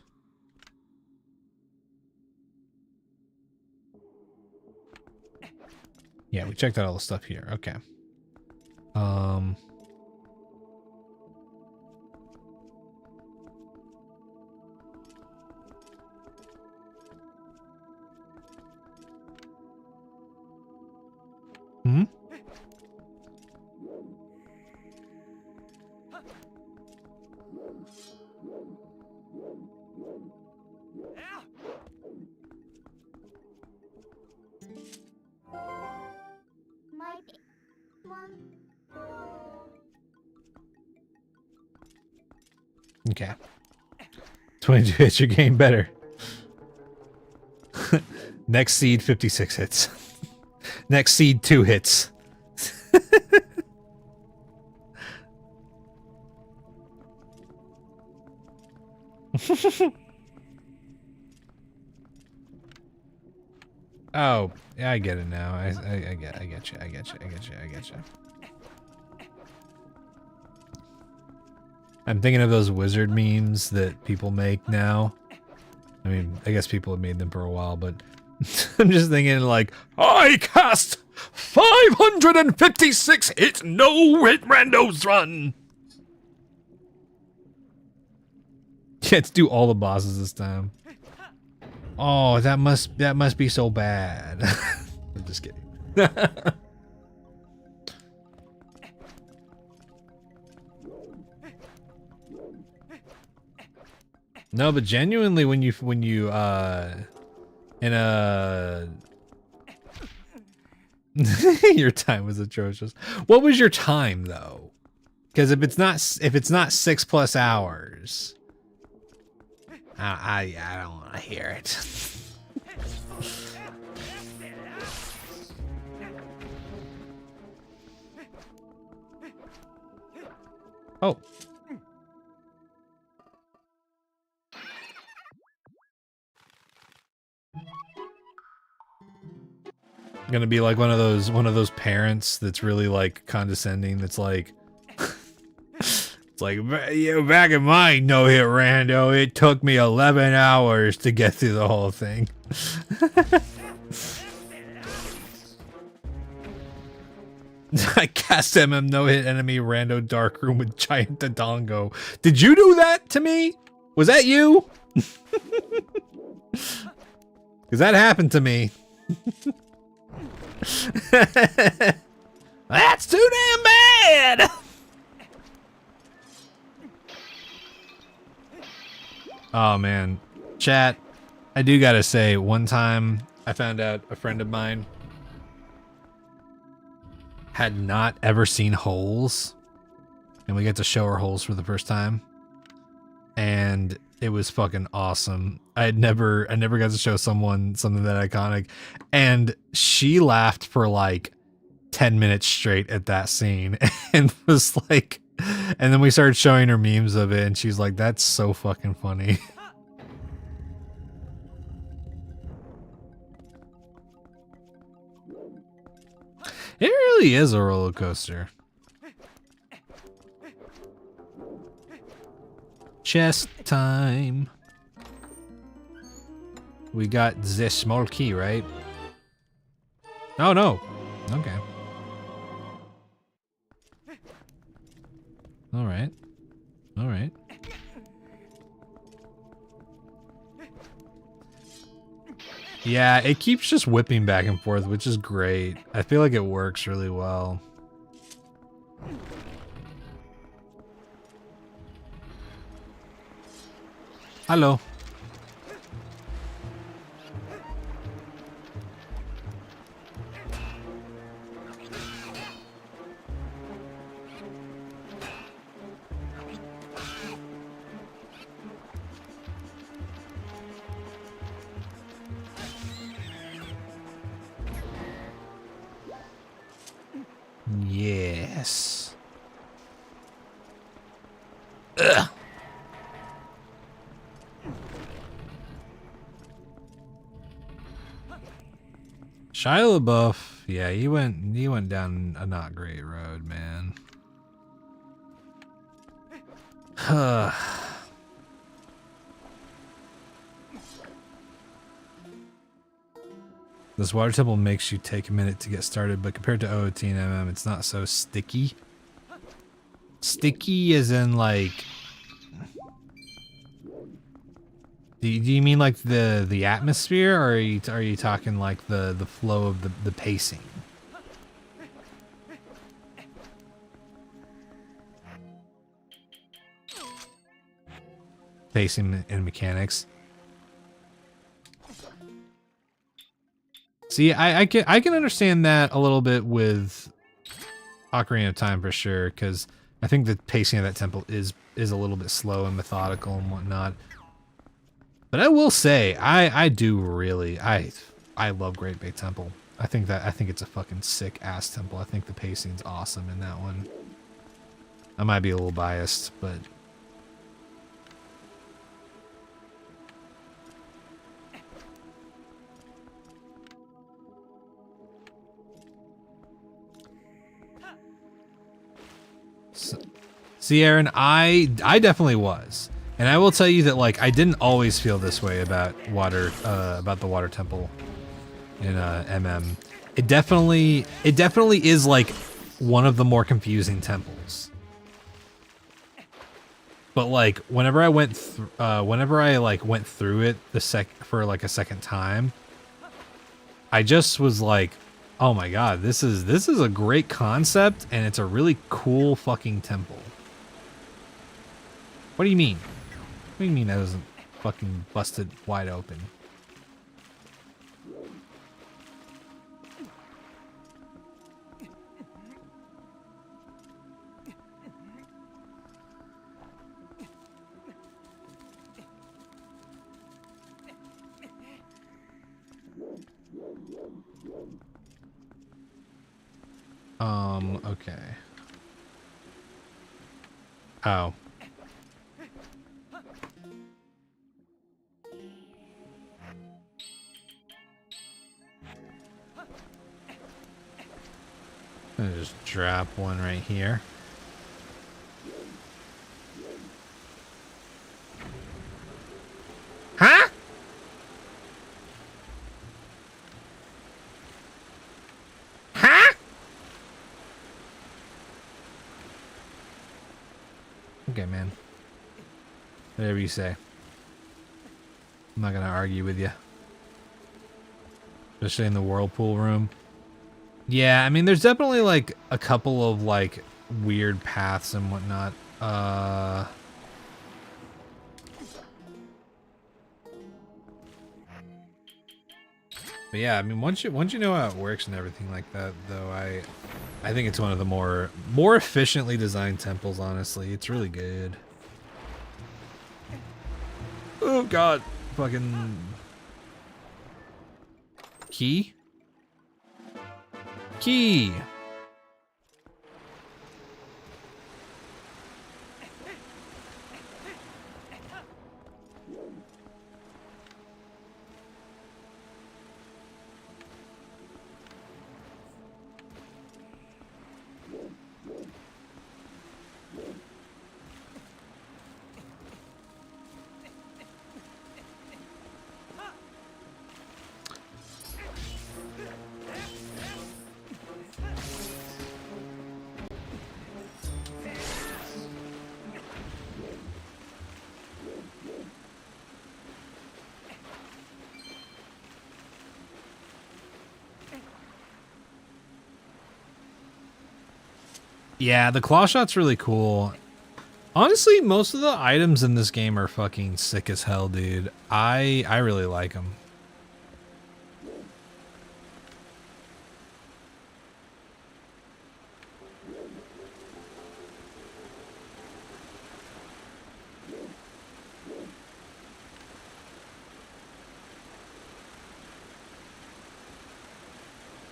Yeah, we checked out all the stuff here. Okay. Hmm? Okay. 22 hits, you're getting better. Next seed, 56 hits. Next seed, 2 hits. Oh, yeah, I get it now. I get you. I'm thinking of those wizard memes that people make now. I mean, I guess people have made them for a while, but I'm just thinking like, I cast 556 hit, no hit randos run. Yeah, let's do all the bosses this time. Oh, that must be so bad. I'm just kidding. No, but genuinely, when you in a your time was atrocious. What was your time though? Because if it's not 6+ hours, I don't want to hear it. Oh. Gonna be like one of those parents that's really like condescending. That's like, it's like, you back in my no hit rando, it took me 11 hours to get through the whole thing. I cast MM no hit enemy rando dark room with giant Dodongo. Did you do that to me? Was that you? Because that happened to me. That's too damn bad. Oh man, chat, I do gotta say, one time I found out a friend of mine had not ever seen Holes, and we get to show her Holes for the first time, and it was fucking awesome. I never got to show someone something that iconic, and she laughed for like 10 minutes straight at that scene and was like, and then we started showing her memes of it and she's like, that's so fucking funny. It really is a roller coaster. Chest time. We got the small key, right? Oh no. Okay. All right. All right. Yeah, it keeps just whipping back and forth, which is great. I feel like it works really well. Hello. Yes. Ugh. Shia LaBeouf, yeah, he went down a not great road, man. This water temple makes you take a minute to get started, but compared to OOT and MM, it's not so sticky. Sticky as in like... Do you mean like the atmosphere, or are you talking like the flow of the pacing? Pacing and mechanics. See, I can understand that a little bit with Ocarina of Time for sure, because I think the pacing of that temple is a little bit slow and methodical and whatnot. But I will say, I do really I love Great Bay Temple. I think it's a fucking sick ass temple. I think the pacing's awesome in that one. I might be a little biased, but See, Aaron, I definitely was, and I will tell you that like I didn't always feel this way about the water temple in MM. It definitely is like one of the more confusing temples. But like whenever I went through it for like a second time, I just was like, oh my god, this is a great concept and it's a really cool fucking temple. What do you mean? What do you mean that wasn't fucking busted wide open? Okay. Oh. I'm gonna just drop one right here. Huh? Huh? Okay, man. Whatever you say. I'm not gonna argue with you. Especially in the whirlpool room. Yeah, I mean, there's definitely, like, a couple of, like, weird paths and whatnot. But yeah, I mean, once you know how it works and everything like that, though, I think it's one of the more efficiently designed temples, honestly. It's really good. Oh, God. Fucking... Key? Key! Yeah, the claw shot's really cool. Honestly, most of the items in this game are fucking sick as hell, dude. I really like them.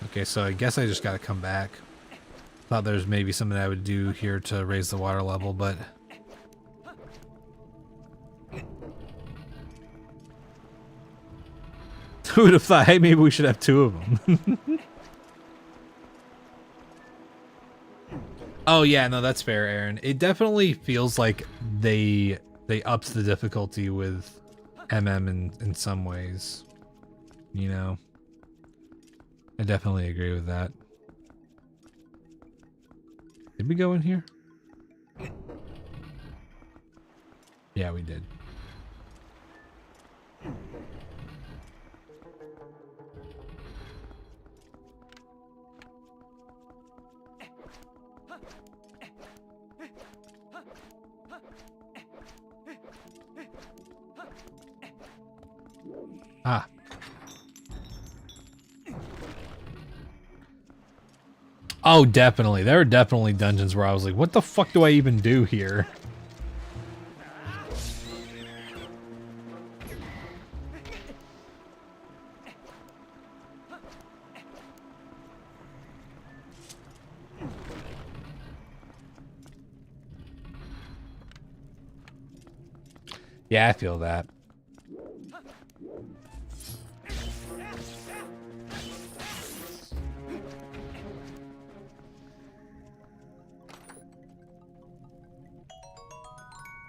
Okay, so I guess I just gotta come back. Thought there's maybe something I would do here to raise the water level, but... Who would have thought, hey, maybe we should have two of them. Oh yeah, no, that's fair, Aaron. It definitely feels like they upped the difficulty with MM in some ways. You know? I definitely agree with that. Did we go in here? Yeah, we did. Ah. Oh, definitely. There are definitely dungeons where I was like, what the fuck do I even do here? Yeah, I feel that.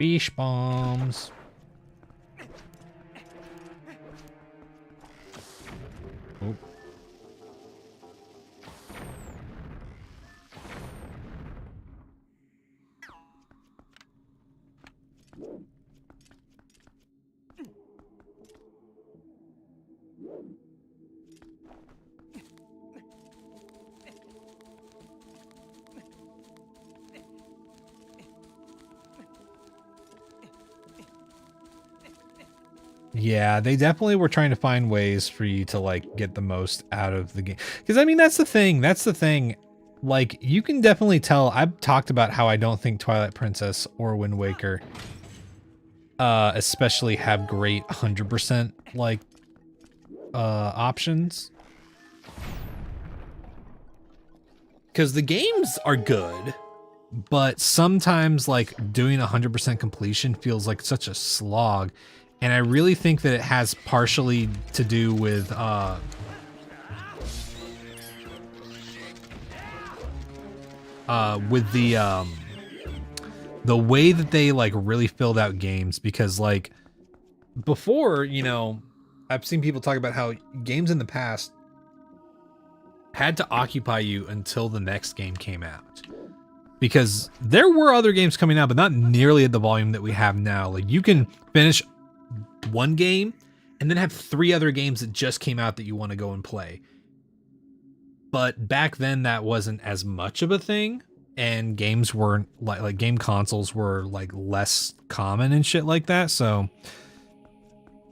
Fish bombs. Oh. Yeah, they definitely were trying to find ways for you to like get the most out of the game. Because I mean, that's the thing. That's the thing. Like, you can definitely tell. I've talked about how I don't think Twilight Princess or Wind Waker, especially have great 100% like options. Because the games are good, but sometimes like doing 100% completion feels like such a slog. And I really think that it has partially to do with the way that they like really filled out games. Because like before, you know, I've seen people talk about how games in the past had to occupy you until the next game came out. Because there were other games coming out, but not nearly at the volume that we have now. Like, you can finish one game and then have 3 other games that just came out that you want to go and play. But back then that wasn't as much of a thing, and games weren't like game consoles were like less common and shit like that. So,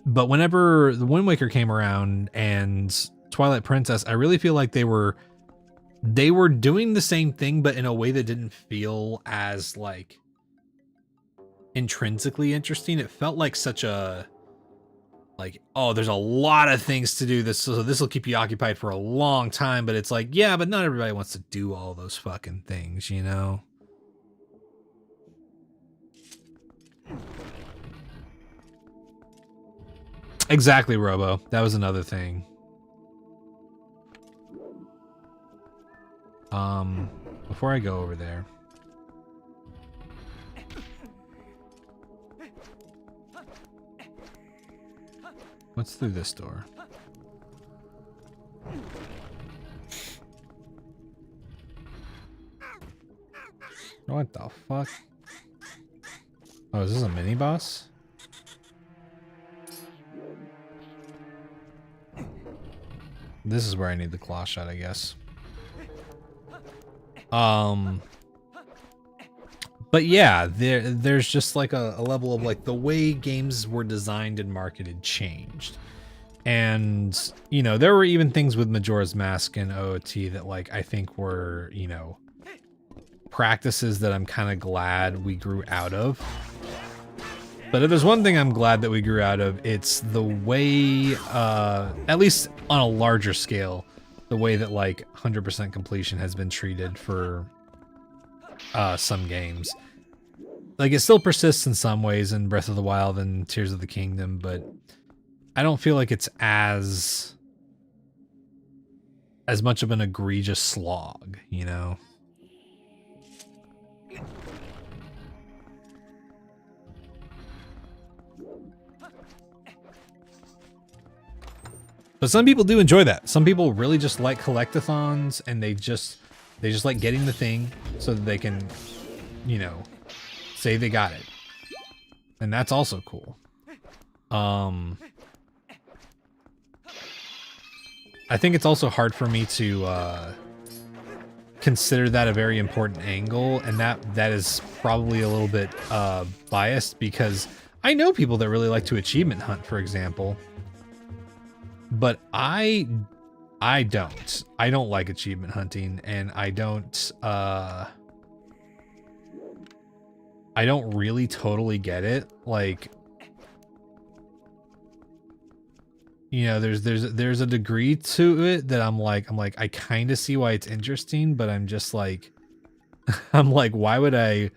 but whenever the Wind Waker came around and Twilight Princess, I really feel like they were doing the same thing, but in a way that didn't feel as like intrinsically interesting. It felt like such a like, oh, there's a lot of things to do. So this will keep you occupied for a long time. But it's like, yeah, but not everybody wants to do all those fucking things, you know? Exactly, Robo. That was another thing. Before I go over there. What's through this door? What the fuck? Oh, is this a mini boss? This is where I need the claw shot, I guess. But yeah, there's just like a level of like the way games were designed and marketed changed. And, you know, there were even things with Majora's Mask and OOT that like I think were, you know, practices that I'm kind of glad we grew out of. But if there's one thing I'm glad that we grew out of, it's the way, at least on a larger scale, the way that like 100% completion has been treated for some games. Like, it still persists in some ways in Breath of the Wild and Tears of the Kingdom, but I don't feel like it's as much of an egregious slog, you know? But some people do enjoy that. Some people really just like collectathons, and they just like getting the thing so that they can, you know, say they got it. And that's also cool. I think it's also hard for me to consider that a very important angle, and that is probably a little bit biased, because I know people that really like to achievement hunt, for example. But I don't. I don't like achievement hunting, and I don't really totally get it. Like, you know, there's a degree to it that I'm like I kind of see why it's interesting, but I'm just like I'm like, why would I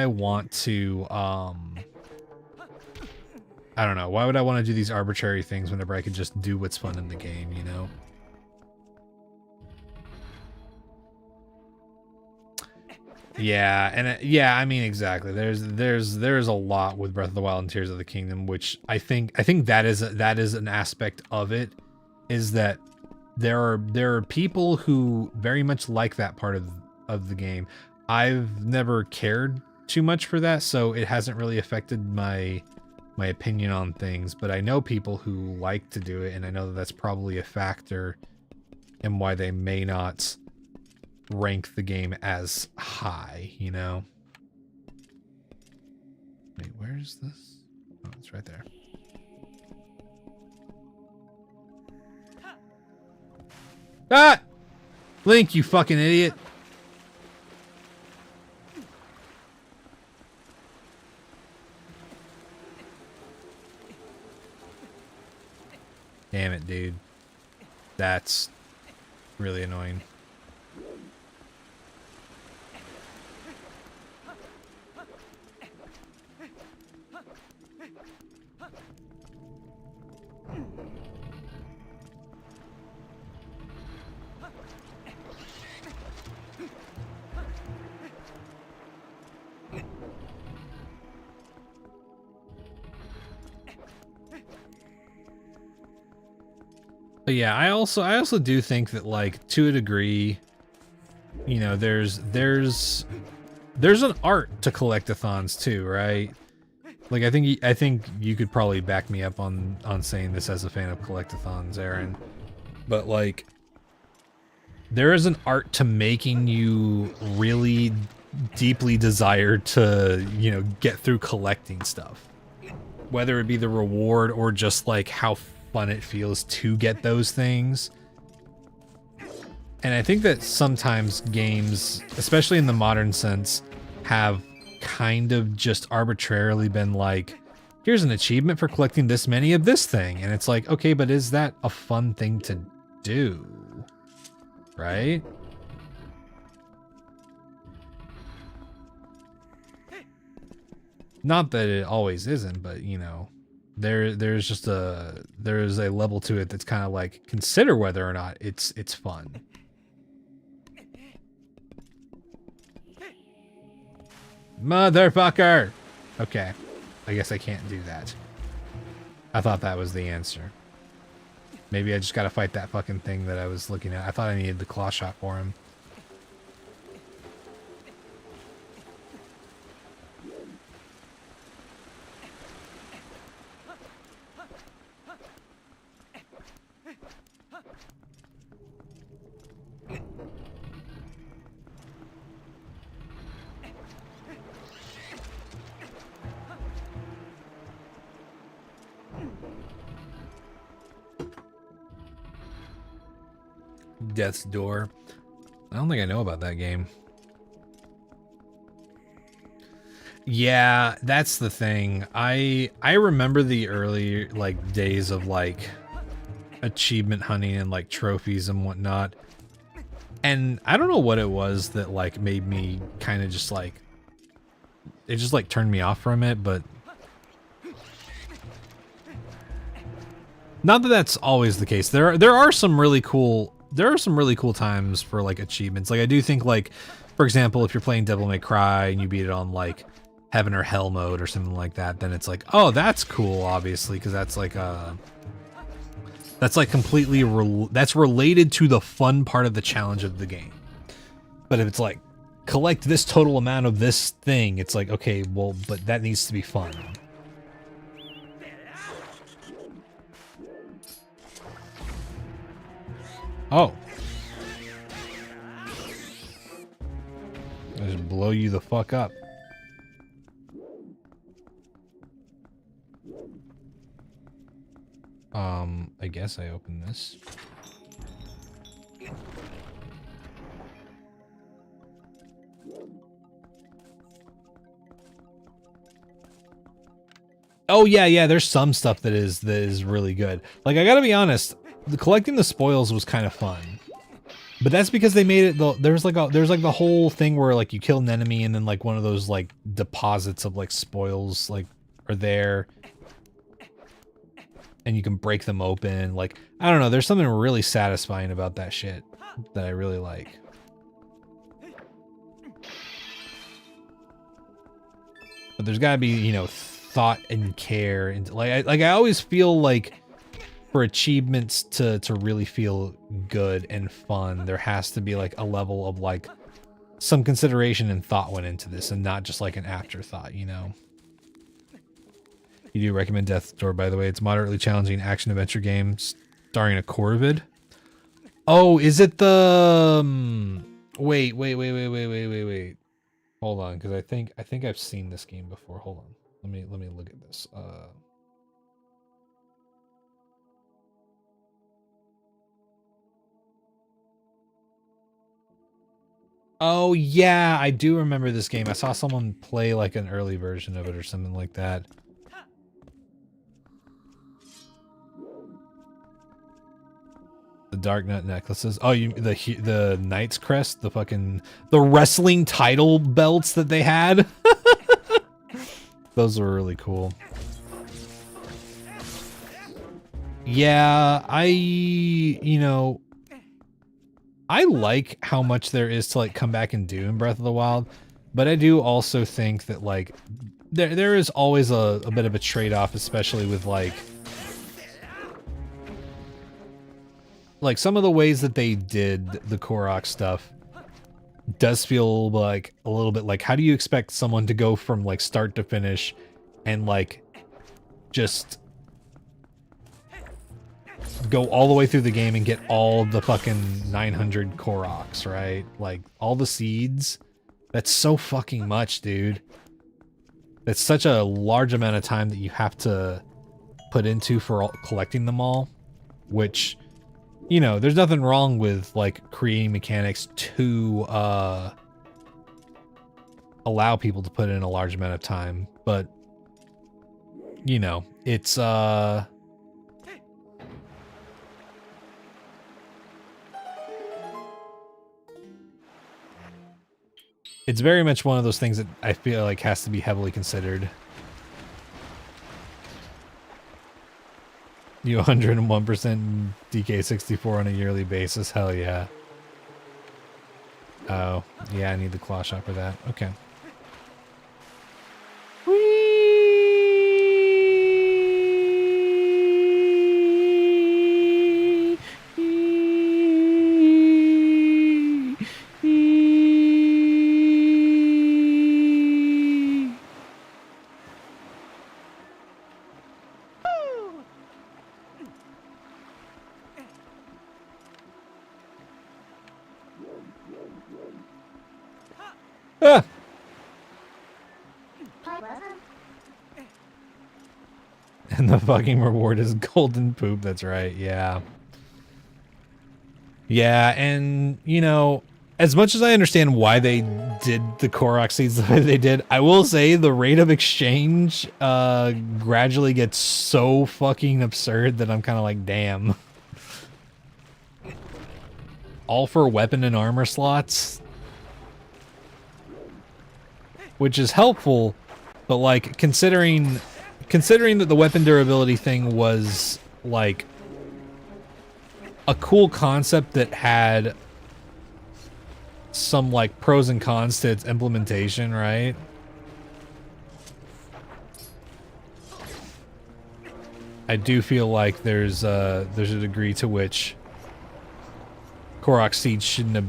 want to I don't know. Why would I want to do these arbitrary things whenever I could just do what's fun in the game, you know? Yeah, and yeah, I mean exactly. There's a lot with Breath of the Wild and Tears of the Kingdom, which I think that is an aspect of it, is that there are people who very much like that part of the game. I've never cared too much for that, so it hasn't really affected my opinion on things, but I know people who like to do it, and I know that that's probably a factor in why they may not rank the game as high, you know? Wait, where's this? Oh, it's right there. Ah! Link, you fucking idiot. Damn it, dude. That's really annoying. But yeah, I also do think that, like, to a degree, you know, there's an art to collectathons too, right? Like, I think you could probably back me up on saying this as a fan of collectathons, Aaron. But like, there is an art to making you really deeply desire to, you know, get through collecting stuff. Whether it be the reward or just like how fun it feels to get those things. And I think that sometimes games, especially in the modern sense, have kind of just arbitrarily been like, here's an achievement for collecting this many of this thing. And it's like, okay, but is that a fun thing to do? Right? Not that it always isn't, but you know, there's a level to it that's kind of like, consider whether or not it's fun. Motherfucker! Okay, I guess I can't do that. I thought that was the answer. Maybe I just gotta fight that fucking thing that I was looking at. I thought I needed the claw shot for him. Death's Door. I don't think I know about that game. Yeah, that's the thing. I remember the early like days of like achievement hunting and like trophies and whatnot. And I don't know what it was that like made me kind of just like, it just like turned me off from it, but not that that's always the case. There are some really cool times for like achievements. Like I do think, like, for example, if you're playing Devil May Cry and you beat it on like heaven or hell mode or something like that, then it's like, oh, that's cool, obviously, because that's like completely that's related to the fun part of the challenge of the game. But if it's like, collect this total amount of this thing, it's like, okay, well, but that needs to be fun. Oh. I just blow you the fuck up. I guess I open this. Oh yeah, there's some stuff that is really good. Like, I gotta be honest, collecting the spoils was kind of fun, but that's because they made it. There's like the whole thing where like you kill an enemy and then like one of those like deposits of like spoils like are there, and you can break them open. Like, I don't know, there's something really satisfying about that shit that I really like. but there's got to be, you know, thought and care, and like I always feel like for achievements to really feel good and fun, there has to be like a level of like some consideration and thought went into this, and not just like an afterthought, you know. You do recommend Death's Door, by the way. It's a moderately challenging action adventure game starring a Corvid. Oh, is it the wait. Hold on, because I think I've seen this game before. Hold on. Let me look at this. Oh yeah, I do remember this game. I saw someone play like an early version of it or something like that. The Dark Nut necklaces. Oh, you the Knight's Crest, the wrestling title belts that they had. Those were really cool. Yeah, you know, I like how much there is to like come back and do in Breath of the Wild, but I do also think that like there is always a bit of a trade-off, especially with like some of the ways that they did the Korok stuff does feel like a little bit like, how do you expect someone to go from like start to finish and like just go all the way through the game and get all the fucking 900 Koroks, right? Like all the seeds. That's so fucking much, dude. That's such a large amount of time that you have to put into for collecting them all, which, you know, there's nothing wrong with like creating mechanics to allow people to put in a large amount of time, but you know, it's it's very much one of those things that I feel like has to be heavily considered. You 101% DK64 on a yearly basis. Hell yeah. Oh, yeah, I need the claw shot for that. Okay. Ah! And the fucking reward is golden poop. That's right. Yeah. Yeah, and you know, as much as I understand why they did the Korok seeds the way they did, I will say the rate of exchange gradually gets so fucking absurd that I'm kind of like, damn. All for weapon and armor slots? Which is helpful, but like considering that the weapon durability thing was like a cool concept that had some like pros and cons to its implementation, right? I do feel like there's a degree to which Korok seeds shouldn't have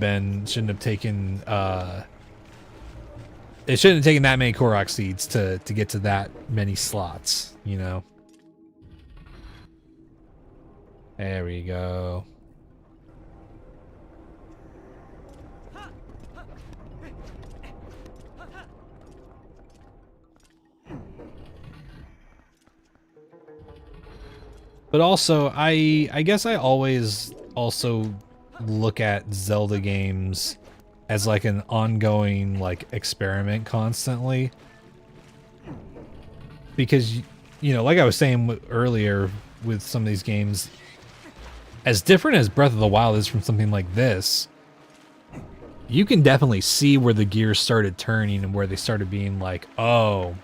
taken it shouldn't have taken that many Korok seeds to get to that many slots, you know? There we go. But also, I guess I always also look at Zelda games as like an ongoing like experiment constantly, because you know, like I was saying earlier with some of these games, as different as Breath of the Wild is from something like this, you can definitely see where the gears started turning and where they started being like, oh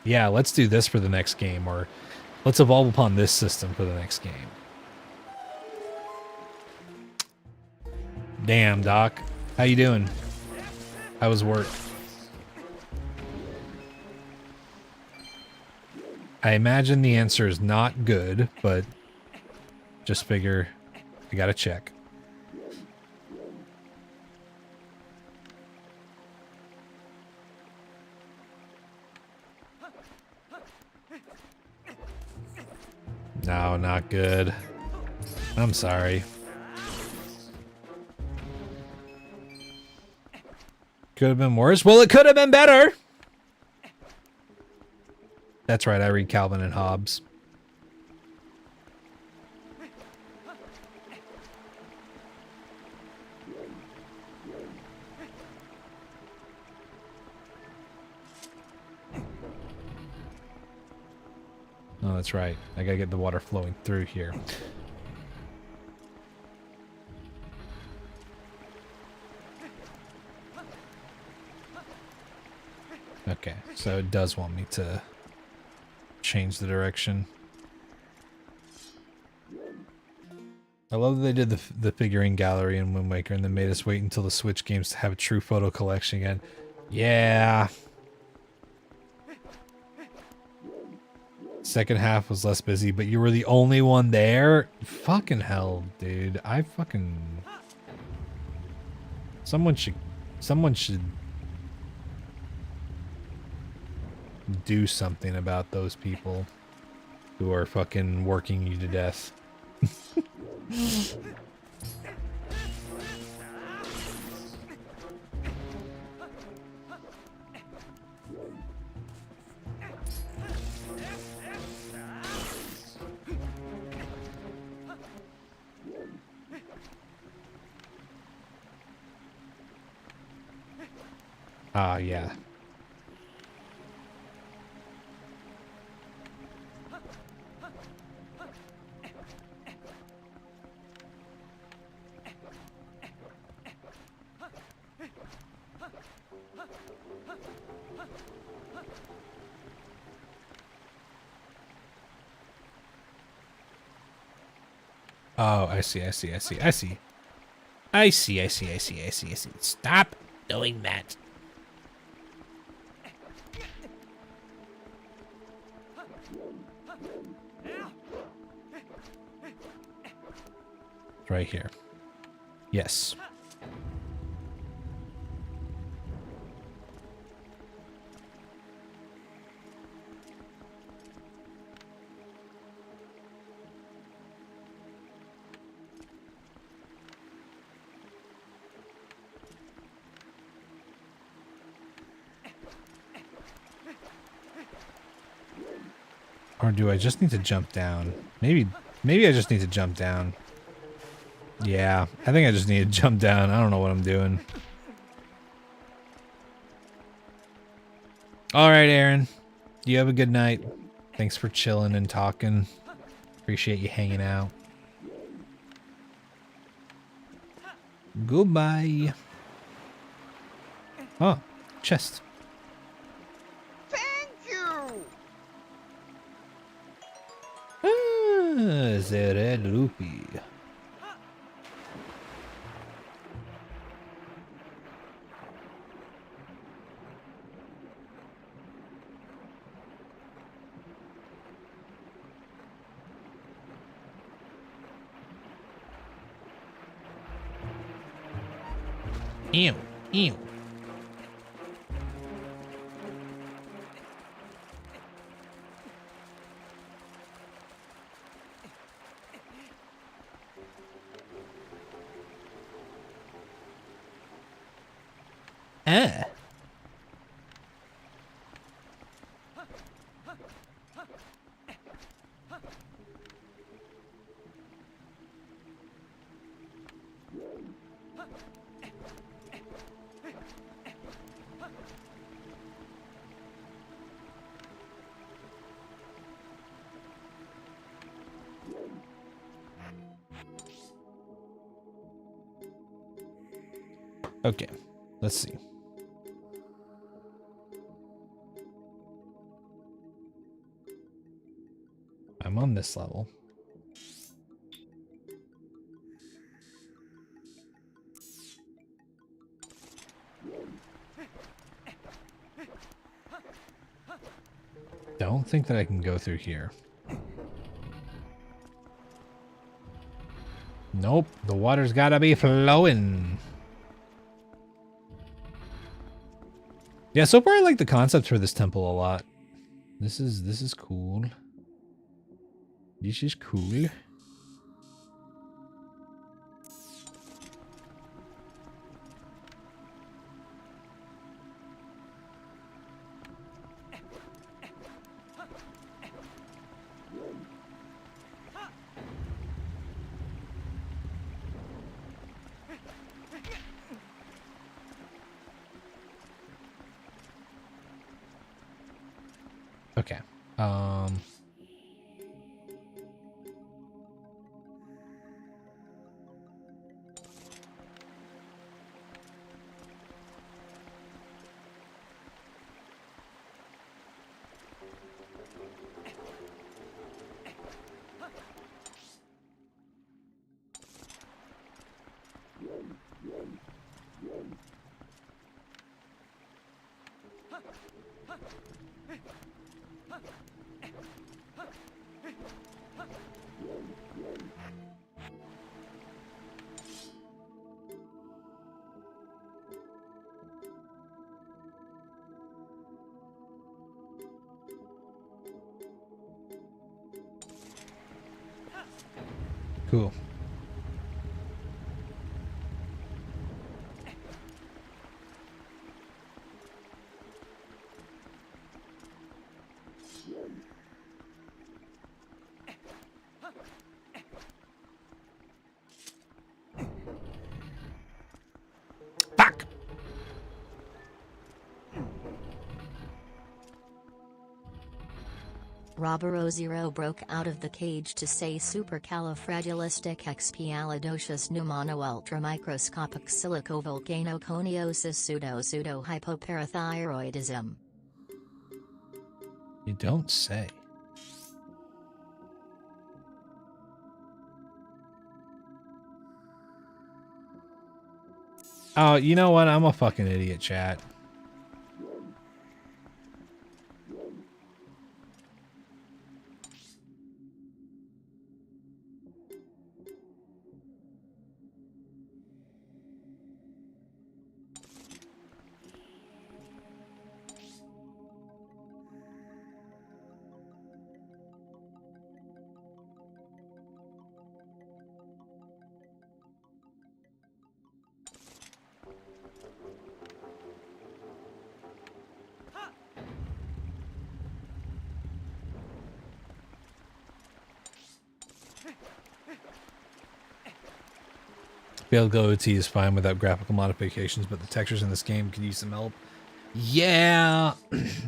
yeah, let's do this for the next game, or let's evolve upon this system for the next game. Damn, Doc. How you doing? How was work? I imagine the answer is not good, but just figure I gotta check. No, not good. I'm sorry. Could have been worse. Well, it could have been better. That's right, I read Calvin and Hobbes. Oh, that's right. I gotta get the water flowing through here. Okay, so it does want me to change the direction. I love that they did the figurine gallery in Wind Waker and then made us wait until the Switch games to have a true photo collection again. Yeah. Second half was less busy, but you were the only one there? Fucking hell, dude. I fucking... Someone should do something about those people who are fucking working you to death. Ah, yeah. Oh, I see. Stop doing that. Right here. Yes. Or do I just need to jump down? Maybe I just need to jump down. Yeah, I think I just need to jump down. I don't know what I'm doing. Alright, Aaron. You have a good night. Thanks for chilling and talking. Appreciate you hanging out. Goodbye. Oh, chest. The red rupee. Ew, ew. Okay, let's see. I'm on this level. Don't think that I can go through here. Nope, the water's gotta be flowing. Yeah, so far I like the concept for this temple a lot. This is cool. This is cool. Okay. Cool. Fuck. Robero broke out of the cage to say supercalifragilisticexpialidocious-pneumomicroscopic-silicovolcanoconiosis pseudo-hypoparathyroidism. You don't say. Oh, you know what? I'm a fucking idiot, chat. Build OT is fine without graphical modifications, but the textures in this game could use some help. Yeah,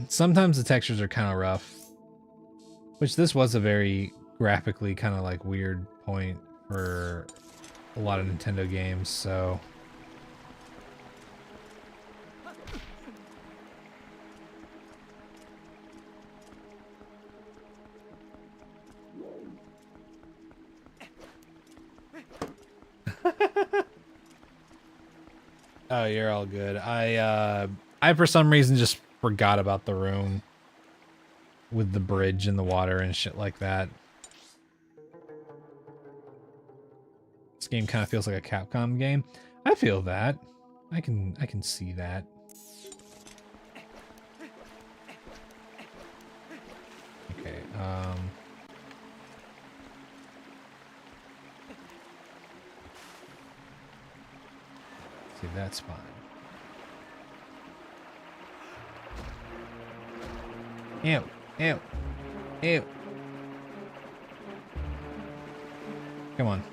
sometimes the textures are kind of rough. Which this was a very graphically kind of like weird point for a lot of Nintendo games, so... Oh, you're all good. I for some reason just forgot about the room with the bridge and the water and shit like that. This game kind of feels like a Capcom game. I feel that. I can see that. Okay, see, that's fine. Ew, ew, ew. Come on.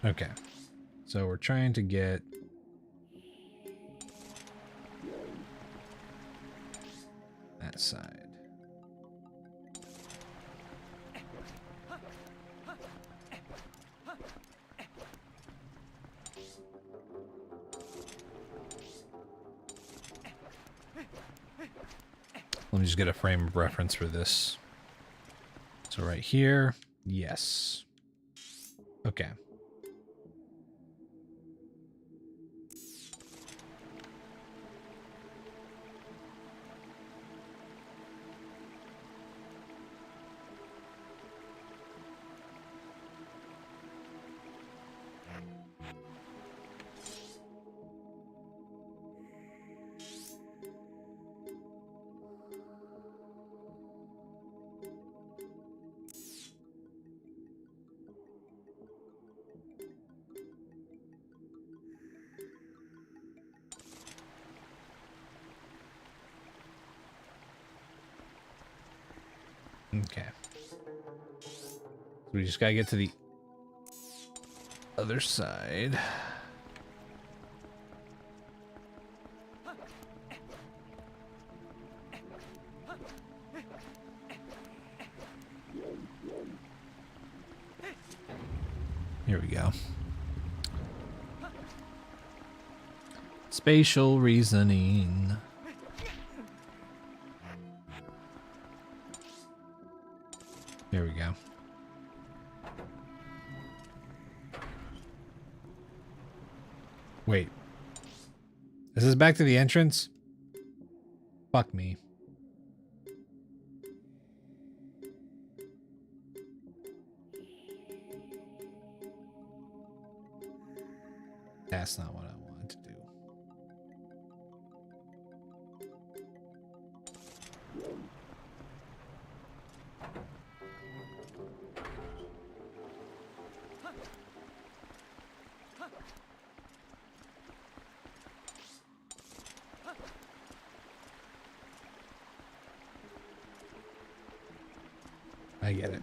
Okay, so we're trying to get that side. Let me just get a frame of reference for this. So right here, Yes. Okay. Okay. We just gotta get to the other side. Here we go. Spatial reasoning. There we go. Wait. Is this back to the entrance? Fuck me. That's not what I wanted to do. I get it.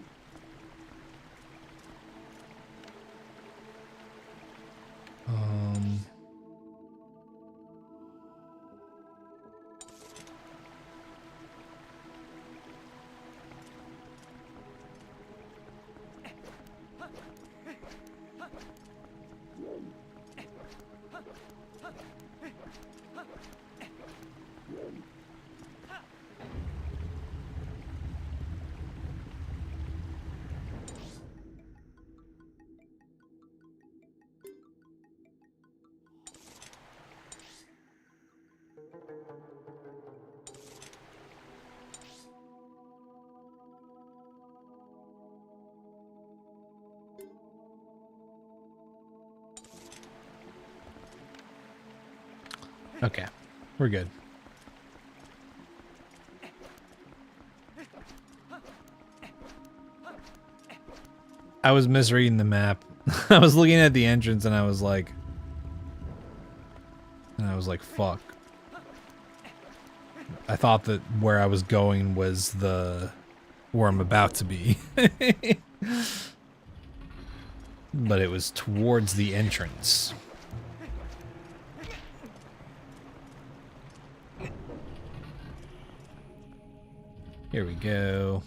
Okay, we're good. I was misreading the map. I was looking at the entrance and I was like, fuck. I thought that where I was going was where I'm about to be. But it was towards the entrance. Here we go.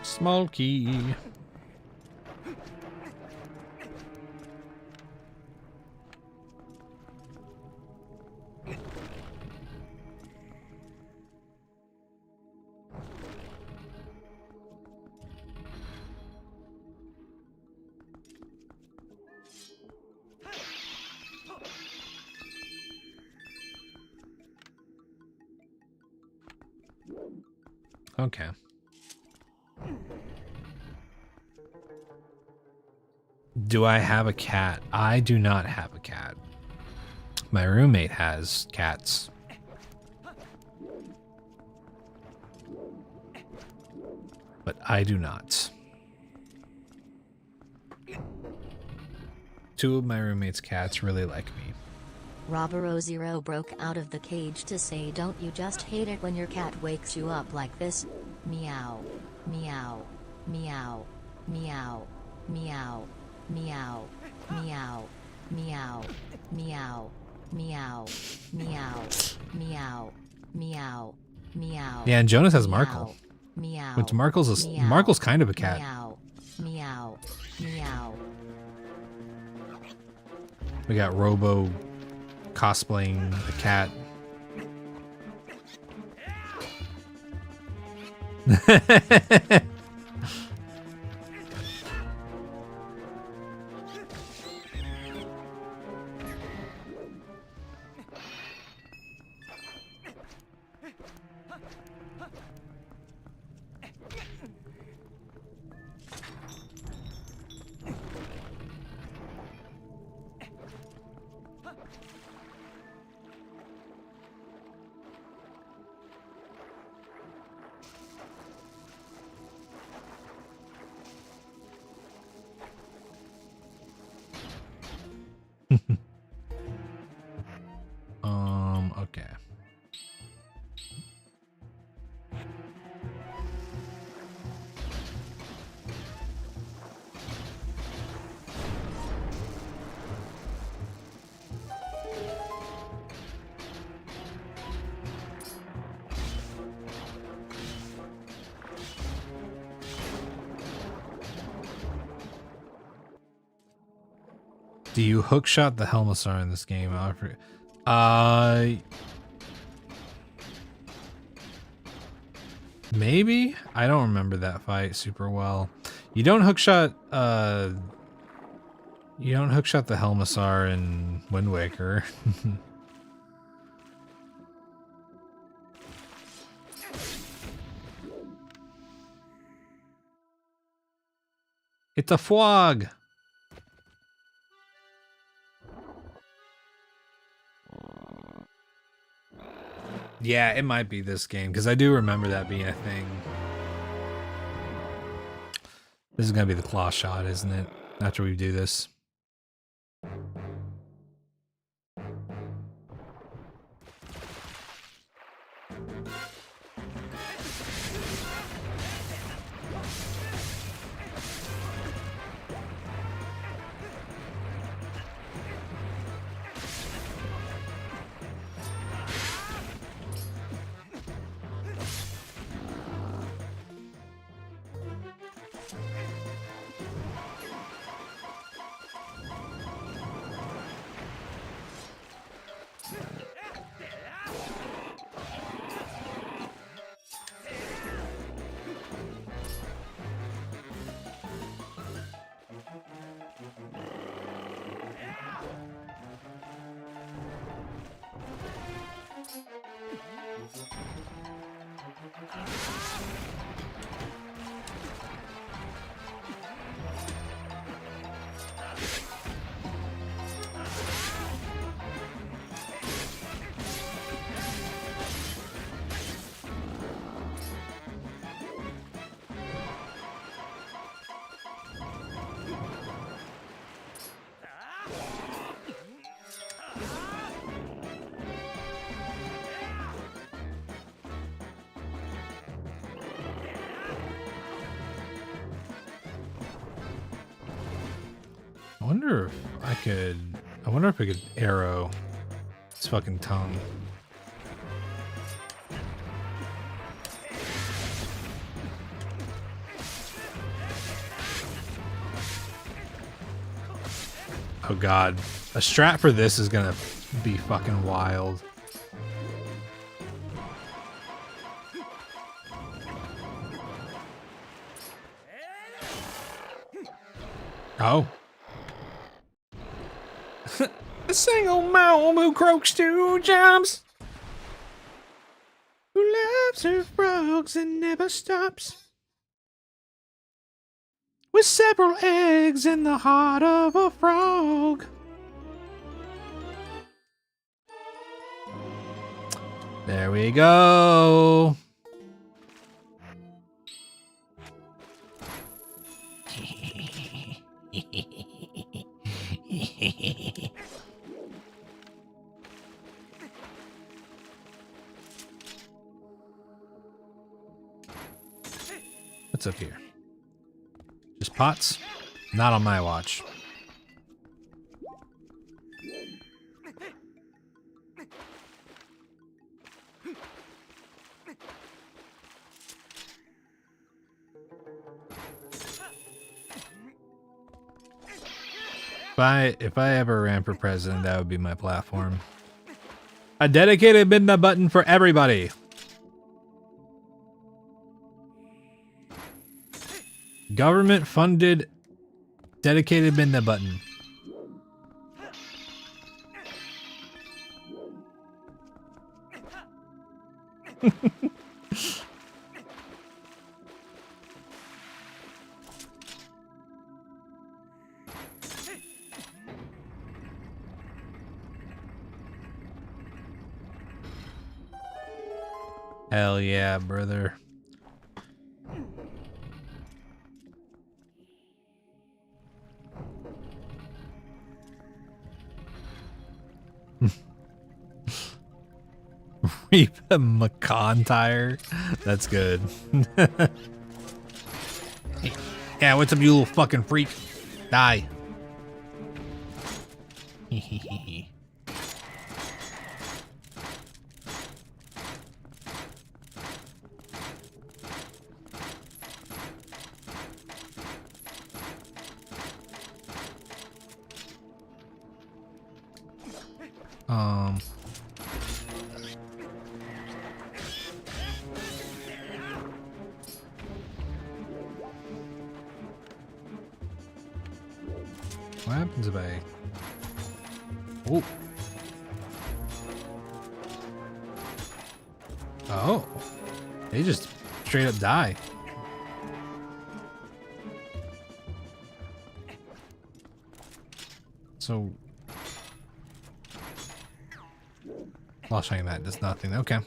Small key. Okay. Do I have a cat? I do not have a cat. My roommate has cats. But I do not. Two of my roommate's cats really like me. Robero0 broke out of the cage to say, don't you just hate it when your cat wakes you up like this? meow, meow, meow, meow, meow, meow, meow, meow, meow, meow, meow, meow, meow, meow. Yeah, and Jonas has Markle. Meow. Which Markle's kind of a cat. Meow, meow, meow. We got Robo cosplaying a cat. Okay. Do you hookshot the Helmasaur in this game? Maybe? I don't remember that fight super well. You don't hookshot the Helmasaur in Wind Waker. It's a frog. Yeah, it might be this game, because I do remember that being a thing. This is going to be the claw shot, isn't it? After we do this. I wonder if I could arrow its fucking tongue. Oh god. A strat for this is gonna be fucking wild. Oh. A single mom who croaks two jobs, who loves her frogs and never stops, with several eggs in the heart of a frog. There we go. What's up here? Just pots? Not on my watch. If I ever ran for president, that would be my platform. A dedicated midnight button for everybody. Government funded dedicated midnight button. Hell yeah, brother. Reap a Macon tire? That's good. Yeah, what's up, you little fucking freak? Die. What happens if I... Oh. Oh. They just straight up die. So... While showing that does nothing. Okay.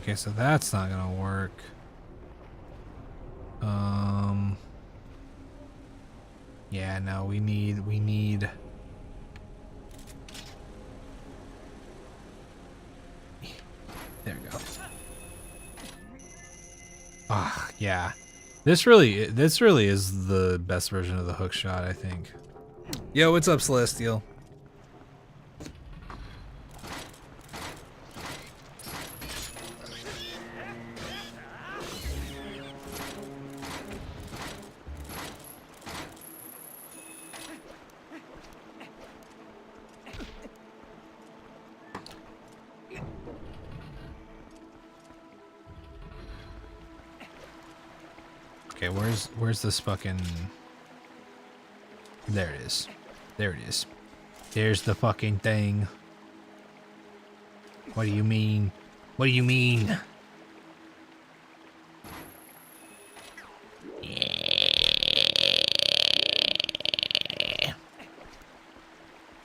Okay, so that's not gonna work. Yeah, no, we need there we go. Ah, yeah. This really is the best version of the hook shot, I think. Yo, what's up, Celestial? Okay, where's this fucking... There it is. There it is. There's the fucking thing. What do you mean? What do you mean? Yeah.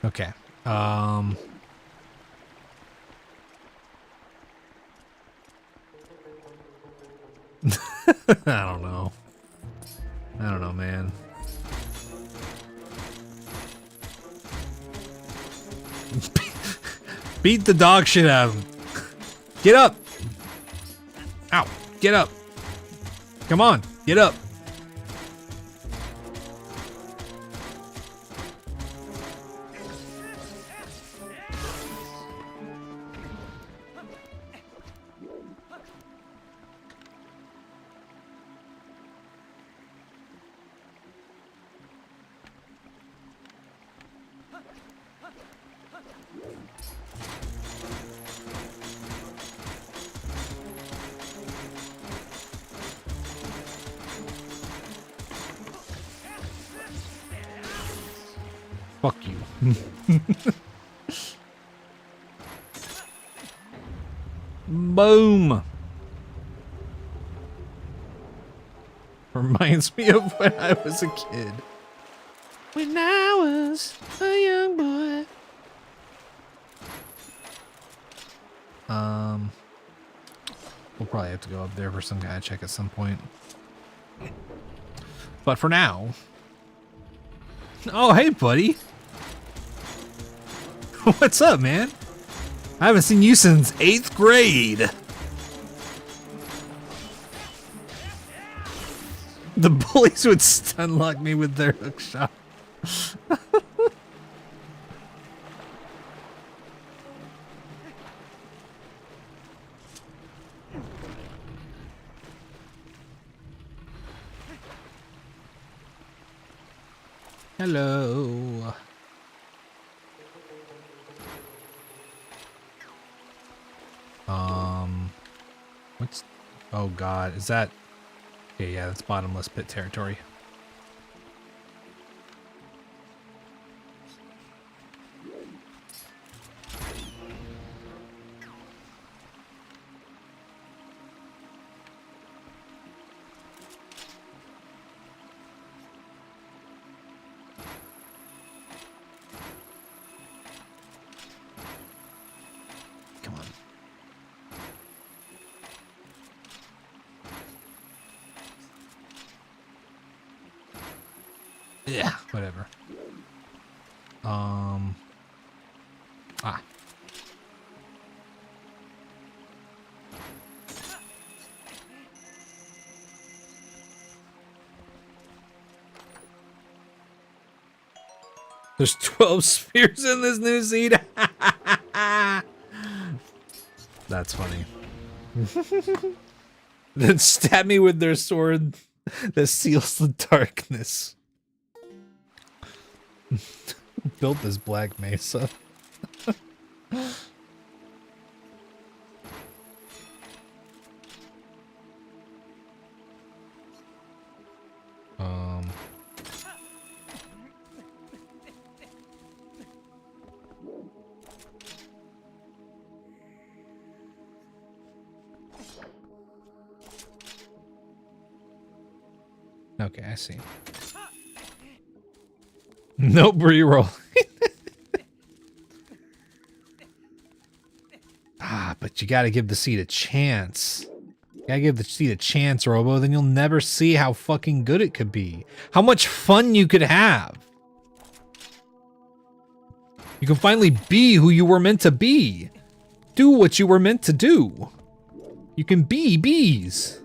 Okay. I don't know. I don't know, man. Beat the dog shit out of him. Get up. Ow. Get up. Come on. Get up. Fuck you. Boom. Reminds me of when I was a kid. When I was a young boy. We'll probably have to go up there for some kind of check at some point. But for now... Oh, hey, buddy. What's up, man? I haven't seen you since 8th grade. The bullies would stun lock me with their hook shot. Hello. What's... Oh god, is that... Okay, yeah, that's bottomless pit territory. Come on. Yeah, whatever. Ah. There's 12 spears in this new seed. That's funny. Then stab me with their sword that seals the darkness. Built this black mesa. Okay, I see. Nope, reroll. But you gotta give the seed a chance. You gotta give the seed a chance, Robo, then you'll never see how fucking good it could be. How much fun you could have. You can finally be who you were meant to be. Do what you were meant to do. You can be bees.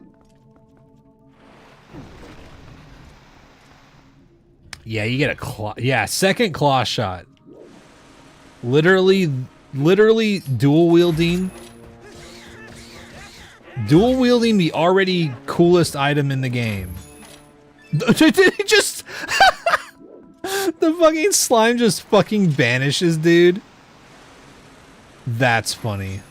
Yeah, you get a claw. Yeah, second claw shot. Literally dual wielding. Dual wielding the already coolest item in the game. Did it just... The fucking slime just fucking vanishes, dude. That's funny.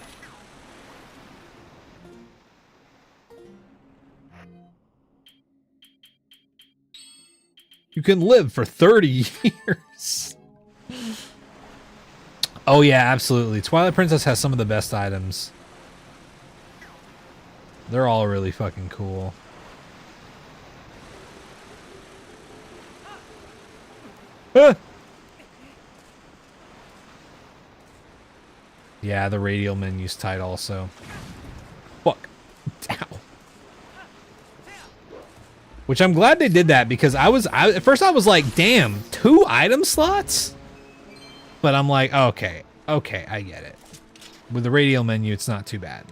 You can live for 30 years. Oh yeah, absolutely. Twilight Princess has some of the best items. They're all really fucking cool. Ah! Yeah, the radial menu's tight also. Fuck. Ow. Which I'm glad they did that because at first I was like, damn, 2 item slots? But I'm like, okay, I get it. With the radial menu, it's not too bad.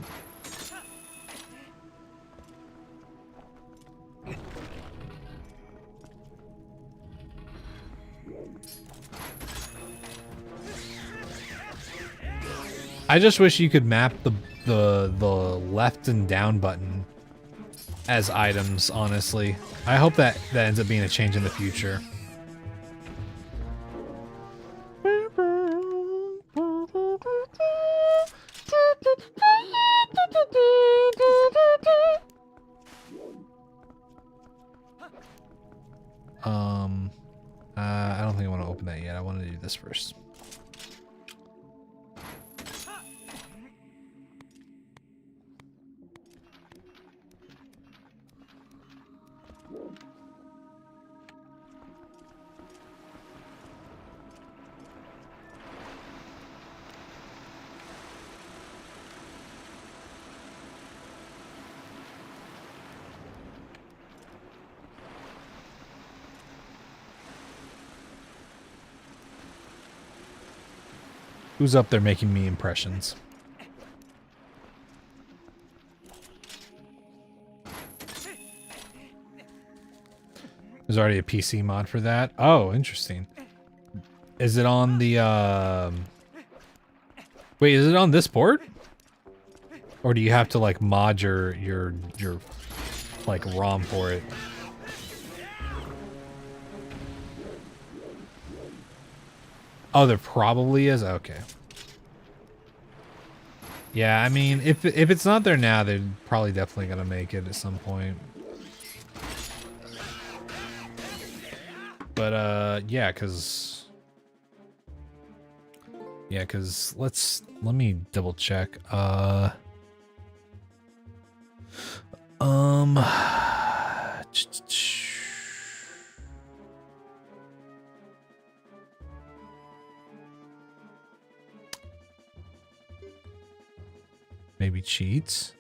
I just wish you could map the left and down button as items, honestly. I hope that ends up being a change in the future. I don't think I want to open that yet. I want to do this first. Who's up there making me impressions? There's already a PC mod for that. Oh, interesting. Is it on the, wait, is it on this port? Or do you have to, like, mod your like, ROM for it? Oh, there probably is? Okay. Yeah, I mean, if it's not there now, they're probably definitely gonna make it at some point. But, yeah, cause let me double check. Maybe cheats.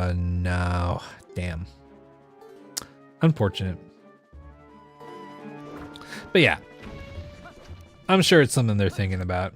No. Damn. Unfortunate. But yeah. I'm sure it's something they're thinking about.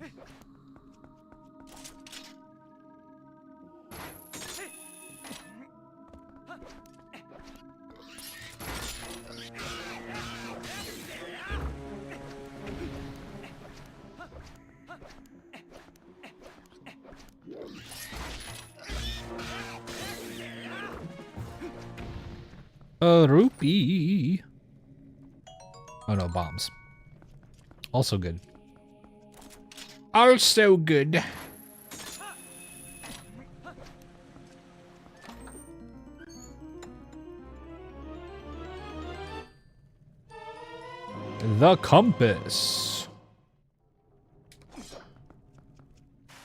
A rupee. Oh no, bombs. Also good. Also good. The compass.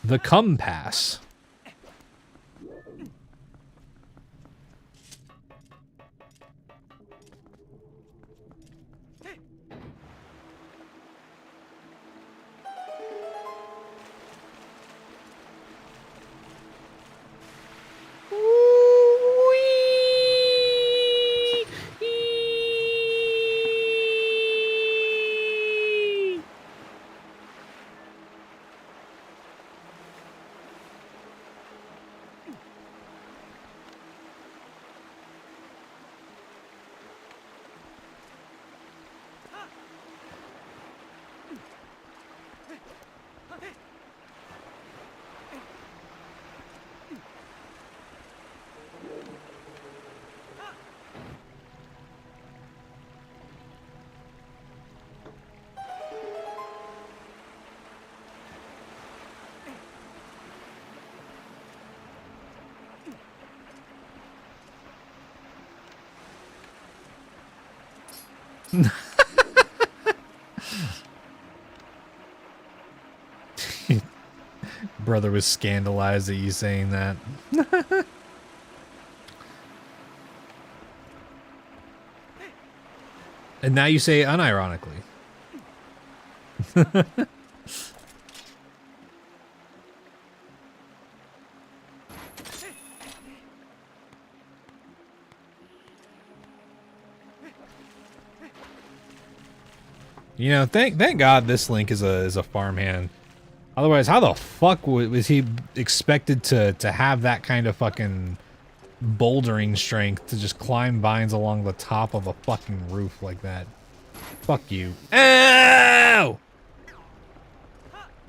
The compass. Brother was scandalized at you saying that. And now you say it unironically. You know, thank God this Link is a farmhand. Otherwise, how the fuck was he expected to have that kind of fucking bouldering strength to just climb vines along the top of a fucking roof like that? Fuck you. Ow!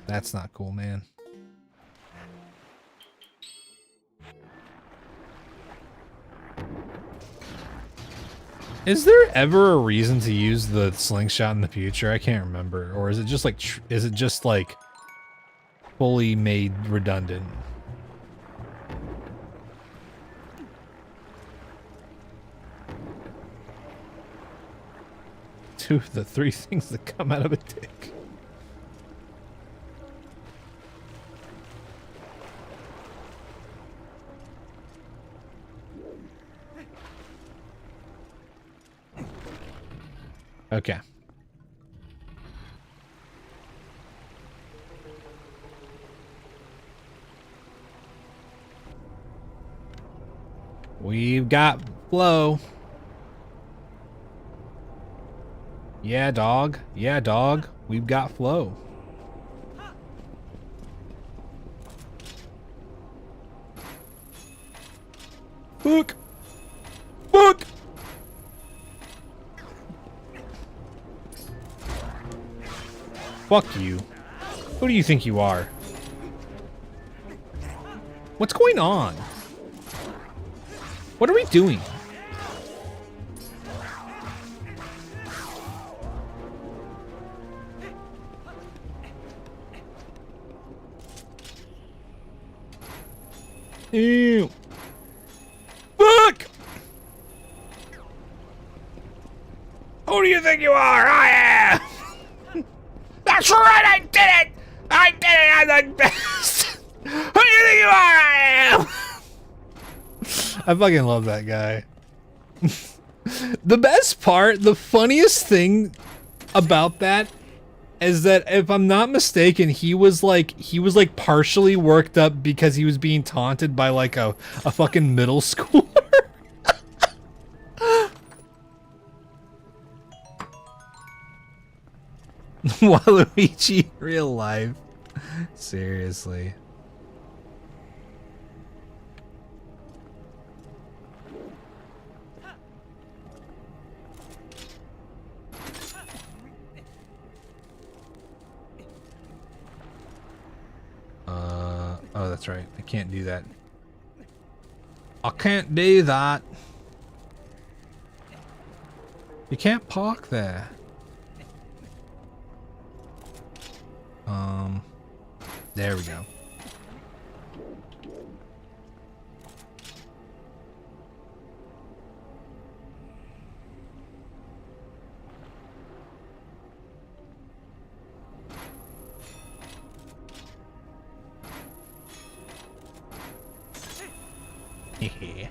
That's not cool, man. Is there ever a reason to use the slingshot in the future? I can't remember. Or is it just like fully made redundant? Two of the three things that come out of a dick. Okay. We've got flow. Yeah, dog. Yeah, dog. We've got flow. Fuck. Fuck. Fuck you. Who do you think you are? What's going on? What are we doing? Ew. Fuck! Who do you think you are? I am! That's right, I did it! I did it! I'm the best! Who do you think you are? I am! I fucking love that guy. The best part, the funniest thing about that is that if I'm not mistaken, he was like partially worked up because he was being taunted by like a fucking middle schooler. Waluigi, real life. Seriously. Oh, that's right. I can't do that. I can't do that. You can't park there. There we go. Yeah.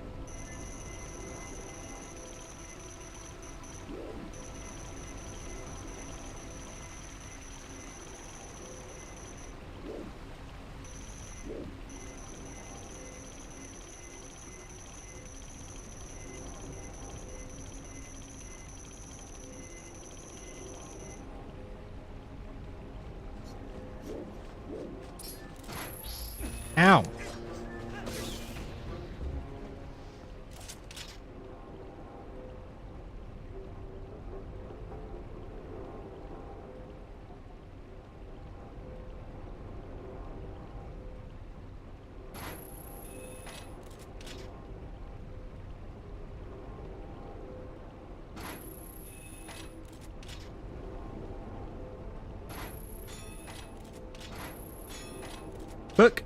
Ow. Look.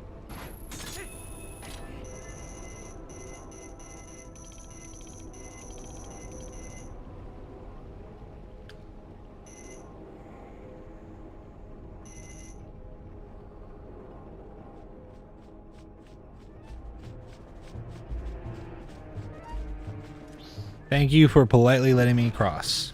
Thank you for politely letting me cross.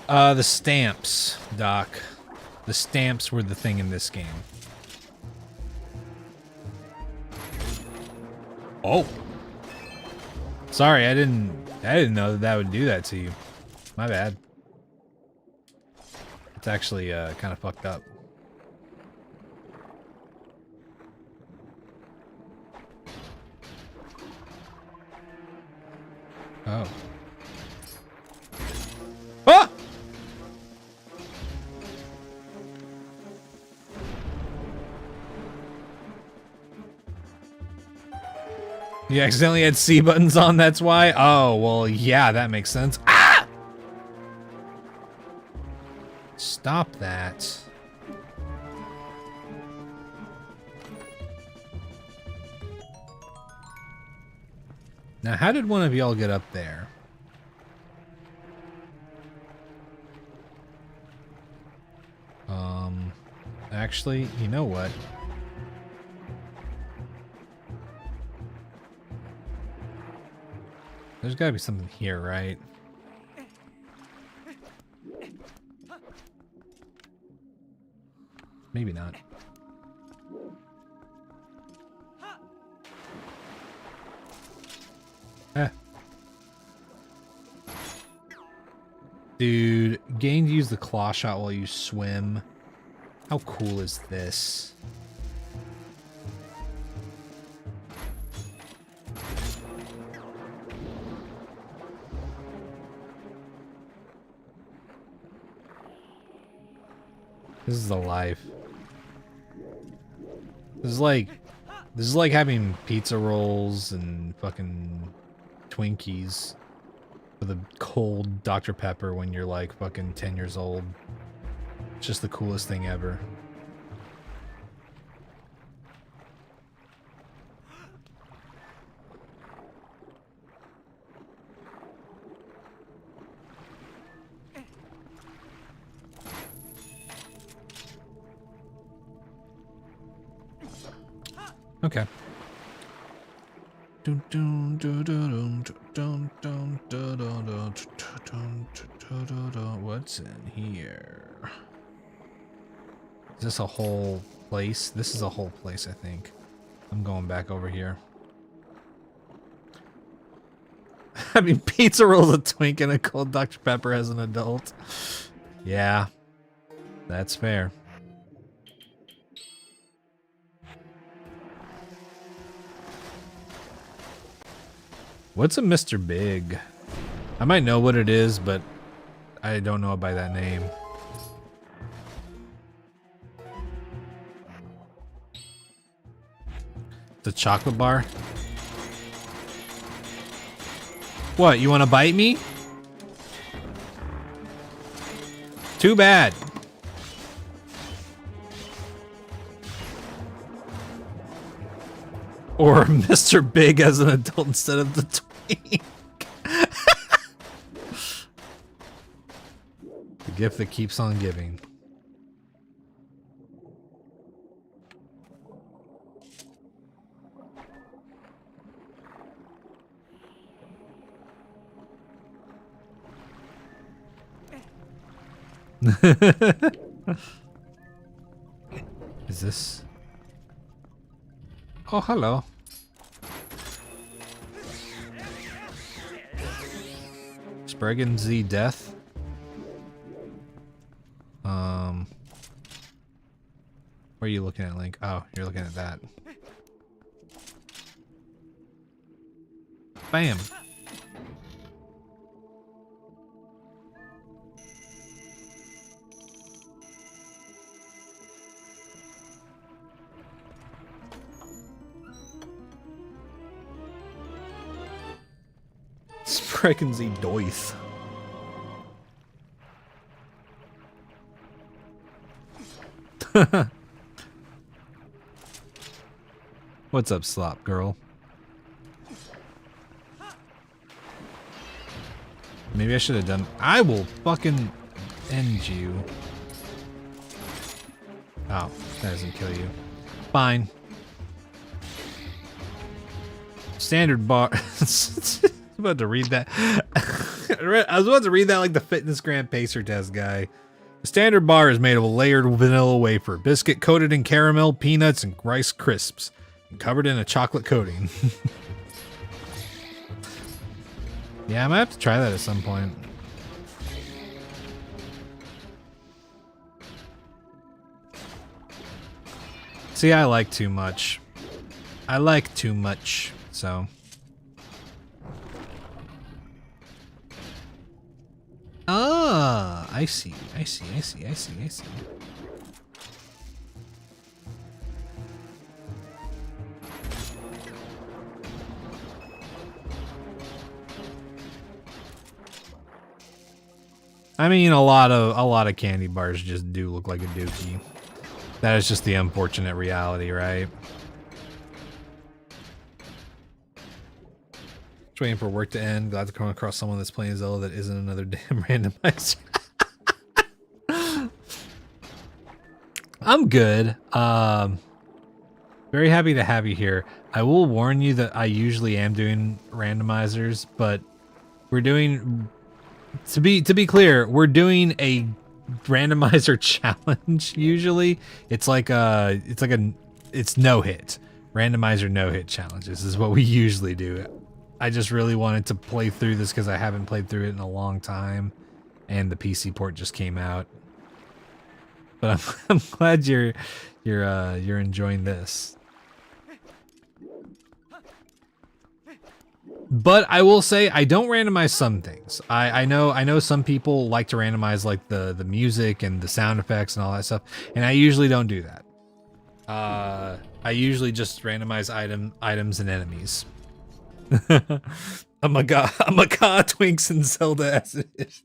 The stamps, Doc. The stamps were the thing in this game. Oh. Sorry, I didn't know that would do that to you. My bad. It's actually kind of fucked up. Oh. Ah! You accidentally had C buttons on, that's why? Oh, well, yeah, that makes sense. Ah! Stop that. Now, how did one of y'all get up there? Actually, you know what? There's gotta be something here, right? Maybe not. Eh. Dude, gain to use the claw shot while you swim. How cool is this? This is the life. This is like having pizza rolls and fucking Twinkies with a cold Dr. Pepper when you're like fucking 10 years old. It's just the coolest thing ever. Okay. What's in here? Is this a whole place? This is a whole place, I think. I'm going back over here. I mean, pizza rolls, a Twink, and a cold Dr. Pepper as an adult. Yeah, that's fair. What's a Mr. Big? I might know what it is, but I don't know it by that name. The chocolate bar? What, you want to bite me? Too bad. Or Mr. Big as an adult instead of the Twink. The gift that keeps on giving. Is this? Oh, hello. Spriggan Z Death. Where are you looking at, Link? Oh, you're looking at that. Bam. Spriggan Z Doith. What's up, slop girl? Maybe I should have done. I will fucking end you. Oh, that doesn't kill you. Fine. Standard bar. I was about to read that. I was about to read that like the Fitness Grand Pacer test guy. The standard bar is made of a layered vanilla wafer, biscuit coated in caramel, peanuts, and Rice Crisps, and covered in a chocolate coating. Yeah, I might have to try that at some point. See, I like too much. I like too much, so. I see. I see. I see. I see. I see. I mean, a lot of candy bars just do look like a dookie. That is just the unfortunate reality, right? Just waiting for work to end. Glad to come across someone that's playing Zelda that isn't another damn randomizer. I'm good. Very happy to have you here. I will warn you that I usually am doing randomizers, but we're doing, to be clear, we're doing a randomizer challenge usually. It's no hit. Randomizer no hit challenges is what we usually do. I just really wanted to play through this because I haven't played through it in a long time, and the PC port just came out. But I'm glad you're enjoying this. But I will say I don't randomize some things. I know some people like to randomize like the music and the sound effects and all that stuff, and I usually don't do that. I usually just randomize items and enemies. I'm a god Twinks and Zelda as it is.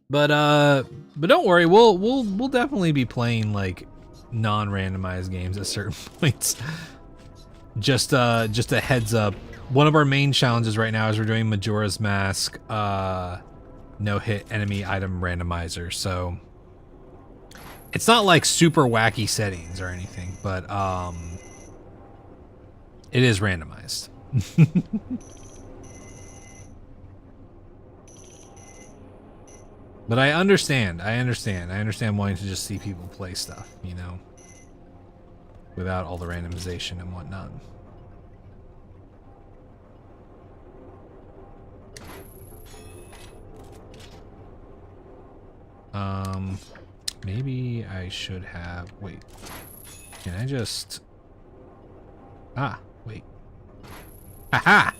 But don't worry, we'll definitely be playing like non-randomized games at certain points. Just a heads up. One of our main challenges right now is we're doing Majora's Mask no hit enemy item randomizer. So it's not like super wacky settings or anything, but it is randomized. But I understand wanting to just see people play stuff, you know, without all the randomization and whatnot. Maybe I should have, wait, can I just, wait. Aha!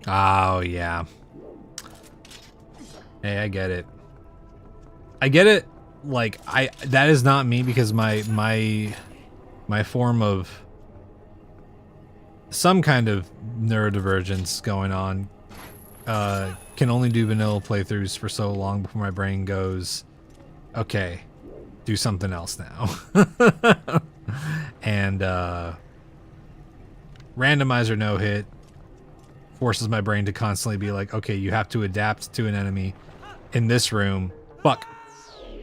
Oh, yeah. Hey, I get it. I get it. Like, that is not me because my form of some kind of neurodivergence going on can only do vanilla playthroughs for so long before my brain goes, okay, do something else now. And randomizer no hit forces my brain to constantly be like, okay, you have to adapt to an enemy in this room. Fuck.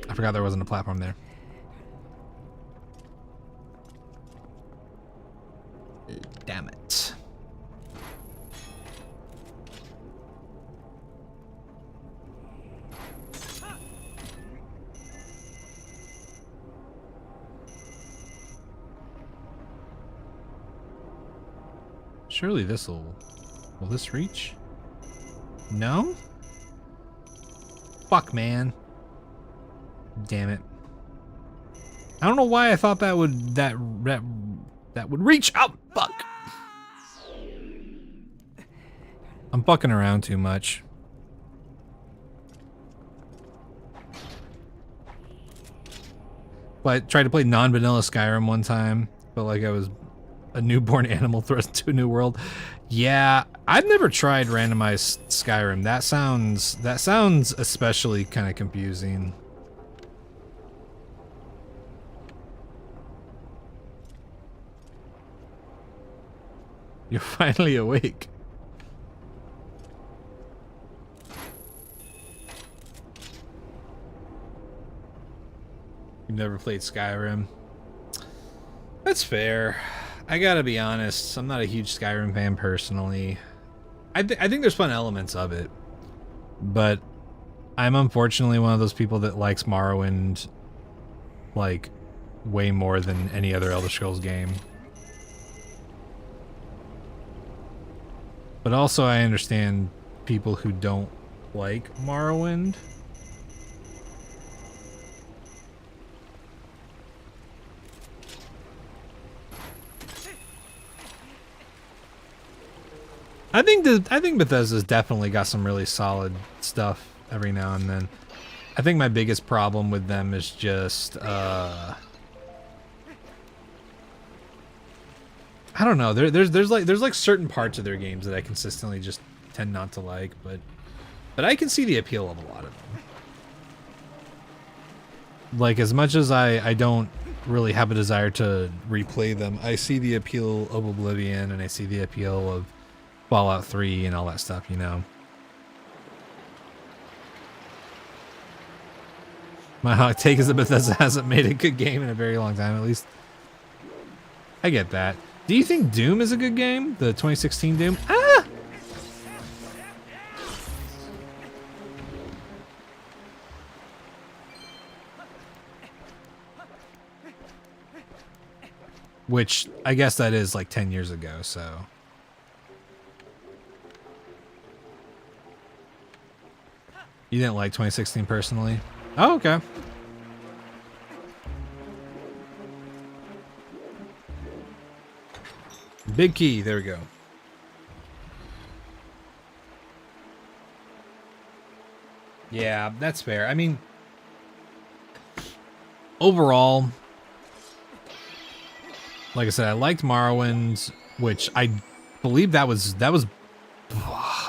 I forgot there wasn't a platform there. Damn it. Surely will this reach? No? Fuck, man. Damn it. I don't know why I thought that would reach. Oh, fuck. I'm fucking around too much. But I tried to play non-vanilla Skyrim one time. Felt like I was a newborn animal thrust into a new world. Yeah, I've never tried randomized Skyrim. That sounds especially kind of confusing. You're finally awake. You've never played Skyrim. That's fair. I gotta be honest, I'm not a huge Skyrim fan personally. I think there's fun elements of it, but I'm unfortunately one of those people that likes Morrowind like way more than any other Elder Scrolls game. But also I understand people who don't like Morrowind. I think Bethesda's definitely got some really solid stuff every now and then. I think my biggest problem with them is just I don't know. There's like certain parts of their games that I consistently just tend not to like, but I can see the appeal of a lot of them. Like, as much as I don't really have a desire to replay them, I see the appeal of Oblivion and I see the appeal of Fallout 3 and all that stuff, you know. My hot take is that Bethesda hasn't made a good game in a very long time, at least. I get that. Do you think Doom is a good game? The 2016 Doom? Ah! Which, I guess that is like 10 years ago, so... You didn't like 2016 personally? Oh, okay. Big key, there we go. Yeah, that's fair. I mean, overall, like I said, I liked Morrowind, which I believe that was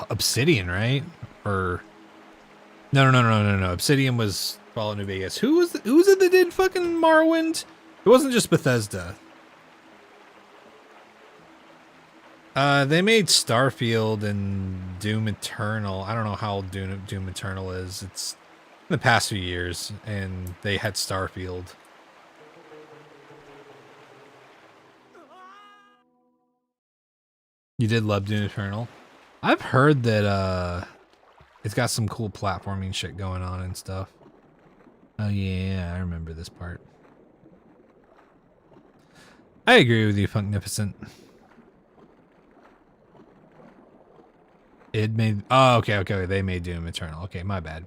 Obsidian, right? Or no. Obsidian was Fallout New Vegas. Who was it that did fucking Morrowind? It wasn't just Bethesda. They made Starfield and Doom Eternal. I don't know how Doom Eternal is. It's in the past few years, and they had Starfield. You did love Doom Eternal? I've heard that it's got some cool platforming shit going on and stuff. Oh yeah, I remember this part. I agree with you, Funknificent. It made... Oh, okay. They made Doom Eternal. Okay, my bad.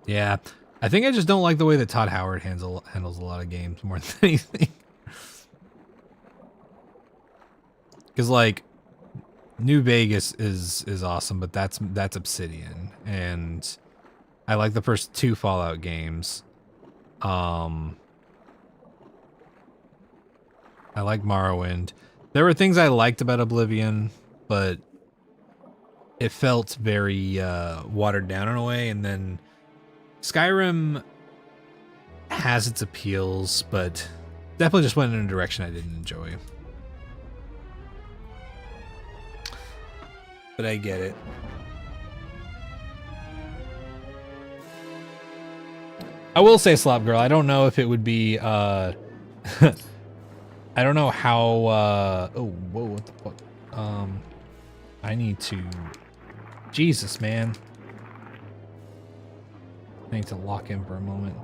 Yeah. I think I just don't like the way that Todd Howard handles a lot of games more than anything. Because, like, New Vegas is awesome, but that's Obsidian. And I like the first 2 Fallout games. I like Morrowind. There were things I liked about Oblivion, but it felt very watered down in a way. And then Skyrim has its appeals, but definitely just went in a direction I didn't enjoy. But I get it. I will say, Slop Girl, I don't know if it would be I don't know how, oh, whoa, what the fuck? I need to, Jesus, man. I need to lock in for a moment.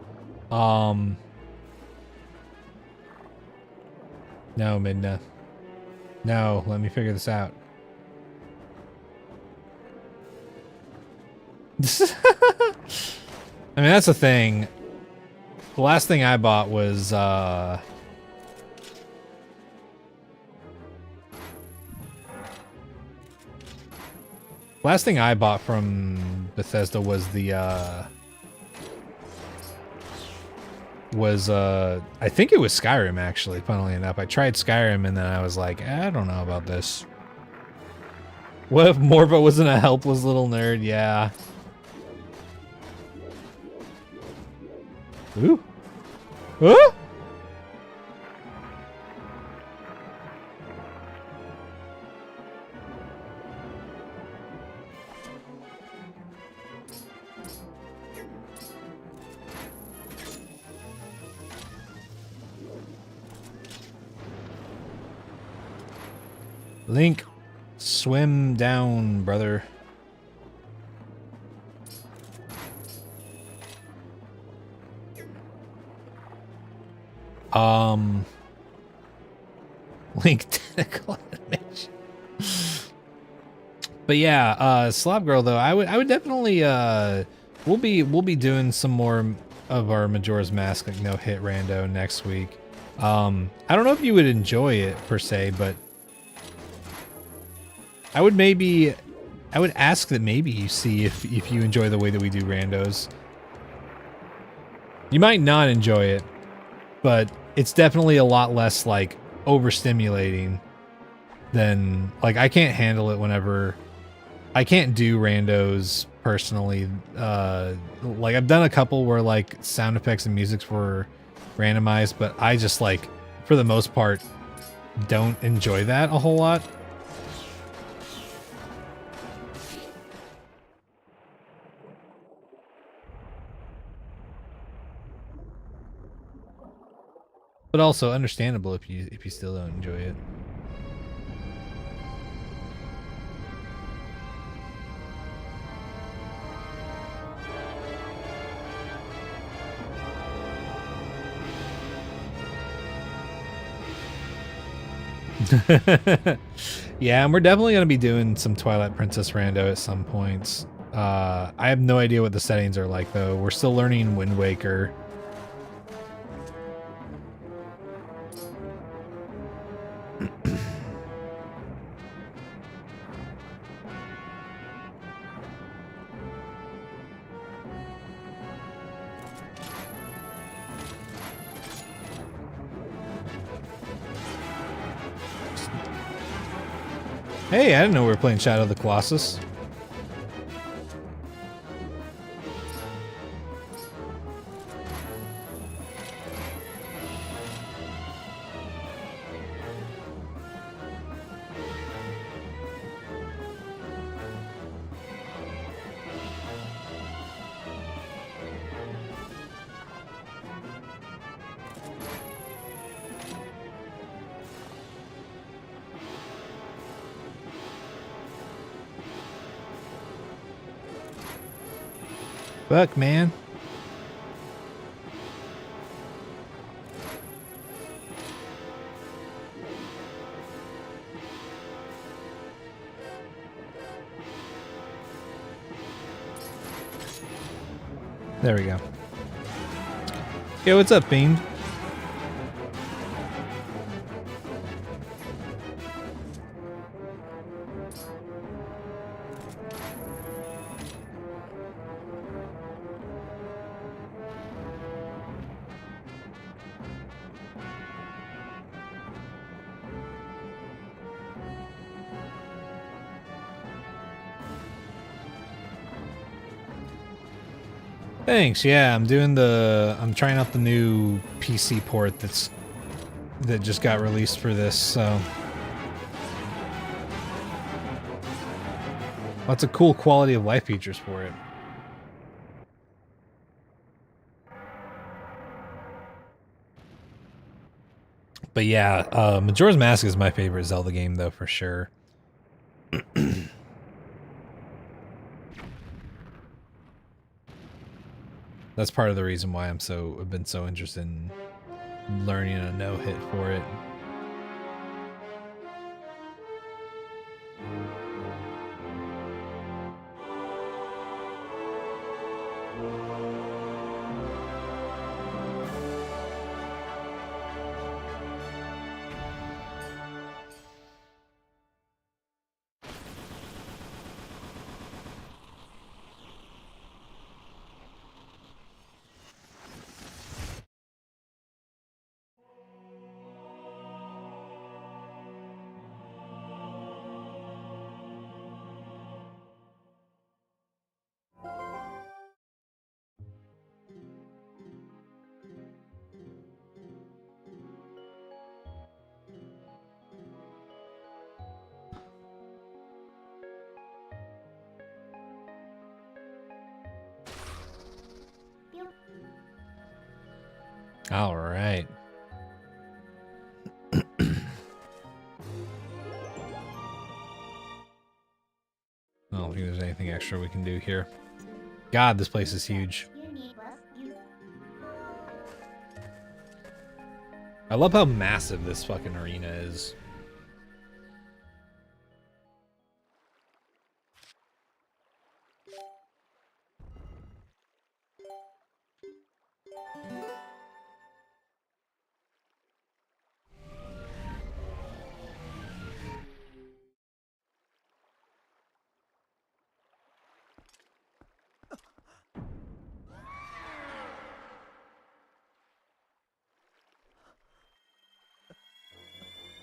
No, Midna. No, let me figure this out. I mean, that's the thing. The last thing I bought was, last thing I bought from Bethesda was the, I think it was Skyrim, actually, funnily enough. I tried Skyrim, and then I was like, I don't know about this. What if Morva wasn't a helpless little nerd? Yeah. Ooh. Huh? Link, swim down, brother. Link tentacle animation. But yeah, Slob Girl though, I would definitely we'll be doing some more of our Majora's Mask like no hit rando next week. I don't know if you would enjoy it per se, but I would ask that maybe you see if you enjoy the way that we do randos. You might not enjoy it, but it's definitely a lot less like overstimulating than like I can't handle it whenever I can't do randos personally. Like I've done a couple where like sound effects and musics were randomized, but I just like for the most part don't enjoy that a whole lot. But also understandable if you still don't enjoy it. Yeah, and we're definitely going to be doing some Twilight Princess rando at some points. I have no idea what the settings are like, though. We're still learning Wind Waker. Hey, I didn't know we were playing Shadow of the Colossus. Fuck, man. There we go. Yo, what's up, Fiend? Thanks. Yeah, I'm trying out the new PC port that just got released for this, so lots of cool quality of life features for it. But yeah, Majora's Mask is my favorite Zelda game, though, for sure. That's part of the reason why I've been so interested in learning a no-hit for it. All right. I don't think there's anything extra we can do here. God, this place is huge. I love how massive this fucking arena is.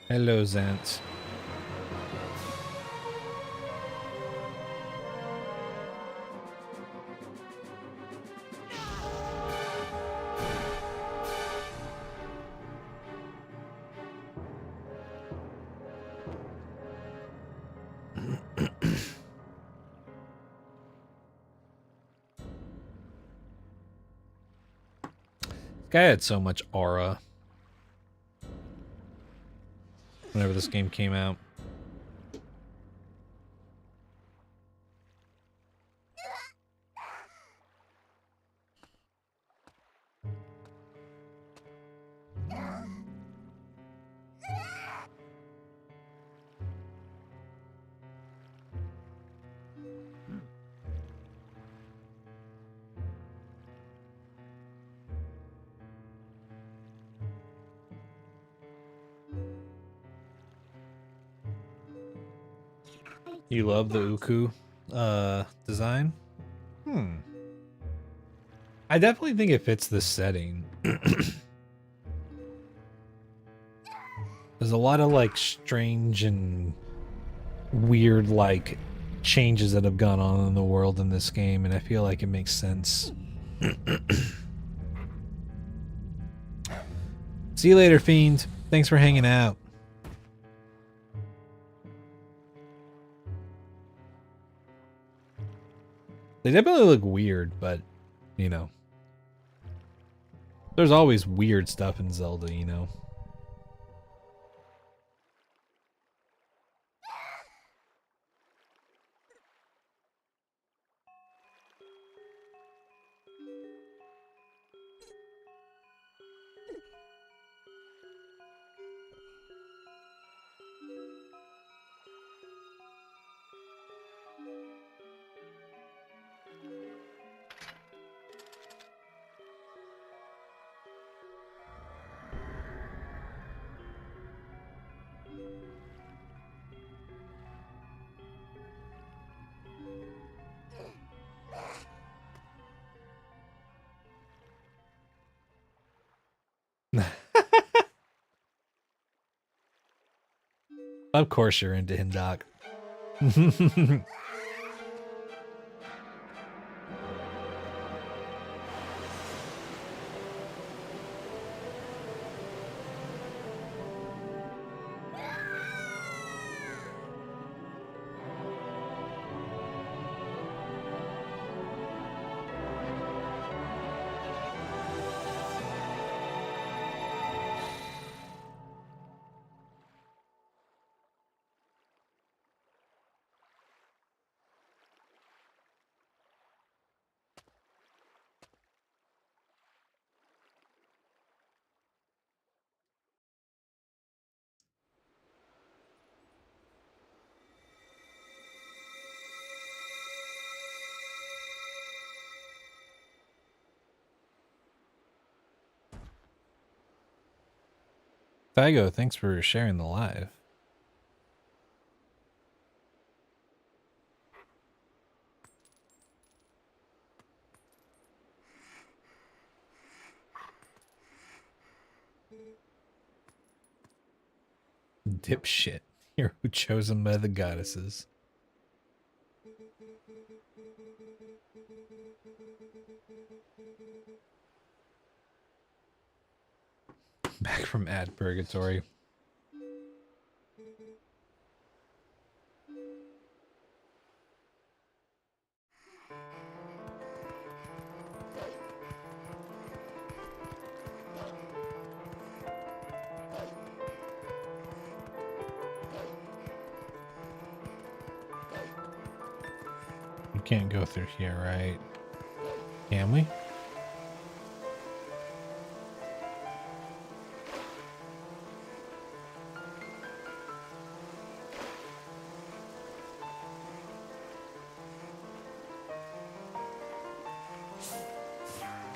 Hello, Zant. Guy had so much aura whenever this game came out. You love the Uku design? I definitely think it fits the setting. There's a lot of like strange and weird like changes that have gone on in the world in this game, and I feel like it makes sense. See you later, Fiend. Thanks for hanging out. They definitely look weird, but, you know. There's always weird stuff in Zelda, you know. Of course you're into him, Doc. Fago, thanks for sharing the live. Dipshit. You're chosen by the goddesses. Back from ad purgatory. You can't go through here, right? Can we?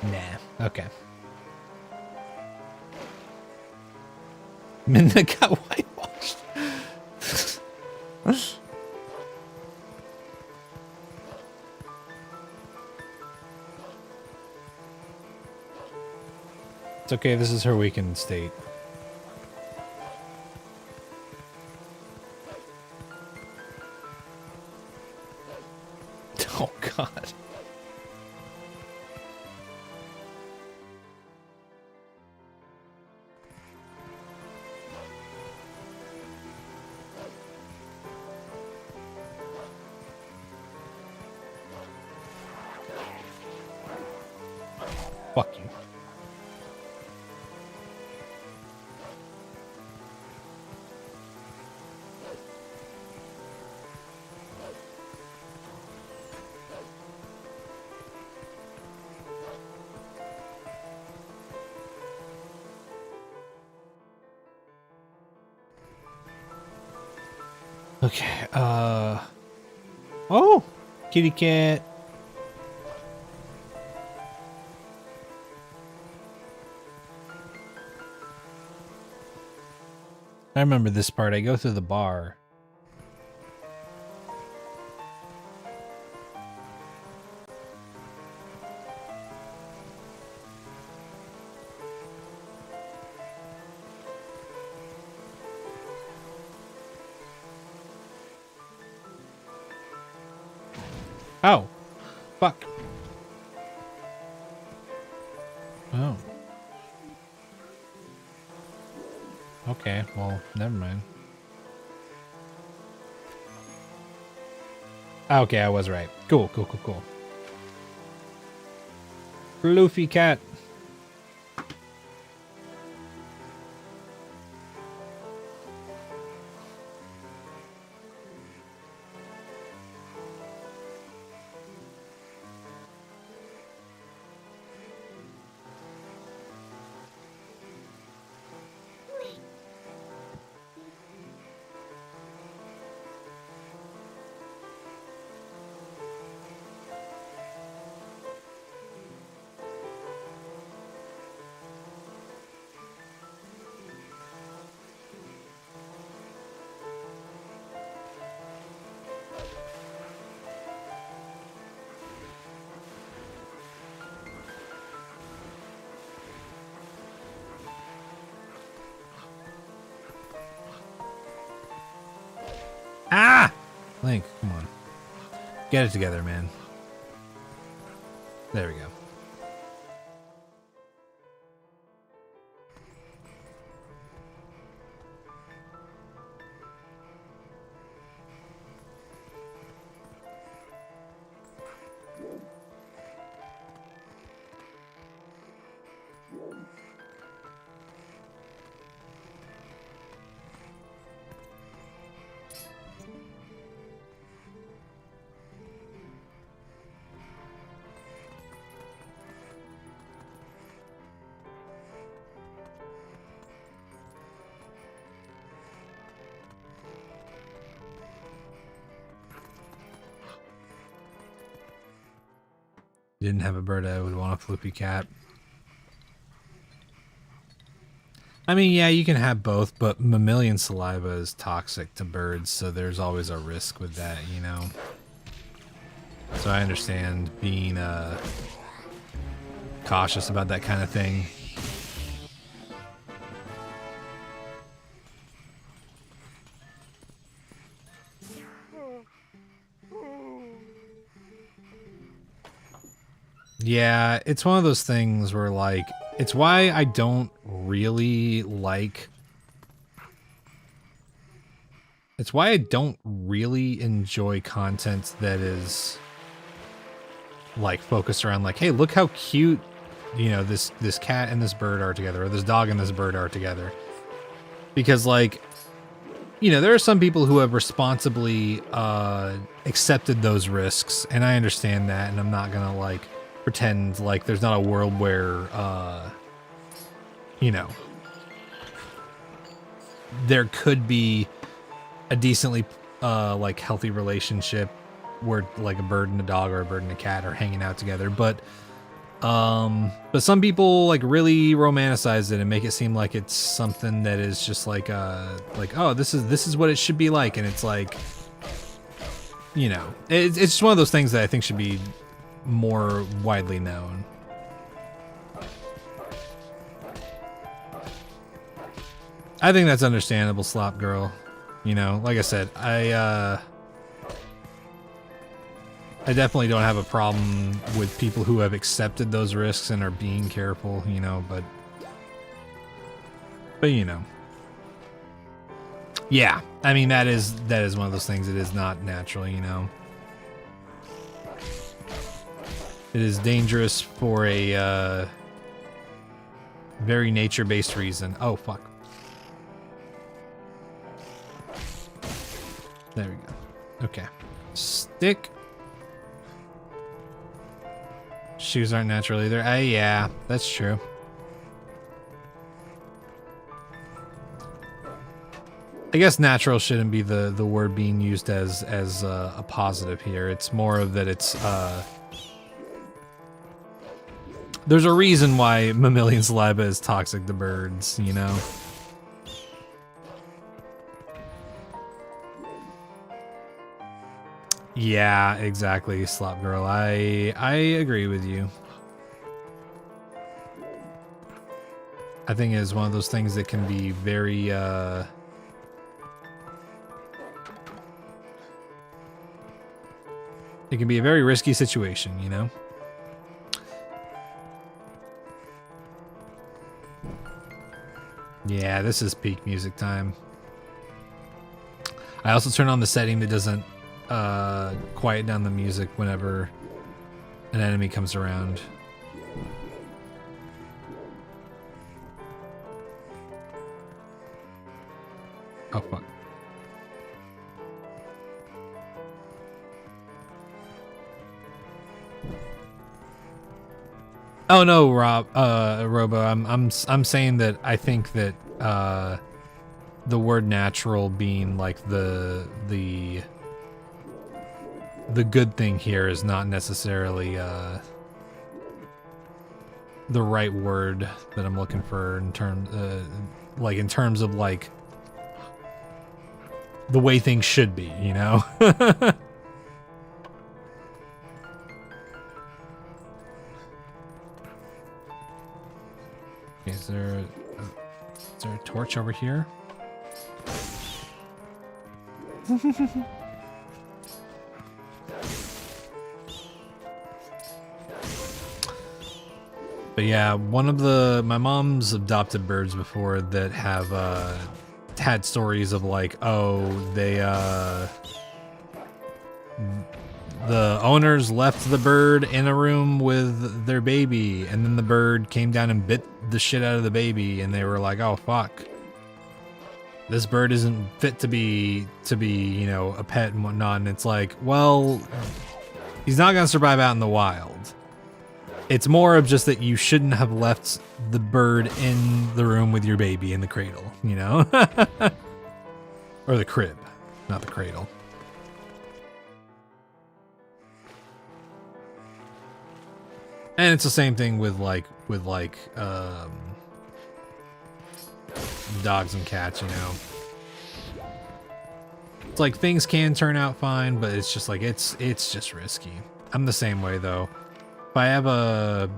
Nah. Okay. Minna got whitewashed. It's okay, this is her weakened state. God. Fuck you. Okay, oh, kitty cat. I remember this part. I go through the bar. Oh, fuck. Oh. Okay, well, never mind. Okay, I was right. Cool, cool, cool, cool. Floofy cat. Ah! Link, come on. Get it together, man. There we go. Didn't have a bird, I would want a floopy cat. I mean, yeah, you can have both, but mammalian saliva is toxic to birds, so there's always a risk with that, you know? So I understand being cautious about that kind of thing. Yeah, it's one of those things where, like, it's why I don't really like... It's why I don't really enjoy content that is, like, focused around, like, hey, look how cute, you know, this cat and this bird are together, or this dog and this bird are together. Because, like, you know, there are some people who have responsibly accepted those risks, and I understand that, and I'm not gonna, like, pretend like there's not a world where, you know, there could be a decently, like, healthy relationship where, like, a bird and a dog or a bird and a cat are hanging out together. But some people, like, really romanticize it and make it seem like it's something that is just like, oh, this is what it should be like. And it's like, you know, it's just one of those things that I think should be more widely known. I think that's understandable, Slop Girl. You know, like I said, I definitely don't have a problem with people who have accepted those risks and are being careful, you know, but you know. Yeah, I mean that is one of those things. It is not natural, you know. It is dangerous for a very nature-based reason. Oh fuck. There we go. Okay. Stick. Shoes aren't natural either. Yeah, that's true. I guess natural shouldn't be the word being used as a positive here. It's more of that it's there's a reason why mammalian saliva is toxic to birds, you know. Yeah, exactly, Slop Girl. I agree with you. I think it's one of those things that can be very it can be a very risky situation, you know? Yeah, this is peak music time. I also turn on the setting that doesn't quiet down the music whenever an enemy comes around. Oh, fuck. Oh no, Robo. I'm saying that I think that the word natural being like the good thing here is not necessarily the right word that I'm looking for in terms of like the way things should be, you know? Is there a torch over here? But yeah, one of my mom's adopted birds before that have had stories of like, oh, they the owners left the bird in a room with their baby, and then the bird came down and bit the shit out of the baby, and they were like, oh fuck, this bird isn't fit to be, you know, a pet and whatnot. And it's like, well, he's not gonna survive out in the wild. It's more of just that you shouldn't have left the bird in the room with your baby in the cradle, you know? Or the crib, not the cradle. And it's the same thing with dogs and cats, you know. It's like things can turn out fine, but it's just like it's just risky. I'm the same way though. If I have a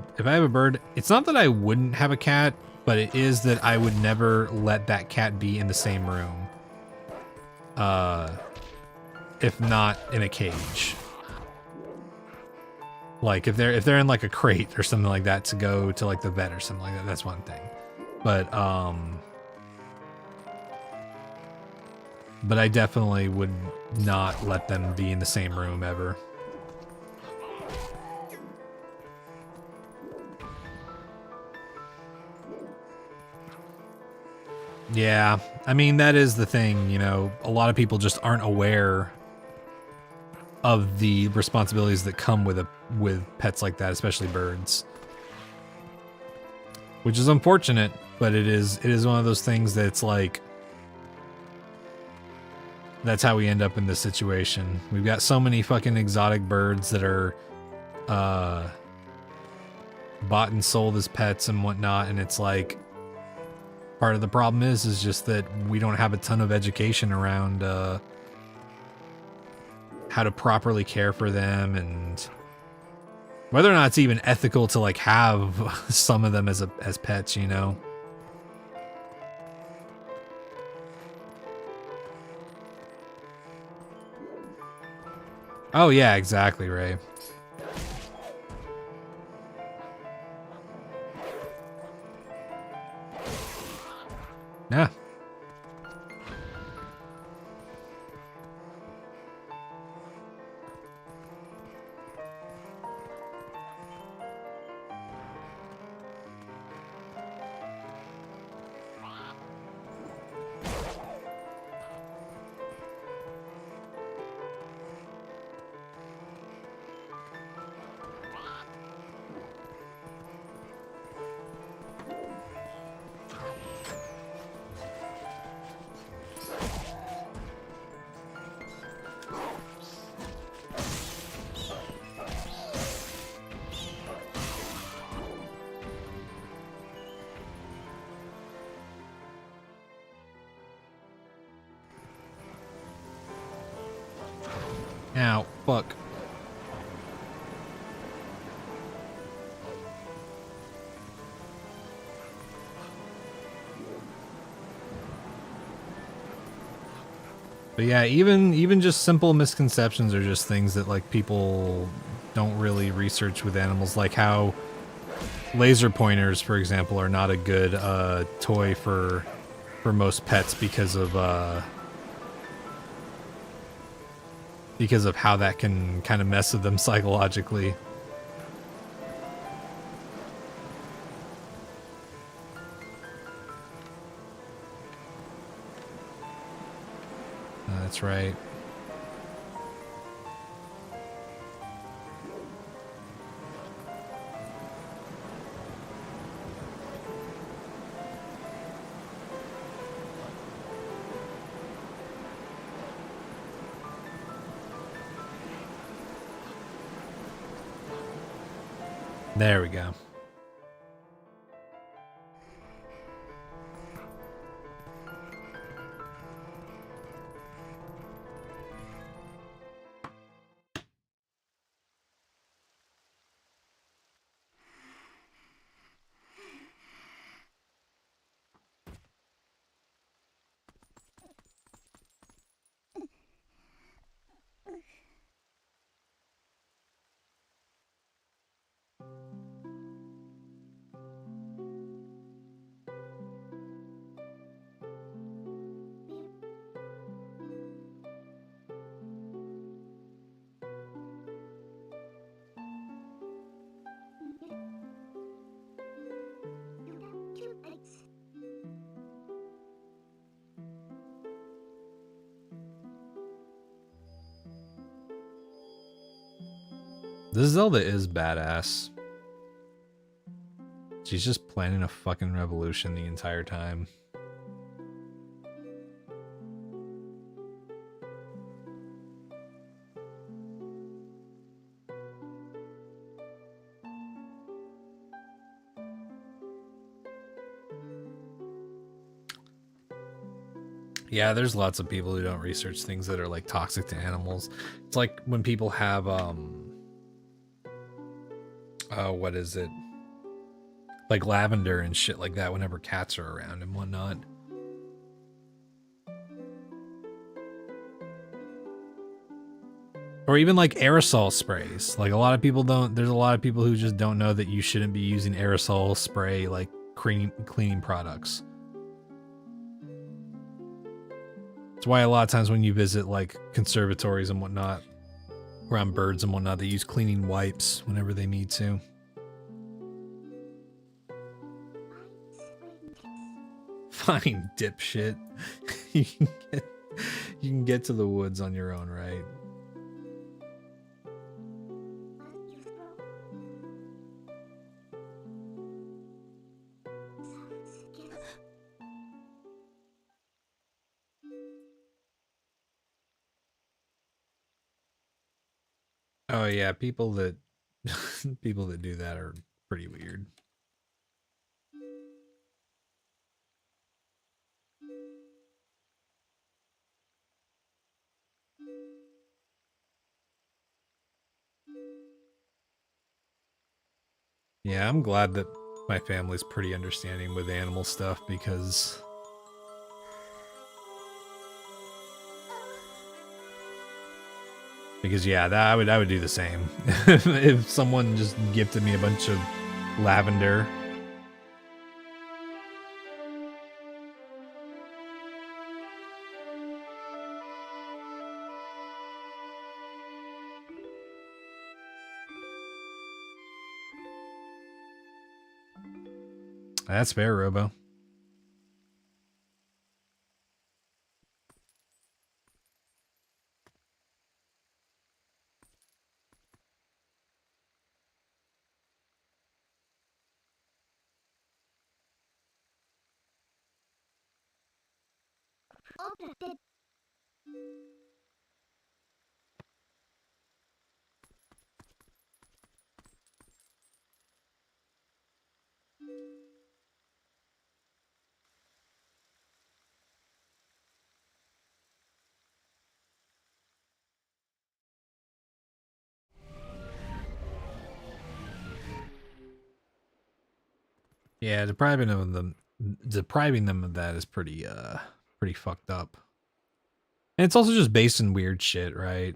bird, it's not that I wouldn't have a cat, but it is that I would never let that cat be in the same room. If not in a cage. Like if they're in like a crate or something like that to go to like the vet or something like that, that's one thing. But I definitely would not let them be in the same room ever. Yeah, I mean, that is the thing, you know, a lot of people just aren't aware of the responsibilities that come with pets like that, especially birds. Which is unfortunate, but it is one of those things that's like, that's how we end up in this situation. We've got so many fucking exotic birds that are bought and sold as pets and whatnot, and it's like, part of the problem is just that we don't have a ton of education around how to properly care for them, and whether or not it's even ethical to like have some of them as pets, you know. Oh yeah, exactly, Ray. Yeah. Ow, fuck. But yeah, even just simple misconceptions are just things that like people don't really research with animals, like how laser pointers, for example, are not a good toy for most pets because of how that can kind of mess with them psychologically. That's right. There we go. This Zelda is badass. She's just planning a fucking revolution the entire time. Yeah, there's lots of people who don't research things that are like toxic to animals. It's like when people have what is it? Like lavender and shit like that whenever cats are around and whatnot. Or even like aerosol sprays. Like a lot of people don't, there's a lot of people who just don't know that you shouldn't be using aerosol spray like cleaning products. That's why a lot of times when you visit like conservatories and whatnot, around birds and whatnot, they use cleaning wipes whenever they need to. Fine, dipshit. you can get to the woods on your own, right? Oh yeah, people that people that do that are pretty weird. Yeah, I'm glad that my family's pretty understanding with animal stuff because Because yeah, that I would do the same. If someone just gifted me a bunch of lavender. That's fair, Robo. Yeah, depriving them of that is pretty fucked up. And it's also just based in weird shit, right?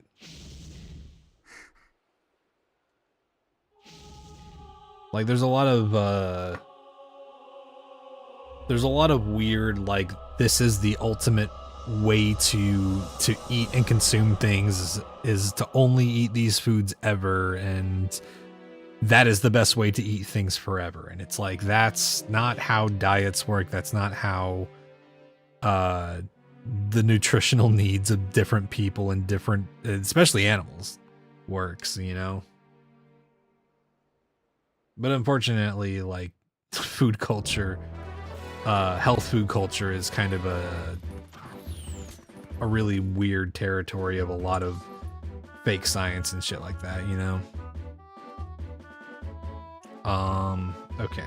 Like there's a lot of weird, like, this is the ultimate way to eat and consume things is to only eat these foods ever, and that is the best way to eat things forever. And it's like, that's not how diets work. That's not how the nutritional needs of different people and different, especially animals, works, you know? But unfortunately, like, food culture, health food culture is kind of a really weird territory of a lot of fake science and shit like that, you know? Okay.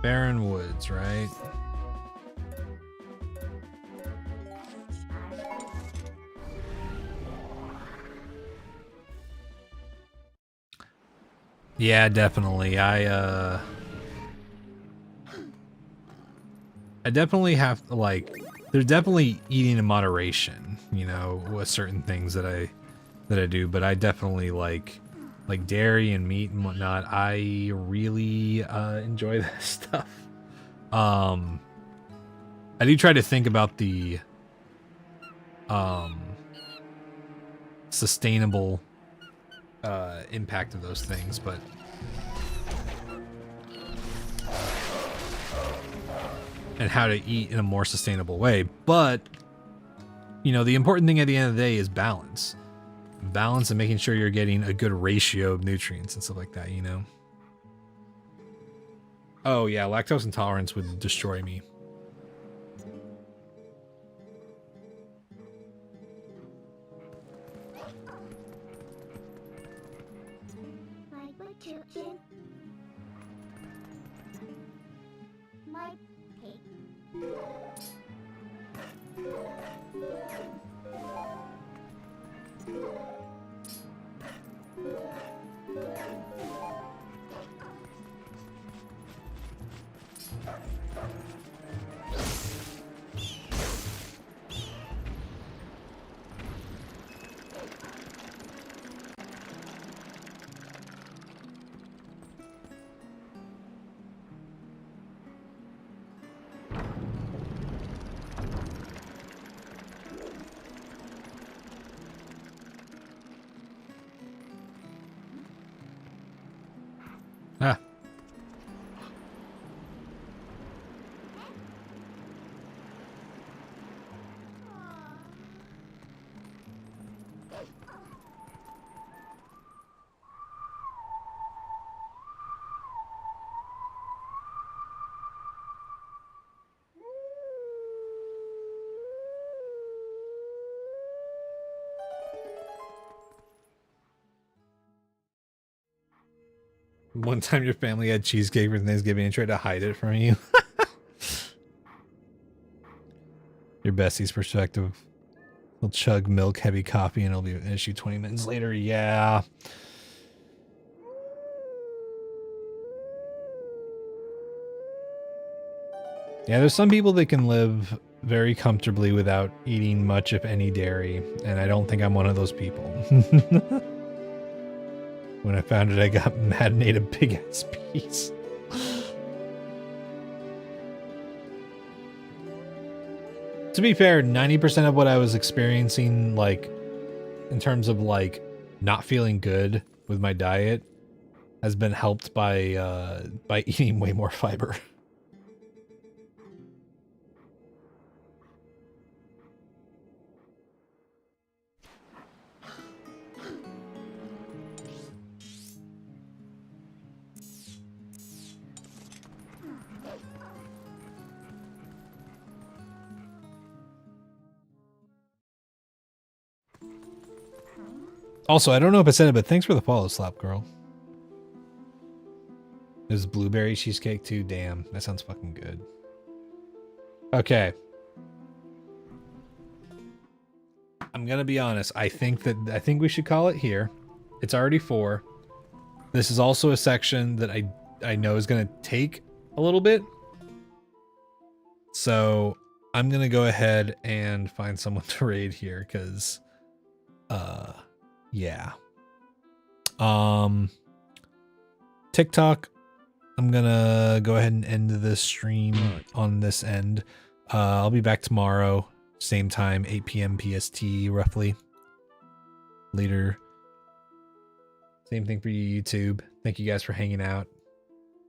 Barren Woods, right? Yeah, definitely. I definitely have to, like, there's definitely eating in moderation, you know, with certain things that I do, but I definitely like dairy and meat and whatnot. I really enjoy that stuff. I do try to think about the sustainable impact of those things, but and how to eat in a more sustainable way. But you know, the important thing at the end of the day is balance. Balance and making sure you're getting a good ratio of nutrients and stuff like that, you know? Oh yeah, lactose intolerance would destroy me. Ah. One time your family had cheesecake for Thanksgiving and tried to hide it from you. Your bestie's perspective. He'll chug milk, heavy coffee, and it'll be an issue 20 minutes later. Yeah. Yeah, there's some people that can live very comfortably without eating much, if any, dairy, and I don't think I'm one of those people. When I found it, I got mad and ate a big ass piece. To be fair, 90% of what I was experiencing, like, in terms of, like, not feeling good with my diet has been helped by eating way more fiber. Also, I don't know if I said it, but thanks for the follow, Slap Girl. There's blueberry cheesecake too. Damn, that sounds fucking good. Okay. I'm gonna be honest. I think we should call it here. It's already 4. This is also a section that I know is gonna take a little bit. So I'm gonna go ahead and find someone to raid here, because yeah. TikTok, I'm gonna go ahead and end this stream on this end. I'll be back tomorrow, same time, 8 p.m. PST, roughly. Later. Same thing for you, YouTube. Thank you guys for hanging out.